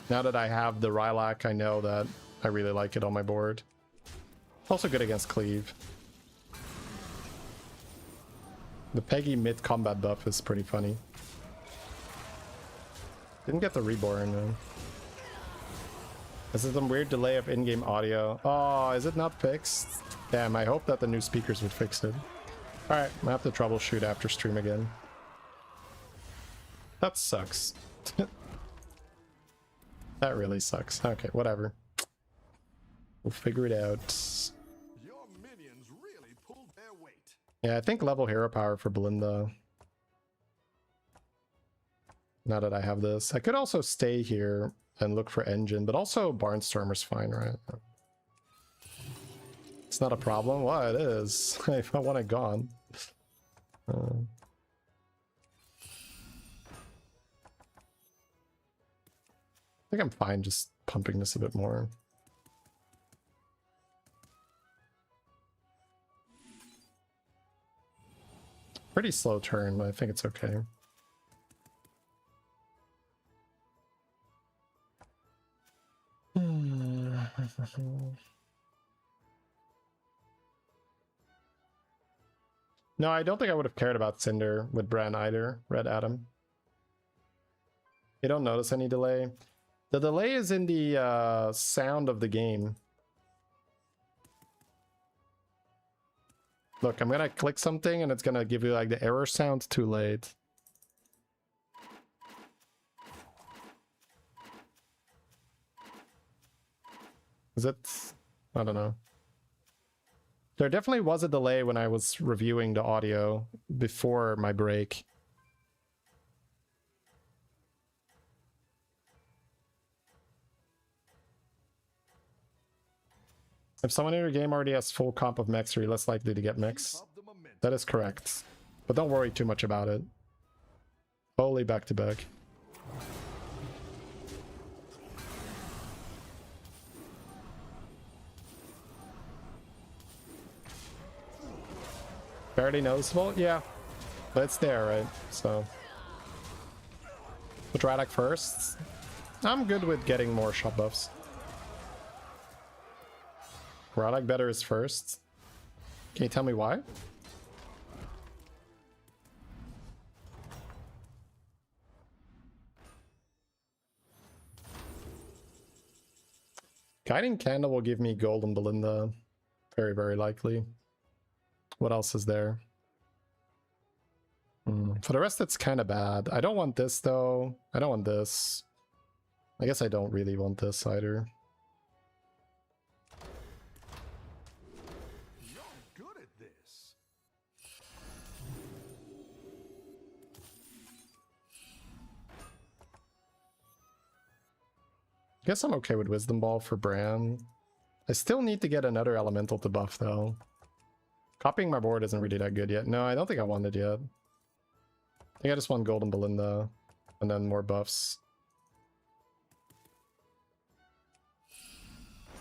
Now that I have the Rylak, I know that I really like it on my board. Also good against Cleave. The Peggy mid-combat buff is pretty funny. Didn't get the reborn, man. This is some weird delay of in-game audio. Oh, is it not fixed? Damn, I hope that the new speakers would fix it. Alright, I have to troubleshoot after stream again. That sucks. That really sucks. Okay, whatever. We'll figure it out. Your minions really pulled their weight. Yeah, I think level hero power for Belinda. Now that I have this. I could also stay here and look for engine, but also Barnstormer's fine, right? It's not a problem. Well, it is. If I want it gone. I think I'm fine just pumping this a bit more. Pretty slow turn, but I think it's okay. No, I don't think I would have cared about Cinder with Bran either, Red Adam. You don't notice any delay? The delay is in the sound of the game. Look, I'm gonna click something and it's gonna give you like the error sound too late. Is it? I don't know. There definitely was a delay when I was reviewing the audio before my break. If someone in your game already has full comp of mechs, you're less likely to get mechs. That is correct. But don't worry too much about it. Holy back to back. Barely noticeable? Yeah. But it's there, right? So. Put Radek first. I'm good with getting more shot buffs. Radek better is first. Can you tell me why? Guiding Candle will give me Golden Belinda. Very, very likely. What else is there? For the rest, it's kind of bad. I don't want this, though. I don't want this. I guess I don't really want this either. You're good at this. I guess I'm okay with Wisdom Ball for Bran. I still need to get another elemental to buff, though. Copying my board isn't really that good yet. No, I don't think I want it yet. I think I just want Golden Belinda and then more buffs.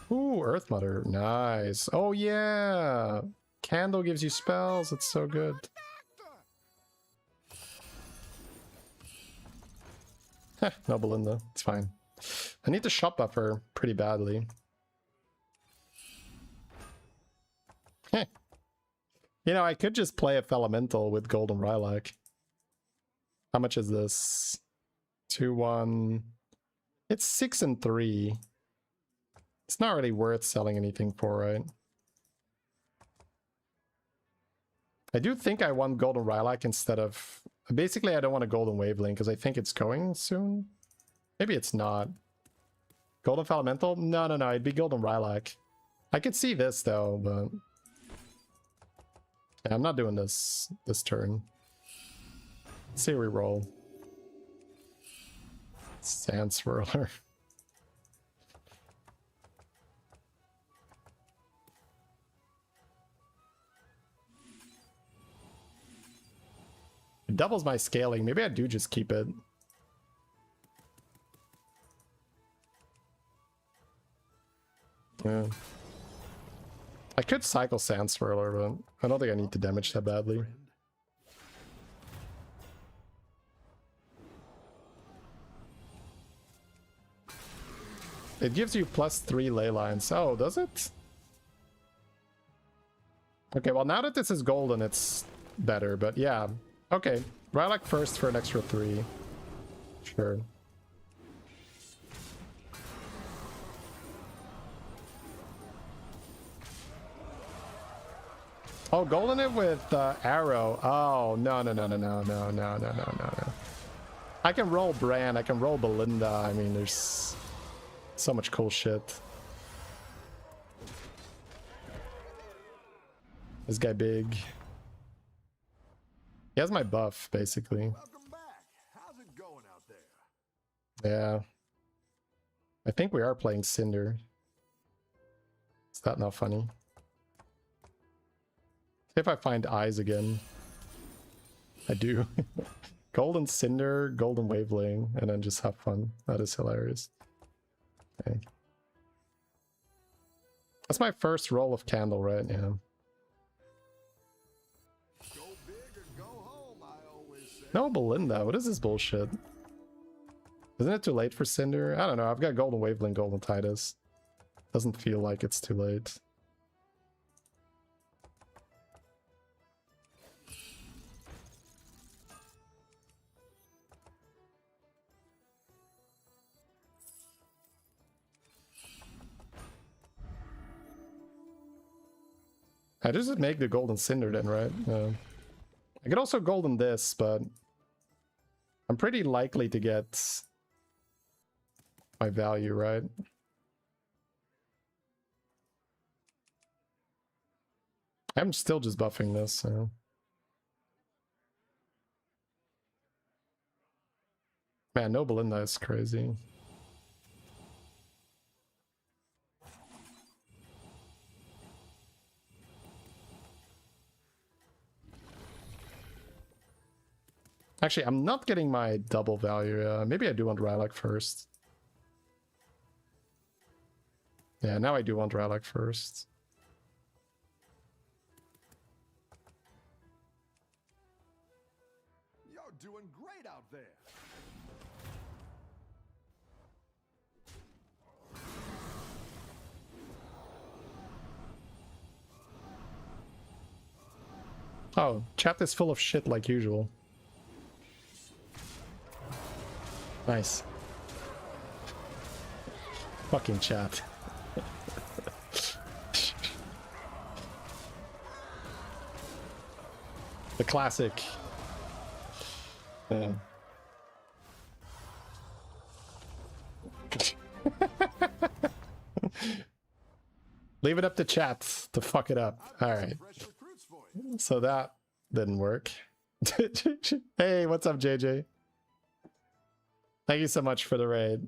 Ooh, Earth Mother. Nice. Oh, yeah. Candle gives you spells. It's so good. Heh, no Belinda. It's fine. I need to shot buff her pretty badly. Heh. You know, I could just play a Elemental with Golden Rylak. How much is this? 2-1. It's 6 and 3. It's not really worth selling anything for, right? I do think I want Golden Rylak instead of... Basically, I don't want a Golden Waveling because I think it's going soon. Maybe it's not. Golden Elemental? No, no, no. It'd be Golden Rylak. I could see this, though, but... Yeah, I'm not doing this turn. Let's see we roll. Sand Swirler. It doubles my scaling. Maybe I do just keep it. Yeah. I could cycle Sand Swirler, but I don't think I need to damage that badly. It gives you +3 ley lines. Oh, does it? Okay, well now that this is golden, it's better, but yeah. Okay, Rylak first for an extra 3. Sure. Oh, golden it with arrow. Oh, no. I can roll Bran, I can roll Belinda. I mean, there's so much cool shit. This guy big. He has my buff, basically. Welcome back. How's it going out there? Yeah. I think we are playing Cinder. Is that not funny? See if I find eyes again. I do. Golden Cinder, Golden Waveling, and then just have fun. That is hilarious. Okay. That's my first roll of Candle, right? Yeah. Go big or go home, I always say. No, Belinda. What is this bullshit? Isn't it too late for Cinder? I don't know. I've got Golden Waveling, Golden Titus. Doesn't feel like it's too late. I just make the Golden Cinder then, right? I could also Golden this, but I'm pretty likely to get my value, right? I'm still just buffing this, so. Man, no Belinda is crazy. Actually, I'm not getting my double value. Maybe I do want Rylak first. Yeah, now I do want Rylak first. You're doing great out there. Oh, chat is full of shit like usual. Nice. Fucking chat. The classic. Yeah. Leave it up to chat to fuck it up. Alright. Fresh recruits for you. So that didn't work. Hey, what's up, JJ? Thank you so much for the raid.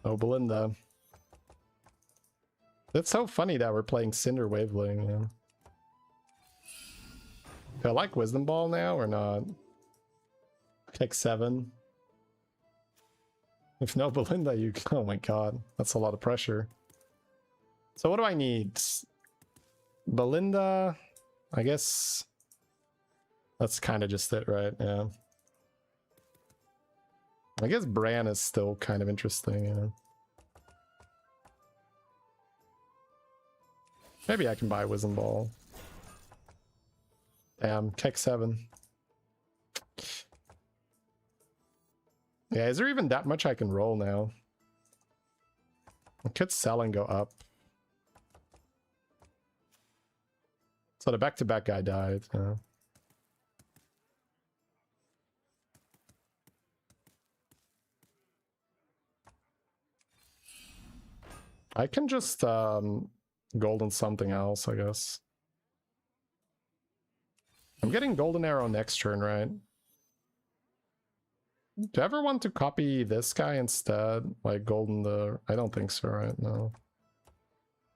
Oh, Belinda. It's so funny that we're playing Cinder Waveling. Yeah. Do I like Wisdom Ball now or not? Pick 7. If no Belinda, you... Oh my god. That's a lot of pressure. So what do I need? Belinda... I guess... That's kind of just it, right? Yeah. I guess Bran is still kind of interesting, yeah. Maybe I can buy Wisdom Ball. Damn, Keck 7. Yeah, is there even that much I can roll now? I could sell and go up. So the back-to-back guy died. Yeah. I can just golden something else, I guess. I'm getting Golden Arrow next turn, right? Do I ever want to copy this guy instead? Like golden the... I don't think so, right? No.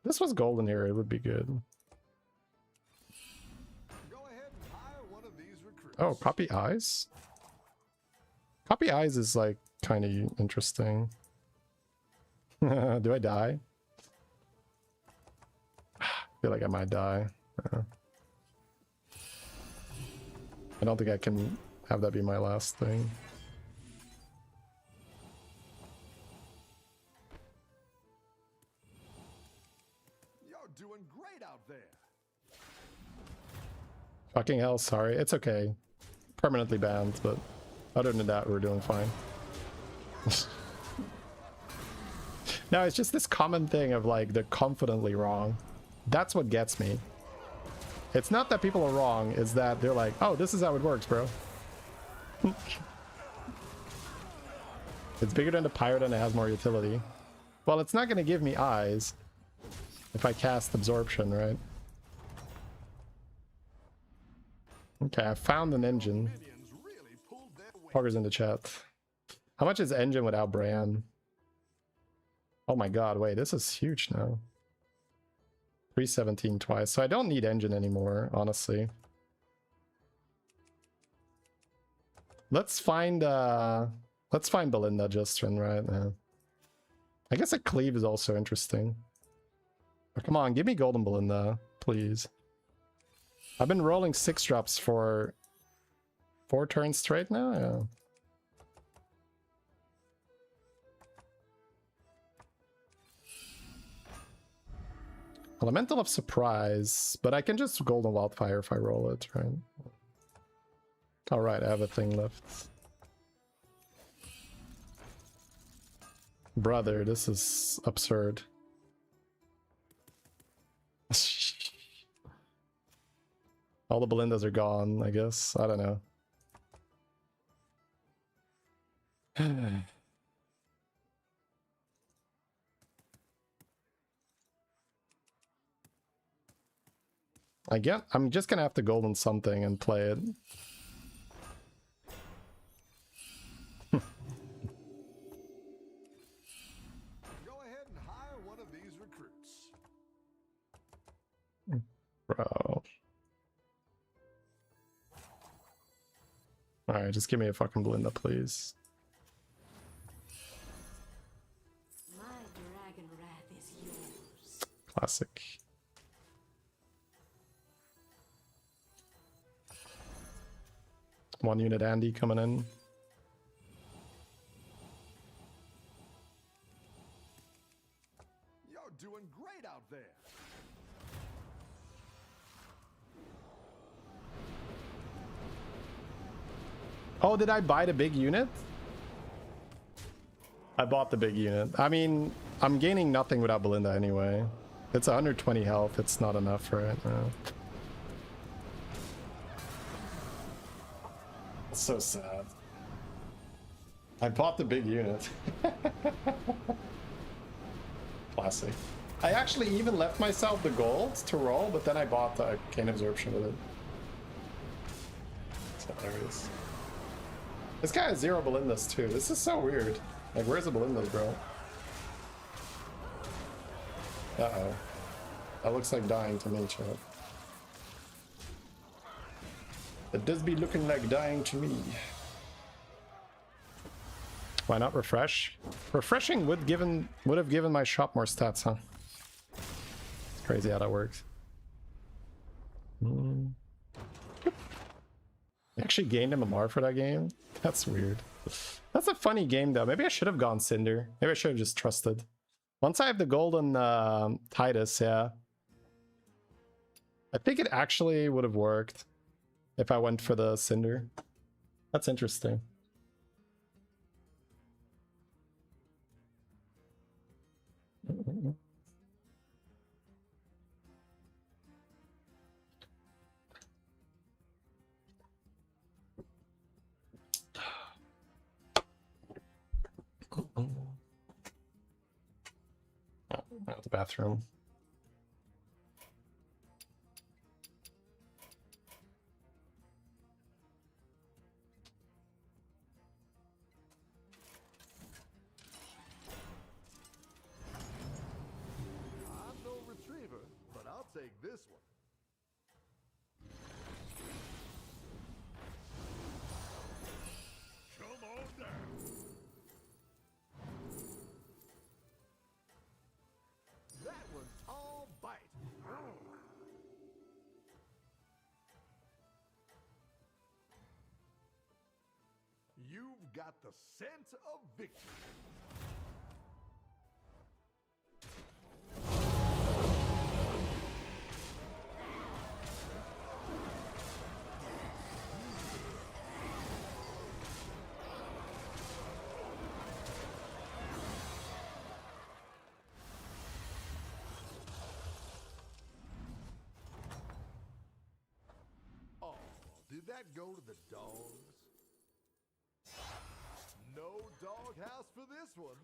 This was golden here, it would be good. Go ahead and hire one of these recruits. Oh, copy eyes? Copy eyes is like kind of interesting. Do I die? I feel like I might die. I don't think I can have that be my last thing. doing great out there. Fucking hell, sorry. It's okay. Permanently banned, but other than that, we're doing fine. No, it's just this common thing of like, they're confidently wrong. That's what gets me. It's not that people are wrong, it's that they're like, oh, this is how it works, bro. It's bigger than the pirate and it has more utility. Well, it's not going to give me eyes if I cast absorption, right? Okay, I found an engine. Minions really pulled their weight. Poggers in the chat. How much is engine without Bran? Oh my god, wait, this is huge now. 317 twice, so I don't need engine anymore, honestly. Let's find Belinda Justrin right now. I guess a cleave is also interesting. Oh, come on, give me golden Belinda, please. I've been rolling 6 drops for 4 turns straight now, yeah. Elemental of Surprise, but I can just Golden Wildfire if I roll it, right? Alright, I have a thing left. Brother, this is absurd. All the Belindas are gone, I guess. I don't know. I'm just gonna have to golden something and play it. Go ahead and hire one of these recruits. Bro. Alright, just give me a fucking Belinda, please. My dragon wrath is yours. Classic. One unit Andy coming in. You're doing great out there. Oh, did I buy the big unit? I bought the big unit. I mean, I'm gaining nothing without Belinda anyway. It's 120 health. It's not enough for it. No. It's so sad. I bought the big unit. Classic. I actually even left myself the gold to roll, but then I bought the Cane Absorption with it. It's hilarious. This guy has 0 Belindas too. This is so weird. Like, where's the Belindas, bro? Uh-oh. That looks like dying to me, chat. It does be looking like dying to me. Why not refresh? Refreshing would have given my shop more stats, huh? It's crazy how that works. I actually gained MMR for that game? That's weird. That's a funny game though. Maybe I should have gone Cinder. Maybe I should have just trusted. Once I have the golden Titus, yeah. I think it actually would have worked if I went for the Cinder. That's interesting. Out the bathroom. I'm no retriever, but I'll take this one. Come on down. That one's all bite. You've got the scent of victory. Did that go to the dogs? No doghouse for this one.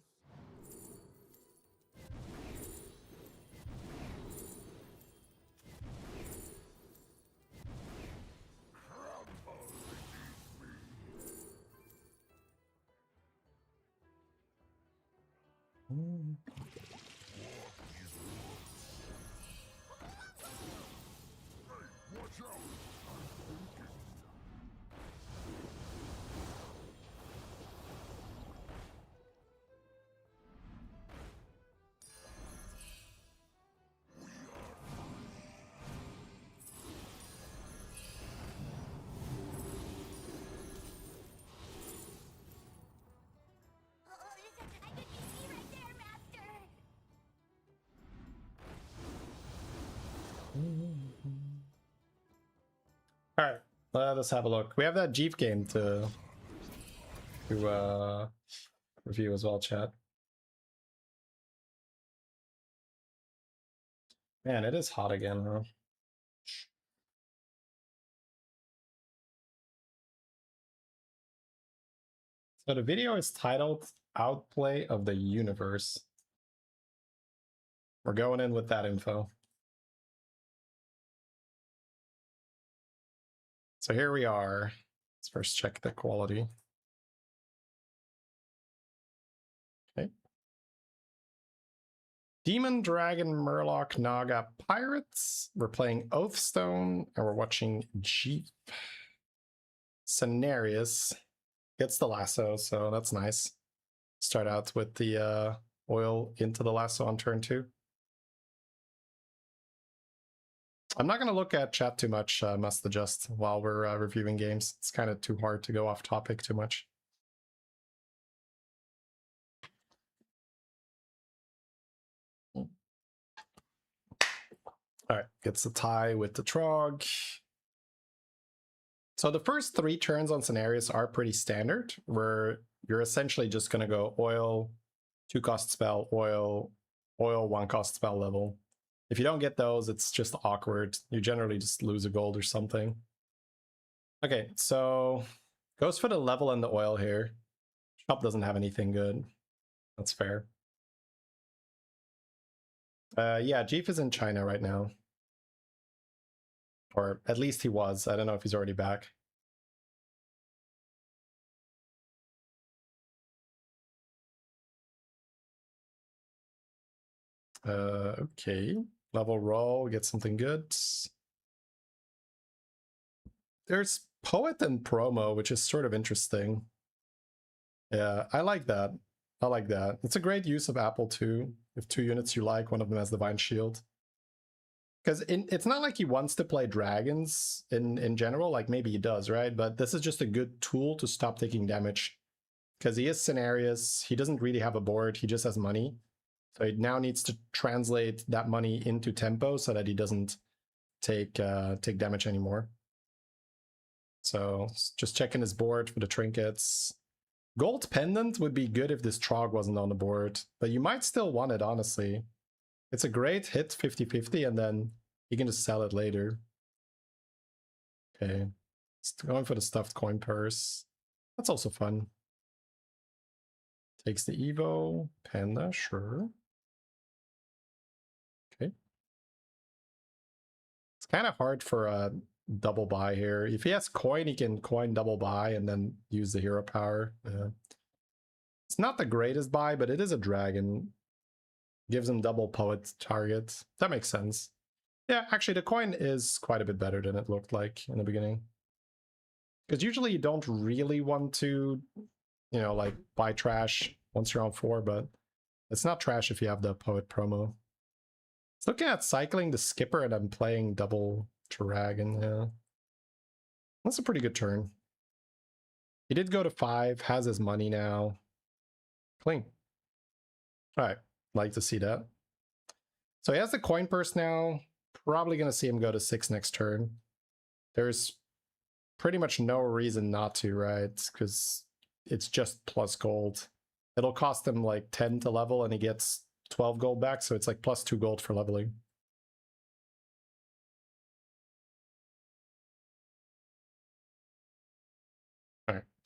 Watch out! Oh, there's a dragon ixxdeee right there, Master! All right, let's have a look. We have that Jeep game to review as well, chat. Man, it is hot again, huh? So the video is titled Outplay of the Universe. We're going in with that info. So here we are. Let's first check the quality. Okay. Demon, Dragon, Murloc, Naga, Pirates. We're playing Oathstone, and we're watching Jeep. Cenarius gets the lasso, so that's nice. Start out with the oil into the lasso on turn 2. I'm not going to look at chat too much, must adjust, while we're reviewing games. It's kind of too hard to go off topic too much. All right, gets the tie with the Trog. So the first 3 turns on Cenarius are pretty standard, where you're essentially just going to go oil, 2-cost spell, oil, oil, 1-cost spell level. If you don't get those, it's just awkward. You generally just lose a gold or something. Okay, so goes for the level and the oil here. Shop doesn't have anything good. That's fair. Yeah, Jeep is in China right now. Or at least he was. I don't know if he's already back. Okay. Level roll, get something good. There's Poet and Promo, which is sort of interesting. Yeah, I like that. I like that. It's a great use of Apple too. If 2 units you like, one of them has Divine Shield. Because it's not like he wants to play dragons in general, like maybe he does, right? But this is just a good tool to stop taking damage. Because he is Cenarius, he doesn't really have a board, he just has money. So he now needs to translate that money into tempo so that he doesn't take damage anymore. So just checking his board for the trinkets. Gold Pendant would be good if this Trog wasn't on the board, but you might still want it, honestly. It's a great hit, 50-50, and then you can just sell it later. Okay. Going for the stuffed coin purse. That's also fun. Takes the Evo. Panda, sure. Okay. It's kind of hard for a double buy here. If he has coin, he can coin double buy and then use the hero power. Yeah. It's not the greatest buy, but it is a dragon. Gives him double poet target. That makes sense. Yeah, actually the coin is quite a bit better than it looked like in the beginning. Because usually you don't really want to, you know, like buy trash once you're on 4, but it's not trash if you have the poet promo. It's looking at cycling the skipper and I'm playing double dragon, yeah. That's a pretty good turn. He did go to 5, has his money now. Clean. Alright. Like to see that. So he has the coin purse now. Probably going to see him go to 6 next turn. There's pretty much no reason not to, right? Because it's just plus gold. It'll cost him like 10 to level and he gets 12 gold back. So it's like plus 2 gold for leveling.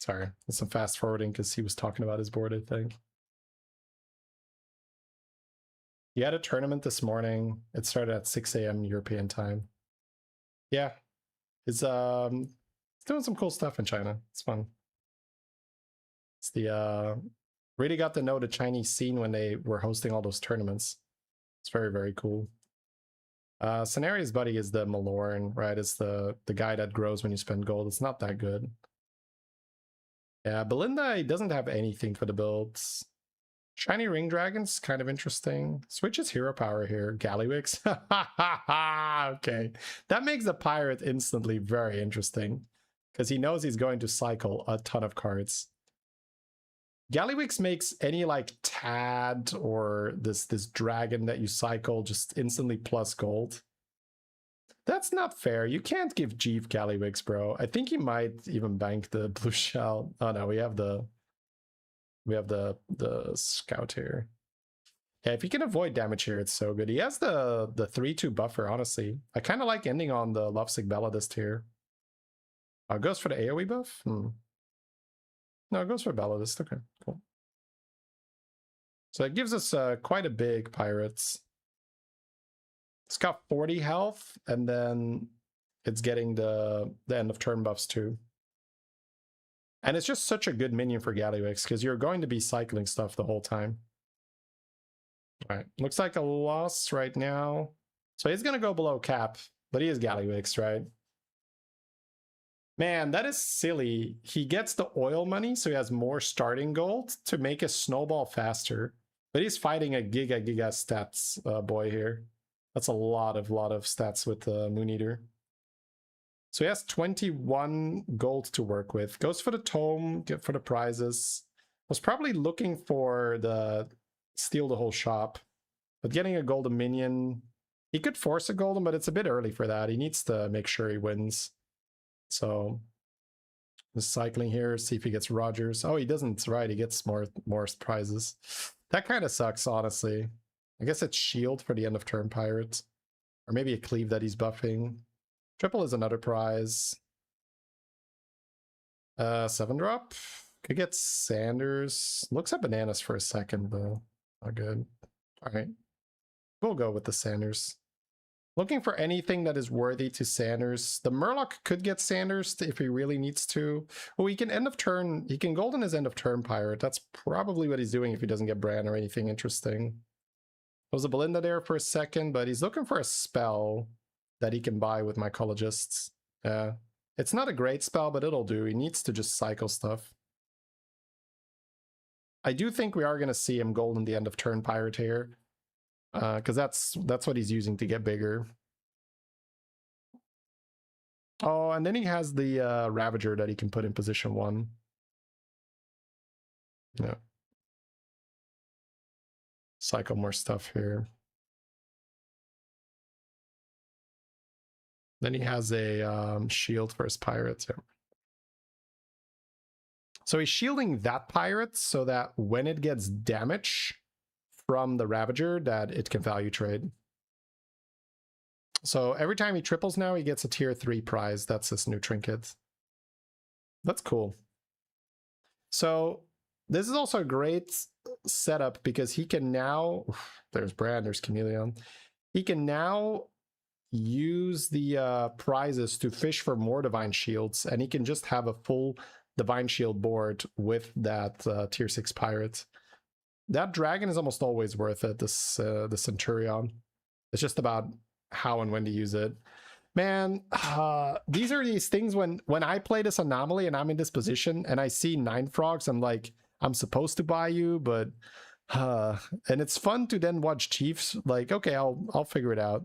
Sorry, that's some fast forwarding because he was talking about his board, I think. He had a tournament this morning. It started at 6 a.m. European time. Yeah. It's doing some cool stuff in China. It's fun. It's the really got to know the Chinese scene when they were hosting all those tournaments. It's very, very cool. Scenarios Buddy is the Malorn, right? It's the guy that grows when you spend gold. It's not that good. Yeah, Belinda doesn't have anything for the builds. Shiny Ring Dragon's kind of interesting. Switches hero power here. Gallywix. Okay. That makes the pirate instantly very interesting. Because he knows he's going to cycle a ton of cards. Gallywix makes any like Tad or this dragon that you cycle just instantly plus gold. That's not fair. You can't give Jeeve Gallywix, bro. I think he might even bank the blue shell. Oh no, we have the scout here. Yeah, if you can avoid damage here, it's so good. He has the 3/2 buffer, honestly. I kind of like ending on the Lovesick Balladist here. Goes for the AoE buff? No, it goes for Balladist. Okay, cool. So it gives us quite a big pirates. It's got 40 health, and then it's getting the end of turn buffs too. And it's just such a good minion for Gallywix, because you're going to be cycling stuff the whole time. Alright, looks like a loss right now. So he's going to go below cap, but he is Gallywix, right? Man, that is silly. He gets the oil money, so he has more starting gold to make his snowball faster. But he's fighting a giga stats boy here. That's a lot of stats with Moon Eater. So he has 21 gold to work with. Goes for the tome, get for the prizes. Was probably looking for the steal the whole shop. But getting a golden minion, he could force a golden, but it's a bit early for that. He needs to make sure he wins. So just cycling here, see if he gets Rogers. Oh, he doesn't, right? He gets more prizes. That kind of sucks, honestly. I guess it's shield for the end of turn pirate. Or maybe a cleave that he's buffing. Triple is another prize. 7-drop. Could get Sanders. Looks at bananas for a second, though. Not good. Alright. We'll go with the Sanders. Looking for anything that is worthy to Sanders. The Murloc could get Sanders if he really needs to. Well, he can end of turn. He can golden his end of turn pirate. That's probably what he's doing if he doesn't get Bran or anything interesting. There was a Belinda there for a second, but he's looking for a spell that he can buy with mycologists. Yeah. It's not a great spell, but it'll do. He needs to just cycle stuff. I do think we are going to see him golden the end of turn pirate here. Because that's what he's using to get bigger. Oh, and then he has the Ravager that he can put in position 1. Yeah. Cycle more stuff here. Then he has a shield for his pirates. Yeah. So he's shielding that pirate so that when it gets damage from the Ravager, that it can value trade. So every time he triples now, he gets a tier 3 prize. That's his new trinket. That's cool. So this is also a great setup because he can now... There's Bran, there's Chameleon. He can now use the prizes to fish for more Divine Shields, and he can just have a full Divine Shield board with that tier 6 pirate. That dragon is almost always worth it, the Centurion. It's just about how and when to use it. Man, these are these things when I play this anomaly and I'm in this position and I see 9 frogs, I'm like, I'm supposed to buy you, but... and it's fun to then watch Chiefs, like, okay, I'll figure it out.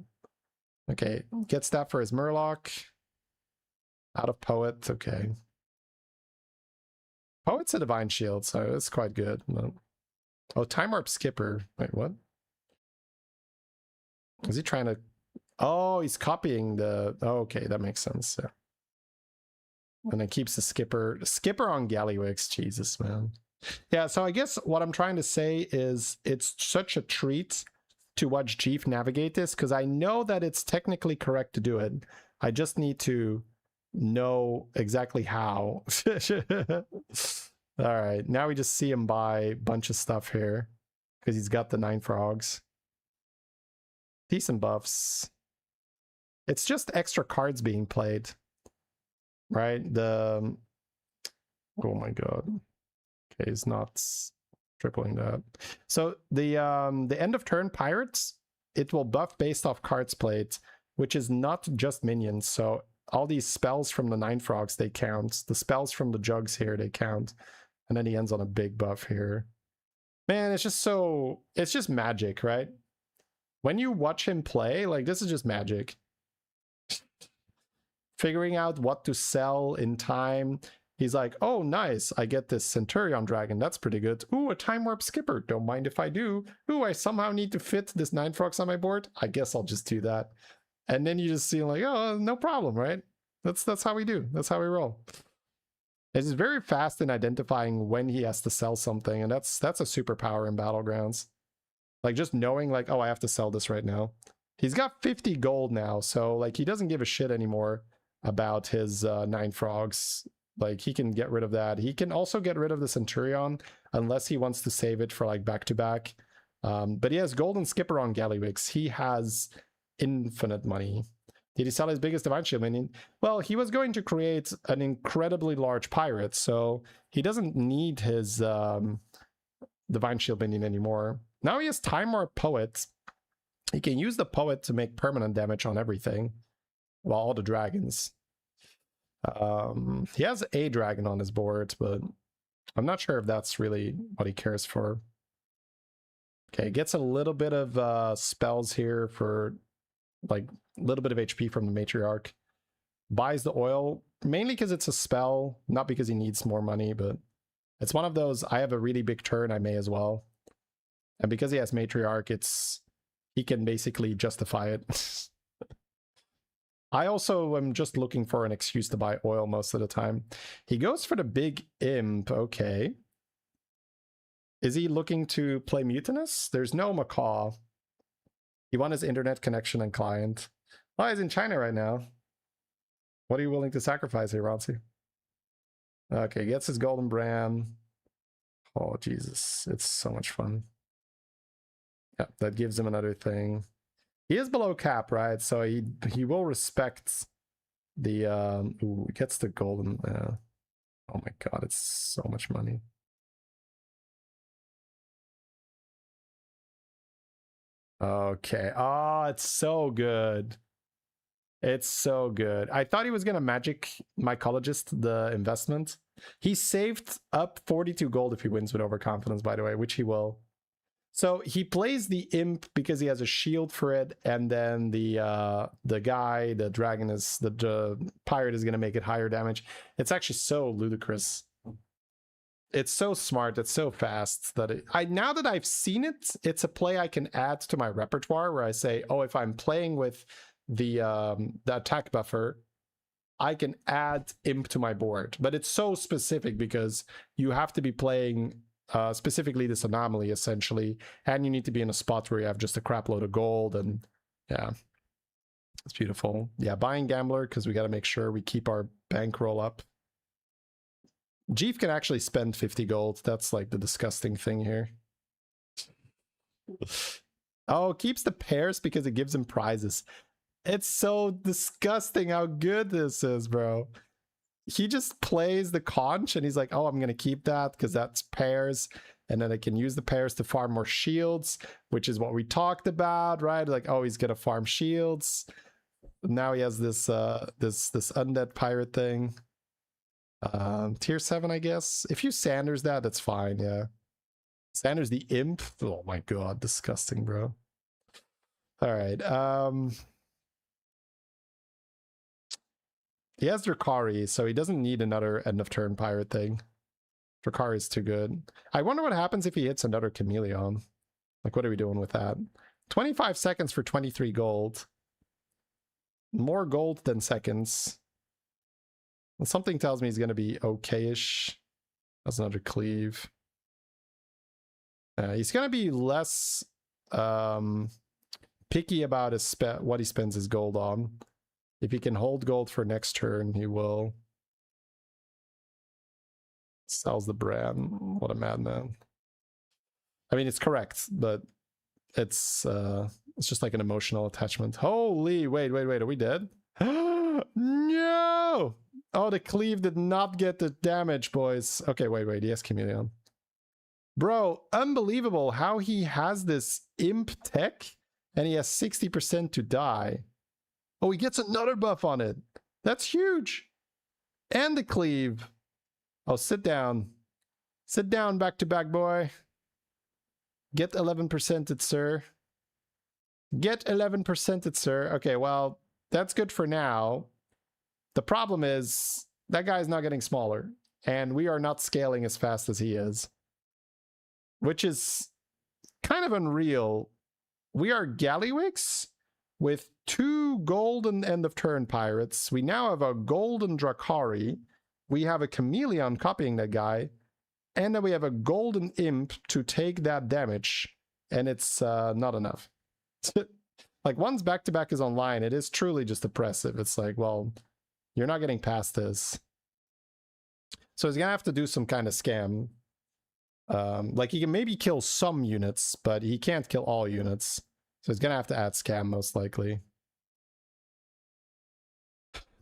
Okay, gets that for his Murloc. Out of Poet, okay. Poet's a Divine Shield, so it's quite good. No. Oh, Time Warp Skipper. Wait, what? Is he trying to... Oh, he's copying the... Oh, okay, that makes sense. Yeah. And it keeps the Skipper... Skipper on Gallywix. Jesus, man. Yeah, so I guess what I'm trying to say is it's such a treat to watch Chief navigate this, because I know that it's technically correct to do it. I just need to know exactly how. All right, now we just see him buy a bunch of stuff here because he's got the 9 frogs. Decent buffs. It's just extra cards being played, right? The oh my god. Okay, he's not tripling that. So the end of turn pirates, it will buff based off cards played, which is not just minions. So all these spells from the 9 frogs, they count. The spells from the jugs here, they count. And then he ends on a big buff here. Man, it's just magic, right? When you watch him play, like, this is just magic. Figuring out what to sell in time. He's like, oh, nice, I get this Centurion Dragon. That's pretty good. Ooh, a Time Warp Skipper. Don't mind if I do. Ooh, I somehow need to fit this 9 frogs on my board. I guess I'll just do that. And then you just see like, oh, no problem, right? That's how we do. That's how we roll. It's very fast in identifying when he has to sell something, and that's a superpower in Battlegrounds. Like, just knowing like, oh, I have to sell this right now. He's got 50 gold now, so like he doesn't give a shit anymore about his 9 frogs. Like, he can get rid of that. He can also get rid of the Centurion unless he wants to save it for like back-to-back. But he has Golden Skipper on Gallywix. He has infinite money. Did he sell his biggest Divine Shield minion? Well, he was going to create an incredibly large pirate, so he doesn't need his Divine Shield minion anymore. Now he has Time Warp Poet. He can use the Poet to make permanent damage on everything. Well, all the dragons. He has a dragon on his board, but I'm not sure if that's really what he cares for. Okay, gets a little bit of spells here for like a little bit of HP from the Matriarch. Buys the oil, mainly because it's a spell, not because he needs more money, but it's one of those, I have a really big turn, I may as well. And because he has Matriarch, he can basically justify it. I also am just looking for an excuse to buy oil most of the time. He goes for the big imp, okay. Is he looking to play Mutinous? There's no Macaw. He won his internet connection and client. Oh, he's in China right now. What are you willing to sacrifice here, Ronsi? Okay, gets his Golden Bram. Oh, Jesus. It's so much fun. Yeah, that gives him another thing. He is below cap, right? So he will respect the... ooh, he gets the golden... oh my god, it's so much money. Okay. Oh, it's so good. It's so good. I thought he was gonna magic mycologist the investment. He saved up 42 gold if he wins with overconfidence, by the way, which he will. So he plays the imp because he has a shield for it, and then the guy, the dragon is the pirate is gonna make it higher damage. It's actually so ludicrous. It's so smart, it's so fast that now that I've seen it, it's a play I can add to my repertoire where I say, oh, if I'm playing with the attack buffer, I can add imp to my board. But it's so specific because you have to be playing specifically this anomaly essentially, and you need to be in a spot where you have just a crap load of gold, and yeah, it's beautiful. Yeah, buying Gambler because we got to make sure we keep our bankroll up. Jeef can actually spend 50 gold. That's like the disgusting thing here. Oh, keeps the pairs because it gives him prizes. It's so disgusting how good this is, bro. He just plays the conch and he's like, oh, I'm going to keep that because that's pairs. And then I can use the pairs to farm more shields, which is what we talked about, right? Like, oh, he's going to farm shields. Now he has this this undead pirate thing. Tier 7, I guess. If you Sanders that, that's fine, yeah. Sanders the imp? Oh my god, disgusting, bro. Alright, he has Drakari, so he doesn't need another end of turn pirate thing. Drakari is too good. I wonder what happens if he hits another Chameleon. Like, what are we doing with that? 25 seconds for 23 gold. More gold than seconds. Well, something tells me he's going to be okay-ish. That's another cleave. He's going to be less picky about his what he spends his gold on. If he can hold gold for next turn, he will. Sells the brand. What a madman. I mean, it's correct, but it's just like an emotional attachment. Holy, wait, are we dead? No! Oh, the cleave did not get the damage, boys. Okay, wait, he has Chameleon. Bro, unbelievable how he has this imp tech and he has 60% to die. Oh, he gets another buff on it. That's huge. And the cleave. Oh, sit down. Sit down, back to back, boy. Get 11%, sir. Get 11%, sir. Okay, well, that's good for now. The problem is that guy's not getting smaller, and we are not scaling as fast as he is, which is kind of unreal. We are Gallywix with 2 golden end of turn pirates. We now have a golden Drakari. We have a Chameleon copying that guy. And then we have a golden imp to take that damage. And it's not enough. Like, once back-to-back is online, it is truly just oppressive. It's like, well, you're not getting past this. So he's gonna have to do some kind of scam. Like, he can maybe kill some units, but he can't kill all units. So he's gonna have to add scam, most likely.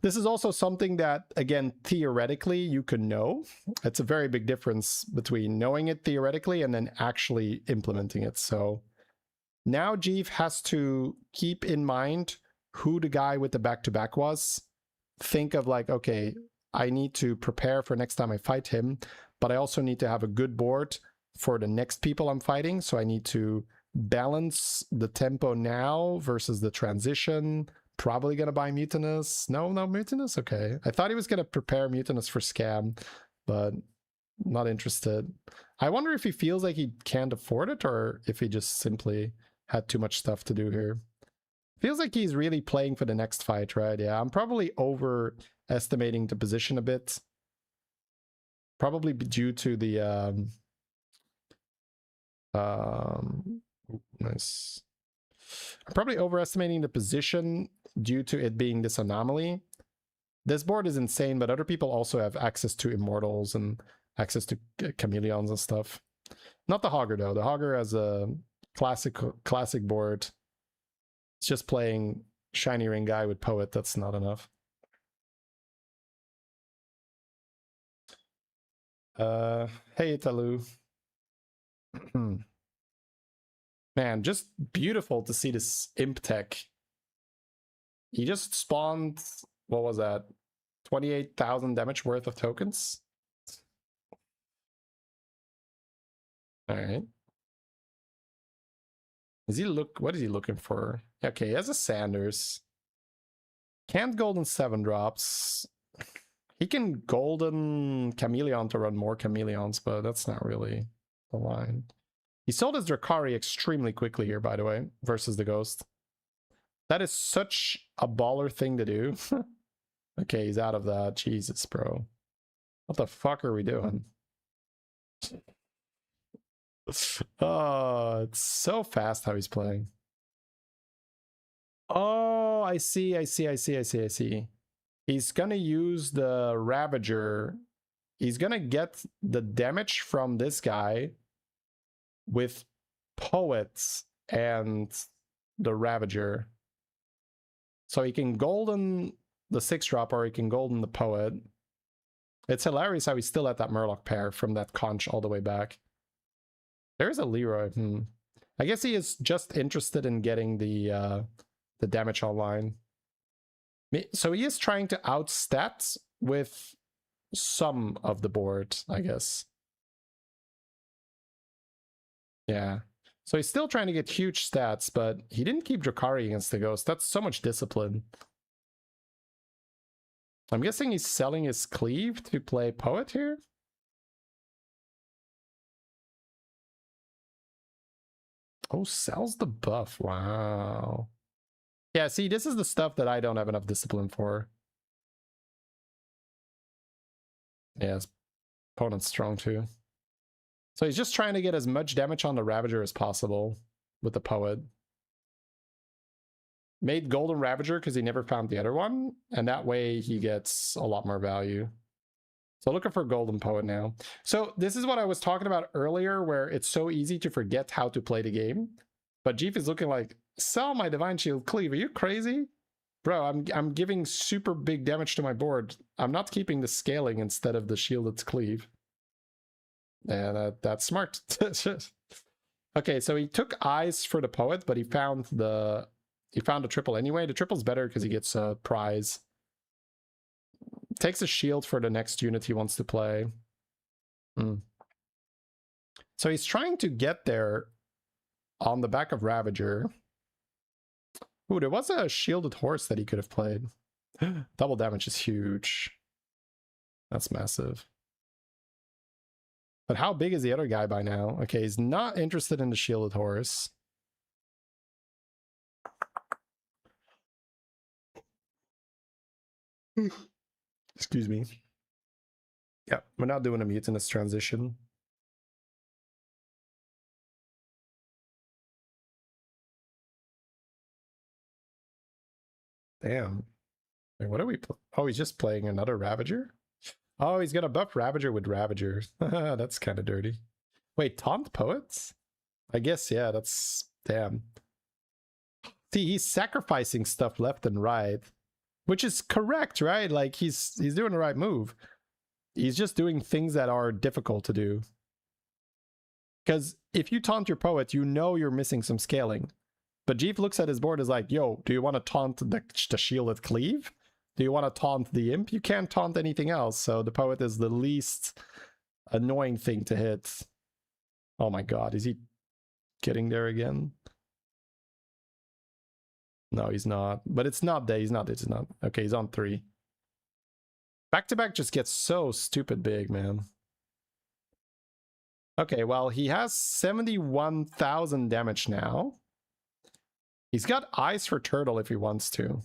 This is also something that, again, theoretically, you can know. It's a very big difference between knowing it theoretically and then actually implementing it. So now Jeev has to keep in mind who the guy with the back-to-back was. Think of like, okay, I need to prepare for next time I fight him, but I also need to have a good board for the next people I'm fighting. So I need to balance the tempo now versus the transition. Probably gonna buy Mutinous. No Mutinous? Okay. I thought he was gonna prepare Mutinous for scam, but not interested. I wonder if he feels like he can't afford it or if he just simply had too much stuff to do here. Feels like he's really playing for the next fight, right? Yeah, I'm probably overestimating the position a bit. Probably due to the nice. I'm probably overestimating the position due to it being this anomaly. This board is insane, but other people also have access to Immortals and access to Chameleons and stuff. Not the Hogger, though. The Hogger has a classic board. It's just playing Shiny Ring Guy with Poet. That's not enough. Hey, Italu. Man, just beautiful to see this imp tech. He just spawned, what was that? 28,000 damage worth of tokens? Alright. What is he looking for? Okay, he has a Sanders. Can't golden 7 drops. He can golden Chameleon to run more Chameleons, but that's not really the line. He sold his Drakari extremely quickly here, by the way, versus the Ghost. That is such a baller thing to do. Okay, he's out of that. Jesus, bro. What the fuck are we doing? Oh, it's so fast how he's playing. Oh, I see. He's gonna use the Ravager. He's gonna get the damage from this guy with Poets and the Ravager. So he can golden the 6-drop or he can golden the Poet. It's hilarious how he's still at that Murloc pair from that conch all the way back. There's a Leroy. I guess he is just interested in getting the damage online. So he is trying to outstat with some of the board, I guess. Yeah. So he's still trying to get huge stats, but he didn't keep Drakari against the Ghost. That's so much discipline. I'm guessing he's selling his cleave to play Poet here? Oh, sells the buff. Wow. Yeah, see, this is the stuff that I don't have enough discipline for. Yeah, his opponent's strong too. So he's just trying to get as much damage on the Ravager as possible with the Poet. Made Golden Ravager because he never found the other one, and that way he gets a lot more value. So looking for Golden Poet now. So this is what I was talking about earlier, where it's so easy to forget how to play the game. But Jeef is looking like, sell my Divine Shield Cleave. Are you crazy? Bro, I'm giving super big damage to my board. I'm not keeping the scaling instead of the Shielded Cleave. Yeah, that's smart. Okay, so he took Eyes for the Poet, but he found a triple anyway. The triple's better because he gets a prize. Takes a shield for the next unit he wants to play. So he's trying to get there on the back of Ravager. Ooh, there was a shielded horse that he could have played. Double damage is huge. That's massive. But how big is the other guy by now? Okay, he's not interested in the shielded horse. Excuse me. Yeah, we're not doing a mutinous transition. Damn. Wait, what are we Oh, he's just playing another Ravager? Oh, he's gonna buff Ravager with Ravager. That's kind of dirty. Wait, taunt poets? I guess, yeah, that's... Damn. See, he's sacrificing stuff left and right. Which is correct, right? Like, he's doing the right move. He's just doing things that are difficult to do. Because if you taunt your poet, you know you're missing some scaling. But Jeef looks at his board as like, yo, do you want to taunt the shielded cleave? Do you want to taunt the imp? You can't taunt anything else. So the poet is the least annoying thing to hit. Oh my god, is he getting there again? No, he's not. But it's not there. He's not. It's not. Okay, he's on 3. Back-to-back just gets so stupid big, man. Okay, well, he has 71,000 damage now. He's got Eyes for Turtle if he wants to.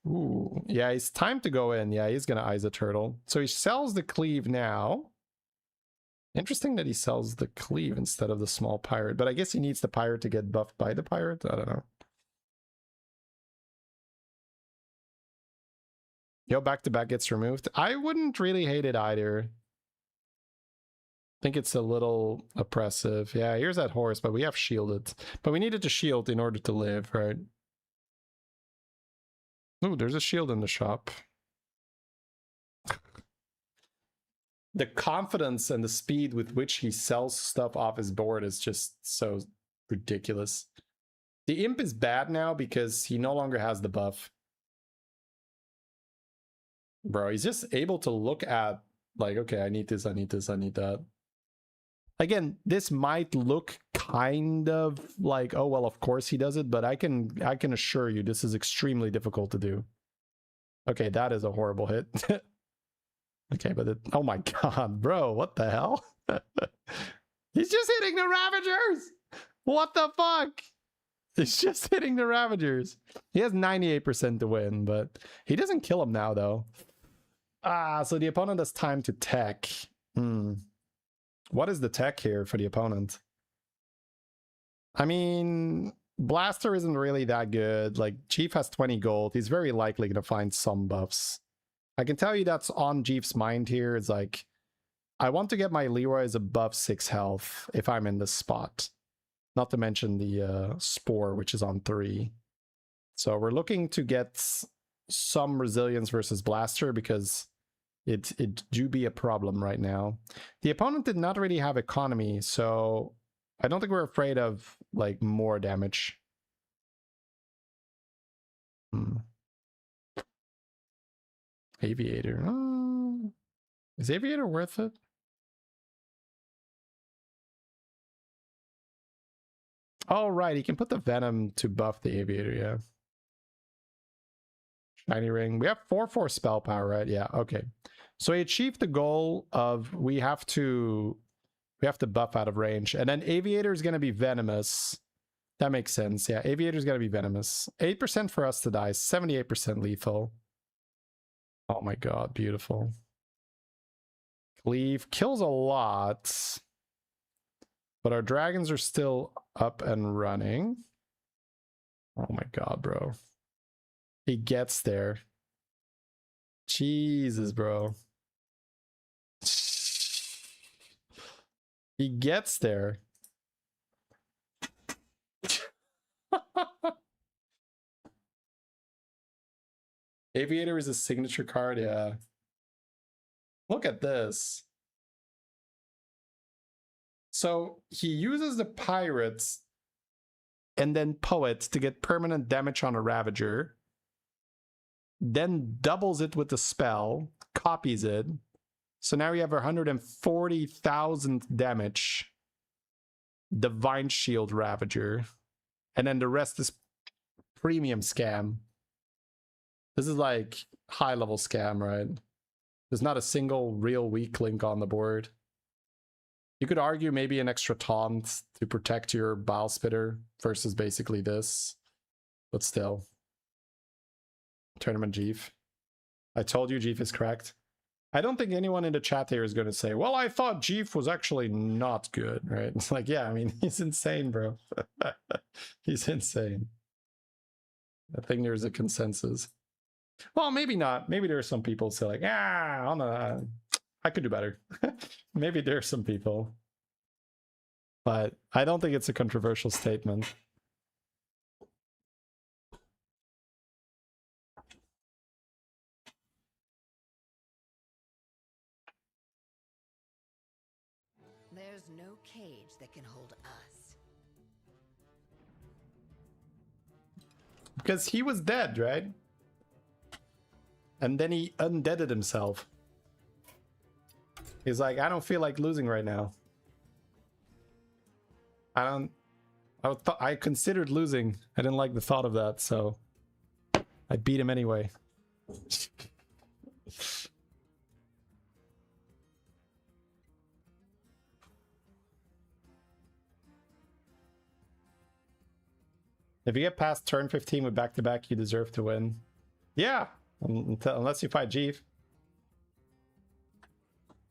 Ooh, yeah, it's time to go in. Yeah, he's gonna Eyes a Turtle. So he sells the Cleave now. Interesting that he sells the Cleave instead of the small pirate, but I guess he needs the pirate to get buffed by the pirate. I don't know. Yo, back-to-back gets removed. I wouldn't really hate it either. I think it's a little oppressive. Yeah, here's that horse, but we have shielded. But we needed to shield in order to live, right? Ooh, there's a shield in the shop. The confidence and the speed with which he sells stuff off his board is just so ridiculous. The imp is bad now because he no longer has the buff. Bro, he's just able to look at, like, okay, I need this, I need this, I need that. Again, this might look kind of like, oh, well, of course he does it, but I can assure you this is extremely difficult to do. Okay, that is a horrible hit. Okay, but oh my god, bro, what the hell? He's just hitting the Ravagers! What the fuck? He's just hitting the Ravagers. He has 98% to win, but he doesn't kill him now, though. Ah, so the opponent has time to tech. What is the tech here for the opponent? I mean, Blaster isn't really that good. Like, Chief has 20 gold. He's very likely going to find some buffs. I can tell you that's on Jeef's mind here. It's like, I want to get my Leroy's above 6 health if I'm in this spot. Not to mention the Spore, which is on 3. So we're looking to get some resilience versus Blaster because it do be a problem right now. The opponent did not really have economy, so I don't think we're afraid of, like, more damage. Aviator. Is Aviator worth it? Oh, right. He can put the Venom to buff the Aviator, yeah. Shiny Ring. We have 4/4 spell power, right? Yeah, okay. So he achieved the goal of we have to buff out of range. And then Aviator is going to be venomous. That makes sense. Yeah, Aviator is going to be venomous. 8% for us to die, 78% lethal. Oh my god, beautiful. Cleave kills a lot. But our dragons are still up and running. Oh my god, bro. He gets there. Jesus, bro. He gets there. Aviator is a signature card, yeah. Look at this. So he uses the pirates and then poets to get permanent damage on a Ravager. Then doubles it with the spell, copies it. So now you have 140,000 damage. Divine Shield Ravager. And then the rest is premium scam. This is like high level scam, right? There's not a single real weak link on the board. You could argue maybe an extra taunt to protect your Bile Spitter versus basically this. But still. Tournament Jeef. I told you Jeef is correct. I don't think anyone in the chat here is going to say, well, I thought Jeef was actually not good, right? It's like, yeah, I mean, he's insane, bro. He's insane. I think there's a consensus. Well, maybe not. Maybe there are some people who say like, I could do better. Maybe there are some people. But I don't think it's a controversial statement. There's no cage that can hold us. Because he was dead, right? And then he undeaded himself. He's like, I don't feel like losing right now. I considered losing. I didn't like the thought of that, so I beat him anyway. If you get past turn 15 with back-to-back, you deserve to win. Yeah, unless you fight Jeef.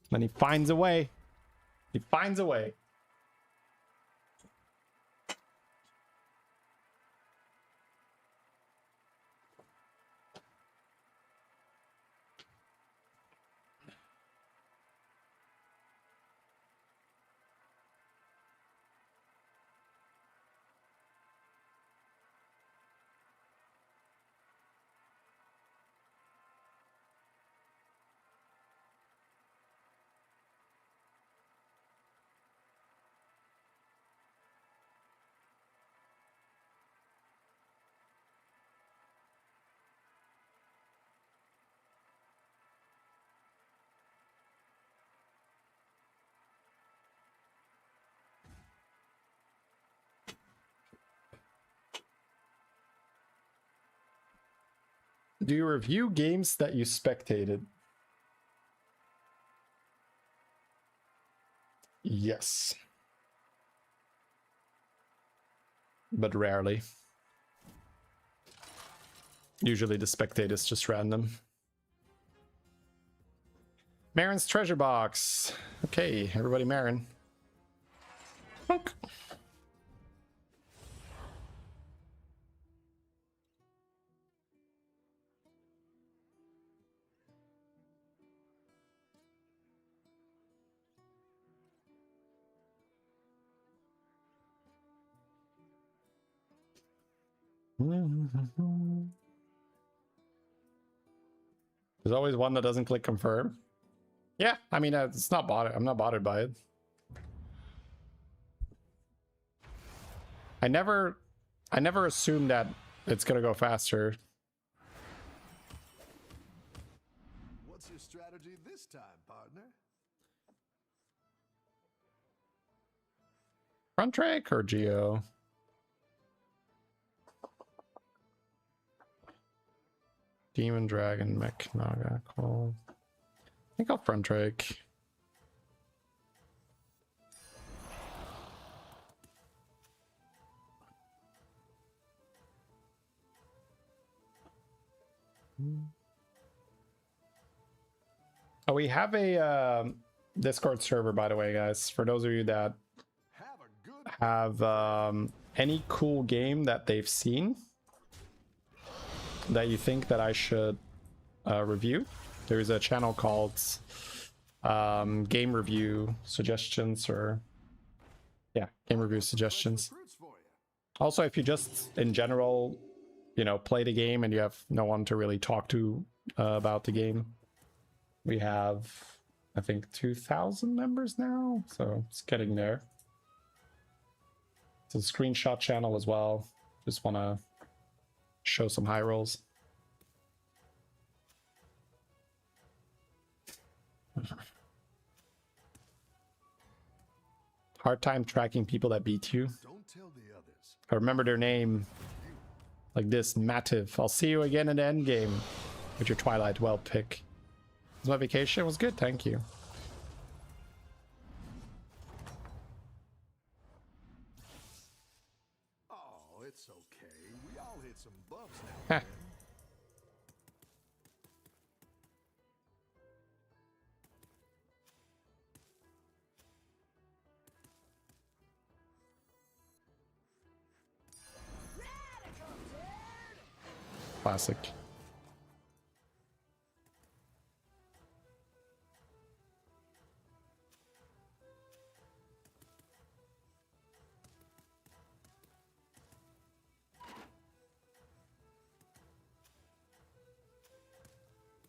Then he finds a way. He finds a way. Do you review games that you spectated? Yes. But rarely. Usually the spectate is just random. Marin's treasure box. Okay, everybody Marin. Bonk. There's always one that doesn't click confirm. Yeah, I mean, it's not bothered. I'm not bothered by it. I never assume that it's gonna go faster. What's your strategy this time, partner? Front Drake or Geo? Demon Dragon Mech Naga. Cool. I think I'll Front Drake. Oh, we have a Discord server, by the way, guys. For those of you that have any cool game that they've seen that you think that I should review, there's a channel called game review suggestions, or yeah, game review suggestions. Recruits for you. Also, if you just in general, you know, play the game and you have no one to really talk to about the game, we have, I think, 2,000 members now, so it's getting there. It's a screenshot channel as well. Just want to show some high rolls. Hard time tracking people that beat you. Don't tell the others. I remember their name like this, Mativ. I'll see you again in the end game with your Twilight Well pick. My vacation was good, thank you. Oh, it's okay. We all hit some bumps now and then. Classic.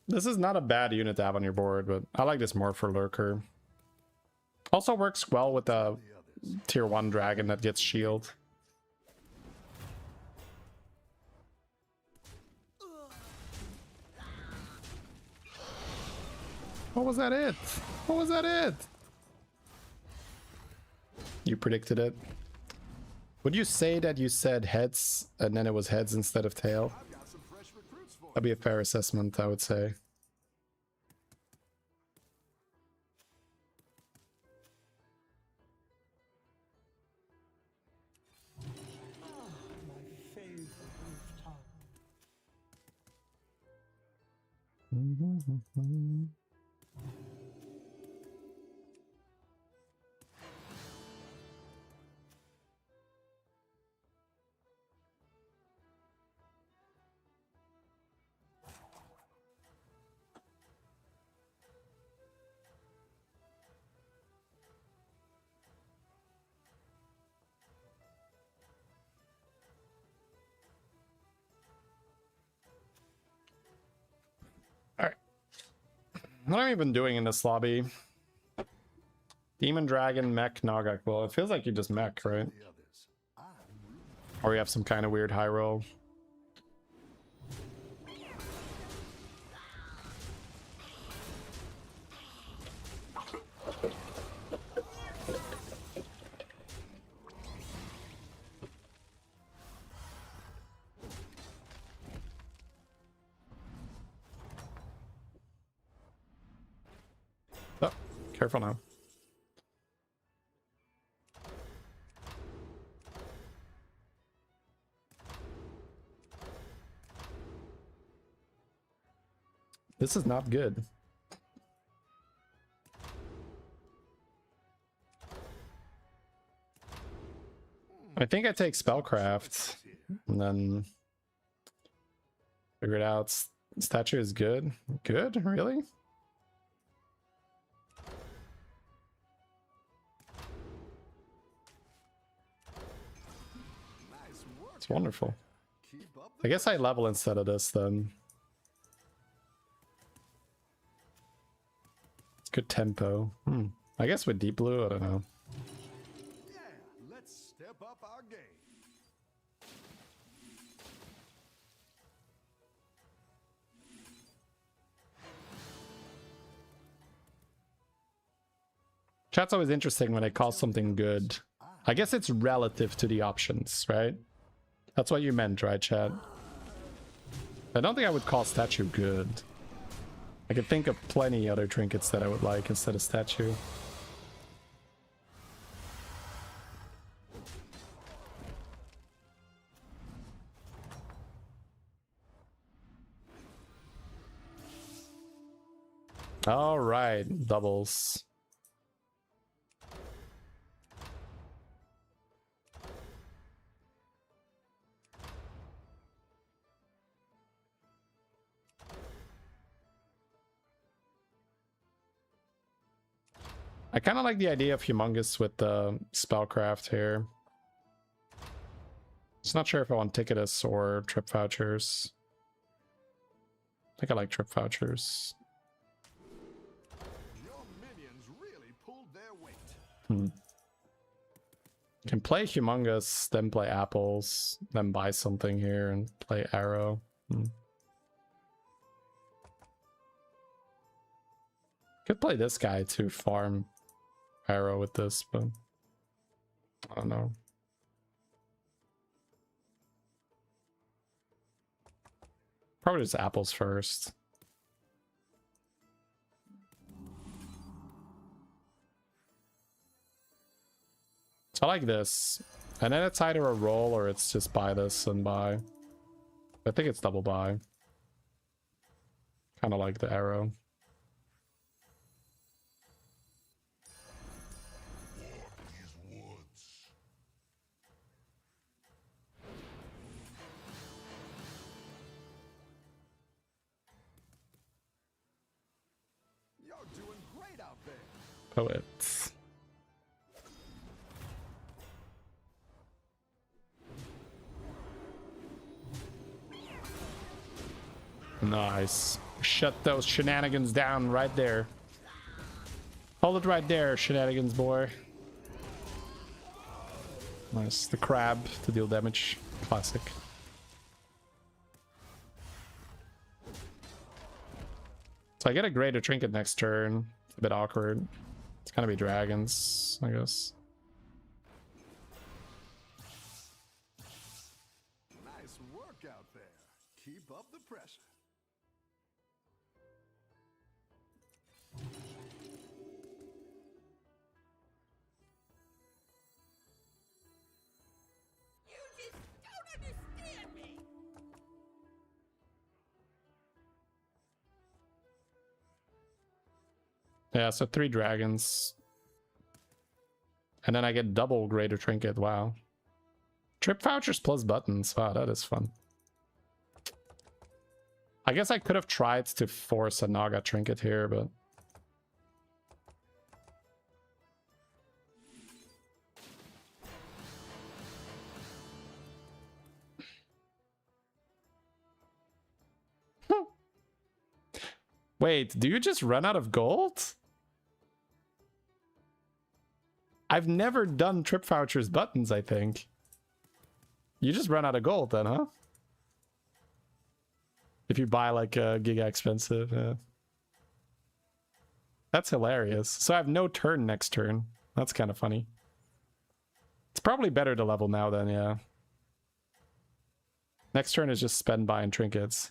This is not a bad unit to have on your board, but I like this more for Lurker. Also works well with a tier 1 dragon that gets shield. What was that it? What was that it? You predicted it. Would you say that you said heads and then it was heads instead of tail? I've got some fresh recruits for you. That'd be a fair assessment, I would say. What am I even doing in this lobby? Demon, Dragon, Mech, Nogak. Well, it feels like you just mech, right? The others. Or you have some kind of weird high roll. Oh, careful now. This is not good. I think I take Spellcraft and then figure it out. Statue is good. Good? Really? Nice work. It's wonderful. Keep up I guess I level instead of this then. It's good tempo. I guess with Deep Blue, I don't know. Yeah, let's step up our game. Chat's always interesting when I call something good. I guess it's relative to the options, right? That's what you meant, right, chat? I don't think I would call statue good. I could think of plenty other trinkets that I would like instead of statue. All right, doubles. I kind of like the idea of Humongous with the spellcraft here. Just not sure if I want Ticketus or Trip Vouchers. I think I like Trip Vouchers. Your minions really pulled their weight. Can play Humongous, then play Apples, then buy something here and play Arrow. Could play this guy to farm Arrow with this, but I don't know. Probably just Apples first. So I like this. And then it's either a roll or it's just buy this and buy. I think it's double buy. Kind of like the Arrow. You're doing great out there. Poets. Nice. Shut those shenanigans down right there. Hold it right there, shenanigans boy. Nice. The crab to deal damage. Classic. So I get a greater trinket next turn. It's a bit awkward. It's gonna be dragons, I guess. Nice work out there. Keep up the pressure. You just don't understand me. Yeah, so 3 dragons. And then I get double greater trinket. Wow. Trip vouchers plus buttons. Wow, that is fun. I guess I could have tried to force a Naga trinket here, but... Wait, do you just run out of gold? I've never done trip vouchers buttons, I think. You just run out of gold then, huh? If you buy like a giga expensive, yeah. That's hilarious. So I have no turn next turn. That's kind of funny. It's probably better to level now then, yeah. Next turn is just spend buying trinkets.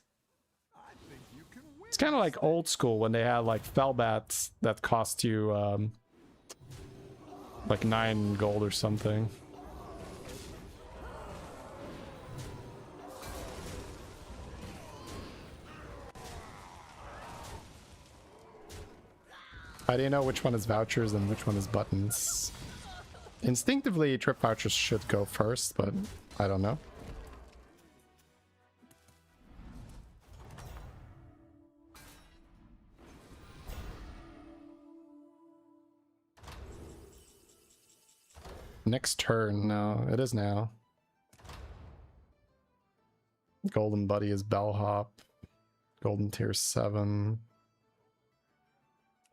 I think you can win. It's kind of like old school when they had like Fellbats that cost you like 9 gold or something. I didn't know which one is vouchers and which one is buttons. Instinctively, trip vouchers should go first, but I don't know. Next turn, no, it is now. Golden Buddy is Bellhop. Golden Tier 7.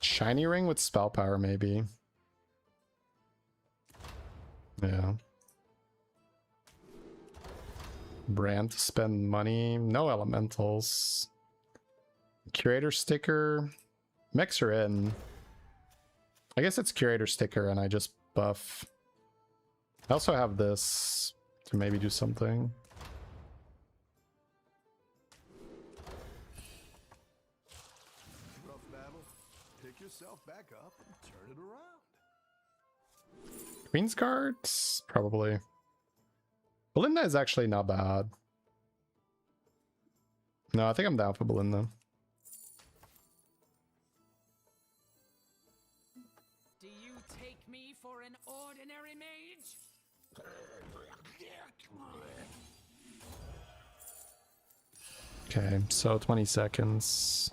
Shiny Ring with spell power, maybe. Yeah. Brand to spend money. No elementals. Curator sticker. Mixer in. I guess it's curator sticker and I just buff. I also have this to maybe do something. Rough battle. Pick yourself back up and turn it around. Queen's Guards? Probably. Belinda is actually not bad. No, I think I'm down for Belinda. Do you take me for an ordinary mage? Okay, so 20 seconds.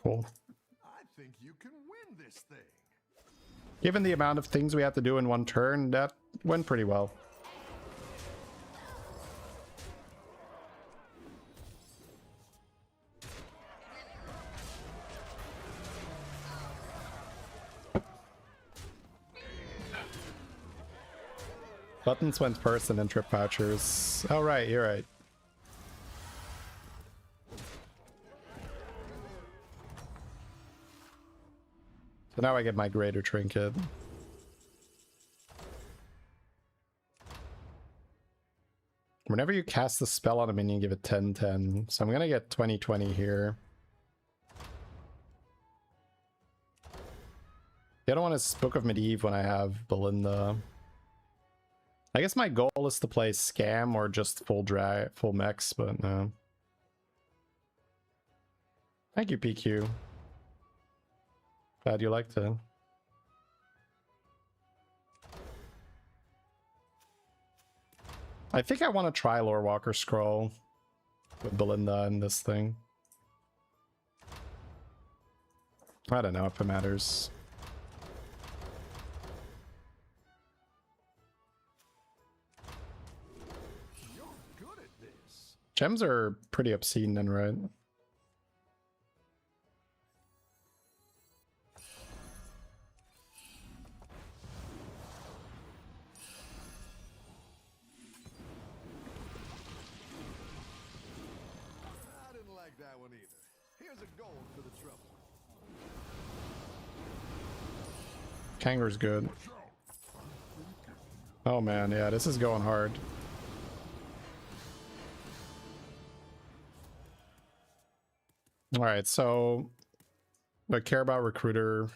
Cool. I think you can win this thing. Given the amount of things we had to do in one turn, that went pretty well. Buttons went first and then trip vouchers. Oh, right, you're right. So now I get my greater trinket. Whenever you cast a spell on a minion, give it 10/10. So I'm gonna get 20/20 here. The other one is Book of Medivh when I have Belinda. I guess my goal is to play Scam or just full mechs, but no. Thank you, PQ. Glad you liked it. I think I want to try Lore Walker Scroll with Belinda and this thing. I don't know if it matters. You're good at this. Gems are pretty obscene then, right? I didn't like that one either. Here's a gold for the trouble. Kangaroo's good. Oh man, yeah, this is going hard. Alright, so I care about Recruiter.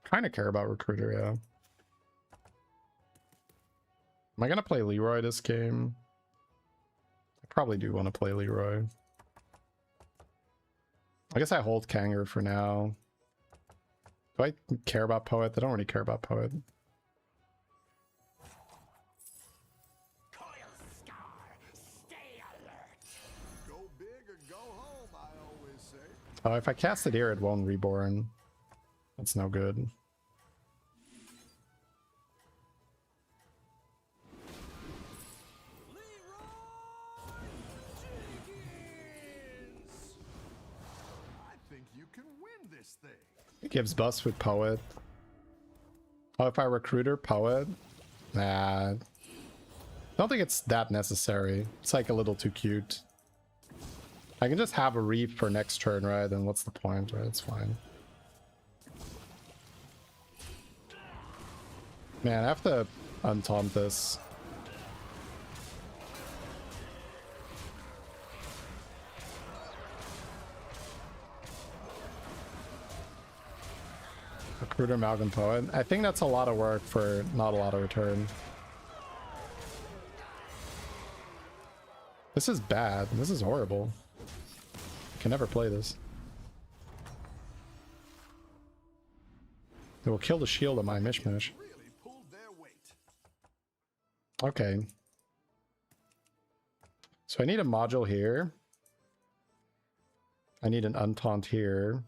Kind of care about Recruiter, yeah. Am I gonna play Leroy this game? I probably do want to play Leroy. I guess I hold Kangaroo for now. Do I care about Poet? I don't really care about Poet. Go big or go home, I always say. Oh, if I cast it here, it won't reborn. That's no good. I think you can win this thing. It gives buffs with Poet. Oh, if I Recruiter Poet? Nah. Don't think it's that necessary. It's like a little too cute. I can just have a Reap for next turn, right? And what's the point, right? It's fine. Man, I have to untaunt this. Recruiter, Amalgam, Poet. I think that's a lot of work for not a lot of return. This is bad. This is horrible. I can never play this. It will kill the shield of my Mishmash. Really pulled their weight. Okay. So I need a module here. I need an untaunt here.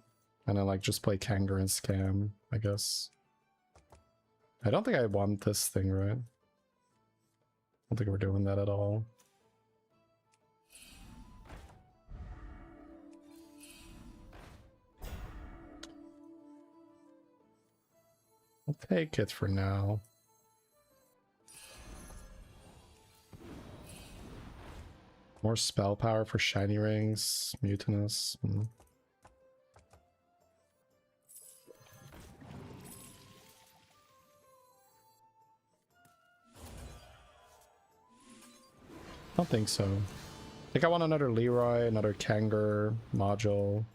And then like just play Kangaroo and Scam, I guess. I don't think I want this thing, right? I don't think we're doing that at all. I'll take it for now. More spell power for shiny rings, mutinous. Don't think so. I think I want another Leroy, another Kangaroo module.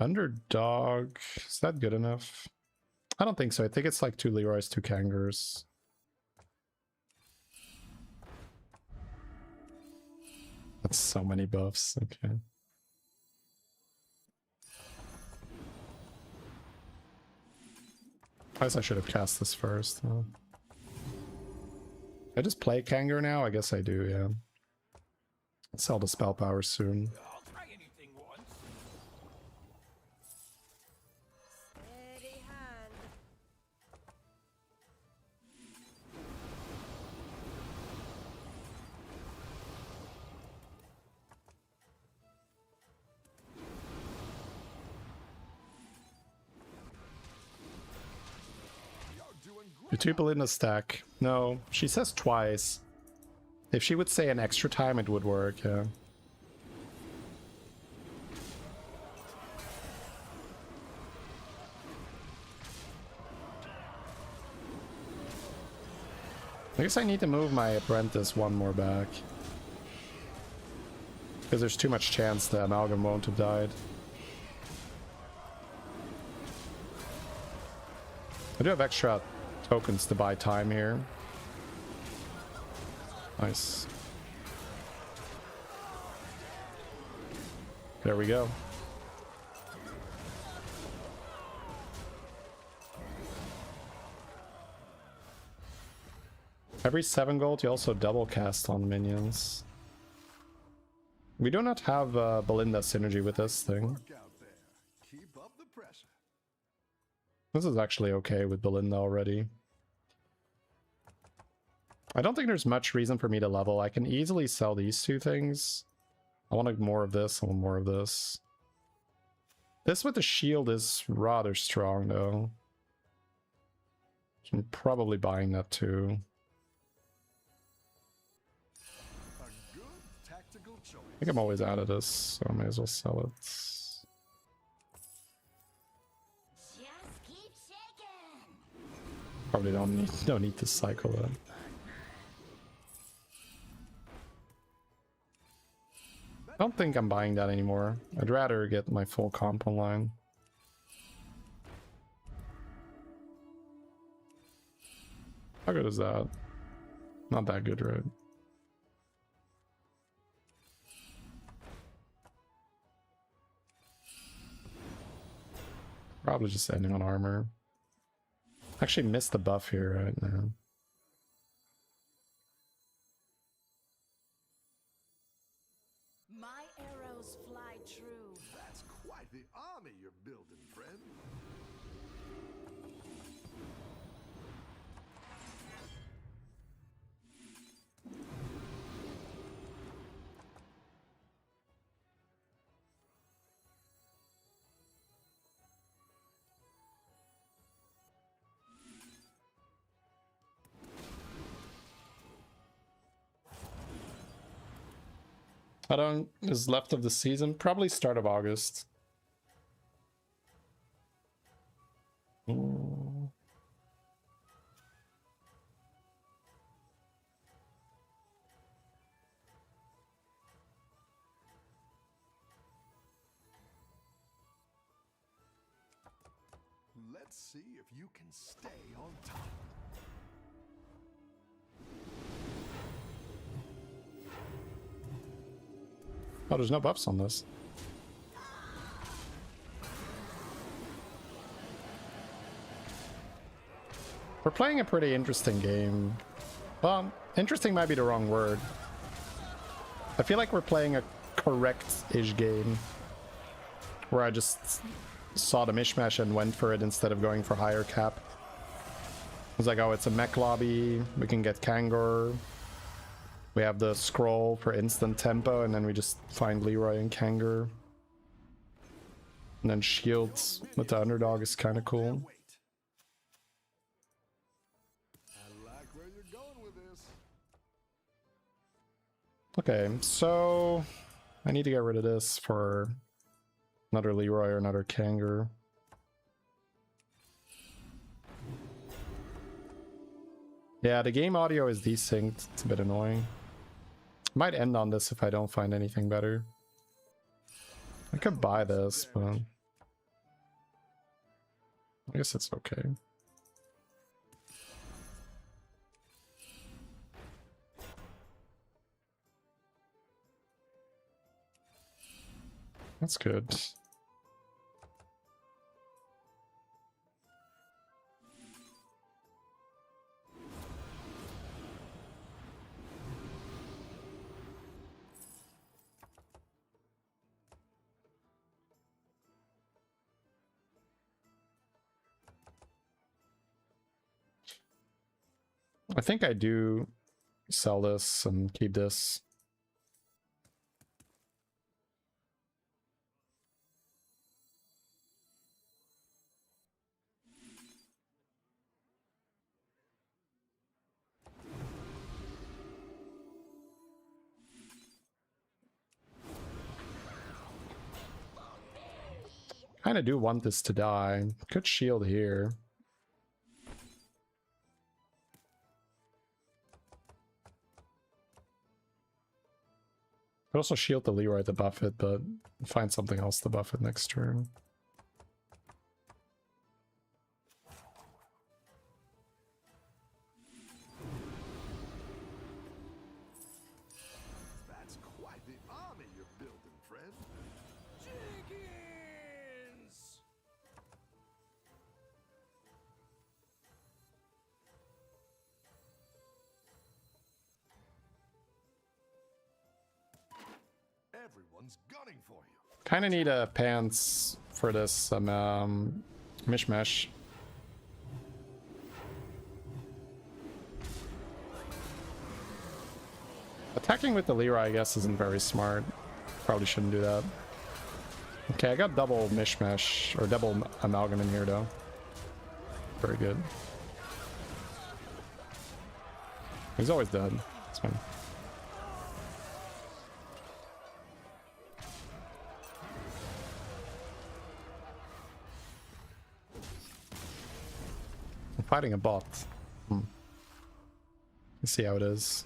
Underdog, is that good enough? I don't think so. I think it's like 2 Leroys, 2 Kangaroos. That's so many buffs. Okay. I guess I should have cast this first. Huh? I just play Kangar now? I guess I do, yeah. Sell the spell power soon. I'll try anything once. Steady hand. You're too Belinda stack. No, she says twice. If she would say an extra time, it would work, yeah. I guess I need to move my apprentice one more back. Because there's too much chance the amalgam won't have died. I do have extra tokens to buy time here. Nice. There we go. Every 7 gold, you also double cast on minions. We do not have Belinda synergy with this thing. Work out there. Keep up the pressure. This is actually okay with Belinda already. I don't think there's much reason for me to level. I can easily sell these two things. I want more of this, I want more of this. This with the shield is rather strong though. I'm probably buying that too. A good tactical choice. I think I'm always out of this, so I may as well sell it. Just keep shaking. Probably don't need to cycle that. I don't think I'm buying that anymore. I'd rather get my full comp online. How good is that? Not that good, right? Probably just ending on armor. Actually missed the buff here right now. My arrows fly true. That's quite the army you're building, friend. How long is left of the season? Probably start of August. Let's see if you can stay on top. Oh, there's no buffs on this. We're playing a pretty interesting game. Well, interesting might be the wrong word. I feel like we're playing a correct-ish game. Where I just saw the mishmash and went for it instead of going for higher cap. I was like, oh, it's a mech lobby. We can get Kangor. We have the scroll for instant tempo, and then we just find Leroy and Kangor. And then shields with the underdog is kind of cool. Wait. I like where you're going with this. Okay, so I need to get rid of this for another Leroy or another Kangor. Yeah, the game audio is desynced. It's a bit annoying. Might end on this if I don't find anything better. I could buy this, but I guess it's okay. That's good. I think I do sell this and keep this. Kind of do want this to die. Could shield here. Could also shield the Leroy to buff it, but find something else to buff it next turn. That's quite the army you're building, friend. Chickens! Everyone's gunning for you. Kind of need a pants for this mishmash. Attacking with the Leroy, I guess, isn't very smart. Probably shouldn't do that. Okay, I got double mishmash, or double amalgam in here, though. Very good. He's always dead. It's fine. I'm fighting a bot. Let's see how it is.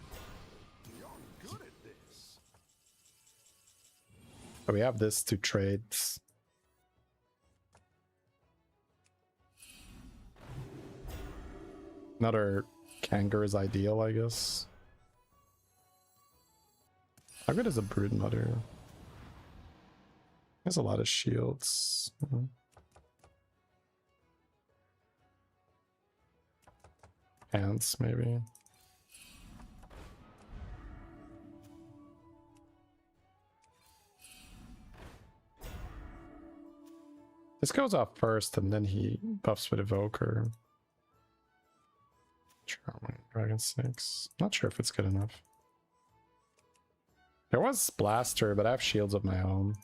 You're good at this. Oh, we have this to trade. Another Kangaroo is ideal, I guess. How good is a Brood Mother? There's a lot of shields. Ants, maybe. This goes off first, and then he buffs with Evoker. Charming Dragon Snakes. Not sure if it's good enough. There was Blaster, but I have shields of my own.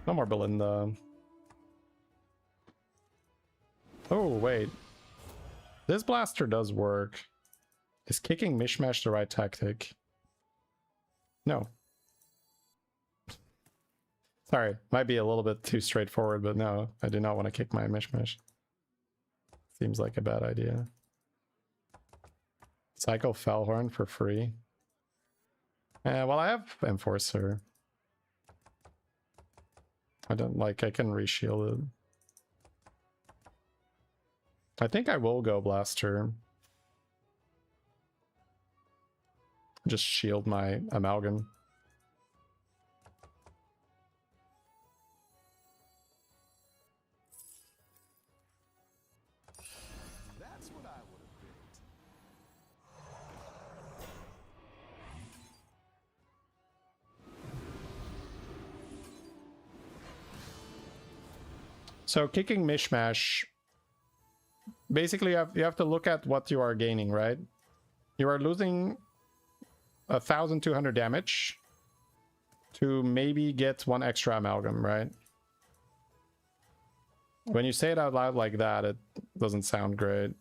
No more Belinda. Oh, wait. This Blaster does work. Is kicking Mishmash the right tactic? No. Sorry, might be a little bit too straightforward, but no, I do not want to kick my Mishmash. Seems like a bad idea. Cycle Fellhorn for free. Well, I have Enforcer. I don't like, I can reshield it. I think I will go Blaster. Just shield my Amalgam. That's what I would have picked. So kicking Mishmash, basically you have to look at what you are gaining, right? You are losing 1,200 damage to maybe get one extra Amalgam, right? When you say it out loud like that, it doesn't sound great.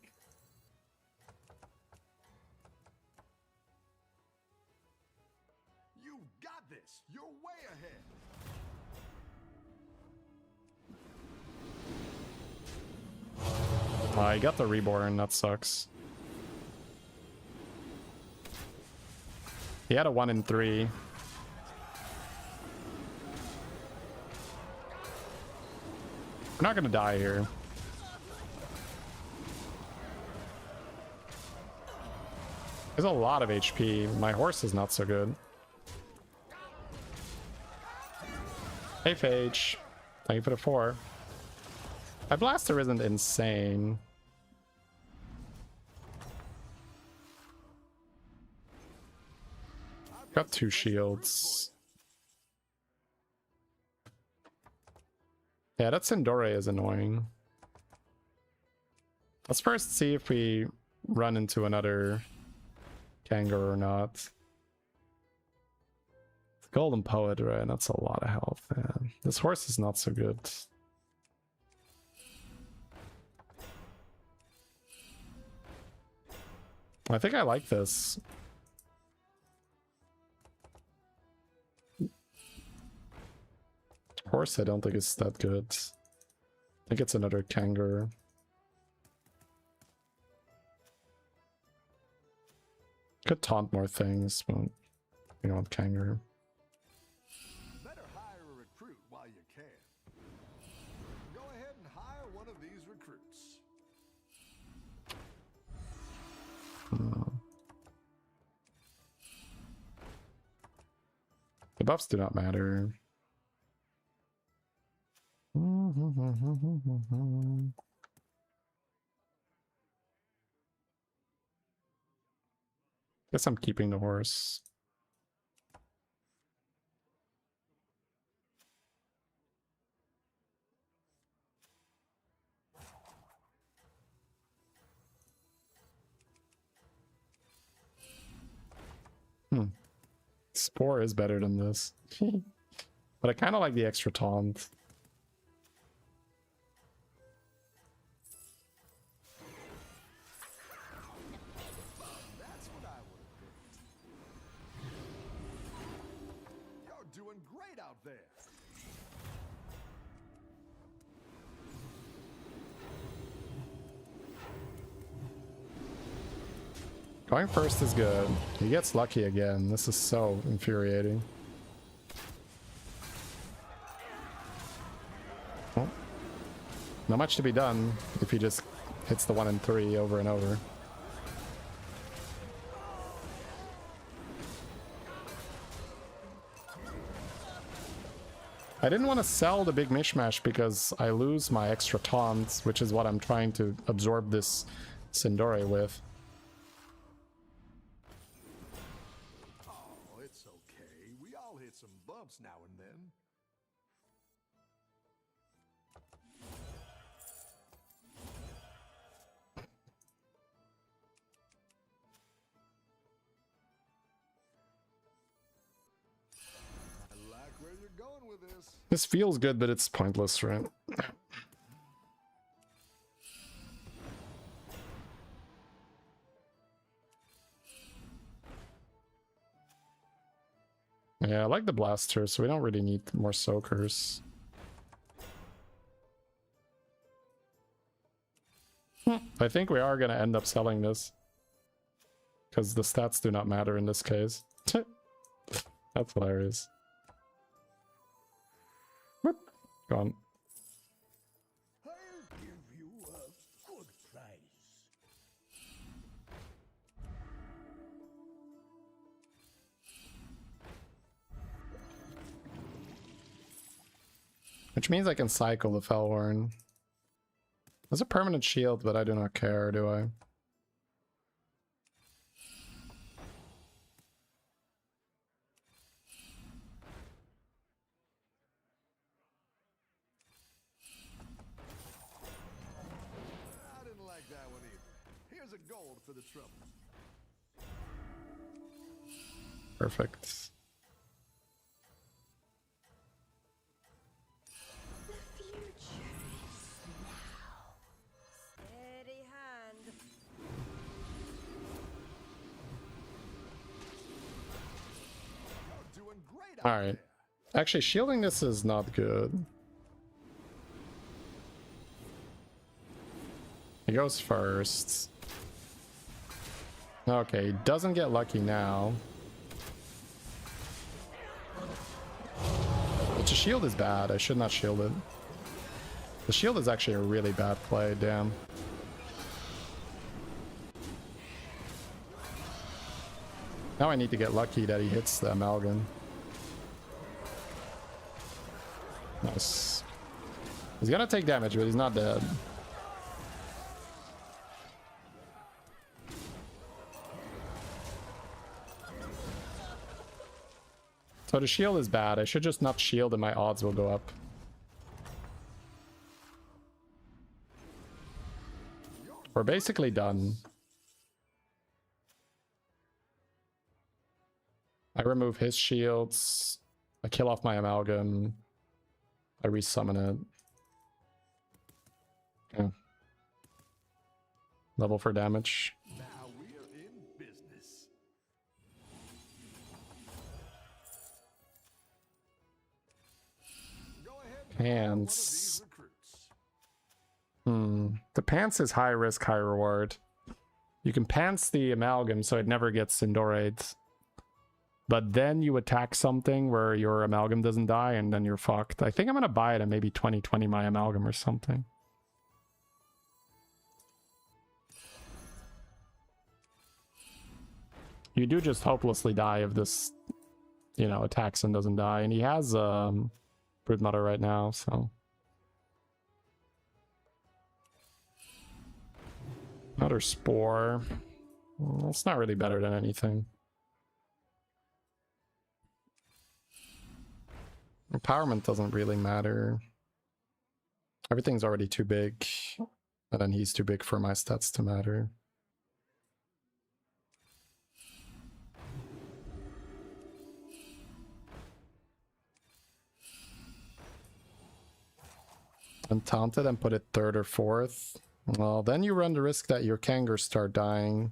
You got this. You're way ahead. I got the Reborn, that sucks. He had a 1 in 3. We're not gonna die here. There's a lot of HP. My horse is not so good. Hey, Phage. Thank you for the 4. My Blaster isn't insane. Got 2 shields. Yeah, that Sindore is annoying. Let's first see if we run into another kangaroo or not. The golden poet, right? That's a lot of health. Yeah. This horse is not so good. I think I like this. Horse, I don't think it's that good. I think it's another kangaroo. Could taunt more things, but you don't want kangaroo. Better hire a recruit while you can. Go ahead and hire one of these recruits. The buffs do not matter. Guess I'm keeping the horse. Spore is better than this. But I kind of like the extra taunt. That's what I would have picked. You're doing great out there. Going first is good. He gets lucky again. This is so infuriating. Well, not much to be done if he just hits the 1 and 3 over and over. I didn't want to sell the big mishmash because I lose my extra taunts, which is what I'm trying to absorb this Sindori with. Oh, it's okay. We all hit some bumps now and then. I like where you're going with this. This feels good, but it's pointless, right? Yeah, I like the blaster, so we don't really need more soakers. I think we are going to end up selling this. Because the stats do not matter in this case. That's hilarious. Whoop. Gone. I'll give you a good price. Which means I can cycle the Felhorn. There's a permanent shield, but I do not care, do I? I didn't like that one either. Here's a gold for the trouble. Perfect. The future is now. Steady hand. You're doing great out Alright. Actually, shielding this is not good. He goes first. Okay, he doesn't get lucky now. But the shield is bad. I should not shield it. The shield is actually a really bad play, damn. Now I need to get lucky that he hits the amalgam. Nice. He's gonna take damage, but he's not dead. So the shield is bad. I should just not shield and my odds will go up. We're basically done. I remove his shields. I kill off my amalgam. I resummon it. Yeah. Level for damage. Now we're in business. Go ahead and hire one of these Pants. recruits. The pants is high risk, high reward. You can pants the amalgam so it never gets Sindorate. But then you attack something where your amalgam doesn't die and then you're fucked. I think I'm gonna buy it at maybe 2020 my amalgam or something. You do just hopelessly die if this, you know, attacks and doesn't die. And he has Broodmother right now, so. Another Spore. Well, it's not really better than anything. Empowerment doesn't really matter. Everything's already too big. And then he's too big for my stats to matter. Untaunted and put it 3rd or 4th. Well, then you run the risk that your Kangers start dying.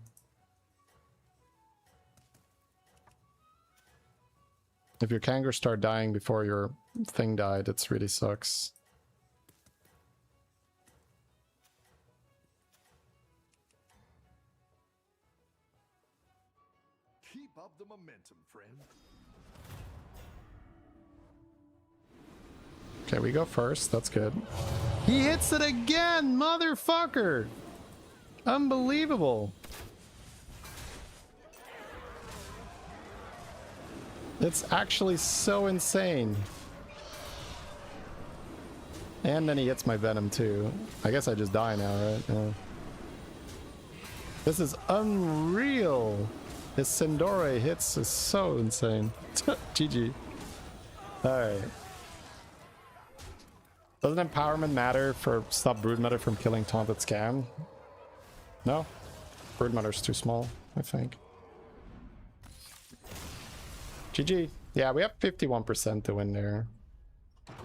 If your Kangers start dying before your thing died, it really sucks. Keep up the momentum, friend. Okay, we go first. That's good. He hits it again, motherfucker! Unbelievable. It's actually so insane. And then he hits my Venom too. I guess I just die now, right? Yeah. This is unreal. His Sindore hits is so insane. GG. Alright. Doesn't empowerment matter for stop Broodmother from killing Taunted Scam? No? Broodmother's too small, I think. GG. Yeah, we have 51% to win there.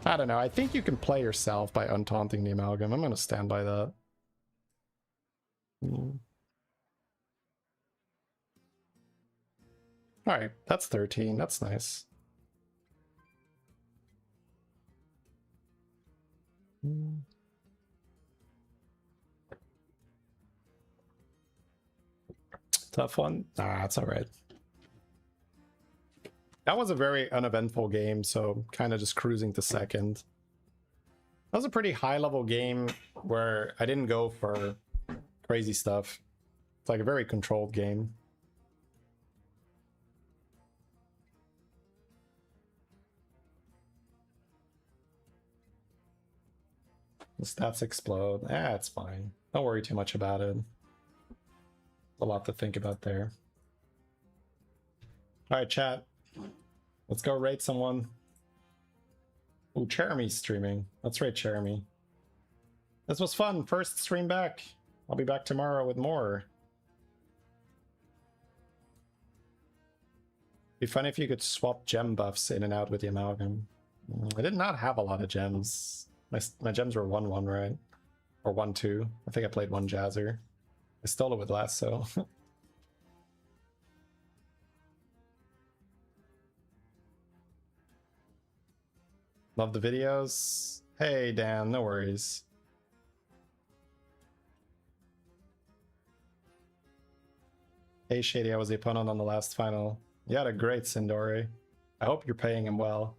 I don't know. I think you can play yourself by untaunting the amalgam. I'm gonna stand by that. Alright, that's 13. That's nice. Tough one? Nah, it's alright. That was a very uneventful game, so kind of just cruising to second. That was a pretty high-level game where I didn't go for crazy stuff. It's like a very controlled game. The stats explode. It's fine. Don't worry too much about it. A lot to think about there. Alright, chat. Let's go rate someone. Ooh, Jeremy's streaming. Let's rate Jeremy. This was fun. First stream back. I'll be back tomorrow with more. Be funny if you could swap gem buffs in and out with the amalgam. I did not have a lot of gems. My gems were 1-1, right? Or 1-2. I think I played 1 Jazzer. I stole it with Lasso. Love the videos. Hey, Dan, no worries. Hey, Shady, I was the opponent on the last final. You had a great Sindori. I hope you're paying him well.